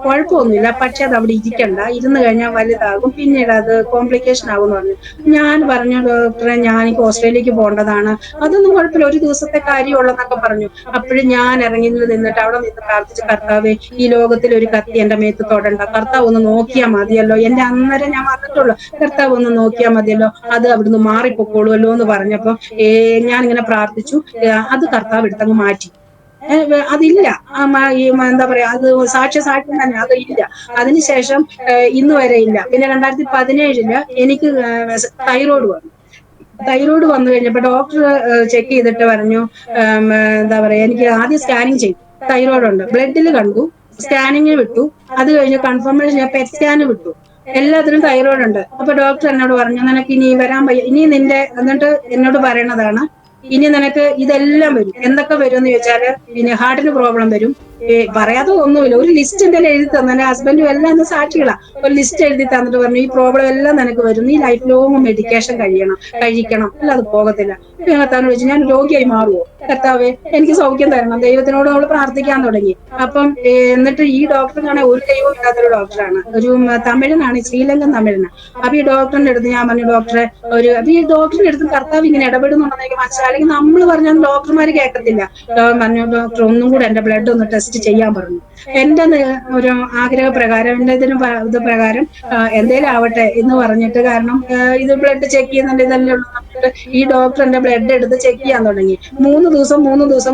കുഴപ്പമൊന്നുമില്ല, പക്ഷെ അത് അവിടെ ഇരിക്കണ്ട, ഇരുന്ന് കഴിഞ്ഞാൽ വലുതാകും, പിന്നീട് അത് കോംപ്ലിക്കേഷൻ ആകും എന്ന് പറഞ്ഞു. ഞാൻ പറഞ്ഞു, ഡോക്ടറെ എനിക്ക് ഓസ്ട്രേലിയക്ക് പോകേണ്ടതാണ്, അതൊന്നും കുഴപ്പമില്ല, ഒരു ദിവസത്തെ കാര്യമുള്ളതെന്നൊക്കെ പറഞ്ഞു. അപ്പോഴും ഞാൻ ഇറങ്ങി നിന്നിട്ട് അവിടെ നിന്ന് പ്രാർത്ഥിച്ചു, കർത്താവേ ഈ ലോകത്തിൽ ഒരു കത്തി എന്റെ മേത്ത് തൊടണ്ട, കർത്താവ് ഒന്ന് നോക്കിയാൽ മതിയല്ലോ, എന്റെ അന്നേരം ഞാൻ വന്നിട്ടുള്ളൂ, കർത്താവ് ഒന്ന് നോക്കിയാൽ മതിയല്ലോ, അത് അവിടുന്ന് മാറിപ്പൊക്കോളുമല്ലോ എന്ന് പറഞ്ഞപ്പോ ഞാനിങ്ങനെ പ്രാർത്ഥിച്ചു. അത് കർത്താവ് എടുത്തങ്ങ് മാറ്റി. അതില്ല, എന്താ പറയാ, അത് സാക്ഷ്യം തന്നെ, അത് ഇല്ല. അതിനുശേഷം ഇന്ന് വരെ ഇല്ല. പിന്നെ 2017 എനിക്ക് തൈറോയ്ഡ് വന്നു കഴിഞ്ഞപ്പോ ഡോക്ടർ ചെക്ക് ചെയ്തിട്ട് പറഞ്ഞു, എന്താ പറയാ, എനിക്ക് ആദ്യം സ്കാനിങ് ചെയ്തു, തൈറോയ്ഡ് ഉണ്ട്, ബ്ലഡിൽ കണ്ടു, സ്കാനിങ് വിട്ടു, അത് കഴിഞ്ഞ് കൺഫർമേഷൻ ഞാൻ പെറ്റ് സ്കാന് വിട്ടു, എല്ലാത്തിനും തൈറോയ്ഡ് ഉണ്ട്. അപ്പൊ ഡോക്ടർ എന്നോട് പറഞ്ഞു, നിനക്ക് ഇനി വരാൻ വയ്യ, എന്നിട്ട് എന്നോട് പറയണതാണ്, ഇനി നിനക്ക് ഇതെല്ലാം വരും. എന്തൊക്കെ വരും എന്ന് ചോദിച്ചാല് പിന്നെ ഹാർട്ടിന് പ്രോബ്ലം വരും. പറയാതെ ഒന്നുമില്ല, ഒരു ലിസ്റ്റ് എന്തെങ്കിലും എഴുതി തന്നെ, എന്റെ ഹസ്ബൻഡും എല്ലാം എന്നെ സാക്ഷികളാ. ഒരു ലിസ്റ്റ് എഴുതി തന്നിട്ട് പറഞ്ഞു, ഈ പ്രോബ്ലം എല്ലാം നിനക്ക് വരും, നീ ലൈഫ് ലോങ് മെഡിക്കേഷൻ കഴിക്കണം, അല്ലാതെ പോകത്തില്ല. കർത്താവിനെ ചോദിച്ചു, ഞാൻ രോഗിയായി മാറുമോ? കർത്താവെ എനിക്ക് സൗഖ്യം തരണം. ദൈവത്തിനോട് നമ്മൾ പ്രാർത്ഥിക്കാൻ തുടങ്ങി. അപ്പം എന്നിട്ട് ഈ ഡോക്ടറിനാണെങ്കിൽ ഒരു ദൈവം ഇല്ലാത്തൊരു ഡോക്ടറാണ്, ഒരു തമിഴനാണ്, ശ്രീലങ്കൻ തമിഴനാണ്. അപ്പൊ ഈ ഡോക്ടറിന്റെ അടുത്ത് ഞാൻ പറഞ്ഞു, ഡോക്ടറെ അപ്പൊ ഈ ഡോക്ടറിന്റെ അടുത്ത് കർത്താവ് ഇങ്ങനെ ഇടപെടുന്നുണ്ടെന്ന് എനിക്ക് മനസ്സിലായി. അല്ലെങ്കിൽ നമ്മൾ പറഞ്ഞാൽ ഡോക്ടർമാര് കേൾക്കത്തില്ല. പറഞ്ഞു, ഡോക്ടർ ഒന്നും കൂടെ എന്റെ ബ്ലഡ് ഒന്ന് ടെസ്റ്റ് ചെയ്യാൻ പറഞ്ഞു. എന്റെ ഒരു ആഗ്രഹപ്രകാരം, എന്റെ ഇത് പ്രകാരം എന്തേലും ആവട്ടെ എന്ന് പറഞ്ഞിട്ട്, കാരണം ഇത് ബ്ലഡ് ചെക്ക് ചെയ്യുന്നുണ്ട്, ഇതല്ലേ ഉള്ളൂ. ഈ ഡോക്ടർ എന്റെ ബ്ലഡ് എടുത്ത് ചെക്ക് ചെയ്യാൻ തുടങ്ങി. 3 ദിവസം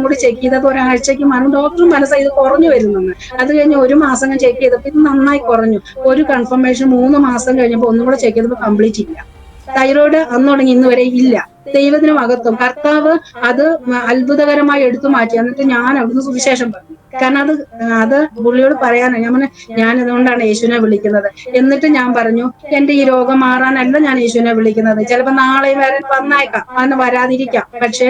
കൂടി ചെക്ക് ചെയ്തപ്പോൾ ഒരാഴ്ചയ്ക്ക് ഡോക്ടർ മനസ്സായി ഇത് കുറഞ്ഞു വരുന്നെന്ന്. അത് കഴിഞ്ഞ് 1 മാസം ചെക്ക് ചെയ്തപ്പോൾ ഇത് നന്നായി കുറഞ്ഞു. ഒരു കൺഫർമേഷൻ 3 മാസം കഴിഞ്ഞപ്പോൾ ഒന്നും കൂടെ ചെക്ക് ചെയ്തപ്പോൾ കംപ്ലീറ്റ് ഇല്ല. തൈറോയ്ഡ് അന്ന് തുടങ്ങി ഇന്ന് വരെ ഇല്ല. ദൈവത്തിന് മഹത്വം. കർത്താവ് അത് അത്ഭുതകരമായി എടുത്തു മാറ്റി. എന്നിട്ട് ഞാൻ അവിടുന്ന് സുവിശേഷം പറഞ്ഞു. കാരണം അത് പുള്ളിയോട് പറയാനാണ് ഞാൻ അതുകൊണ്ടാണ് യേശുവിനെ വിളിക്കുന്നത്. എന്നിട്ട് ഞാൻ പറഞ്ഞു, എന്റെ ഈ രോഗം മാറാനല്ല ഞാൻ യേശുവിനെ വിളിക്കുന്നത്. ചിലപ്പോ നാളെ വന്നേക്കാം, അന്ന് വരാതിരിക്കാം. പക്ഷെ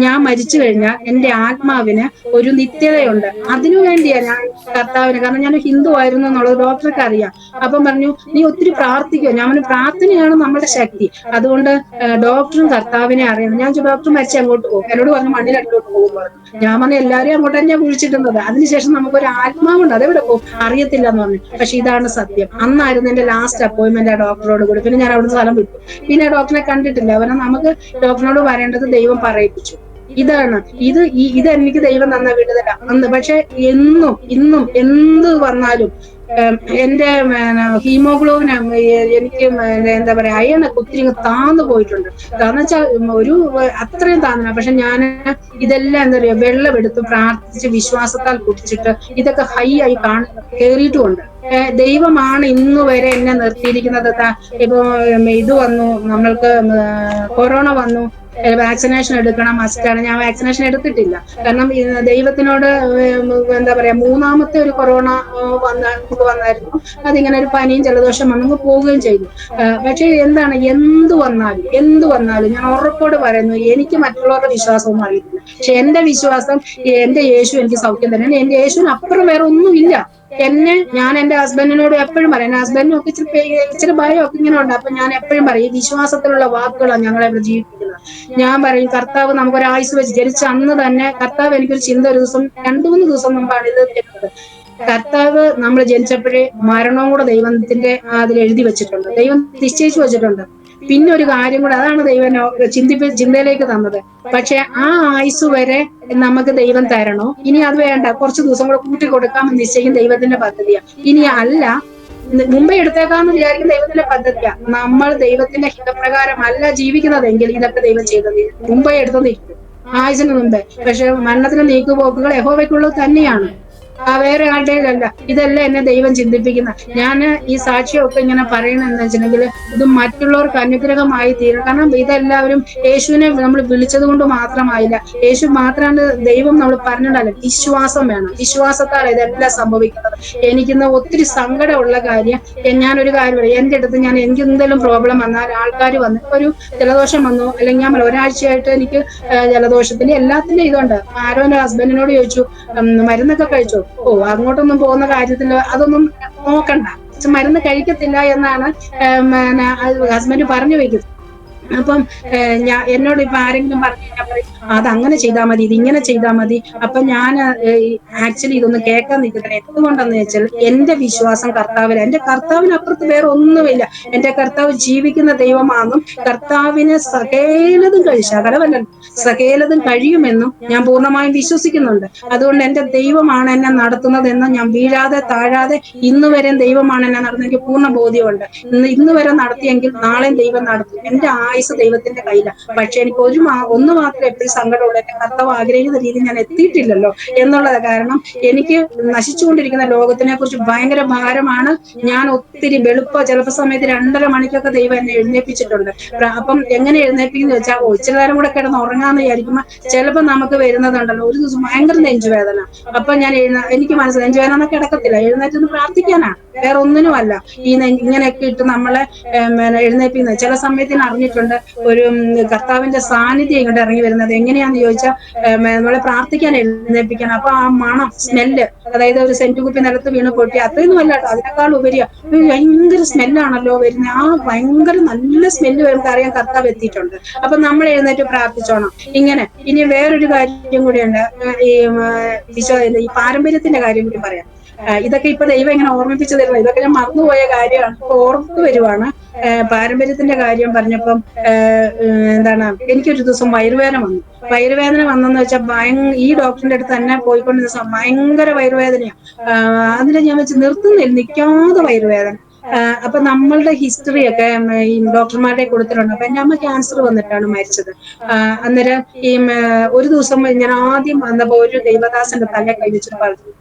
ഞാൻ മരിച്ചു കഴിഞ്ഞാൽ എന്റെ ആത്മാവിന് ഒരു നിത്യതയുണ്ട്. അതിനു വേണ്ടിയാ ഞാൻ കർത്താവിന്, കാരണം ഞാൻ ഹിന്ദു ആയിരുന്നു എന്നുള്ളത് ഡോക്ടർക്ക് അറിയാം. അപ്പം പറഞ്ഞു, നീ ഒത്തിരി പ്രാർത്ഥിക്കുക. ഞാൻ പ്രാർത്ഥനയാണ് നമ്മുടെ ശക്തി. അതുകൊണ്ട് ഡോക്ടറും കർത്താവിനെ അറിയണം. ഞാൻ ഡോക്ടർ മരിച്ച് അങ്ങോട്ട് പോകും. എന്നോട് പറഞ്ഞു, മണ്ണിലടിലോട്ട് പോകുമ്പോൾ ഞാൻ പറഞ്ഞു, എല്ലാവരെയും അങ്ങോട്ട് തന്നെയാണ് കുഴിച്ചിട്ടുന്നത്. അതിനുശേഷം നമുക്കൊരു ആത്മാവുണ്ട്, അതെവിടെ പോകും അറിയത്തില്ല എന്ന് പറഞ്ഞു. പക്ഷെ ഇതാണ് സത്യം. അന്നായിരുന്നു എന്റെ ലാസ്റ്റ് അപ്പോയിന്റ്മെന്റ് ആ ഡോക്ടറോട് കൂടി. പിന്നെ ഞാൻ അവിടുന്ന് സ്ഥലം വിട്ടു. പിന്നെ ഡോക്ടറെ കണ്ടിട്ടില്ല. അവരെ നമുക്ക് ഡോക്ടറിനോട് പറയേണ്ടത് ദൈവം പറയിപ്പിച്ചു. ഇതാണ് ഇതെനിക്ക് ദൈവം തന്ന വിടുതല അന്ന്. പക്ഷെ ഇന്നും എന്ത് വന്നാലും എന്റെ ഹീമോഗ്ലോബിൻ എനിക്ക് എന്താ പറയാ, അയണൊക്കെ ഒത്തിരി താന്നു പോയിട്ടുണ്ട്. കാരണം വെച്ചാൽ ഒരു അത്രയും താന്നില്ല. പക്ഷെ ഞാൻ ഇതെല്ലാം എന്താ പറയാ, വെള്ളം എടുത്ത് പ്രാർത്ഥിച്ച് വിശ്വാസത്താൽ കുടിച്ചിട്ട് ഇതൊക്കെ ഹൈ ആയി കേറിയിട്ടുമുണ്ട്. ദൈവമാണ് ഇന്ന് വരെ എന്നെ നിർത്തിയിരിക്കുന്നത്. ഇപ്പൊ ഇത് വന്നു, നമ്മൾക്ക് കൊറോണ വന്നു, വാക്സിനേഷൻ എടുക്കണം, മസ്റ്റാണ്. ഞാൻ വാക്സിനേഷൻ എടുത്തിട്ടില്ല. കാരണം ദൈവത്തിനോട് എന്താ പറയാ, 3ാമത്തെ ഒരു കൊറോണ വന്നായിരുന്നു. അതിങ്ങനെ ഒരു പനിയും ജലദോഷം വന്നു പോവുകയും ചെയ്തു. പക്ഷെ എന്ത് വന്നാലും ഞാൻ ഉറപ്പോട് പറയുന്നു, എനിക്ക് മറ്റുള്ളവരുടെ വിശ്വാസമൊന്നും അറിയത്തില്ല. പക്ഷെ എന്റെ വിശ്വാസം, എന്റെ യേശു എനിക്ക് സൗഖ്യം തന്നെയാണ്. എന്റെ യേശുവിന് അപ്പുറം വേറെ ഒന്നുമില്ല. ഞാൻ എന്റെ ഹസ്ബൻഡിനോട് എപ്പോഴും പറയും, എന്റെ ഹസ്ബൻഡിനും ഒക്കെ ഇച്ചിരി ഭയമൊക്കെ ഇങ്ങനെ ഉണ്ട്. അപ്പൊ ഞാൻ എപ്പോഴും പറയും, ഈ വിശ്വാസത്തിലുള്ള വാക്കുകളാണ് ഞങ്ങളെ ഇവിടെ ജീവിപ്പിക്കുന്നത്. ഞാൻ പറയും, കർത്താവ് നമുക്കൊരു ആയുസ് വെച്ച് ജനിച്ച അന്ന് തന്നെ കർത്താവ് എനിക്കൊരു ചിന്ത ഒരു ദിവസം 2-3 ദിവസം മുമ്പാണ് ഇത് തരുന്നത്. കർത്താവ് നമ്മൾ ജനിച്ചപ്പോഴേ മരണവും കൂടെ ദൈവത്തിന്റെ അതിൽ എഴുതി വെച്ചിട്ടുണ്ട്, ദൈവം നിശ്ചയിച്ചു വെച്ചിട്ടുണ്ട്. പിന്നെ ഒരു കാര്യം കൂടെ, അതാണ് ദൈവം ചിന്തയിലേക്ക് തന്നത്. പക്ഷെ ആ ആയുസ് വരെ നമുക്ക് ദൈവം തരണോ? ഇനി അത് വേണ്ട, കുറച്ച് ദിവസം കൂടെ കൂട്ടി കൊടുക്കാമെന്ന് നിശ്ചയിക്കും ദൈവത്തിന്റെ പദ്ധതിയാണ്. ഇനി അല്ല, മുമ്പേ എടുത്തേക്കാന്ന് വിചാരിക്കും ദൈവത്തിന്റെ പദ്ധതിയാ. നമ്മൾ ദൈവത്തിന്റെ ഹിതപ്രകാരമല്ല ജീവിക്കുന്നതെങ്കിൽ ഇതൊക്കെ ദൈവം ചെയ്തത് മുമ്പേ എടുത്തതിരിക്കും, ആയുസിന് മുമ്പേ. പക്ഷെ മരണത്തിന് നീക്കുപോക്കുകൾ യഹോവയ്ക്കുള്ളത് തന്നെയാണ്, വേറെ ആരുടെയല്ല. ഇതെല്ലാം എന്നെ ദൈവം ചിന്തിപ്പിക്കുന്ന. ഞാൻ ഈ സാക്ഷിയൊക്കെ ഇങ്ങനെ പറയണെന്ന് വെച്ചിട്ടുണ്ടെങ്കിൽ ഇത് മറ്റുള്ളവർക്ക് അനുഗ്രഹമായി തീരും. കാരണം ഇതെല്ലാവരും യേശുവിനെ നമ്മൾ വിളിച്ചത് കൊണ്ട് മാത്രമായില്ല, യേശു മാത്രമാണ് ദൈവം നമ്മൾ പറഞ്ഞിട്ടല്ല. വിശ്വാസം വേണം, വിശ്വാസത്താൽ ഇതെല്ലാം സംഭവിക്കുന്നത്. എനിക്കിന്ന് ഒത്തിരി സങ്കടമുള്ള കാര്യം, ഞാനൊരു കാര്യം പറയാം. എന്റെ അടുത്ത് എനിക്ക് എന്തെങ്കിലും പ്രോബ്ലം വന്നാൽ ആൾക്കാർ വന്ന്, ഒരു ജലദോഷം വന്നു, അല്ലെങ്കിൽ ഞാൻ ഒരാഴ്ചയായിട്ട് എനിക്ക് ജലദോഷത്തിന്റെ എല്ലാത്തിന്റെ ഇതുണ്ട്. ആരോ എന്റെ ഹസ്ബൻഡിനോട് ചോദിച്ചു, മരുന്നൊക്കെ കഴിച്ചോ? അങ്ങോട്ടൊന്നും പോകുന്ന കാര്യത്തിൽ അതൊന്നും നോക്കണ്ട, മരുന്ന് കഴിക്കത്തില്ല എന്നാണ് ഹസ്ബൻഡ് പറഞ്ഞു വെക്കുന്നത്. അപ്പം എന്നോട് ഇപ്പൊ ആരെങ്കിലും പറഞ്ഞു കഴിഞ്ഞാൽ പറയും, അതങ്ങനെ ചെയ്താൽ മതി, ഇതിങ്ങനെ ചെയ്താൽ മതി. അപ്പൊ ഞാൻ ആക്ച്വലി ഇതൊന്നും കേൾക്കാൻ നിൽക്കുന്നില്ല. എന്തുകൊണ്ടെന്ന് വെച്ചാൽ എന്റെ വിശ്വാസം കർത്താവിന്, എന്റെ കർത്താവിനപ്പുറത്ത് വേറെ ഒന്നുമില്ല. എന്റെ കർത്താവ് ജീവിക്കുന്ന ദൈവമാണെന്നും കർത്താവിന് സകലതും കഴിയുമെന്നും ഞാൻ പൂർണ്ണമായും വിശ്വസിക്കുന്നുണ്ട്. അതുകൊണ്ട് എന്റെ ദൈവമാണ് എന്നെ നടത്തുന്നതെന്ന് ഞാൻ വീഴാതെ താഴാതെ ഇന്ന് വരെ ദൈവമാണ് എന്നെ നടത്തുന്നത് എനിക്ക് പൂർണ്ണ ബോധ്യമുണ്ട്. ഇന്ന് വരെ നടത്തിയെങ്കിൽ നാളെയും ദൈവം നടത്തും. എന്റെ ആയുസ് ദൈവത്തിന്റെ കയ്യിലാണ്. പക്ഷെ എനിക്ക് ഒന്ന് മാത്രമേ എപ്പോഴും സങ്കടമുള്ളൂ, എന്റെ കർത്താവ് ആഗ്രഹിക്കുന്ന രീതിയിൽ ഞാൻ എത്തിയിട്ടില്ലല്ലോ എന്നുള്ളത്. കാരണം എനിക്ക് നശിച്ചുകൊണ്ടിരിക്കുന്ന ലോകത്തിനെ കുറിച്ച് ഭയങ്കര ഭാരമാണ്. ഞാൻ ഒത്തിരി ചിലപ്പോൾ സമയത്ത് 2:30 മണിക്കൊക്കെ ദൈവം എന്നെ എഴുന്നേൽപ്പിച്ചിട്ടുണ്ട്. അപ്പം എങ്ങനെ എഴുന്നേൽപ്പിക്കുന്ന വെച്ചാൽ, ഇച്ചിരി നേരം കൂടെ കിടന്ന് ഉറങ്ങാന്ന് വിചാരിക്കുമ്പോൾ ചിലപ്പോൾ നമുക്ക് വരുന്നതുണ്ടല്ലോ, ഒരു ദിവസം ഭയങ്കര നെഞ്ചുവേദന. അപ്പൊ ഞാൻ എനിക്ക് മനസ്സിലായി, നെഞ്ചുവേദന കിടക്കത്തില്ല, എഴുന്നേറ്റൊന്ന് പ്രാർത്ഥിക്കാനാണ്, വേറെ ഒന്നിനുമല്ല. ഇങ്ങനെയൊക്കെ ഇട്ട് നമ്മളെ എഴുന്നേൽപ്പിക്കുന്നത് ചില സമയത്തിന് അറിഞ്ഞിട്ടുണ്ട്. കണ്ടിട്ടുണ്ട് ഒരു കർത്താവിന്റെ സാന്നിധ്യം ഇങ്ങോട്ട് ഇറങ്ങി വരുന്നത്. എങ്ങനെയാന്ന് ചോദിച്ചാൽ നമ്മളെ പ്രാർത്ഥിക്കാൻ എഴുന്നേൽപ്പിക്കണം. അപ്പൊ ആ മണം, സ്മെല്ല്, അതായത് ഒരു സെന്റ് കുപ്പി നിലത്ത് വീണ് പൊട്ടി അത്രയൊന്നും അല്ല കേട്ടോ, അതിനേക്കാൾ ഉപരിയാ ഭയങ്കര സ്മെല്ലാണല്ലോ വരുന്നത്. ആ ഭയങ്കര നല്ല സ്മെല്ല് വരുമ്പോൾ അറിയാൻ കർത്താവ് എത്തിയിട്ടുണ്ട്. അപ്പൊ നമ്മൾ എഴുന്നേറ്റ് പ്രാർത്ഥിച്ചോണം. ഇങ്ങനെ ഇനി വേറൊരു കാര്യം കൂടിയുണ്ട്. ഈ ഈ പാരമ്പര്യത്തിന്റെ കാര്യം കൂടി പറയാം. ഇതൊക്കെ ഇപ്പൊ ദൈവം ഇങ്ങനെ ഓർമ്മിപ്പിച്ചു തരുന്നത്. ഇതൊക്കെ ഞാൻ മറന്നുപോയ കാര്യമാണ്, ഇപ്പൊ ഓർമ്മ വരുവാണ്. പാരമ്പര്യത്തിന്റെ കാര്യം പറഞ്ഞപ്പം എന്താണ്, എനിക്കൊരു ദിവസം വയറുവേദന വന്നു. വയറുവേദന വന്നെന്ന് വെച്ചാൽ ഈ ഡോക്ടറിന്റെ അടുത്ത് തന്നെ പോയിക്കൊണ്ടിരുന്ന ഭയങ്കര വയറുവേദനയാണ്. അതിന് ഞാൻ വെച്ച് നിർത്തുന്നില്ല, നിൽക്കാതെ വയറുവേദന. അപ്പൊ നമ്മളുടെ ഹിസ്റ്ററി ഒക്കെ ഈ ഡോക്ടർമാരുടെ കൊടുത്തിട്ടുണ്ട്. അപ്പൊ എന്റെ അമ്മ ക്യാൻസർ വന്നിട്ടാണ് മരിച്ചത്. അന്നേരം ഈ ഒരു ദിവസം ഞാൻ ആദ്യം വന്നപ്പോ ഒരു ദൈവദാസന്റെ തലയെ കൈവച്ചിട്ട്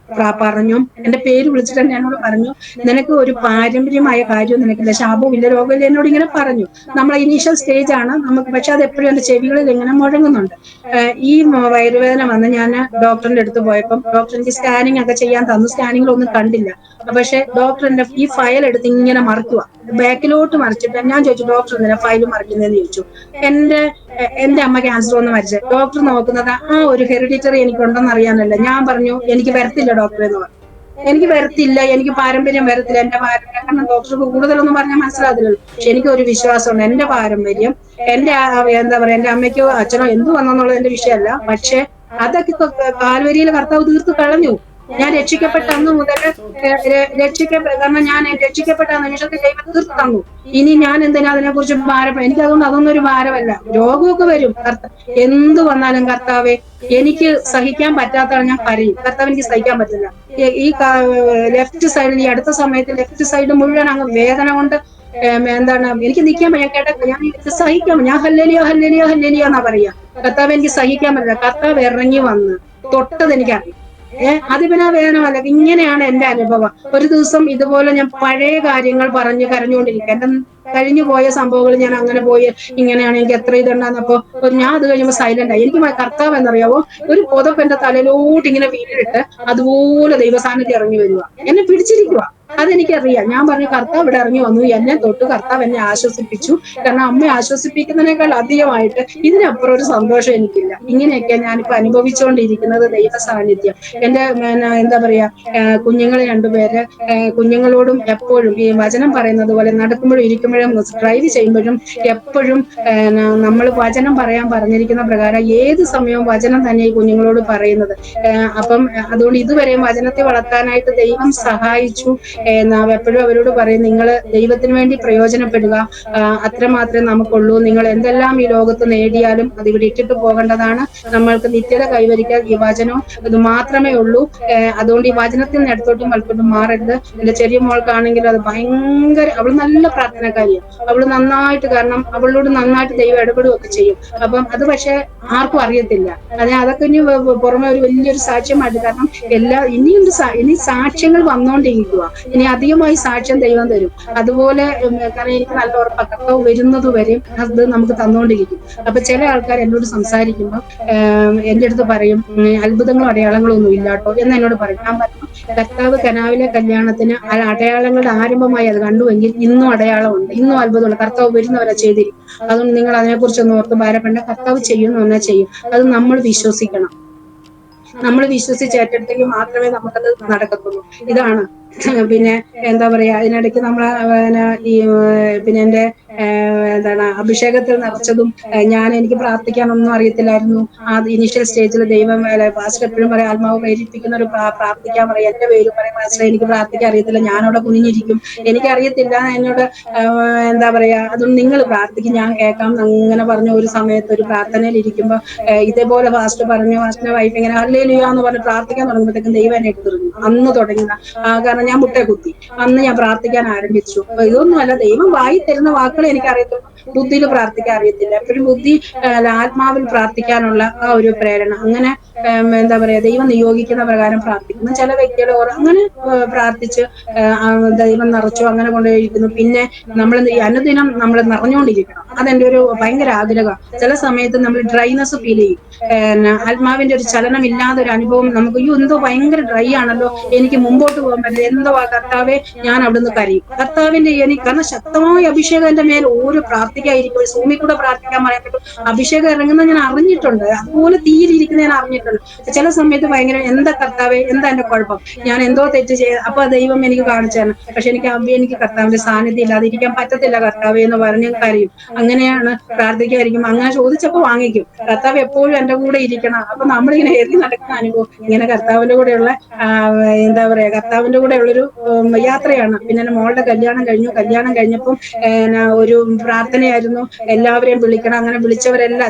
പറഞ്ഞു, എന്റെ പേര് വിളിച്ചിട്ട് എന്നോട് പറഞ്ഞു, നിനക്ക് ഒരു പാരമ്പര്യമായ കാര്യം നിനക്കില്ല, ശാപവും ഇല്ല, രോഗമില്ല, എന്നോട് ഇങ്ങനെ പറഞ്ഞു. നമ്മളെ ഇനീഷ്യൽ സ്റ്റേജ് ആണ് നമുക്ക്, പക്ഷെ അത് എപ്പോഴും എന്റെ ചെവികളിൽ ഇങ്ങനെ മുഴങ്ങുന്നുണ്ട്. ഈ വയറുവേദന വന്ന് ഞാൻ ഡോക്ടറിന്റെ അടുത്ത് പോയപ്പം ഡോക്ടർ എനിക്ക് സ്കാനിങ് ഒക്കെ ചെയ്യാൻ തന്നു. സ്കാനിങ്ങിലൊന്നും കണ്ടില്ല. പക്ഷെ ഡോക്ടറിന്റെ ഈ ഫയൽ എടുത്ത് ഇങ്ങനെ മറിക്കുക, ബാക്കിലോട്ട് മറിച്ചിട്ട് ഞാൻ ചോദിച്ചു, ഡോക്ടർ എന്തിനാ ഫയൽ മറിക്കുന്നതെന്ന് ചോദിച്ചു. എന്റെ അമ്മ ക്യാൻസർ വന്ന് മരിച്ചത്. ഡോക്ടർ നോക്കുന്നത് ആ ഒരു ഹെറിഡിറ്ററി എനിക്കുണ്ടെന്ന് അറിയാനല്ല. ഞാൻ പറഞ്ഞു എനിക്ക് വരത്തില്ല ഡോക്ടർ എന്ന് പറഞ്ഞു. എനിക്ക് വരത്തില്ല, എനിക്ക് പാരമ്പര്യം വരത്തില്ല, എന്റെ പാരമ്പര്യം. കാരണം ഡോക്ടർക്ക് കൂടുതലൊന്നും പറഞ്ഞാൽ മനസ്സിലാകത്തില്ലല്ലോ. പക്ഷെ എനിക്ക് ഒരു വിശ്വാസമുണ്ട്, എന്റെ പാരമ്പര്യം, എന്റെ എന്താ പറയാ, എന്റെ അമ്മയ്ക്കോ അച്ഛനോ എന്ത് വന്നെന്നുള്ളത് എന്റെ വിഷയമല്ല. പക്ഷെ അതൊക്കെ കാൽവരിയിൽ കർത്താവ് തീർത്ത് കളഞ്ഞു. ഞാൻ രക്ഷിക്കപ്പെട്ട അന്ന് മുതൽ കാരണം ഞാൻ രക്ഷിക്കപ്പെട്ട നിമിഷത്തിൽ ദൈവം തീർത്ത് തന്നു. ഇനി ഞാൻ എന്തിനാ അതിനെ കുറിച്ച് ഭാരപ്പെടും? എനിക്ക് അതുകൊണ്ട് അതൊന്നും ഒരു ഭാരമല്ല. രോഗമൊക്കെ വരും, എന്ത് വന്നാലും കർത്താവെ എനിക്ക് സഹിക്കാൻ പറ്റാത്തതാണ്, ഞാൻ കരയും. കർത്താവ് എനിക്ക് സഹിക്കാൻ പറ്റില്ല. ഈ ലെഫ്റ്റ് സൈഡിൽ ഈ അടുത്ത സമയത്ത് ലെഫ്റ്റ് സൈഡ് മുഴുവൻ അങ്ങ് വേദന കൊണ്ട് എന്താണ് എനിക്ക് നിൽക്കാൻ പറ്റില്ല. ഞാൻ സഹിക്കാം. ഞാൻ ഹല്ലേലൂയ ഹല്ലേലൂയ ഹല്ലേലൂയ എന്നാ പറയാ. കർത്താവ് എനിക്ക് സഹിക്കാൻ പറ്റില്ല. കർത്താവ് ഇറങ്ങി വന്ന് തൊട്ടത് എനിക്കറിയാം. അത് പിന്നെ വേദനമല്ല. ഇങ്ങനെയാണ് എന്റെ അനുഭവം. ഒരു ദിവസം ഇതുപോലെ ഞാൻ പഴയ കാര്യങ്ങൾ പറഞ്ഞ് കരഞ്ഞുകൊണ്ടിരിക്കുക. എന്റെ കഴിഞ്ഞു പോയ സംഭവങ്ങൾ ഞാൻ അങ്ങനെ പോയി, ഇങ്ങനെയാണ് എനിക്ക് എത്ര ഇതുണ്ടാകുന്നപ്പോ ഞാൻ അത് കഴിയുമ്പോൾ സൈലന്റ് ആയി. എനിക്ക് കർത്താവ് എന്നറിയാവോ, ഒരു പുതപ്പ് എന്റെ തലയിലോട്ട് ഇങ്ങനെ വീണിട്ട് അതുപോലെ ദൈവസാന്നിധ്യം ഇറങ്ങി വരിക, എന്നെ പിടിച്ചിരിക്കുക. അതെനിക്കറിയാം. ഞാൻ പറഞ്ഞു, കർത്താവ് ഇവിടെ ഇറങ്ങി വന്നു, എന്നെ തൊട്ട് കർത്താവ് എന്നെ ആശ്വസിപ്പിച്ചു. കാരണം അമ്മയെ ആശ്വസിപ്പിക്കുന്നതിനേക്കാൾ അധികമായിട്ട് ഇതിനപ്പുറം ഒരു സന്തോഷം എനിക്കില്ല. ഇങ്ങനെയൊക്കെ ഞാനിപ്പോ അനുഭവിച്ചുകൊണ്ടിരിക്കുന്നത് ദൈവ സാന്നിധ്യം. എന്റെ എന്താ പറയാ, കുഞ്ഞുങ്ങളെ രണ്ടുപേര്, കുഞ്ഞുങ്ങളോടും എപ്പോഴും ഈ വചനം പറയുന്നത് പോലെ നടക്കുമ്പോഴും ഇരിക്കുമ്പോഴും ഡ്രൈവ് ചെയ്യുമ്പോഴും എപ്പോഴും നമ്മൾ വചനം പറയാൻ പറഞ്ഞിരിക്കുന്ന പ്രകാരം ഏത് സമയവും വചനം തന്നെ ഈ കുഞ്ഞുങ്ങളോട് പറയുന്നത്. അപ്പം അതുകൊണ്ട് ഇതുവരെയും വചനത്തെ വളർത്താനായിട്ട് ദൈവം സഹായിച്ചു. എപ്പോഴും അവരോട് പറയും, നിങ്ങൾ ദൈവത്തിന് വേണ്ടി പ്രയോജനപ്പെടുക, അത്രമാത്രമേ നമുക്കുള്ളൂ. നിങ്ങൾ എന്തെല്ലാം ഈ ലോകത്ത് നേടിയാലും അത് ഇവിടെ ഇട്ടിട്ട് പോകേണ്ടതാണ്. നമ്മൾക്ക് നിത്യത കൈവരിക്കാൻ ഈ വചനം ഇത് മാത്രമേ ഉള്ളൂ. അതുകൊണ്ട് ഈ വചനത്തിൽ നിന്ന് ഇടത്തോട്ടും വലത്തോട്ടും മാറരുത്. എന്റെ ചെറിയ മോൾക്കാണെങ്കിൽ അത് ഭയങ്കര, അവൾ നല്ല പ്രാർത്ഥനക്കാരിയാണ്. അവള് നന്നായിട്ട്, കാരണം അവളോട് നന്നായിട്ട് ദൈവം ഇടപെടുകയൊക്കെ ചെയ്യും. അപ്പം അത് പക്ഷെ ആർക്കും അറിയത്തില്ല. അതൊക്കെ ഇനി പുറമെ ഒരു വലിയൊരു സാക്ഷ്യമായിട്ട്, കാരണം ഇനി സാക്ഷ്യങ്ങൾ വന്നുകൊണ്ടിരിക്കുക. ഇനി അധികമായി സാക്ഷ്യം ദൈവം തരും. അതുപോലെ കാരണം എനിക്ക് നല്ല ഉറപ്പാണ്, കർത്താവ് വരുന്നത് വരെ അത് നമുക്ക് തന്നുകൊണ്ടിരിക്കും. അപ്പൊ ചില ആൾക്കാർ എന്നോട് സംസാരിക്കുമ്പോൾ എന്റെ അടുത്ത് പറയും, അത്ഭുതങ്ങളും അടയാളങ്ങളും ഒന്നും ഇല്ലാട്ടോ എന്ന് എന്നോട് പറയും. ഞാൻ പറഞ്ഞു, കർത്താവ് കനാവിലെ കല്യാണത്തിന് അടയാളങ്ങളുടെ ആരംഭമായി അത് കണ്ടുവെങ്കിൽ ഇന്നും അടയാളമുണ്ട്, ഇന്നും അത്ഭുതമുണ്ട്. കർത്താവ് വരുന്നവരെ ചെയ്തിരിക്കും. അതുകൊണ്ട് നിങ്ങൾ അതിനെക്കുറിച്ചൊന്നും ഓർത്ത് ഭാരപ്പെടേണ്ട. കർത്താവ് ചെയ്യുന്നു എന്നാൽ ചെയ്യും. അത് നമ്മൾ വിശ്വസിക്കണം. നമ്മൾ വിശ്വസിച്ച് ഏറ്റെടുത്തെങ്കിൽ മാത്രമേ നമുക്കത് നടക്കത്തുള്ളൂ. ഇതാണ്. പിന്നെ എന്താ പറയാ, അതിനിടയ്ക്ക് നമ്മളെ ഈ പിന്നെ എന്റെ എന്താണ് അഭിഷേകത്തിൽ നിറച്ചതും, എനിക്ക് പ്രാർത്ഥിക്കാനൊന്നും അറിയത്തില്ലായിരുന്നു. ആ ഇനീഷ്യൽ സ്റ്റേജിൽ ദൈവം പാസ്റ്റർ എപ്പോഴും പറയാം, ആത്മാവ് പ്രേരിപ്പിക്കുന്ന ഒരു പ്രാർത്ഥിക്കാൻ പറയും. എന്റെ പേരും പറയും, പാസ്റ്റർ എനിക്ക് പ്രാർത്ഥിക്കാൻ അറിയത്തില്ല. ഞാനവിടെ കുനിഞ്ഞിരിക്കും, എനിക്കറിയത്തില്ല. എന്നോട് എന്താ പറയാ, അതുകൊണ്ട് നിങ്ങൾ പ്രാർത്ഥിക്കും, ഞാൻ കേൾക്കാം അങ്ങനെ പറഞ്ഞ ഒരു സമയത്ത് ഒരു പ്രാർത്ഥനയിൽ ഇരിക്കുമ്പോ ഇതേപോലെ പാസ്റ്റർ പറഞ്ഞു, പാസ്റ്ററിന്റെ വൈഫ് ഇങ്ങനെ ഹല്ലേലൂയ എന്ന് പറഞ്ഞ് പ്രാർത്ഥിക്കാൻ തുടങ്ങുമ്പോഴത്തേക്കും ദൈവം എന്നെ എടുത്തെറിഞ്ഞു. അന്ന് തുടങ്ങി. കാരണം ഞാൻ മുട്ടയെ കുത്തി. അന്ന് ഞാൻ പ്രാർത്ഥിക്കാൻ ആരംഭിച്ചു. ഇതൊന്നുമല്ല, ദൈവം വായി തരുന്ന വാക്കുകൾ എനിക്കറിയത്തുള്ളൂ, ബുദ്ധിയിൽ പ്രാർത്ഥിക്കാൻ അറിയത്തില്ല. എപ്പോഴും ബുദ്ധി ആത്മാവിൽ പ്രാർത്ഥിക്കാനുള്ള ആ ഒരു പ്രേരണ. അങ്ങനെ എന്താ പറയാ, ദൈവം നിയോഗിക്കുന്ന പ്രകാരം പ്രാർത്ഥിക്കുന്നു. ചില വ്യക്തികൾ അങ്ങനെ പ്രാർത്ഥിച്ച് ദൈവം നിറച്ചു അങ്ങനെ കൊണ്ടുപോയിരിക്കുന്നു. പിന്നെ നമ്മൾ അനുദിനം നമ്മൾ നിറഞ്ഞുകൊണ്ടിരിക്കണം. അതെന്റെ ഒരു ഭയങ്കര ആഗ്രഹം. ചില സമയത്ത് നമ്മൾ ഡ്രൈനെസ് ഫീൽ ചെയ്യും. ആത്മാവിന്റെ ഒരു ചലനം ഇല്ലാതെ ഒരു അനുഭവം നമുക്ക്, എന്തോ ഭയങ്കര ഡ്രൈ ആണല്ലോ, എനിക്ക് മുമ്പോട്ട് പോകാൻ പറ്റില്ല, എന്തോ കർത്താവെ, ഞാൻ അവിടുന്ന് കരയും. കർത്താവിന്റെ കാരണം ശക്തമായ അഭിഷേകം എന്റെ മേൽ ഓരോ പ്രാർത്ഥിക്കായിരിക്കും, സൂമിൽ കൂടെ പ്രാർത്ഥിക്കാൻ പറയാൻ പറ്റും, അഭിഷേകം ഇറങ്ങുന്ന ഞാൻ അറിഞ്ഞിട്ടുണ്ട്, അതുപോലെ തീയിലിരിക്കുന്ന ഞാൻ അറിഞ്ഞിട്ടുണ്ട്. ചില സമയത്ത് ഭയങ്കര എന്താ കർത്താവേ, എന്താ എന്റെ കുഴപ്പം, ഞാൻ എന്തോ തെറ്റ് ചെയ്ത്, അപ്പൊ ദൈവം എനിക്ക് കാണിച്ചു തരണം. പക്ഷെ എനിക്ക് കർത്താവിന്റെ സാന്നിധ്യം ഇല്ലാതെ ഇരിക്കാൻ പറ്റത്തില്ല കർത്താവേ എന്ന് പറഞ്ഞ് കരയും. അങ്ങനെയാണ് പ്രാർത്ഥിക്കായിരിക്കും. അങ്ങനെ ചോദിച്ചപ്പോ വാങ്ങിക്കും. കർത്താവ് എപ്പോഴും എന്റെ കൂടെ ഇരിക്കണം. അപ്പൊ നമ്മളിങ്ങനെ എഴുതി നടക്കുന്ന അനുഭവം, ഇങ്ങനെ കർത്താവിന്റെ കൂടെയുള്ള എന്താ പറയാ, കർത്താവിന്റെ കൂടെ ഉള്ളൊരു യാത്രയാണ്. പിന്നെ എന്റെ മോളുടെ കല്യാണം കഴിഞ്ഞു. കല്യാണം കഴിഞ്ഞപ്പം ഒരു പ്രാർത്ഥനയായിരുന്നു, എല്ലാവരെയും വിളിക്കണം. അങ്ങനെ വിളിച്ചവരെല്ലാം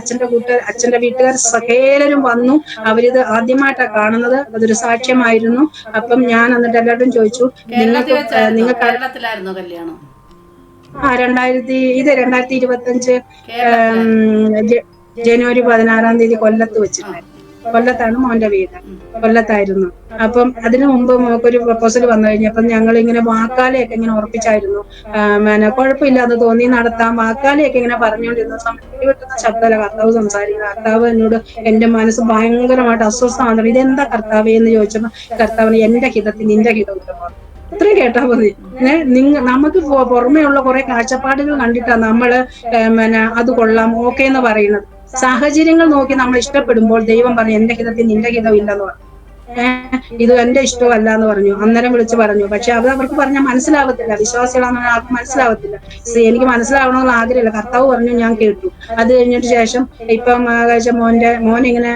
അച്ഛന്റെ വീട്ടുകാർ സകലരും വന്നു. അവരിത് ആദ്യമായിട്ടാണ് കാണുന്നത്. അതൊരു സാക്ഷ്യമായിരുന്നു. അപ്പം ഞാൻ എന്നിട്ട് എല്ലാവരും ചോദിച്ചു, കേരളത്തിൽ നിങ്ങൾക്ക് വെച്ചായിരുന്നോ? നിങ്ങൾക്ക് കേരളത്തിലായിരുന്നോ കല്യാണം? 2025 കേരളത്തിലായിരുന്നു. ജനുവരി 16-ാം തീയതി കൊല്ലത്ത് വെച്ചിട്ടായിരുന്നു. കൊല്ലത്താണ് മോന്റെ വീട്, കൊല്ലത്തായിരുന്നു. അപ്പം അതിനു മുമ്പ് മോക്കൊരു പ്രപ്പോസൽ വന്നു കഴിഞ്ഞപ്പം ഞങ്ങൾ ഇങ്ങനെ വാക്കാലയൊക്കെ ഇങ്ങനെ ഉറപ്പിച്ചായിരുന്നു. കുഴപ്പമില്ലാന്ന് തോന്നി, നടത്താം, വാക്കാലയൊക്കെ ഇങ്ങനെ പറഞ്ഞുകൊണ്ടിരുന്ന സമയത്ത് കിട്ടുന്ന ശബ്ദമല്ല കർത്താവ് സംസാരിക്കുന്നത്. കർത്താവ് എന്നോട്, എന്റെ മനസ്സ് ഭയങ്കരമായിട്ട് അസ്വസ്ഥമാണ്. ഇതെന്താ കർത്താവേ എന്ന് ചോദിച്ചപ്പോ കർത്താവിന് എന്റെ ഹിതത്തിൽ നിന്റെ ഹിതം ഇല്ലെന്ന് പറഞ്ഞു. ഇത്രയും കേട്ടാ മതി. നമുക്ക് പുറമേയുള്ള കുറെ കാഴ്ചപ്പാടുകൾ കണ്ടിട്ടാണ് നമ്മള് അത് കൊള്ളാം, ഓക്കെ എന്ന് പറയുന്നത്. സാഹചര്യങ്ങൾ നോക്കി നമ്മൾ ഇഷ്ടപ്പെടുമ്പോൾ ദൈവം പറഞ്ഞു എന്റെ ഹിതത്തിൽ നിന്റെ ഹിതം ഇല്ലെന്ന് പറഞ്ഞു. ഇത് എന്റെ ഇഷ്ടമല്ല എന്ന് പറഞ്ഞു. അന്നേരം വിളിച്ച് പറഞ്ഞു. പക്ഷെ അത് അവർക്ക് പറഞ്ഞാൽ മനസ്സിലാവത്തില്ല, വിശ്വാസികളാണെന്ന് ആർക്കും മനസ്സിലാവത്തില്ല. എനിക്ക് മനസ്സിലാവണമെന്ന് ആഗ്രഹമില്ല. കർത്താവ് പറഞ്ഞു, ഞാൻ കേട്ടു. അത് കഴിഞ്ഞിട്ട് ശേഷം ഇപ്പം മോനിങ്ങനെ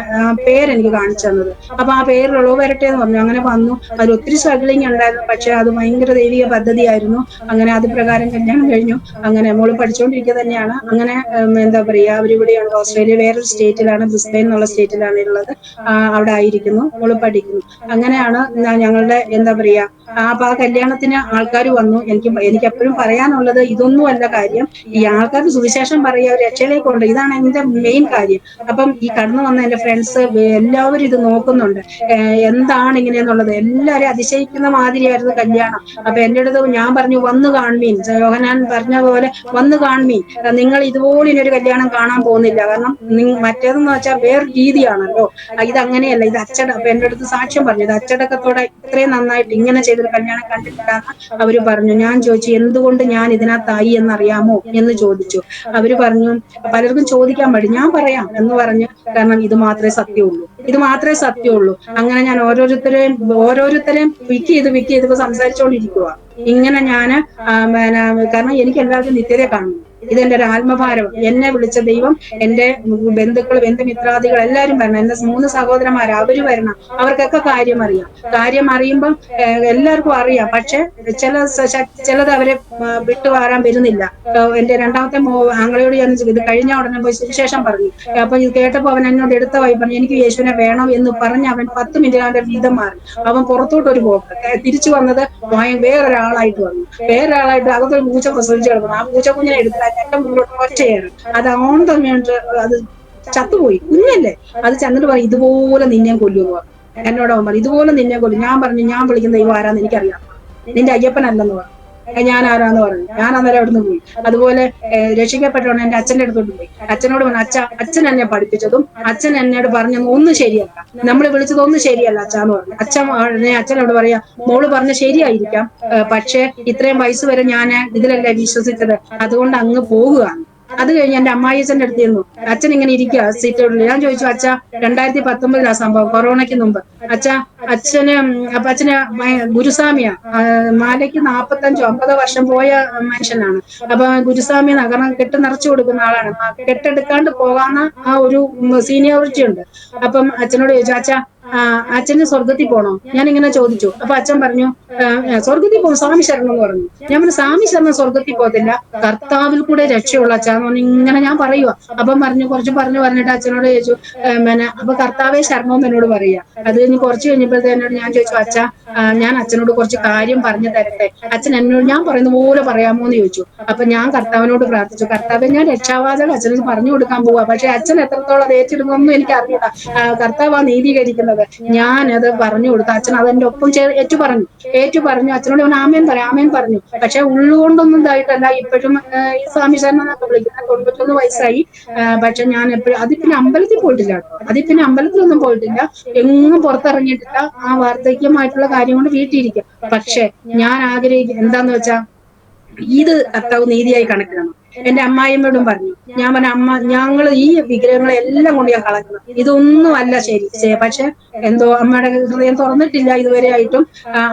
പേരെനിക്ക് കാണിച്ചു തന്നത്. അപ്പൊ ആ പേരിലുള്ളവ വരട്ടെ എന്ന് പറഞ്ഞു. അങ്ങനെ വന്നു. അതിൽ ഒത്തിരി സ്ട്രഗ്ലിംഗ് ഉണ്ടായിരുന്നു. പക്ഷെ അത് ഭയങ്കര ദൈവിക പദ്ധതിയായിരുന്നു. അങ്ങനെ അത് പ്രകാരം കല്യാണം കഴിഞ്ഞു. അങ്ങനെ മോള് പഠിച്ചുകൊണ്ടിരിക്കുക തന്നെയാണ്. അങ്ങനെ എന്താ പറയാ, അവരിവിടെയാണ്, ഓസ്ട്രേലിയ വേറൊരു സ്റ്റേറ്റിലാണ്, ബ്രിസ്ബെയിൻ എന്നുള്ള സ്റ്റേറ്റിലാണ് ഉള്ളത്. അവിടെ ആയിരിക്കുന്നു, മോള് പഠിക്കുന്നു. അങ്ങനെയാണ് ഞങ്ങളുടെ എന്താ പറയാ, അപ്പൊ ആ കല്യാണത്തിന് ആൾക്കാർ വന്നു. എനിക്ക് എപ്പോഴും പറയാനുള്ളത് ഇതൊന്നുമല്ല കാര്യം, ഈ ആൾക്കാർക്ക് സുവിശേഷം പറയുക, രക്ഷയിലേക്ക് കൊണ്ട്, ഇതാണ് എന്റെ മെയിൻ കാര്യം. അപ്പം ഈ കടന്നു വന്ന എന്റെ ഫ്രണ്ട്സ് എല്ലാവരും ഇത് നോക്കുന്നുണ്ട്, എന്താണ് ഇങ്ങനെയെന്നുള്ളത്. എല്ലാവരും അതിശയിക്കുന്ന മാതിരിയായിരുന്നു കല്യാണം. അപ്പൊ എന്റെ അടുത്ത് ഞാൻ പറഞ്ഞു, വന്നു കാണുമീൻ, യോഹന്നാൻ പറഞ്ഞ പോലെ വന്നു കാണുമീൻ, നിങ്ങൾ ഇതുപോലെ ഇനിയൊരു കല്യാണം കാണാൻ പോകുന്നില്ല. കാരണം മറ്റേതെന്ന് വെച്ചാൽ വേറൊരു രീതിയാണല്ലോ, ഇതങ്ങനെയല്ല, ഇത് അപ്പൊ എന്റെ അടുത്ത് സാക്ഷ്യം പറഞ്ഞു, ഇത് അച്ചടക്കത്തോടെ ഇത്രയും നന്നായിട്ട് ഇങ്ങനെ ചെയ്തൊരു കല്യാണം കണ്ടിട്ടില്ല എന്ന് അവര് പറഞ്ഞു. ഞാൻ ചോദിച്ചു, എന്തുകൊണ്ട് ഞാൻ ഇതിനകത്തായി എന്നറിയാമോ എന്ന് ചോദിച്ചു. അവര് പറഞ്ഞു, പലർക്കും ചോദിക്കാൻ പാടില്ല, ഞാൻ പറയാം എന്ന് പറഞ്ഞു. കാരണം ഇത് മാത്രമേ സത്യമുള്ളൂ, ഇത് മാത്രമേ സത്യമുള്ളൂ. അങ്ങനെ ഞാൻ ഓരോരുത്തരെയും പിക്ക് ചെയ്ത് ഇപ്പൊ സംസാരിച്ചുകൊണ്ടിരിക്കുക. ഇങ്ങനെ ഞാന് കാരണം എനിക്ക് എല്ലാവർക്കും നിത്യതയെ കാണുന്നു. ഇതെന്റെ ഒരു ആത്മഭാരം. എന്നെ വിളിച്ച ദൈവം, എന്റെ ബന്ധുക്കൾ, ബന്ധുമിത്രാദികൾ എല്ലാവരും വരണം. എന്റെ 3 സഹോദരന്മാർ, അവര് വരണം. അവർക്കൊക്കെ കാര്യം അറിയാം. കാര്യം അറിയുമ്പം എല്ലാവർക്കും അറിയാം. പക്ഷെ ചിലത് അവരെ വിട്ടുമാറാൻ വരുന്നില്ല. എന്റെ രണ്ടാമത്തെ ആങ്ങളയോട് ഞാൻ ഇത് കഴിഞ്ഞ ഉടനെ പോയി സുവിശേഷം പറഞ്ഞു. അപ്പൊ ഇത് കേട്ടപ്പോ അവൻ എന്നോട് എടുത്ത വഴി പറഞ്ഞു, എനിക്ക് യേശുവിനെ വേണം എന്ന് പറഞ്ഞ് അവൻ 10 മിനിറ്റ് അവന്റെ വീതം മാറി. അവൻ പുറത്തോട്ടൊരു പോക്ക്, തിരിച്ചു വന്നത് വേറൊരാളായിട്ട് വന്നു. വേറൊരാളായിട്ട് അകത്തൊരു പൂച്ച പ്രസവിച്ച് കിടക്കുന്നു. ആ പൂച്ചക്കുഞ്ഞിനെ എടുത്തിട്ട് എന്റെ മുന്നിലോട്ട് ഒറ്റയാണ്. അത് ഓൺ തമ്മിട്ട് അത് ചത്തുപോയി, കുഞ്ഞല്ലേ. അത് ചെന്നിട്ട് പറയും, ഇതുപോലെ നിന്നെ കൊല്ലുമെന്ന് പറഞ്ഞു. എന്നോട് അവൻ പറഞ്ഞു, ഇതുപോലെ നിന്നെ കൊല്ലും. ഞാൻ പറഞ്ഞു, ഞാൻ വിളിക്കുന്ന ദൈവം ആരാന്ന് എനിക്കറിയാം, നിന്റെ അയ്യപ്പനല്ലെന്ന് പറഞ്ഞു. ഞാൻ ആരാന്ന് പറഞ്ഞു. ഞാൻ അന്നേരം അവിടുന്ന് പോയി. അതുപോലെ രക്ഷിക്കപ്പെട്ടവണ് എന്റെ അച്ഛന്റെ അടുത്തോട്ട് പോയി. അച്ഛനോട് പറഞ്ഞു, അച്ഛൻ എന്നെ പഠിപ്പിച്ചതും അച്ഛൻ എന്നോട് പറഞ്ഞത് ഒന്നും ശരിയല്ല, നമ്മൾ വിളിച്ചത് ഒന്നും ശരിയല്ല അച്ഛാന്ന് പറഞ്ഞു. അച്ഛനോട് പറയാ, മോള് പറഞ്ഞ ശരിയായിരിക്കാം, പക്ഷെ ഇത്രയും വയസ്സ് വരെ ഞാൻ ഇതിലല്ലേ വിശ്വസിച്ചത്, അതുകൊണ്ട് അങ്ങ് പോകുകയാണ്. അത് കഴിഞ്ഞ് എന്റെ അമ്മായിയച്ഛന്റെ അടുത്ത് ചെന്നു. അച്ഛൻ ഇങ്ങനെ ഇരിക്കുക സീറ്റോട്ടിൽ. ഞാൻ ചോദിച്ചു, അച്ഛാ 2019 സംഭവം, കൊറോണയ്ക്ക് മുമ്പ്. അച്ഛന് ഗുരുസ്വാമിയാ, മാലയ്ക്ക് 45-50 വർഷം പോയ മനുഷ്യനാണ്. അപ്പൊ ഗുരുസ്വാമി നഗരം കെട്ട് നിറച്ചു കൊടുക്കുന്ന ആളാണ്. കെട്ടെടുക്കാണ്ട് പോകാവുന്ന ആ ഒരു സീനിയോറിറ്റി ഉണ്ട്. അപ്പം അച്ഛനോട് ചോദിച്ചു, അച്ഛന് സ്വർഗത്തിൽ പോണോ? ഞാൻ ഇങ്ങനെ ചോദിച്ചു. അപ്പൊ അച്ഛൻ പറഞ്ഞു, സ്വർഗത്തിൽ പോകും, സ്വാമി ശരണം എന്ന് പറഞ്ഞു. ഞാൻ പറഞ്ഞു, സ്വാമി ശരണം സ്വർഗത്തിൽ പോകത്തില്ല, കർത്താവിൽ കൂടെ രക്ഷയുള്ള അച്ഛാന്ന് പറഞ്ഞു. ഇങ്ങനെ ഞാൻ പറയുക. അപ്പം കുറച്ച് പറഞ്ഞിട്ട് അച്ഛനോട് ചോദിച്ചു, അപ്പൊ കർത്താവെ ശരണം എന്നോട് പറയുക. അത് കഴിഞ്ഞ് കുറച്ച് കഴിഞ്ഞപ്പോഴത്തേനോട് ഞാൻ ചോദിച്ചു, അച്ഛാ ഞാൻ അച്ഛനോട് കുറച്ച് കാര്യം പറഞ്ഞു തരട്ടെ, അച്ഛൻ എന്നോട് ഞാൻ പറയുന്ന പോലെ പറയാമോ എന്ന് ചോദിച്ചു. അപ്പൊ ഞാൻ കർത്താവിനോട് പ്രാർത്ഥിച്ചു, കർത്താവെ ഞാൻ രക്ഷാവാചകം അച്ഛന് പറഞ്ഞു കൊടുക്കാൻ പോവാ, പക്ഷെ അച്ഛൻ എത്രത്തോളം അത് ഏറ്റെടുക്കുന്നൊന്നും എനിക്ക് അറിയില്ല. കർത്താവാ നീതീകരിക്കുന്നത്. ഞാൻ അത് പറഞ്ഞു കൊടുത്തു. അച്ഛൻ അതെന്റെ ഒപ്പം ഏറ്റു പറഞ്ഞു. അച്ഛനോട് അവൻ ആമേൻ പറഞ്ഞു. പക്ഷെ ഉള്ളുകൊണ്ടൊന്നും ഇതായിട്ടല്ല. ഇപ്പോഴും ഈ സ്വാമി ശരണം എന്നൊക്കെ വിളിക്കുന്നത്. 91 വയസ്സായി. പക്ഷെ ഞാൻ എപ്പോഴും പിന്നെ അമ്പലത്തിൽ പോയിട്ടില്ല കേട്ടോ. പിന്നെ അമ്പലത്തിലൊന്നും പോയിട്ടില്ല, എങ്ങും പുറത്തിറങ്ങിയിട്ടില്ല. ആ വാർദ്ധക്യമായിട്ടുള്ള കാര്യം കൊണ്ട് വീട്ടിലിരിക്കും. പക്ഷെ ഞാൻ ആഗ്രഹിക്കും എന്താന്ന് വെച്ചാ, ഇത് കർത്താവ് നീതിയായി കണക്കിടണം. എന്റെ അമ്മായിമ്മയോടും പറഞ്ഞു. ഞാൻ പറഞ്ഞ അമ്മ, ഞങ്ങൾ ഈ വിഗ്രഹങ്ങളെ എല്ലാം കൊണ്ട് ഞാൻ കളഞ്ഞു, ഇതൊന്നും അല്ല ശരി. പക്ഷെ എന്തോ അമ്മയുടെ ഹൃദയം തുറന്നിട്ടില്ല ഇതുവരെ ആയിട്ടും.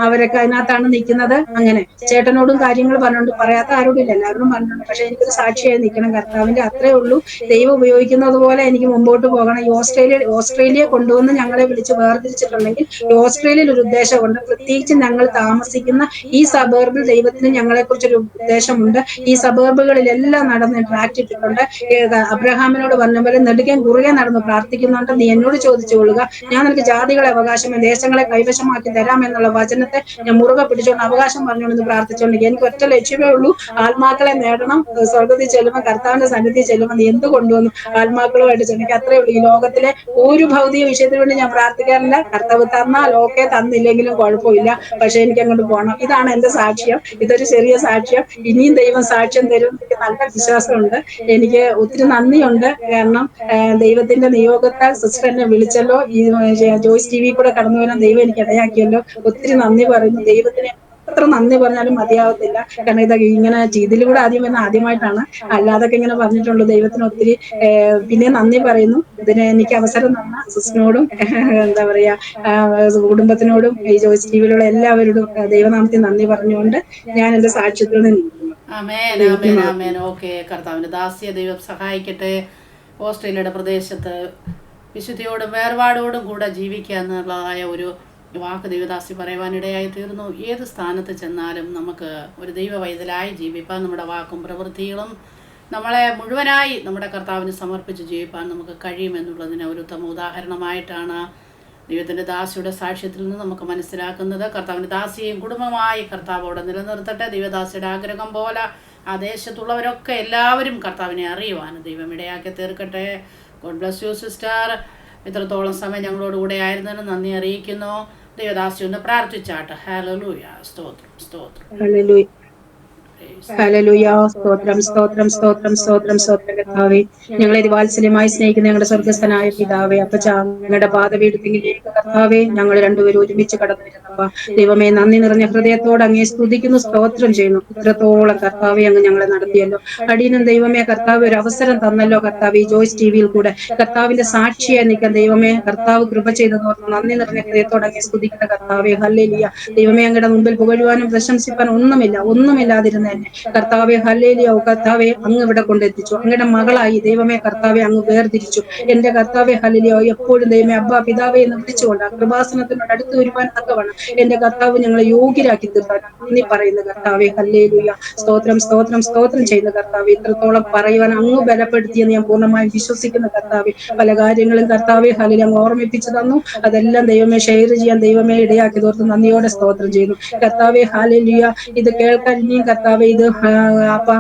അവരൊക്കെ അതിനകത്താണ് നിൽക്കുന്നത്. അങ്ങനെ ചേട്ടനോടും കാര്യങ്ങൾ പറഞ്ഞുകൊണ്ട്, പറയാത്ത ആരോടും ഇല്ല, എല്ലാവരോടും പറഞ്ഞിട്ടുണ്ട്. പക്ഷെ എനിക്കൊരു സാക്ഷിയായി നിൽക്കണം കർത്താവിന്റെ, അത്രേ ഉള്ളൂ. ദൈവം ഉപയോഗിക്കുന്നത് പോലെ എനിക്ക് മുമ്പോട്ട് പോകണം. ഈ ഓസ്ട്രേലിയ കൊണ്ടുവന്ന് ഞങ്ങളെ വിളിച്ച് വേർതിരിച്ചിട്ടുണ്ടെങ്കിൽ ഈ ഓസ്ട്രേലിയയിൽ ഒരു ഉദ്ദേശമുണ്ട്. പ്രത്യേകിച്ച് ഞങ്ങൾ താമസിക്കുന്ന ഈ സബർബിൽ ദൈവത്തിന് ഞങ്ങളെക്കുറിച്ചൊരു ഉദ്ദേശമുണ്ട്. ഈ സബർബുകളിലെല്ലാം നടന്ന് ട്രാക്ട് ഇട്ടിട്ടുണ്ട്. അബ്രഹാമിനോട് പറഞ്ഞ പോലെ നെടുകയും കുറുകെ നടന്ന് പ്രാർത്ഥിക്കുന്നുണ്ട്. നീ എന്നോട് ചോദിച്ചു കൊള്ളുക, ഞാൻ നിനക്ക് ജാതികളെ അവകാശമേ ദേശങ്ങളെ കൈവശമാക്കി തരാമെന്നുള്ള വചനത്തെ ഞാൻ മുറുകെ പിടിച്ചുകൊണ്ട് അവകാശം പറഞ്ഞുകൊണ്ട് പ്രാർത്ഥിച്ചുകൊണ്ട് എനിക്ക് ഒറ്റ ലക്ഷ്യമേ ഉള്ളൂ, ആത്മാക്കളെ നേടണം. സ്വർഗത്തിൽ ചെല്ലുമ്പോൾ, കർത്താവിന്റെ സന്നിധി ചെല്ലുമ്പോൾ നീ എന്ത് കൊണ്ടുവന്നു, ആത്മാക്കളുമായിട്ട് ചെന്നിക്ക്, അത്രേ ഉള്ളൂ. ഈ ലോകത്തിലെ ഒരു ഭൗതിക വിഷയത്തിന് വേണ്ടി ഞാൻ പ്രാർത്ഥിക്കാറില്ല. കർത്താവ് തന്നാൽ ഓക്കെ, തന്നില്ലെങ്കിലും കുഴപ്പമില്ല, പക്ഷെ എനിക്ക് അങ്ങോട്ട് പോകണം. ഇതാണ് എന്റെ സാക്ഷ്യം. ഇതൊരു ചെറിയ സാക്ഷ്യം. ഇനിയും ദൈവം സാക്ഷ്യം തരും, എനിക്ക് നല്ല വിശ്വാസമുണ്ട്. എനിക്ക് ഒത്തിരി നന്ദിയുണ്ട്. കാരണം ദൈവത്തിന്റെ നിയോഗത്താൽ സിസ്റ്റർ എന്നെ വിളിച്ചല്ലോ, ഈ ജോയ്സ് ടി വി കൂടെ കടന്നു വരാൻ ദൈവം എനിക്ക് ഇടയാക്കിയല്ലോ. ഒത്തിരി നന്ദി പറയുന്നു ദൈവത്തിന്. എത്ര നന്ദി പറഞ്ഞാലും മതിയാവത്തില്ല. കാരണം ഇതൊക്കെ ഇങ്ങനെ ഇതിലൂടെ ആദ്യമായിട്ടാണ്. അല്ലാതൊക്കെ ഇങ്ങനെ പറഞ്ഞിട്ടുള്ളൂ. ദൈവത്തിന് ഒത്തിരി പിന്നെ നന്ദി പറയുന്നു. ഇതിന് എനിക്ക് അവസരം തന്ന സിസ്റ്ററിനോടും എന്താ പറയാ കുടുംബത്തിനോടും ഈ ജോയ്സ് ടി വിയിലുള്ള എല്ലാവരോടും ദൈവനാമത്തിൽ നന്ദി പറഞ്ഞുകൊണ്ട് ഞാൻ എന്റെ സാക്ഷ്യത്തിൽ നിൽക്കുന്നു. ആമേൻ, ആമേൻ, ആമേൻ. ഓക്കെ, കർത്താവിന്റെ ദാസിയെ ദൈവം സഹായിക്കട്ടെ. ഓസ്ട്രേലിയയുടെ പ്രദേശത്ത് വിശുദ്ധിയോടും വേർപാടോടും കൂടെ ജീവിക്കുക എന്നുള്ളതായ ഒരു വാക്ക് ദൈവദാസി പറയുവാനിടയായി തീർന്നു. ഏത് സ്ഥാനത്ത് ചെന്നാലും നമുക്ക് ഒരു ദൈവവൈതലായി ജീവിപ്പാൻ നമ്മുടെ വാക്കും പ്രവൃത്തികളും നമ്മളെ മുഴുവനായി നമ്മുടെ കർത്താവിന് സമർപ്പിച്ച് ജീവിപ്പാൻ നമുക്ക് കഴിയുമെന്നുള്ളതിന് ഒരു ഉത്തമ ഉദാഹരണമായിട്ടാണ് ദൈവത്തിൻ്റെ ദാസിയുടെ സാക്ഷ്യത്തിൽ നിന്ന് നമുക്ക് മനസ്സിലാക്കുന്നത്. കർത്താവിൻ്റെ ദാസിയെയും കുടുംബമായി കർത്താവോടെ നിലനിർത്തട്ടെ. ദൈവദാസിയുടെ ആഗ്രഹം പോലെ ആ ദേശത്തുള്ളവരൊക്കെ എല്ലാവരും കർത്താവിനെ അറിയുവാൻ ദൈവം ഇടയാക്കി തീർക്കട്ടെ. God bless you sister. ഇത്രത്തോളം സമയം ഞങ്ങളോട് കൂടെ ആയിരുന്നതിന് നന്ദി അറിയിക്കുന്നു. ദൈവദാസി ഒന്ന് പ്രാർത്ഥിച്ചാട്ടെ. ഹല്ലേലൂയ. സ്തോത്രം, സ്തോത്രം. ഹല്ലേലൂയ. സ്തോത്രം, സ്തോത്രം, സ്തോത്രം, സ്തോത്രം, സ്തോത്രം കർത്താവേ. ഞങ്ങളെ വാത്സല്യമായി സ്നേഹിക്കുന്ന ഞങ്ങളുടെ സ്വർഗസ്ഥനായ പിതാവേ, അപ്പച്ച ഞങ്ങളുടെ പാദപീഠത്തിലേക്ക് കർത്താവേ ഞങ്ങൾ രണ്ടുപേരും ഒരുമിച്ച് കടന്നു വരുന്നപ്പ ദൈവമേ, നന്ദി നിറഞ്ഞ ഹൃദയത്തോടെ അങ്ങേ സ്തുതിക്കുന്നു, സ്തോത്രം ചെയ്യുന്നു. ഇത്രത്തോളം കർത്താവെ അങ്ങ് ഞങ്ങളെ നടത്തിയല്ലോ. അടിയനും ദൈവമേ കർത്താവ് ഒരു അവസരം തന്നല്ലോ കർത്താവ്, ഈ ജോയ്സ് ടി വിയിൽ കൂടെ കർത്താവിന്റെ സാക്ഷിയായി നിൽക്കാൻ ദൈവമേ കർത്താവ് കൃപ ചെയ്തതോർത്ത് നന്ദി നിറഞ്ഞ ഹൃദയത്തോടെ അങ്ങേ സ്തുതിക്കുന്ന കർത്താവേ. ഹല്ലേലൂയ. ദൈവമേ, അങ്ങയുടെ മുമ്പിൽ പുകഴുവാനും പ്രശംസിപ്പാനും ഒന്നുമില്ലാതിരുന്ന എന്നെ കർത്താവെ ഹല്ലേലൂയ. കർത്താവെ അങ്ങ് ഇവിടെ കൊണ്ടെത്തിച്ചു. അങ്ങയുടെ മകളായി ദൈവമേ കർത്താവെ അങ്ങ് വേർതിരിച്ചു. എന്റെ കർത്താവെ ഹല്ലേലൂയ. എപ്പോഴും ദൈവമേ അബ്ബാ പിതാവെ എന്ന് വിളിച്ചുകൊണ്ട് ആ കൃപാസനത്തിനോട് അടുത്ത് വരുവാൻ തക്കവണ്ണം എന്റെ കർത്താവ് ഞങ്ങളെ യോഗ്യരാക്കി തീർത്താൻ നന്ദി പറയുന്ന കർത്താവെ ഹല്ലേലൂയ. സ്തോത്രം, സ്തോത്രം, സ്തോത്രം ചെയ്യുന്ന കർത്താവ്. ഇത്രത്തോളം പറയുവാൻ അങ്ങ് ബലപ്പെടുത്തിയെന്ന് ഞാൻ പൂർണ്ണമായും വിശ്വസിക്കുന്ന കർത്താവെ. പല കാര്യങ്ങളും കർത്താവെ ഹല്ലേലൂയ അങ്ങ് ഓർമ്മിപ്പിച്ചു തന്നു. അതെല്ലാം ദൈവമേ ഷെയർ ചെയ്യാൻ ദൈവമേ ഇടയാക്കി തീർത്ത് നന്ദിയോടെ സ്തോത്രം ചെയ്യുന്നു കർത്താവെ ഹല്ലേലൂയ. ഇത് കേൾക്കാൻ ഇനിയും കർത്താവെ ഇത് അപ്പ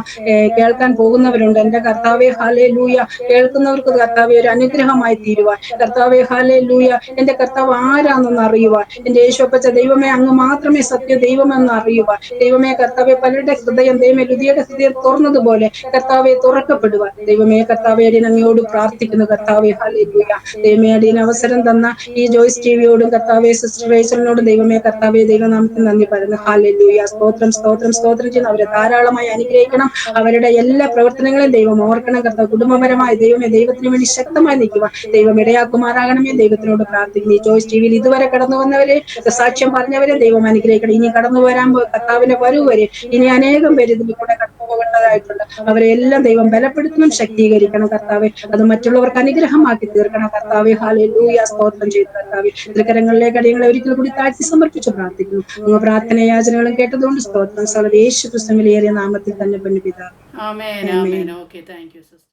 കേൾക്കാൻ പോകുന്നവരുണ്ട്. എന്റെ കർത്താവെ ഹല്ലേലൂയ. കേൾക്കുന്നവർക്ക് കർത്താവെ ഒരു അനുഗ്രഹമായി തീരുവാൻ കർത്താവെ ഹല്ലേലൂയ. എന്റെ കർത്താവ് ആരാണെന്ന് അറിയുവാൻ, എന്റെ യേശുവപ്പച്ച ദൈവമേ അങ്ങ് മാത്രമേ സത്യ ദൈവമെന്ന് അറിയുവാൻ ദൈവമേ കർത്താവെ പലരുടെ ഹൃദയം ദൈവമേ ലുദിയുടെ ഹൃദയം തുറന്നതുപോലെ കർത്താവെ തുറക്കപ്പെടുവാൻ ദൈവമേ കർത്താവെ അടിയൻ അങ്ങയോട് പ്രാർത്ഥിക്കുന്നു കർത്താവെ ഹല്ലേലൂയ. ദൈവമേ അടിയൻ അവസരം തന്ന ഈ ജോയ്സ് ടി വിയോടും കർത്താവെ സിസ്റ്റർ റേച്ചലിനോടും ദൈവമേ കർത്താവെ ദൈവനാമത്തിൽ നന്ദി പറയുന്നു. ഹല്ലേലൂയ. സ്തോത്രം, സ്തോത്രം, സ്തോത്രം ചെയ്യുന്നു. അവരെ ധാരാളമായി അനുഗ്രഹിക്കണം. അവരുടെ എല്ലാ പ്രവർത്തനങ്ങളെയും ദൈവം ഓർക്കണം കർത്താവ്. കുടുംബപരമായി ദൈവമേ ദൈവത്തിന് വേണ്ടി ശക്തമായി നിൽക്കുക ദൈവം ഇടയാക്കുമാറാകണമേ. ദൈവത്തിനോട് പ്രാർത്ഥിക്കുന്നു. ഈ ജോയ്സ് ടി വിയിൽ ഇതുവരെ കടന്നു വന്നവരെ, സാക്ഷ്യം പറഞ്ഞവരെ ദൈവം അനുഗ്രഹിക്കണം. ഇനി കടന്നു വരാൻ കർത്താവിന്റെ വരവ് വരെ ഇനി അനേകം പേര് ഇതിൽ കൂടെ കടന്നു പോകേണ്ടതായിട്ടുണ്ട്. അവരെ എല്ലാം ദൈവം ബലപ്പെടുത്തണം, ശക്തീകരിക്കണം കർത്താവെ. അത് മറ്റുള്ളവർക്ക് അനുഗ്രഹമാക്കി തീർക്കണം കർത്താവെ. ഹല്ലേലൂയ. സ്തോത്രം ചെയ്തു കർത്താവെ. തൃക്കരങ്ങളിലേക്ക് അടിയങ്ങളെ ഒരിക്കൽ കൂടി താഴ്ത്തി സമർപ്പിച്ച് പ്രാർത്ഥിക്കുന്നു. അങ്ങ് പ്രാർത്ഥന യാചനകളും കേട്ടതുകൊണ്ട് സ്തോത്രം. യേശു ക്രിസ്തുവിന്റെ ഏറിയ നാമത്തിൽ തന്നെ പിതാവേ. ആമേൻ, ആമേൻ. Okay, thank you sister.